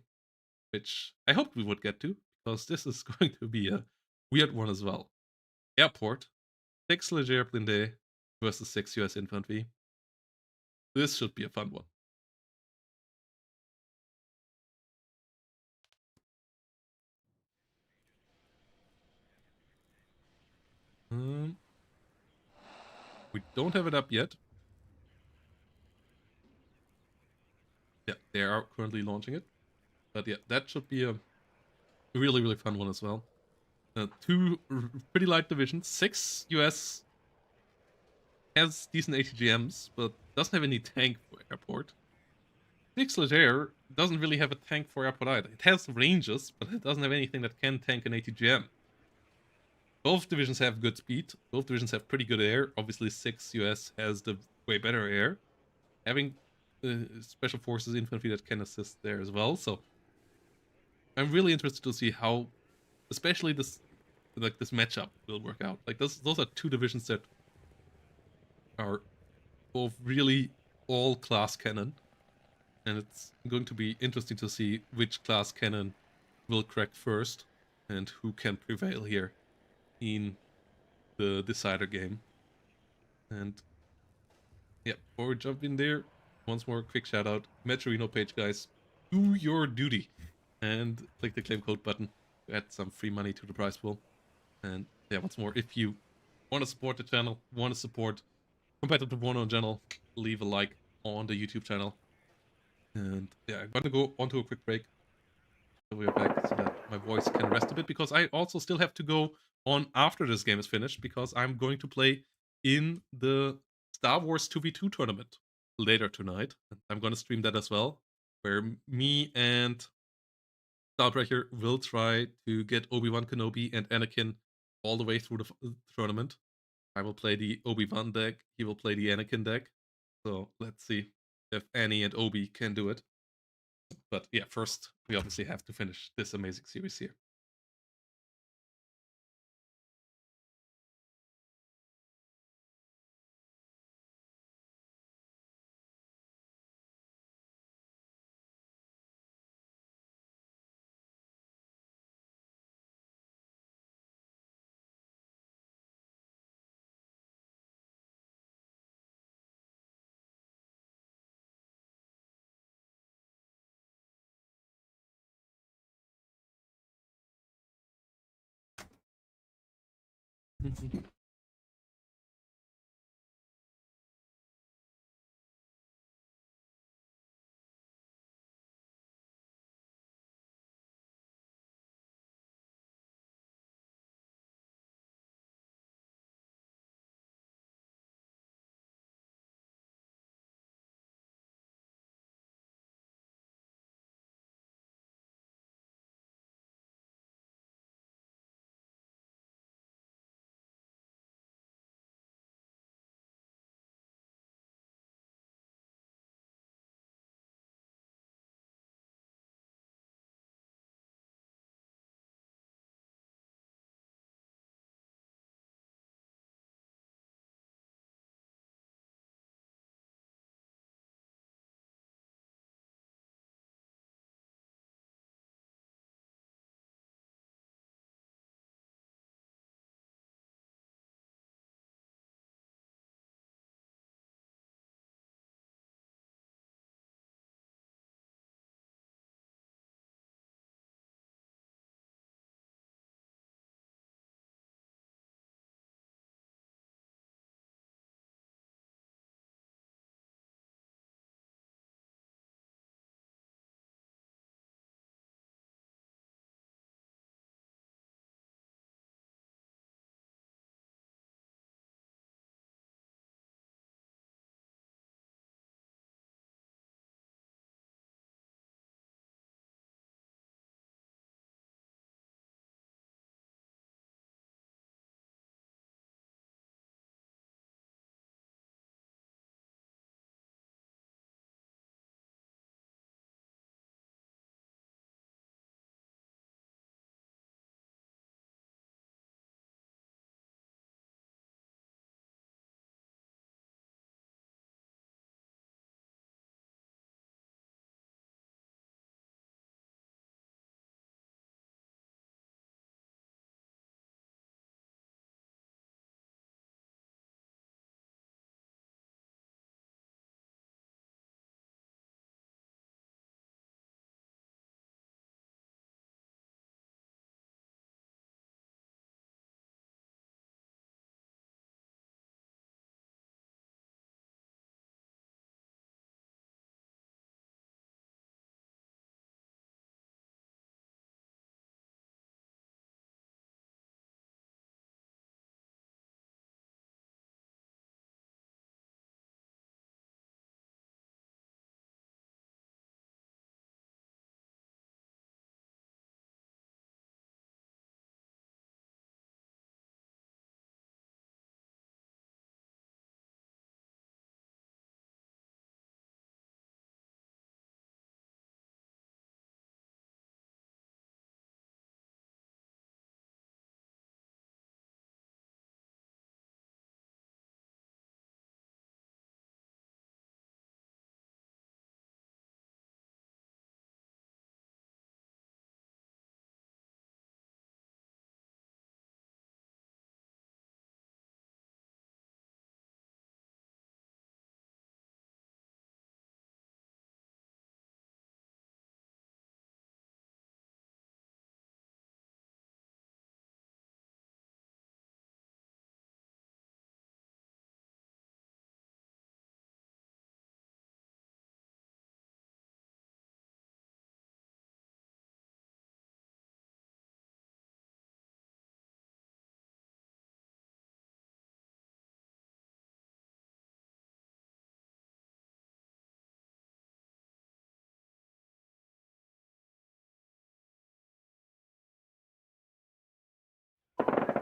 which I hoped we would get to, because this is going to be a weird one as well. Airport, 6 Leger Blindé versus 6 US Infantry. This should be a fun one. We don't have it up yet. Yeah, they are currently launching it. But yeah, that should be a really, really fun one as well. Two pretty light divisions. 6 US has decent ATGMs, but doesn't have any tank for airport. 6 Leger doesn't really have a tank for airport either. It has ranges, but it doesn't have anything that can tank an ATGM. Both divisions have good speed. Both divisions have pretty good air. Obviously, 6 US has the way better air. Having special forces infantry that can assist there as well. So I'm really interested to see how, especially this matchup will work out. Like those are two divisions that are both really all class cannon, and it's going to be interesting to see which class cannon will crack first and who can prevail here in the decider game. And yeah, before we jump in there, once more quick shout out, Matcherino page guys, do your duty and click the claim code button to add some free money to the prize pool. And yeah, once more, if you want to support the channel, want to support competitive WARNO in general, leave a like on the YouTube channel. And yeah, I'm going to go onto a quick break. So we are back so that my voice can rest a bit, because I also still have to go on after this game is finished, because I'm going to play in the Star Wars 2v2 tournament later tonight. I'm going to stream that as well, where me and Starbreaker will try to get Obi-Wan Kenobi and Anakin all the way through the tournament. I will play the Obi-Wan deck, he will play the Anakin deck. So let's see if Annie and Obi can do it. But yeah, first we obviously have to finish this amazing series here.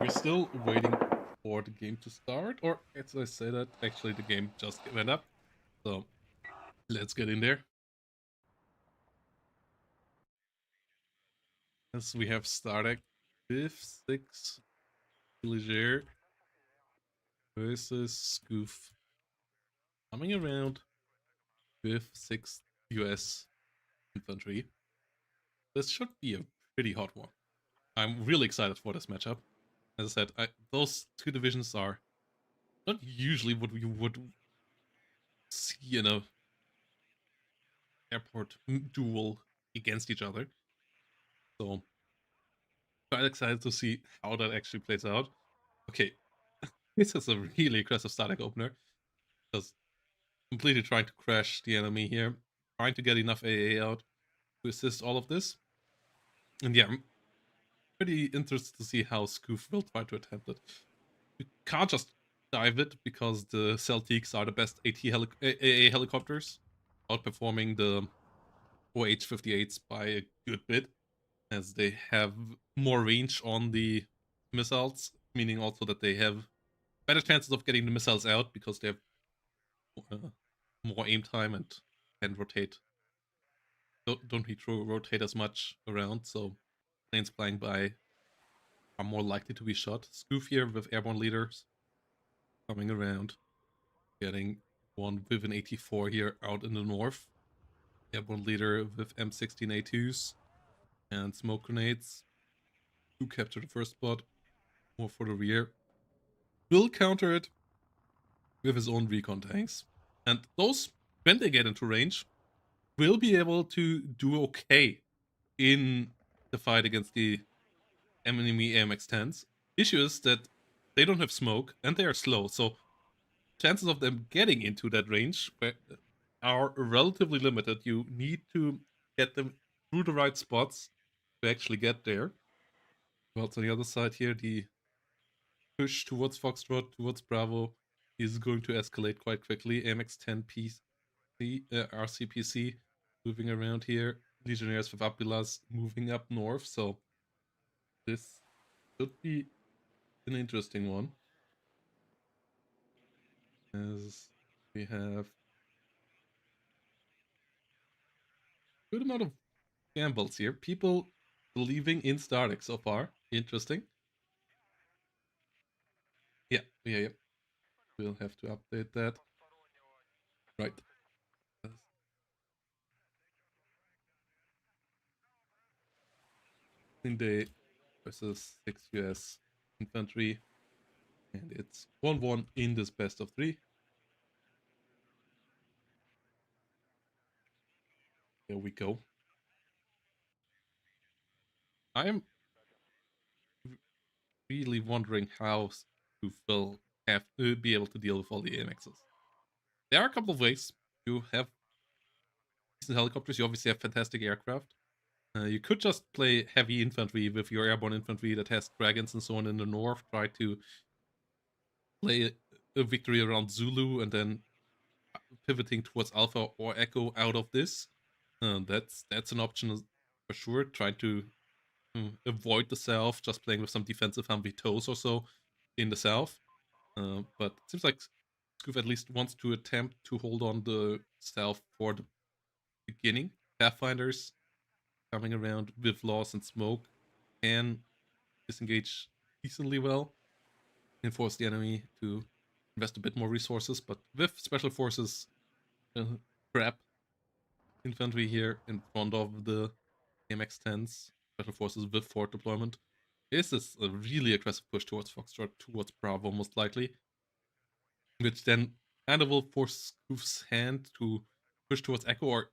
We're still waiting for the game to start, or as I say that, actually the game just went up. So let's get in there. As we have Stardekk with 6 Leger versus Scoof coming around with 6 US infantry. This should be a pretty hot one. I'm really excited for this matchup. As I said, those two divisions are not usually what we would see in a airport duel against each other. So quite excited to see how that actually plays out. Okay, this is a really aggressive Stardekk opener. Just completely trying to crash the enemy here. Trying to get enough AA out to assist all of this. And yeah, I'm pretty interested to see how Scoof will try to attempt it. You can't just dive it because the Celtics are the best AA helicopters, outperforming the OH-58s by a good bit, as they have more range on the missiles, meaning also that they have better chances of getting the missiles out because they have more aim time and can rotate. Don't need to rotate as much around, so planes flying by are more likely to be shot. Scoof here with airborne leaders coming around, getting one with an 84 here out in the north. Airborne leader with M16A2s and smoke grenades to capture the first spot. More for the rear. Will counter it with his own recon tanks. And those, when they get into range, will be able to do okay in the fight against the enemy AMX-10s. Issue is that they don't have smoke and they are slow, so chances of them getting into that range are relatively limited. You need to get them through the right spots to actually get there. Well, on the other side here, the push towards Foxtrot, towards Bravo, is going to escalate quite quickly. AMX-10 RCPC moving around here. Legionnaires with Apilas moving up north, so this should be an interesting one. As we have a good amount of gambles here. People believing in Stardekk so far. Interesting. Yeah. We'll have to update that. Right. Day versus 6 US infantry. And it's 1-1 in this best of 3. There we go. I'm really wondering how Stoof will have to be able to deal with all the AMXs. There are a couple of ways. You have decent helicopters, you obviously have fantastic aircraft. You could just play heavy infantry with your airborne infantry that has dragons and so on in the north, try to play a victory around Zulu and then pivoting towards Alpha or Echo out of this. That's an option for sure. Try to avoid the south, just playing with some defensive Humvee toes or so in the south. But it seems like Scoof at least wants to attempt to hold on the south for the beginning. Pathfinders coming around with Loss and Smoke can disengage decently well and force the enemy to invest a bit more resources. But with Special Forces crap infantry here in front of the MX-10s, Special Forces with forward deployment, this is a really aggressive push towards Foxtrot, towards Bravo most likely, which then kind of will force Scoof's hand to push towards Echo or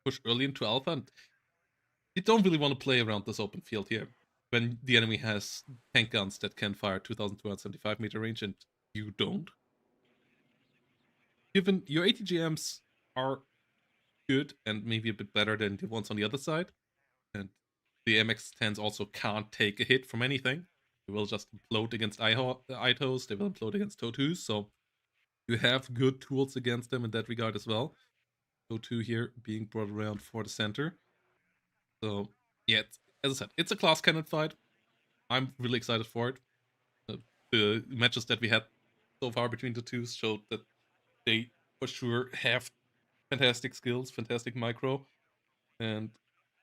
push early into Alpha. And you don't really want to play around this open field here when the enemy has tank guns that can fire 2,275 meter range and you don't. Given your ATGMs are good and maybe a bit better than the ones on the other side, and the MX-10s also can't take a hit from anything. They will just implode against ITOs, they will implode against TOE2s, so you have good tools against them in that regard as well. TOE2 here being brought around for the center. So, yeah, as I said, it's a class cannon fight. I'm really excited for it. the matches that we had so far between the two showed that they for sure have fantastic skills, fantastic micro, and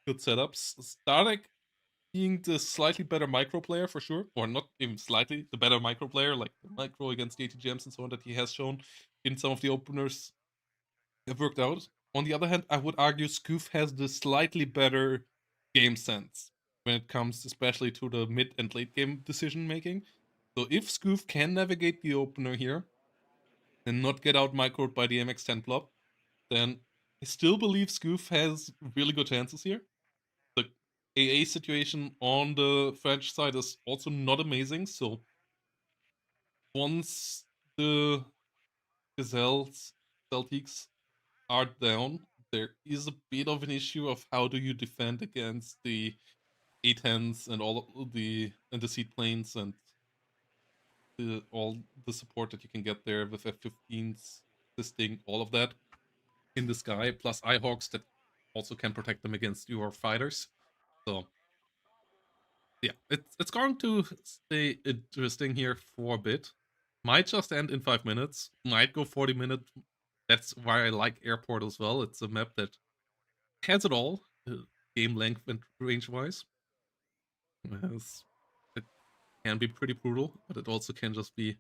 good setups. Stardekk being the slightly better micro player for sure, or not even slightly, the better micro player, like the micro against the ATGMs and so on that he has shown in some of the openers have worked out. On the other hand, I would argue Scoof has the slightly better game sense when it comes especially to the mid and late game decision making. So if Scoof can navigate the opener here and not get out microed by the MX10 blob, then I still believe Scoof has really good chances here. The AA situation on the French side is also not amazing, so once the Gazelles, Celtics are down, there is a bit of an issue of how do you defend against the A10s and all of the seed planes and all the support that you can get there with F15s, assisting all of that in the sky, plus Eyehawks that also can protect them against your fighters. So yeah, it's going to stay interesting here for a bit. Might just end in 5 minutes. Might go 40 minutes. That's why I like Airport as well. It's a map that has it all, game length and range wise. It can be pretty brutal, but it also can just be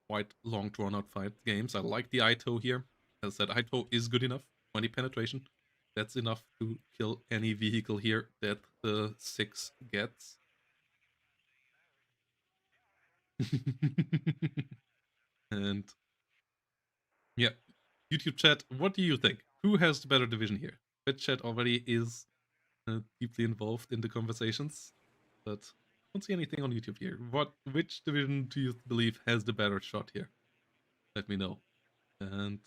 quite long drawn out fight games. I like the Ito here. As I said, Ito is good enough. 20 penetration. That's enough to kill any vehicle here that the 6 gets. And yeah, YouTube chat, what do you think? Who has the better division here? Twitch chat already is deeply involved in the conversations, but I don't see anything on YouTube here. Which division do you believe has the better shot here? Let me know. And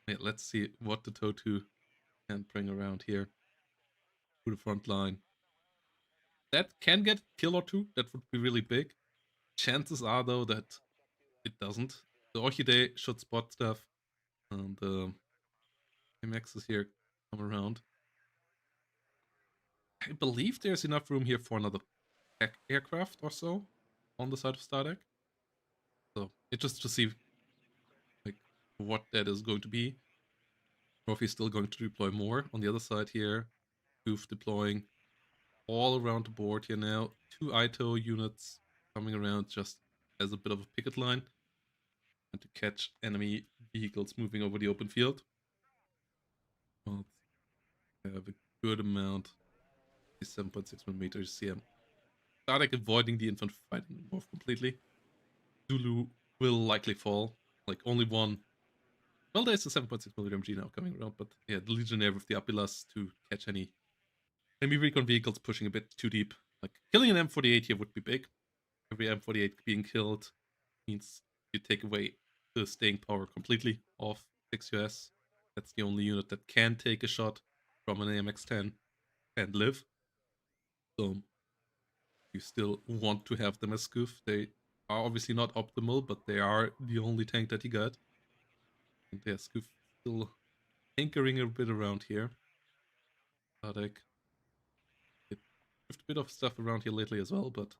yeah, let's see what the Totu can bring around here to the front line. That can get kill or two. That would be really big. Chances are though that it doesn't. The Orchidea should spot stuff, and MXs here come around. I believe there's enough room here for another tech aircraft or so on the side of Stardekk. So it's just to see like what that is going to be. Trophy's still going to deploy more. On the other side here, Goof deploying all around the board here now. 2 Ito units coming around just as a bit of a picket line and to catch enemy vehicles moving over the open field. Well, have a good amount. 7.6 millimeters here. Stardekk avoiding the infantry fighting morph completely. Zulu will likely fall. Like only one. Well, there's a 7.6 millimeter MG now coming around, but yeah, the Legionnaire with the Apilas to catch any enemy recon vehicles pushing a bit too deep. Like killing an M48 here would be big. Every M48 being killed means you take away the staying power completely of 6US. That's the only unit that can take a shot from an AMX-10 and live. So you still want to have them as Scoof. They are obviously not optimal, but they are the only tank that you got. And yeah, Scoof still tinkering a bit around here. Stardekk did a bit of stuff around here lately as well, but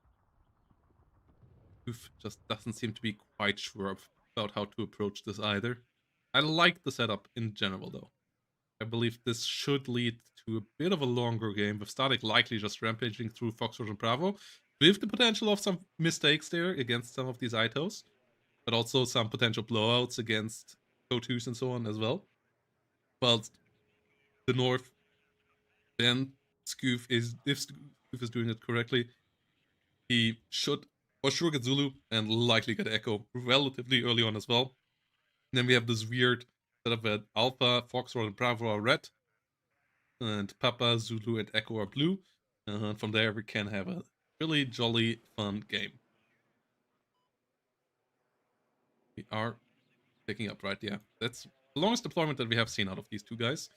Scoof just doesn't seem to be quite sure about how to approach this either. I like the setup in general though. I believe this should lead to a bit of a longer game, with Stardekk likely just rampaging through Foxtrot and Bravo, with the potential of some mistakes there against some of these Itos, but also some potential blowouts against Totus and so on as well. But the North, then Scoof is, if Scoof is doing it correctly, he should for sure get Zulu and likely get Echo relatively early on as well. And then we have this weird setup where Alpha, Foxtrot, and Bravo are red, and Papa, Zulu, and Echo are blue. And from there, we can have a really jolly, fun game. We are picking up, right? Yeah, that's the longest deployment that we have seen out of these two guys.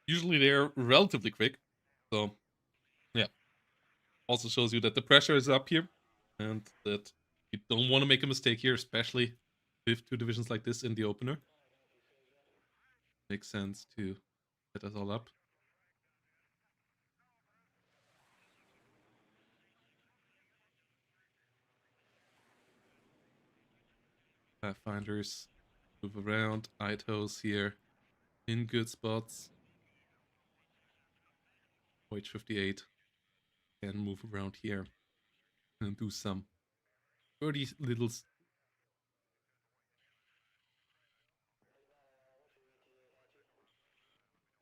Usually they're relatively quick. So, yeah. Also shows you that the pressure is up here and that you don't want to make a mistake here, especially with two divisions like this in the opener. Makes sense to set us all up. Pathfinders move around. Itos here in good spots. H58 can move around here and do some dirty little.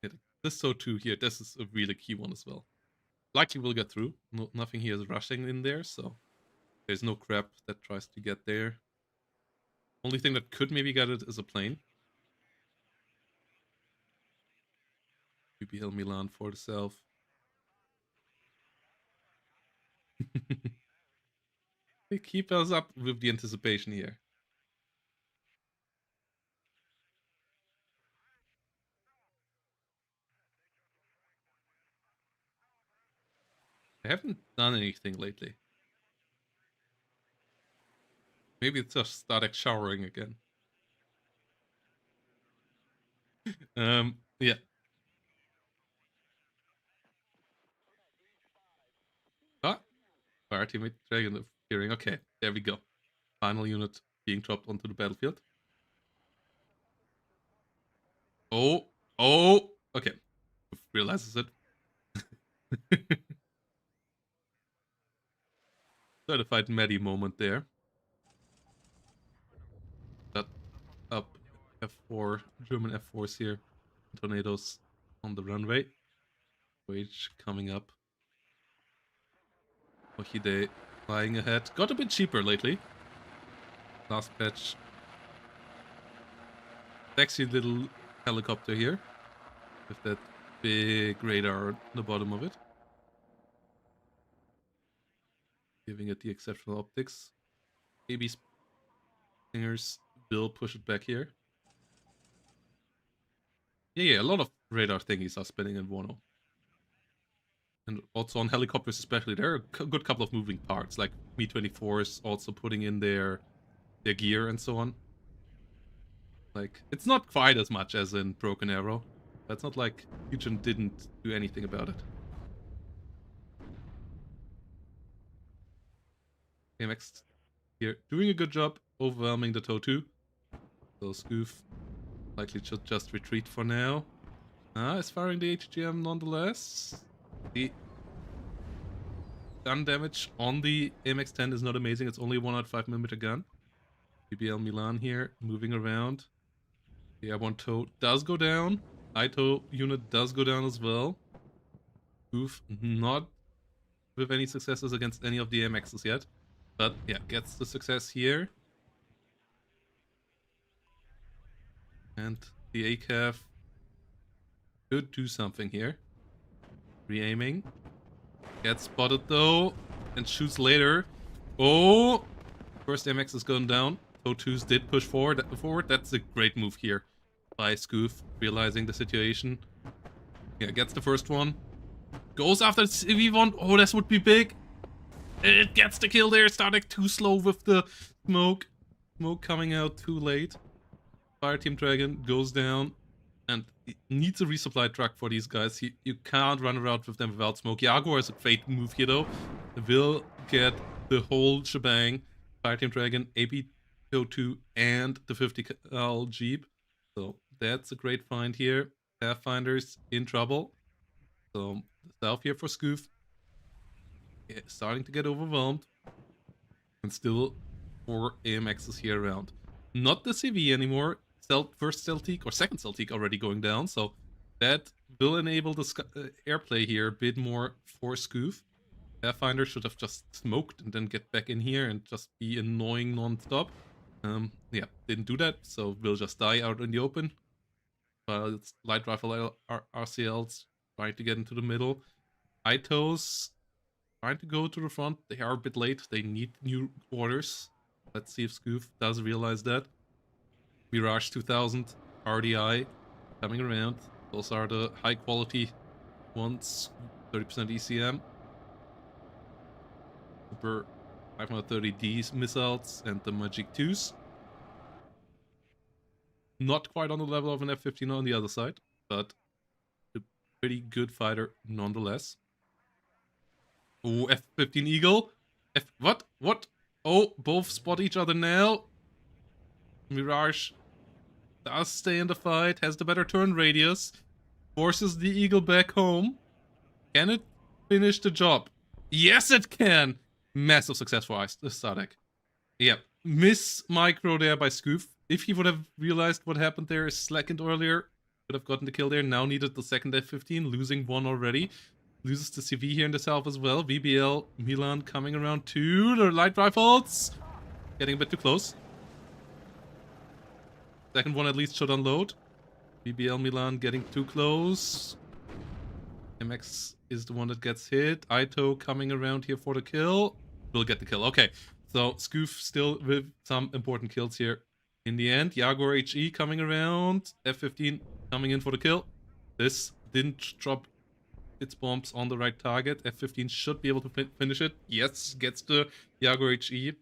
Yeah, this so too here. This is a really key one as well. Likely will get through. No, nothing here is rushing in there, so there's no crap that tries to get there. Only thing that could maybe get it is a plane. UPL Milan for the self. They keep us up with the anticipation here. I haven't done anything lately. Maybe it's just Stardekk showering again. Yeah. Ah, our teammate Dragon appearing. Okay, there we go. Final unit being dropped onto the battlefield. Oh, oh, okay. Realizes it. Certified Maddie moment there. That up F4, German F4s here. Tornadoes on the runway. Wage coming up. Ohide flying ahead. Got a bit cheaper lately. Last patch. Sexy little helicopter here. With that big radar on the bottom of it. Giving it the exceptional optics. Maybe Stingers will push it back here. Yeah, a lot of radar thingies are spinning in WARNO. And also on helicopters especially, there are a good couple of moving parts, like Mi-24s also putting in their gear and so on. Like, it's not quite as much as in Broken Arrow. But it's not like Fusion didn't do anything about it. AMX here doing a good job overwhelming the TOW2. So Scoof likely should just retreat for now. Is firing the HGM nonetheless. The gun damage on the MX-10 is not amazing. It's only a 105mm gun. BBL Milan here, moving around. The airborne TOW does go down. ITO unit does go down as well. Goof not with any successes against any of the MXs yet. But yeah, gets the success here. And the ACAF could do something here. Re-aiming. Gets spotted though. And shoots later. Oh! First MX is going down. TOW2s did push forward. That's a great move here by Scoof, realizing the situation. Yeah, gets the first one. Goes after the CV1. Oh, this would be big. It gets the kill there. Stardekk too slow with the smoke. Smoke coming out too late. Fireteam Dragon goes down. And it needs a resupply truck for these guys. You can't run around with them without smoke. Jaguar is a great move here though. Will get the whole shebang. Fireteam Dragon, AP-02, and the 50 cal Jeep. So that's a great find here. Pathfinders in trouble. So the south here for Scoof. Yeah, starting to get overwhelmed. And still 4 AMXs here around. Not the CV anymore. First Celtic or second Celtic already going down. So that will enable the airplay here a bit more for Scoof. Pathfinder should have just smoked and then get back in here and just be annoying non-stop. Yeah, didn't do that, so will just die out in the open. It's light rifle RCLs trying to get into the middle. ITOs trying to go to the front. They are a bit late. They need new orders. Let's see if Scoof does realize that. Mirage 2000, RDI coming around. Those are the high quality ones. 30% ECM. Super 530D missiles and the Magic 2s. Not quite on the level of an F-15 on the other side, but a pretty good fighter nonetheless. Oh, F-15 Eagle. What? Oh, both spot each other now. Mirage does stay in the fight, has the better turn radius, forces the Eagle back home. Can it finish the job? Yes, it can! Massive success for Stardekk. Yep. Miss micro there by Scoof. If he would have realized what happened there a second earlier, could have gotten the kill there. Now needed the second F15, losing one already. Loses the CV here in the south as well. VBL, Milan coming around too. The light rifles getting a bit too close. Second one at least should unload. VBL Milan getting too close. MX is the one that gets hit. Aito coming around here for the kill. Will get the kill. Okay, so Scoof still with some important kills here. In the end, Jaguar HE coming around. F15 coming in for the kill. This didn't drop its bombs on the right target. F15 should be able to finish it. Yes, gets the Jaguar HE.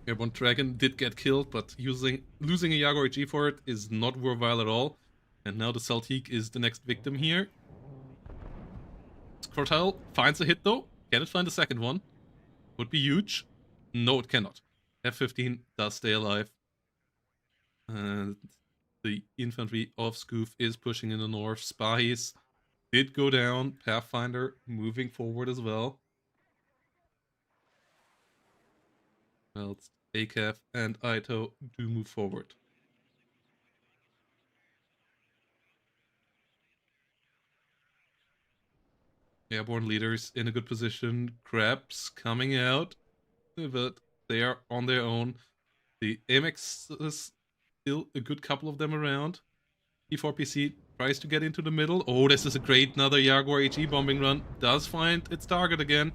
Airborne Dragon did get killed, but losing a Jaguar HE for it is not worthwhile at all. And now the Celtic is the next victim here. Crowdfunding finds a hit though. Can it find a second one? Would be huge. No, it cannot. F15 does stay alive. And the infantry of Scoof is pushing in the north. Spies did go down. Pathfinder moving forward as well. Well, ACAF and Aito do move forward. Airborne leaders in a good position. Crabs coming out, but they are on their own. The MX is still a good couple of them around. P4PC tries to get into the middle. Oh, this is a great another Jaguar HE bombing run. Does find its target again.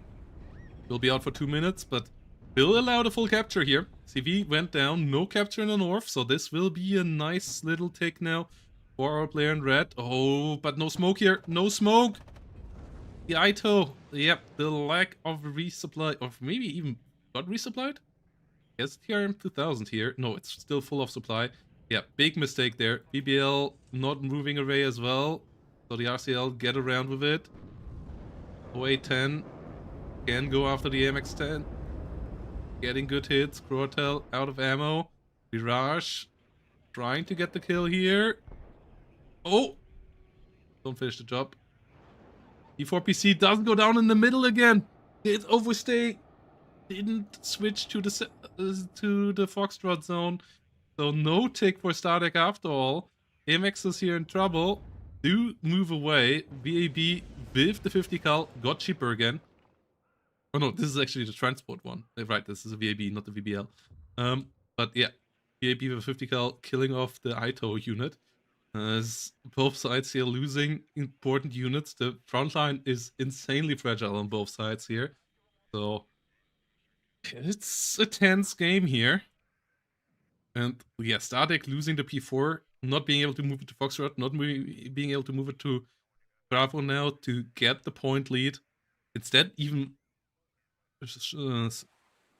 Will be out for 2 minutes, but will allow the full capture here. CV went down, no capture in the north, so this will be a nice little take now for our player in red. Oh, but no smoke here. No smoke! The Aito, yep, the lack of resupply, or maybe even got resupplied? Yes, TRM 2000 here. No, it's still full of supply. Yeah, big mistake there. BBL not moving away as well. So the RCL get around with it. OA10 can go after the MX10. Getting good hits. Croatel out of ammo. Mirage trying to get the kill here. Oh! Don't finish the job. E4PC doesn't go down in the middle again. It overstay. Didn't switch to the Foxtrot zone. So no tick for Stardekk after all. MX is here in trouble. Do move away. VAB with the 50 cal got cheaper again. Oh no, this is actually the transport one. Right, this is a VAB, not the VBL. But yeah, VAB with 50 cal killing off the Aito unit. As both sides here losing important units. The front line is insanely fragile on both sides here. So it's a tense game here. And yeah, Stardekk losing the P4, not being able to move it to Foxtrot, not being able to move it to Bravo now to get the point lead. Instead, even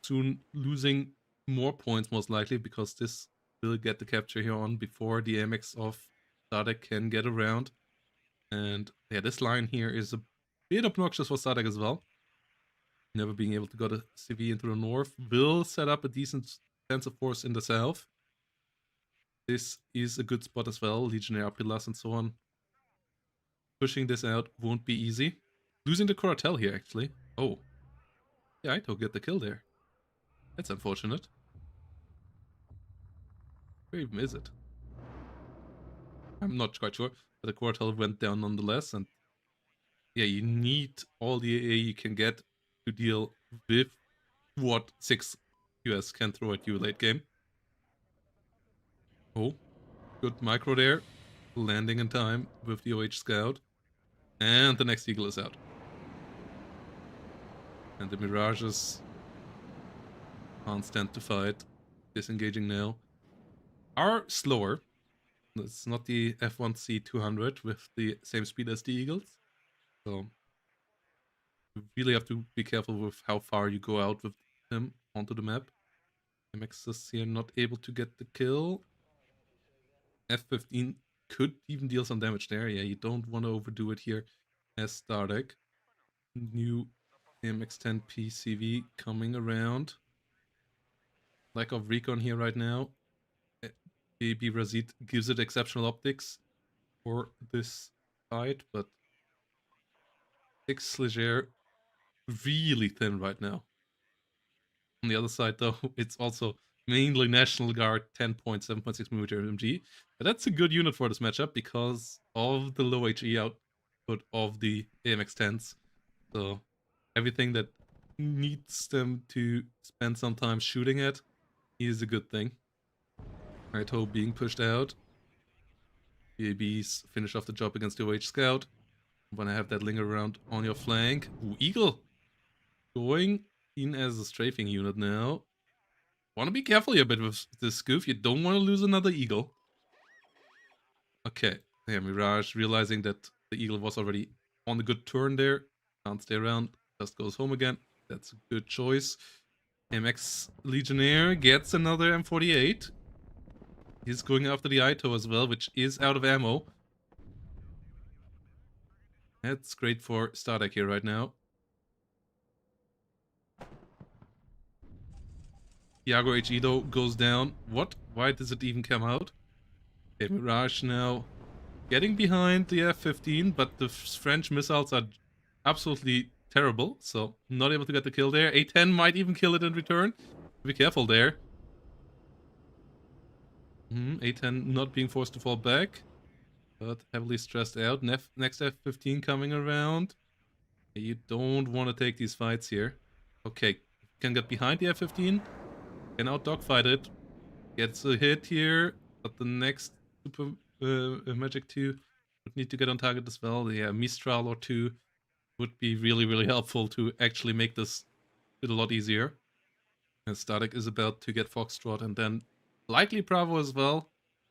soon losing more points most likely, because this will get the capture here on before the MX of Stardekk can get around. And yeah, this line here is a bit obnoxious for Stardekk as well. Never being able to get a CV into the north will set up a decent defensive force in the south. This is a good spot as well. Legionnaire pillars and so on. Pushing this out won't be easy. Losing the Coratel here, actually. Oh. Yeah, Aito get the kill there. That's unfortunate. Where even is it? I'm not quite sure. But the Coratel went down nonetheless. And yeah, you need all the AA you can get to deal with what 6 US can throw at you late game. Oh, good micro there. Landing in time with the OH Scout. And the next Eagle is out. And the Mirages can't stand to fight. Disengaging now. Are slower. It's not the F1C 200 with the same speed as the Eagles. So you really have to be careful with how far you go out with him onto the map. MX is here not able to get the kill. F15 could even deal some damage there. Yeah, you don't want to overdo it here as Stardekk. New MX10 PCV coming around. Lack of recon here right now. AB Razid gives it exceptional optics for this side, but 6 Leger really thin right now. On the other side, though, it's also mainly National Guard 10.7.6 millimeter MG. But that's a good unit for this matchup because of the low HE output of the AMX 10s. So everything that needs them to spend some time shooting at is a good thing. Raito being pushed out. BABs finish off the job against the OH Scout. Wanna have that linger around on your flank. Ooh, Eagle going in as a strafing unit now. Want to be careful here a bit with this Scoof. You don't want to lose another Eagle. Okay. Yeah, Mirage realizing that the Eagle was already on a good turn there. Can't stay around. Just goes home again. That's a good choice. MX Legionnaire gets another M48. He's going after the Ito as well, which is out of ammo. That's great for Stardekk here right now. Iago HE though goes down. What? Why does it even come out? Okay, Mirage now getting behind the F-15, but the French missiles are absolutely terrible, so not able to get the kill there. A-10 might even kill it in return. Be careful there. A-10 not being forced to fall back, but heavily stressed out. Next F-15 coming around. You don't want to take these fights here. Okay, can get behind the F-15. Can out dogfight it. Gets a hit here, but the next Super Magic 2 would need to get on target as well. Yeah, Mistral or 2 would be really, really helpful to actually make this a lot easier. And Stardekk is about to get Foxtrot and then likely Bravo as well.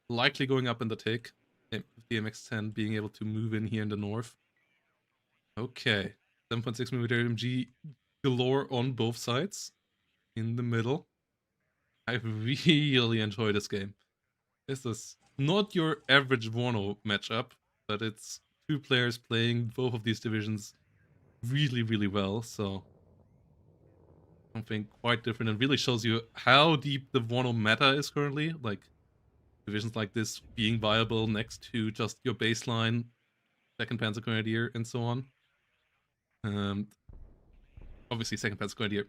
Likely going up in the tick. The MX-10 being able to move in here in the north. Okay. 7.6mm MG galore on both sides. In the middle. I really enjoy this game. This is not your average WARNO matchup, but it's two players playing both of these divisions really, really well, so something quite different and really shows you how deep the WARNO meta is currently, like divisions like this being viable next to just your baseline 2nd Panzer Grenadier and so on. Obviously 2nd Panzer Grenadier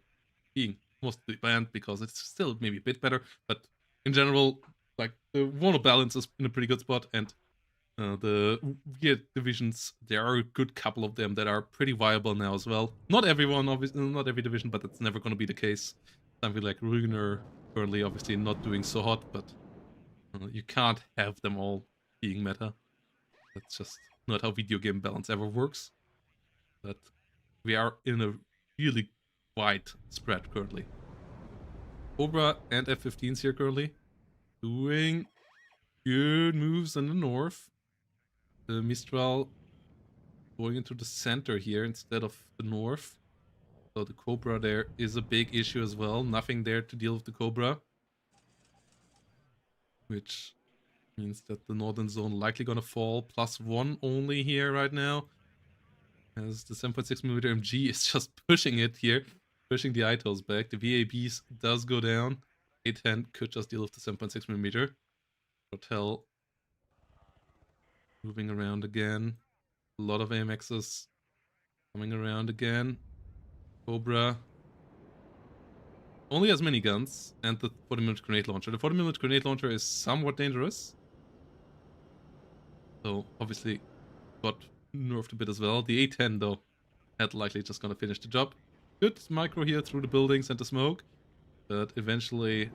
being mostly banned because it's still maybe a bit better, but in general, like the WARNO balance is in a pretty good spot, and the weird divisions, there are a good couple of them that are pretty viable now as well. Not everyone, obviously, not every division, but that's never going to be the case. Something like Ruiner currently obviously not doing so hot, but you can't have them all being meta. That's just not how video game balance ever works. But we are in a really wide spread currently. Cobra and F-15s here currently. Doing good moves in the north. The Mistral going into the center here instead of the north. So the Cobra there is a big issue as well. Nothing there to deal with the Cobra. Which means that the northern zone likely gonna fall. +1 only here right now. As the 7.6mm MG is just pushing it here. Pushing the ITOs back. The VABs does go down. A-10 could just deal with the 7.6mm. Hotel moving around again. A lot of AMXs coming around again. Cobra only has miniguns and the 40mm grenade launcher. The 40mm grenade launcher is somewhat dangerous. So obviously got nerfed a bit as well. The A-10 though, had likely just gonna finish the job. Good micro here through the buildings and the smoke. But eventually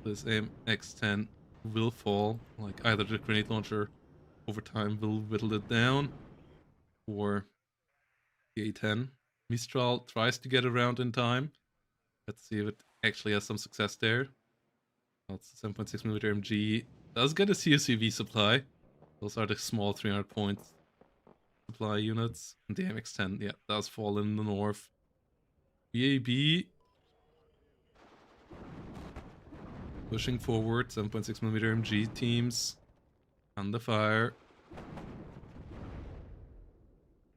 this AMX-10 will fall. Like either the grenade launcher over time will whittle it down, or the A-10. Mistral tries to get around in time. Let's see if it actually has some success there. That's the 7.6mm MG. Does get a CSUV supply. Those are the small 300 points supply units. And the MX-10, yeah, does fall in the north. VAB pushing forward. 7.6mm MG teams under fire.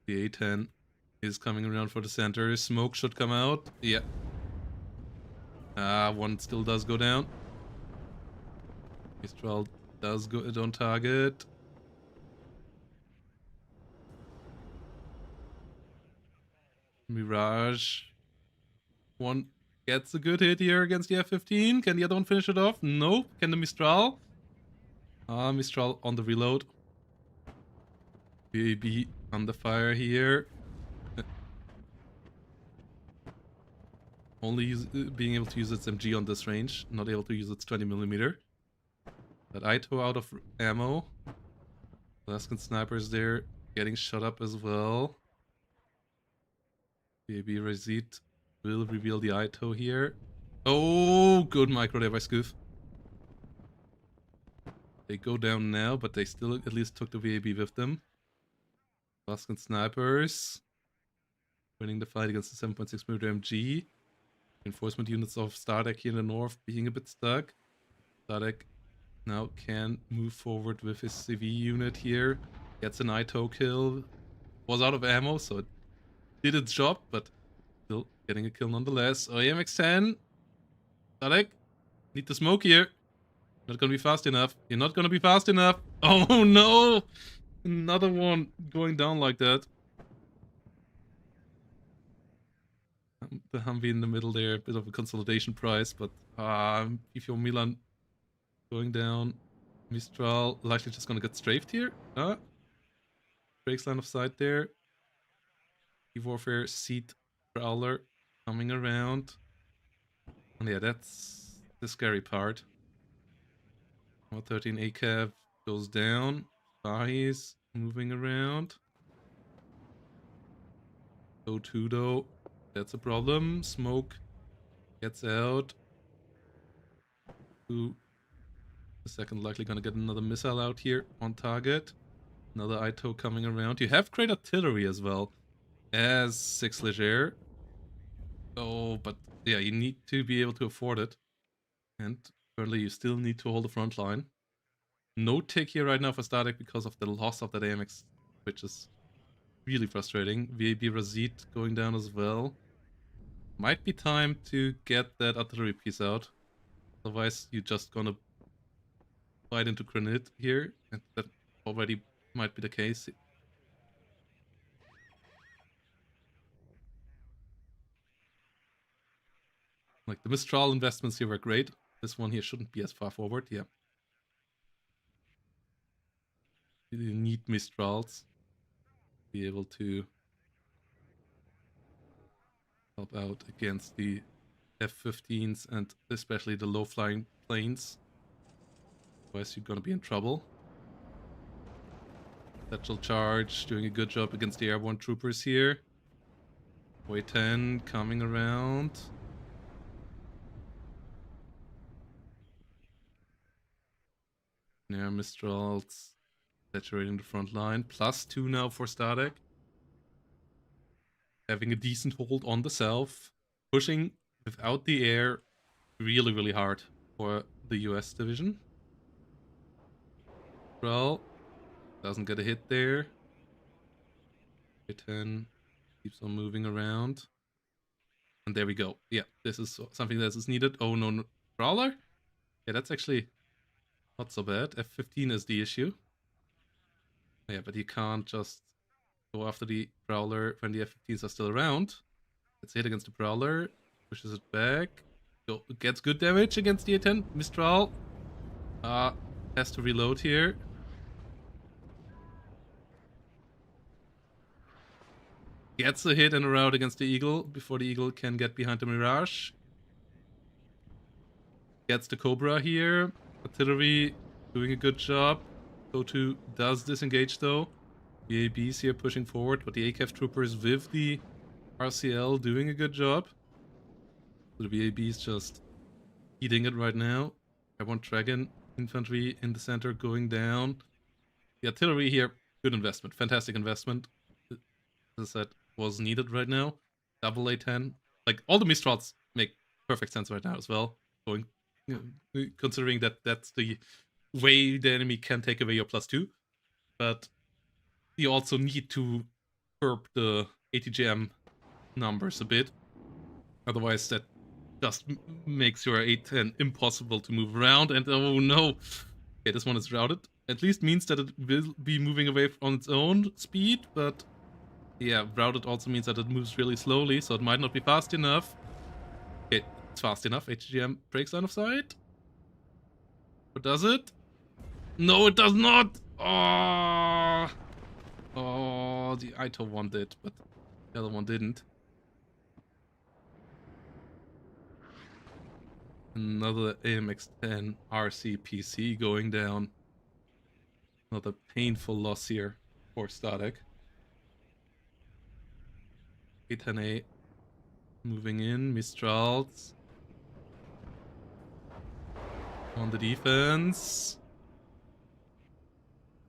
The A-10 is coming around for the center. Smoke should come out. Yeah. One still does go down. Mistral does go on target. Mirage. One gets a good hit here against the F-15. Can the other one finish it off? Nope. Can the Mistral? Mistral on the reload. BAB under fire here. Only being able to use its MG on this range. Not able to use its 20mm. But Ito out of ammo. Alaskan snipers there getting shot up as well. BAB Razit will reveal the Ito here. Oh, good micro there by Scoof. They go down now, but they still at least took the VAB with them. Alaskan snipers winning the fight against the 7.6mm MG. Reinforcement units of Stardekk here in the north being a bit stuck. Stardekk now can move forward with his CV unit here. Gets an Ito kill. Was out of ammo, so it did its job, but still getting a kill nonetheless. Oh, AMX-10. Stardekk, need to smoke here. Not gonna be fast enough. You're not gonna be fast enough. Oh no! Another one going down like that. The Humvee in the middle there, a bit of a consolidation prize, but if you're Milan going down, Mistral likely just gonna get strafed here. Breaks line of sight there. Warfare Seed Prowler coming around. And yeah, that's the scary part. 13 ACAV goes down. Fahis moving around. O2 though, that's a problem. Smoke gets out. The second likely gonna get another missile out here on target. Another Ito coming around. You have great artillery as well as 6 Leger. Oh, but yeah, you need to be able to afford it. And currently you still need to hold the front line. No tick here right now for Stardekk because of the loss of that AMX, which is really frustrating. VAB Razit going down as well. Might be time to get that artillery piece out. Otherwise, you're just gonna fight into granite here. And that already might be the case. Like, the Mistral investments here were great. This one here shouldn't be as far forward, yeah. You need Mistrals to be able to help out against the F-15s and especially the low-flying planes. Otherwise you're gonna be in trouble. Satchel Charge doing a good job against the airborne troopers here. Way 10 coming around. Air Mistrals saturating the front line. +2 now for Stardekk. Having a decent hold on the south. Pushing without the air really, really hard for the US division. Well, doesn't get a hit there. A10 keeps on moving around. And there we go. Yeah, this is something that is needed. Oh no, Prowler? Yeah, that's actually not so bad. F-15 is the issue. Yeah, but you can't just go after the Prowler when the F-15s are still around. Let's hit against the Prowler. Pushes it back. Gets good damage against the A-10. Mistral has to reload here. Gets a hit and a rout against the Eagle before the Eagle can get behind the Mirage. Gets the Cobra here. Artillery doing a good job. O2 does disengage though. The ABs here pushing forward, but the ACAF troopers with the RCL doing a good job. So the VABs just eating it right now. I want Dragon infantry in the center going down. The artillery here, good investment, fantastic investment. As I said, was needed right now. Double A10, like all the Mistrals make perfect sense right now as well. Going, considering that that's the way the enemy can take away your +2, but you also need to curb the ATGM numbers a bit. Otherwise, that just makes your A10 impossible to move around. And oh no, Okay, this one is routed. At least means that it will be moving away on its own speed, but yeah, routed also means that it moves really slowly, so it might not be fast enough. Okay, it's fast enough. HGM breaks line of sight. Or does it? No, it does not! Oh, oh, the Ito one did, but the other one didn't. Another AMX-10 RCPC going down. Another painful loss here for Stardekk. A10A moving in. Mistrals on the defense.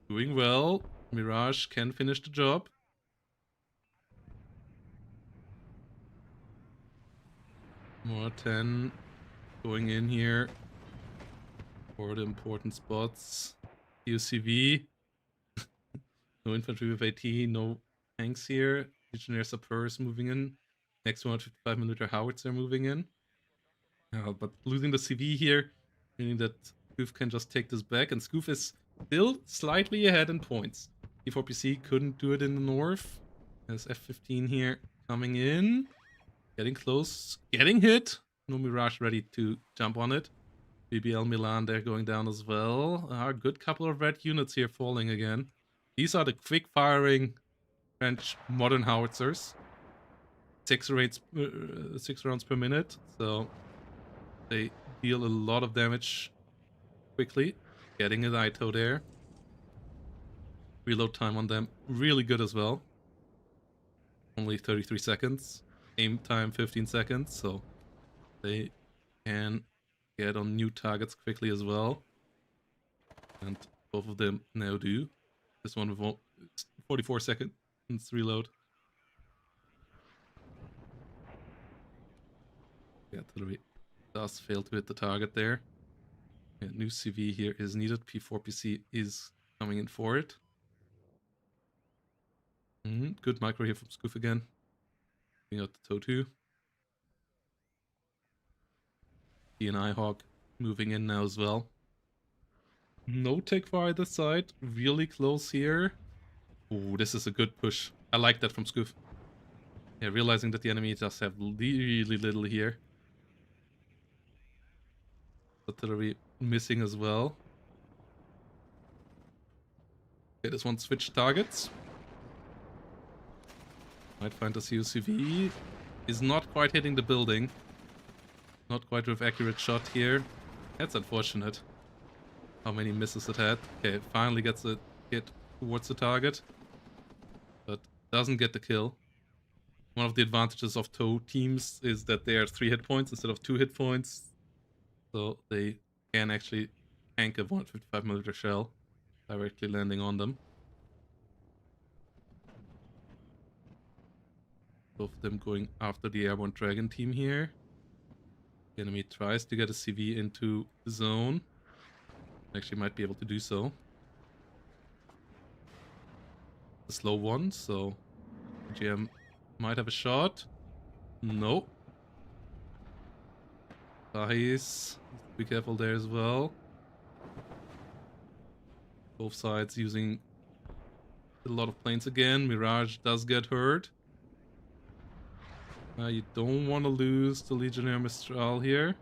Doing well. Mirage can finish the job. More 10 going in here for the important spots. UCV. No infantry with AT, no tanks here. Legionnaire Sapeurs moving in. Next 155mm howitzer moving in. But losing the CV here, meaning that Scoof can just take this back, and Scoof is still slightly ahead in points. T4PC couldn't do it in the north. There's F15 here coming in. Getting close. Getting hit. No Mirage ready to jump on it. BBL Milan there going down as well. A good couple of red units here falling again. These are the quick firing French modern howitzers. 6 rounds per minute. So they deal a lot of damage quickly. Getting an Ito there. Reload time on them really good as well. Only 33 seconds. Aim time 15 seconds. So they can get on new targets quickly as well. And both of them now do. This one with 44 seconds reload. Yeah, totally does fail to hit the target there. Yeah, new CV here is needed. P4PC is coming in for it. Good micro here from Scoof again. Bring out the Totu. DNI Hawk moving in now as well. No tech for either side. Really close here. Oh, this is a good push. I like that from Scoof. Yeah, realizing that the enemy does have really little here. Artillery missing as well. Okay, this one switched targets. Might find the CUCV. Is not quite hitting the building. Not quite with accurate shot here. That's unfortunate. How many misses it had. Okay, finally gets a hit towards the target. But doesn't get the kill. One of the advantages of TOW teams is that they are 3 hit points instead of 2 hit points. So they can actually tank a 155mm shell directly landing on them. Both of them going after the Airborne Dragon team here. The enemy tries to get a CV into the zone. Actually might be able to do so. A slow one, so GM might have a shot. No. Bahis, be careful there as well. Both sides using a lot of planes again. Mirage does get hurt. You don't want to lose the Legionnaire Mistral here.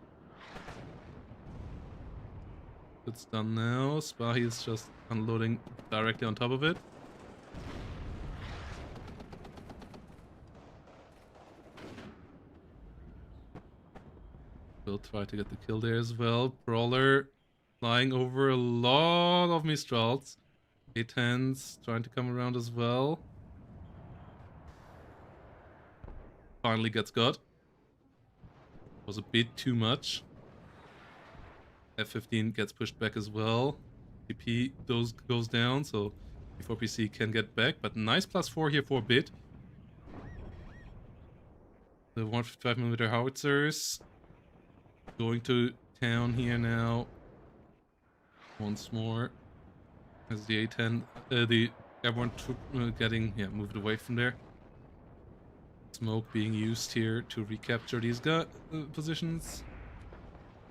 It's done now. Spahi is just unloading directly on top of it. We'll try to get the kill there as well. Brawler flying over a lot of Mistrals. A10s trying to come around as well. Finally gets got. Was a bit too much. F15 gets pushed back as well. TP goes down, so P4PC can get back. But nice +4 here for a bit. The 155mm howitzers going to town here now. Once more. As the A10, the airborne troop getting moved away from there. Smoke being used here to recapture these positions.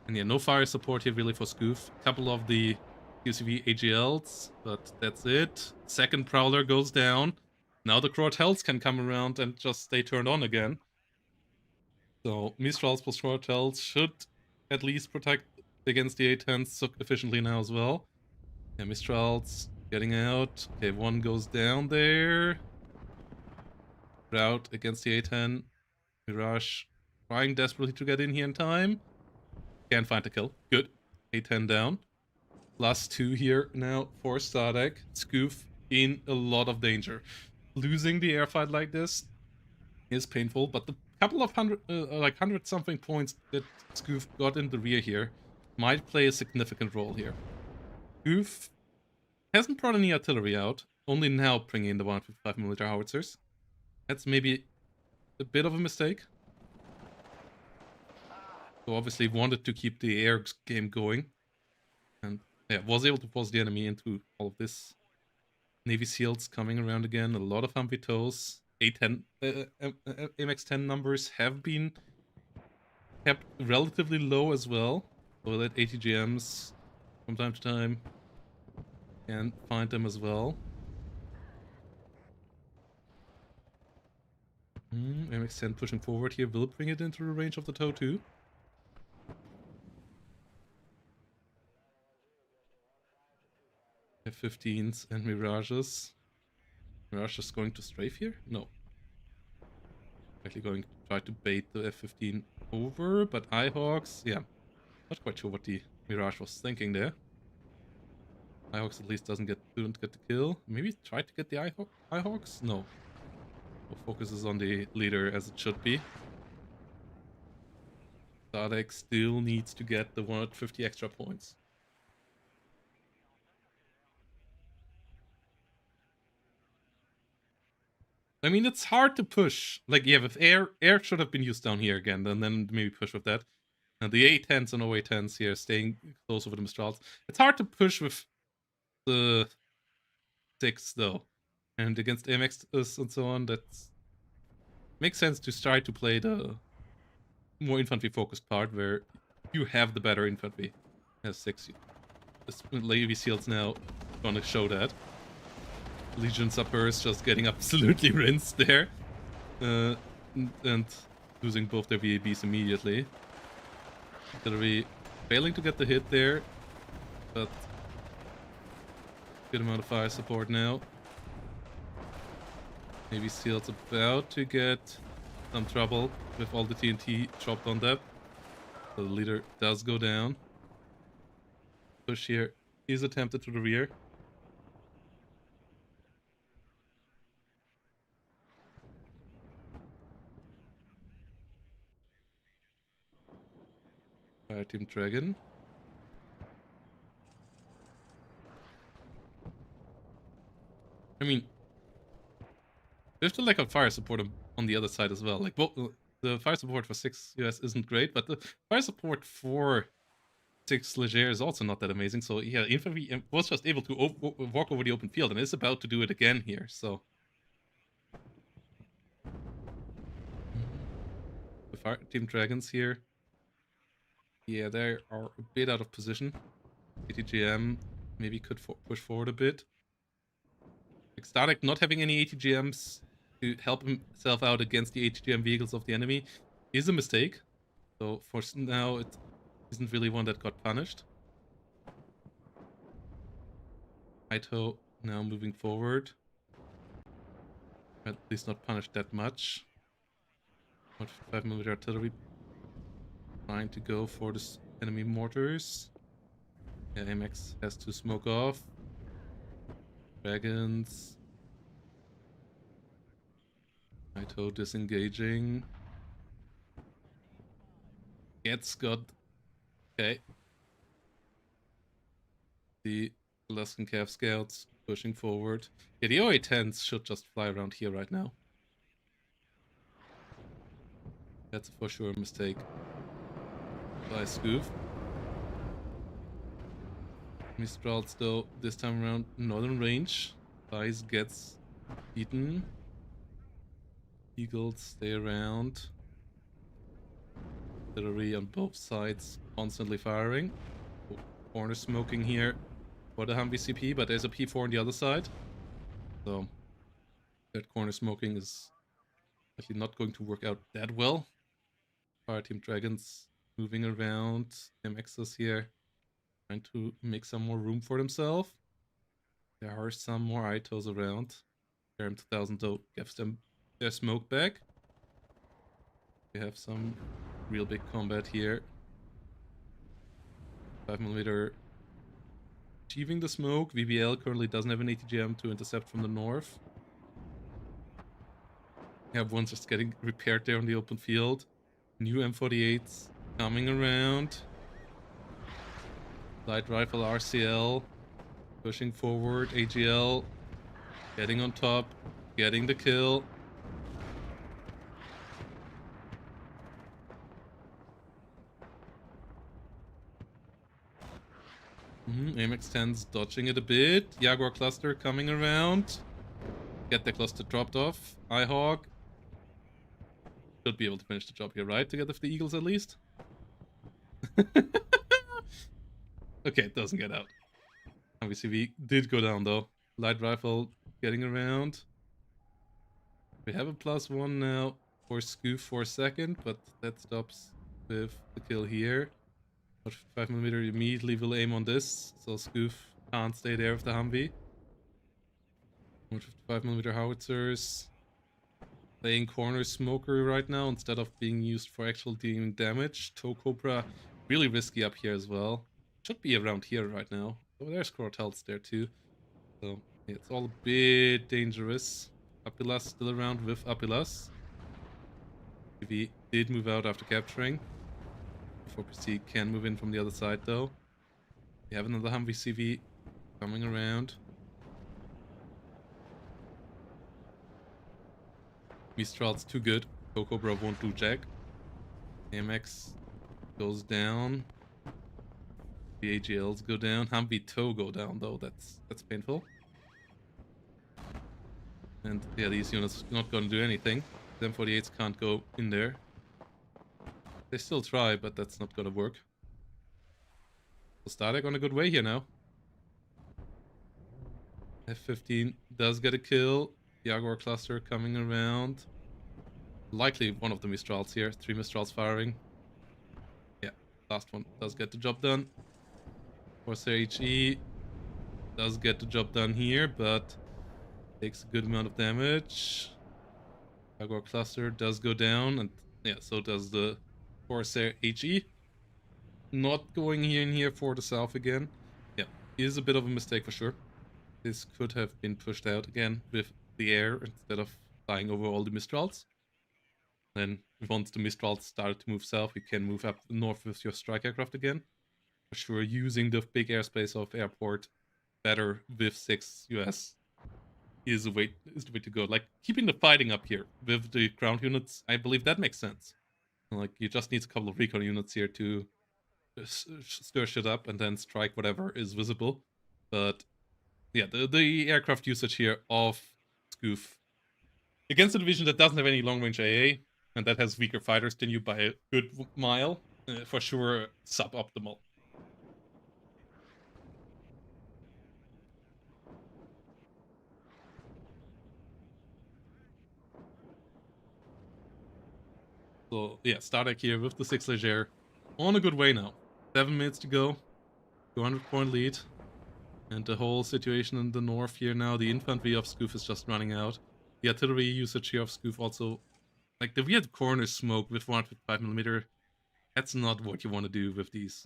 And yeah, no fire support here really for Scoof. A couple of the QCV AGLs, but that's it. Second Prowler goes down. Now the Crowdfinding can come around and just stay turned on again. So Mistrals plus Crowdfinding should at least protect against the A10s efficiently now as well. Yeah, Mistrals getting out. Okay, one goes down there. Route against the A10. Mirage trying desperately to get in here in time. Can't find the kill. Good. A10 down. Last 2 here now for Stardekk. Scoof in a lot of danger. Losing the airfight like this is painful, but the couple of hundred something points that Scoof got in the rear here might play a significant role here. Scoof hasn't brought any artillery out, only now bringing in the 155mm howitzers. That's maybe a bit of a mistake. So obviously wanted to keep the air game going. And yeah, was able to force the enemy into all of this. Navy SEALs coming around again, a lot of Humvee tows. A10, MX-10 numbers have been kept relatively low as well. So that ATGMs from time to time can find them as well. MX-10 pushing forward here will bring it into the range of the tow too. F-15s and Mirages. Mirage is going to strafe here? No. Actually going to try to bait the F-15 over, but iHawks, yeah. Not quite sure what the Mirage was thinking there. iHawks at least don't get the kill. Maybe try to get the iHawks? No. So focus is on the leader as it should be. Stardekk still needs to get the 150 extra points. I mean, it's hard to push. Like, yeah, if air should have been used down here again, and then maybe push with that. And the A10s and OA10s here staying close over the Mistrals. It's hard to push with the 6 though. And against AMXs and so on, that makes sense to try to play the more infantry focused part where you have the better infantry. As 6. This Navy SEALs now gonna show that. Legion Suppers just getting absolutely rinsed there. And losing both their VABs immediately. Artillery failing to get the hit there, but good amount of fire support now. Navy SEALs about to get some trouble with all the TNT dropped on that. So the leader does go down. Push here is attempted to the rear. Fire Team Dragon. I mean, there's still lack of fire support on the other side as well. Like, well, the fire support for 6 US isn't great, but the fire support for 6 Leger is also not that amazing. So yeah, infantry was just able to walk over the open field and is about to do it again here. So the Fire Team Dragons here, yeah, they are a bit out of position. ATGM maybe could push forward a bit. Like Stardekk not having any ATGMs to help himself out against the ATGM vehicles of the enemy is a mistake. So for now, it isn't really one that got punished. Ito now moving forward. At least not punished that much. 155mm artillery trying to go for this enemy mortars. Yeah, AMX has to smoke off. Dragons. Ito disengaging. Gets got. Okay. The Alaskan Cav Scouts pushing forward. Yeah, the OA-10s should just fly around here right now. That's for sure a mistake by Scoof. Mistrals though, this time around, northern range. Vice gets eaten. Eagles stay around. Artillery on both sides constantly firing. Corner smoking here. for the Humvee CP, but there's a P4 on the other side. So that corner smoking is actually not going to work out that well. Fire Team Dragons moving around. MXs here trying to make some more room for themselves. There are some more Itos around. Karam 2000 though gives them their smoke back. We have some real big combat here. 5mm achieving the smoke. VBL currently doesn't have an ATGM to intercept from the north. We have one's just getting repaired there on the open field. New M48s coming around. Light rifle RCL pushing forward. AGL getting on top, getting the kill. AMX-10's dodging it a bit. Jaguar cluster coming around. Get the cluster dropped off. iHawk should be able to finish the job here, right? Together with the Eagles at least. Okay, it doesn't get out. Obviously, we did go down though. Light rifle getting around. We have a +1 now for Scoof for a second, but that stops with the kill here. 5mm immediately will aim on this, so Scoof can't stay there with the Humvee. 155mm howitzers playing corner smoker right now instead of being used for actual dealing damage. Toe Cobra really risky up here as well. Should be around here right now. Oh, there's Crowdfunding there too. So yeah, it's all a bit dangerous. Apilas still around with Apilas. TV did move out after capturing. 4PC can move in from the other side though. We have another Humvee CV coming around. Mistral's too good. Cobra won't do jack. AMX goes down. The AGLs go down. Humvee Toe go down though. That's painful. And yeah, these units not gonna do anything. The M48s can't go in there. They still try, but that's not gonna work. So Stardekk on a good way here now. F15 does get a kill. Jaguar cluster coming around. Likely one of the Mistrals here. 3 Mistrals firing. Yeah, last one does get the job done. Corsair HE does get the job done here, but takes a good amount of damage. Jaguar cluster does go down, and yeah, so does the Corsair HE. Not going here and here for the south again. Yeah, is a bit of a mistake for sure. This could have been pushed out again with the air instead of flying over all the Mistrals. Then once the Mistrals started to move south, you can move up north with your strike aircraft again. For sure, using the big airspace of airport better with 6 US is the way to go. Like keeping the fighting up here with the ground units, I believe that makes sense. Like you just need a couple of recon units here to stir shit up and then strike whatever is visible. But yeah, the aircraft usage here of Scoof against a division that doesn't have any long-range AA and that has weaker fighters than you by a good mile, for sure suboptimal. So yeah, Stardekk here with the 6 Leger on a good way now. 7 minutes to go, 200-point lead. And the whole situation in the north here now, the infantry of Scoof is just running out. The artillery usage here of Scoof also, like the weird corner smoke with 155mm, that's not what you want to do with these.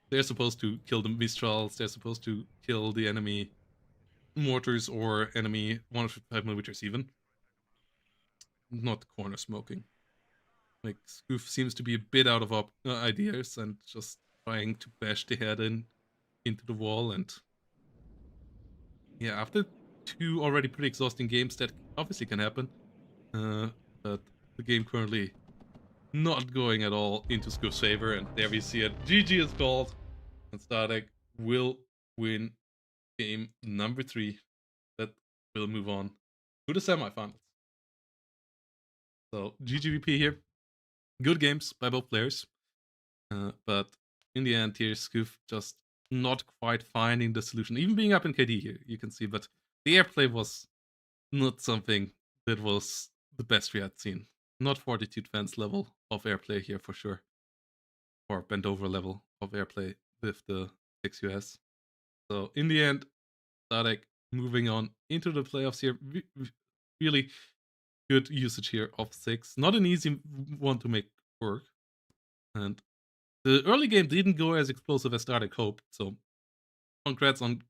They're supposed to kill the Mistrals, they're supposed to kill the enemy mortars or enemy 155mm even. Not corner smoking. Like, Scoof seems to be a bit out of ideas and just trying to bash the head into the wall. And yeah, after 2 already pretty exhausting games, that obviously can happen. But the game currently not going at all into Scoof's favor. And there we see it. GG is called. And Stardekk will win game number 3. That will move on to the semifinals. So GGVP here. Good games by both players. But in the end here, Scoof just not quite finding the solution. Even being up in KD here, you can see, but the airplay was not something that was the best we had seen. Not Fortitude fans level of airplay here for sure. Or bent over level of airplay with the 6 US. So in the end, Stardekk moving on into the playoffs here. Really good usage here of 6. Not an easy one to make work. And the early game didn't go as explosive as Stardekk hoped. So congrats on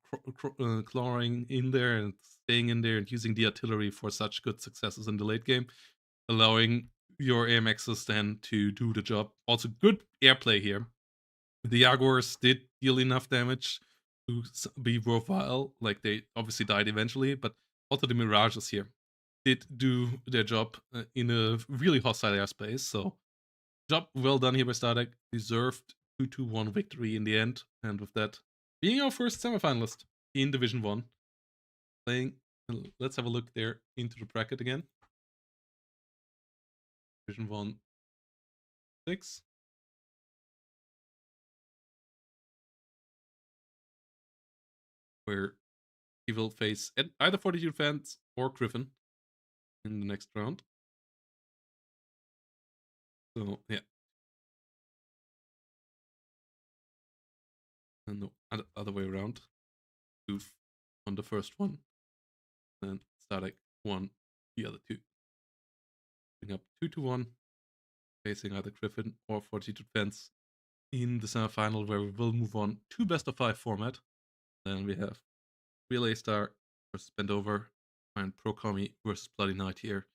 clawing in there and staying in there and using the artillery for such good successes in the late game, allowing your AMXs then to do the job. Also, good airplay here. The Jaguars did deal enough damage to be worthwhile. Like, they obviously died eventually, but also the Mirages here did do their job in a really hostile airspace. So, job well done here by Stardekk. Deserved 2-1 victory in the end. And with that, being our first semifinalist in Division 1. Playing, let's have a look there into the bracket again. Division 1, 6. Where he will face either Fortitude fans or Griffin in the next round. So, yeah. And no, other way around. Goof on the first one. And Stardekk won the other two. Bring up 2-1. Facing either Griffin or Fortitude fans in the semifinal, where we will move on to best of 5 format. Then we have Relay Star versus Bendover and Pro Commie versus Bloody Knight here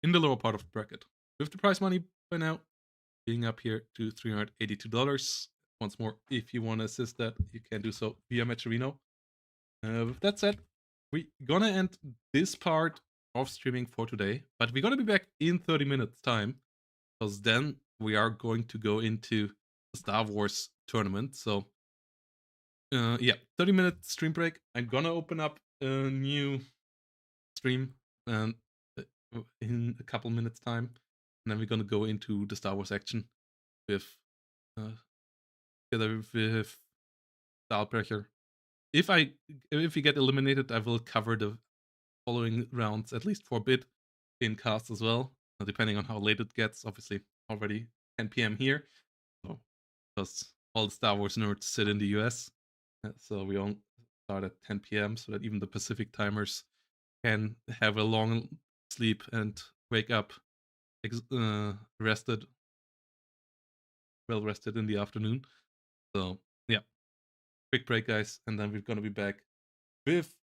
in the lower part of the bracket. With the prize money by now being up here to $382. Once more, if you want to assist that, you can do so via Matcherino. With that said, we're gonna end this part of streaming for today, but we're gonna be back in 30 minutes time, because then we are going to go into the Star Wars tournament. So yeah, 30-minute stream break. I'm gonna open up a new stream and in a couple minutes time, and then we're gonna go into the Star Wars action with together with Stahlbrecher. If we get eliminated, I will cover the following rounds at least for a bit in cast as well, depending on how late it gets. Obviously, already 10 p.m. here, so because all the Star Wars nerds sit in the US, so we all start at 10 p.m. so that even the Pacific timers can have a long sleep and wake up rested, well rested in the afternoon. So yeah, quick break, guys, and then we're gonna be back with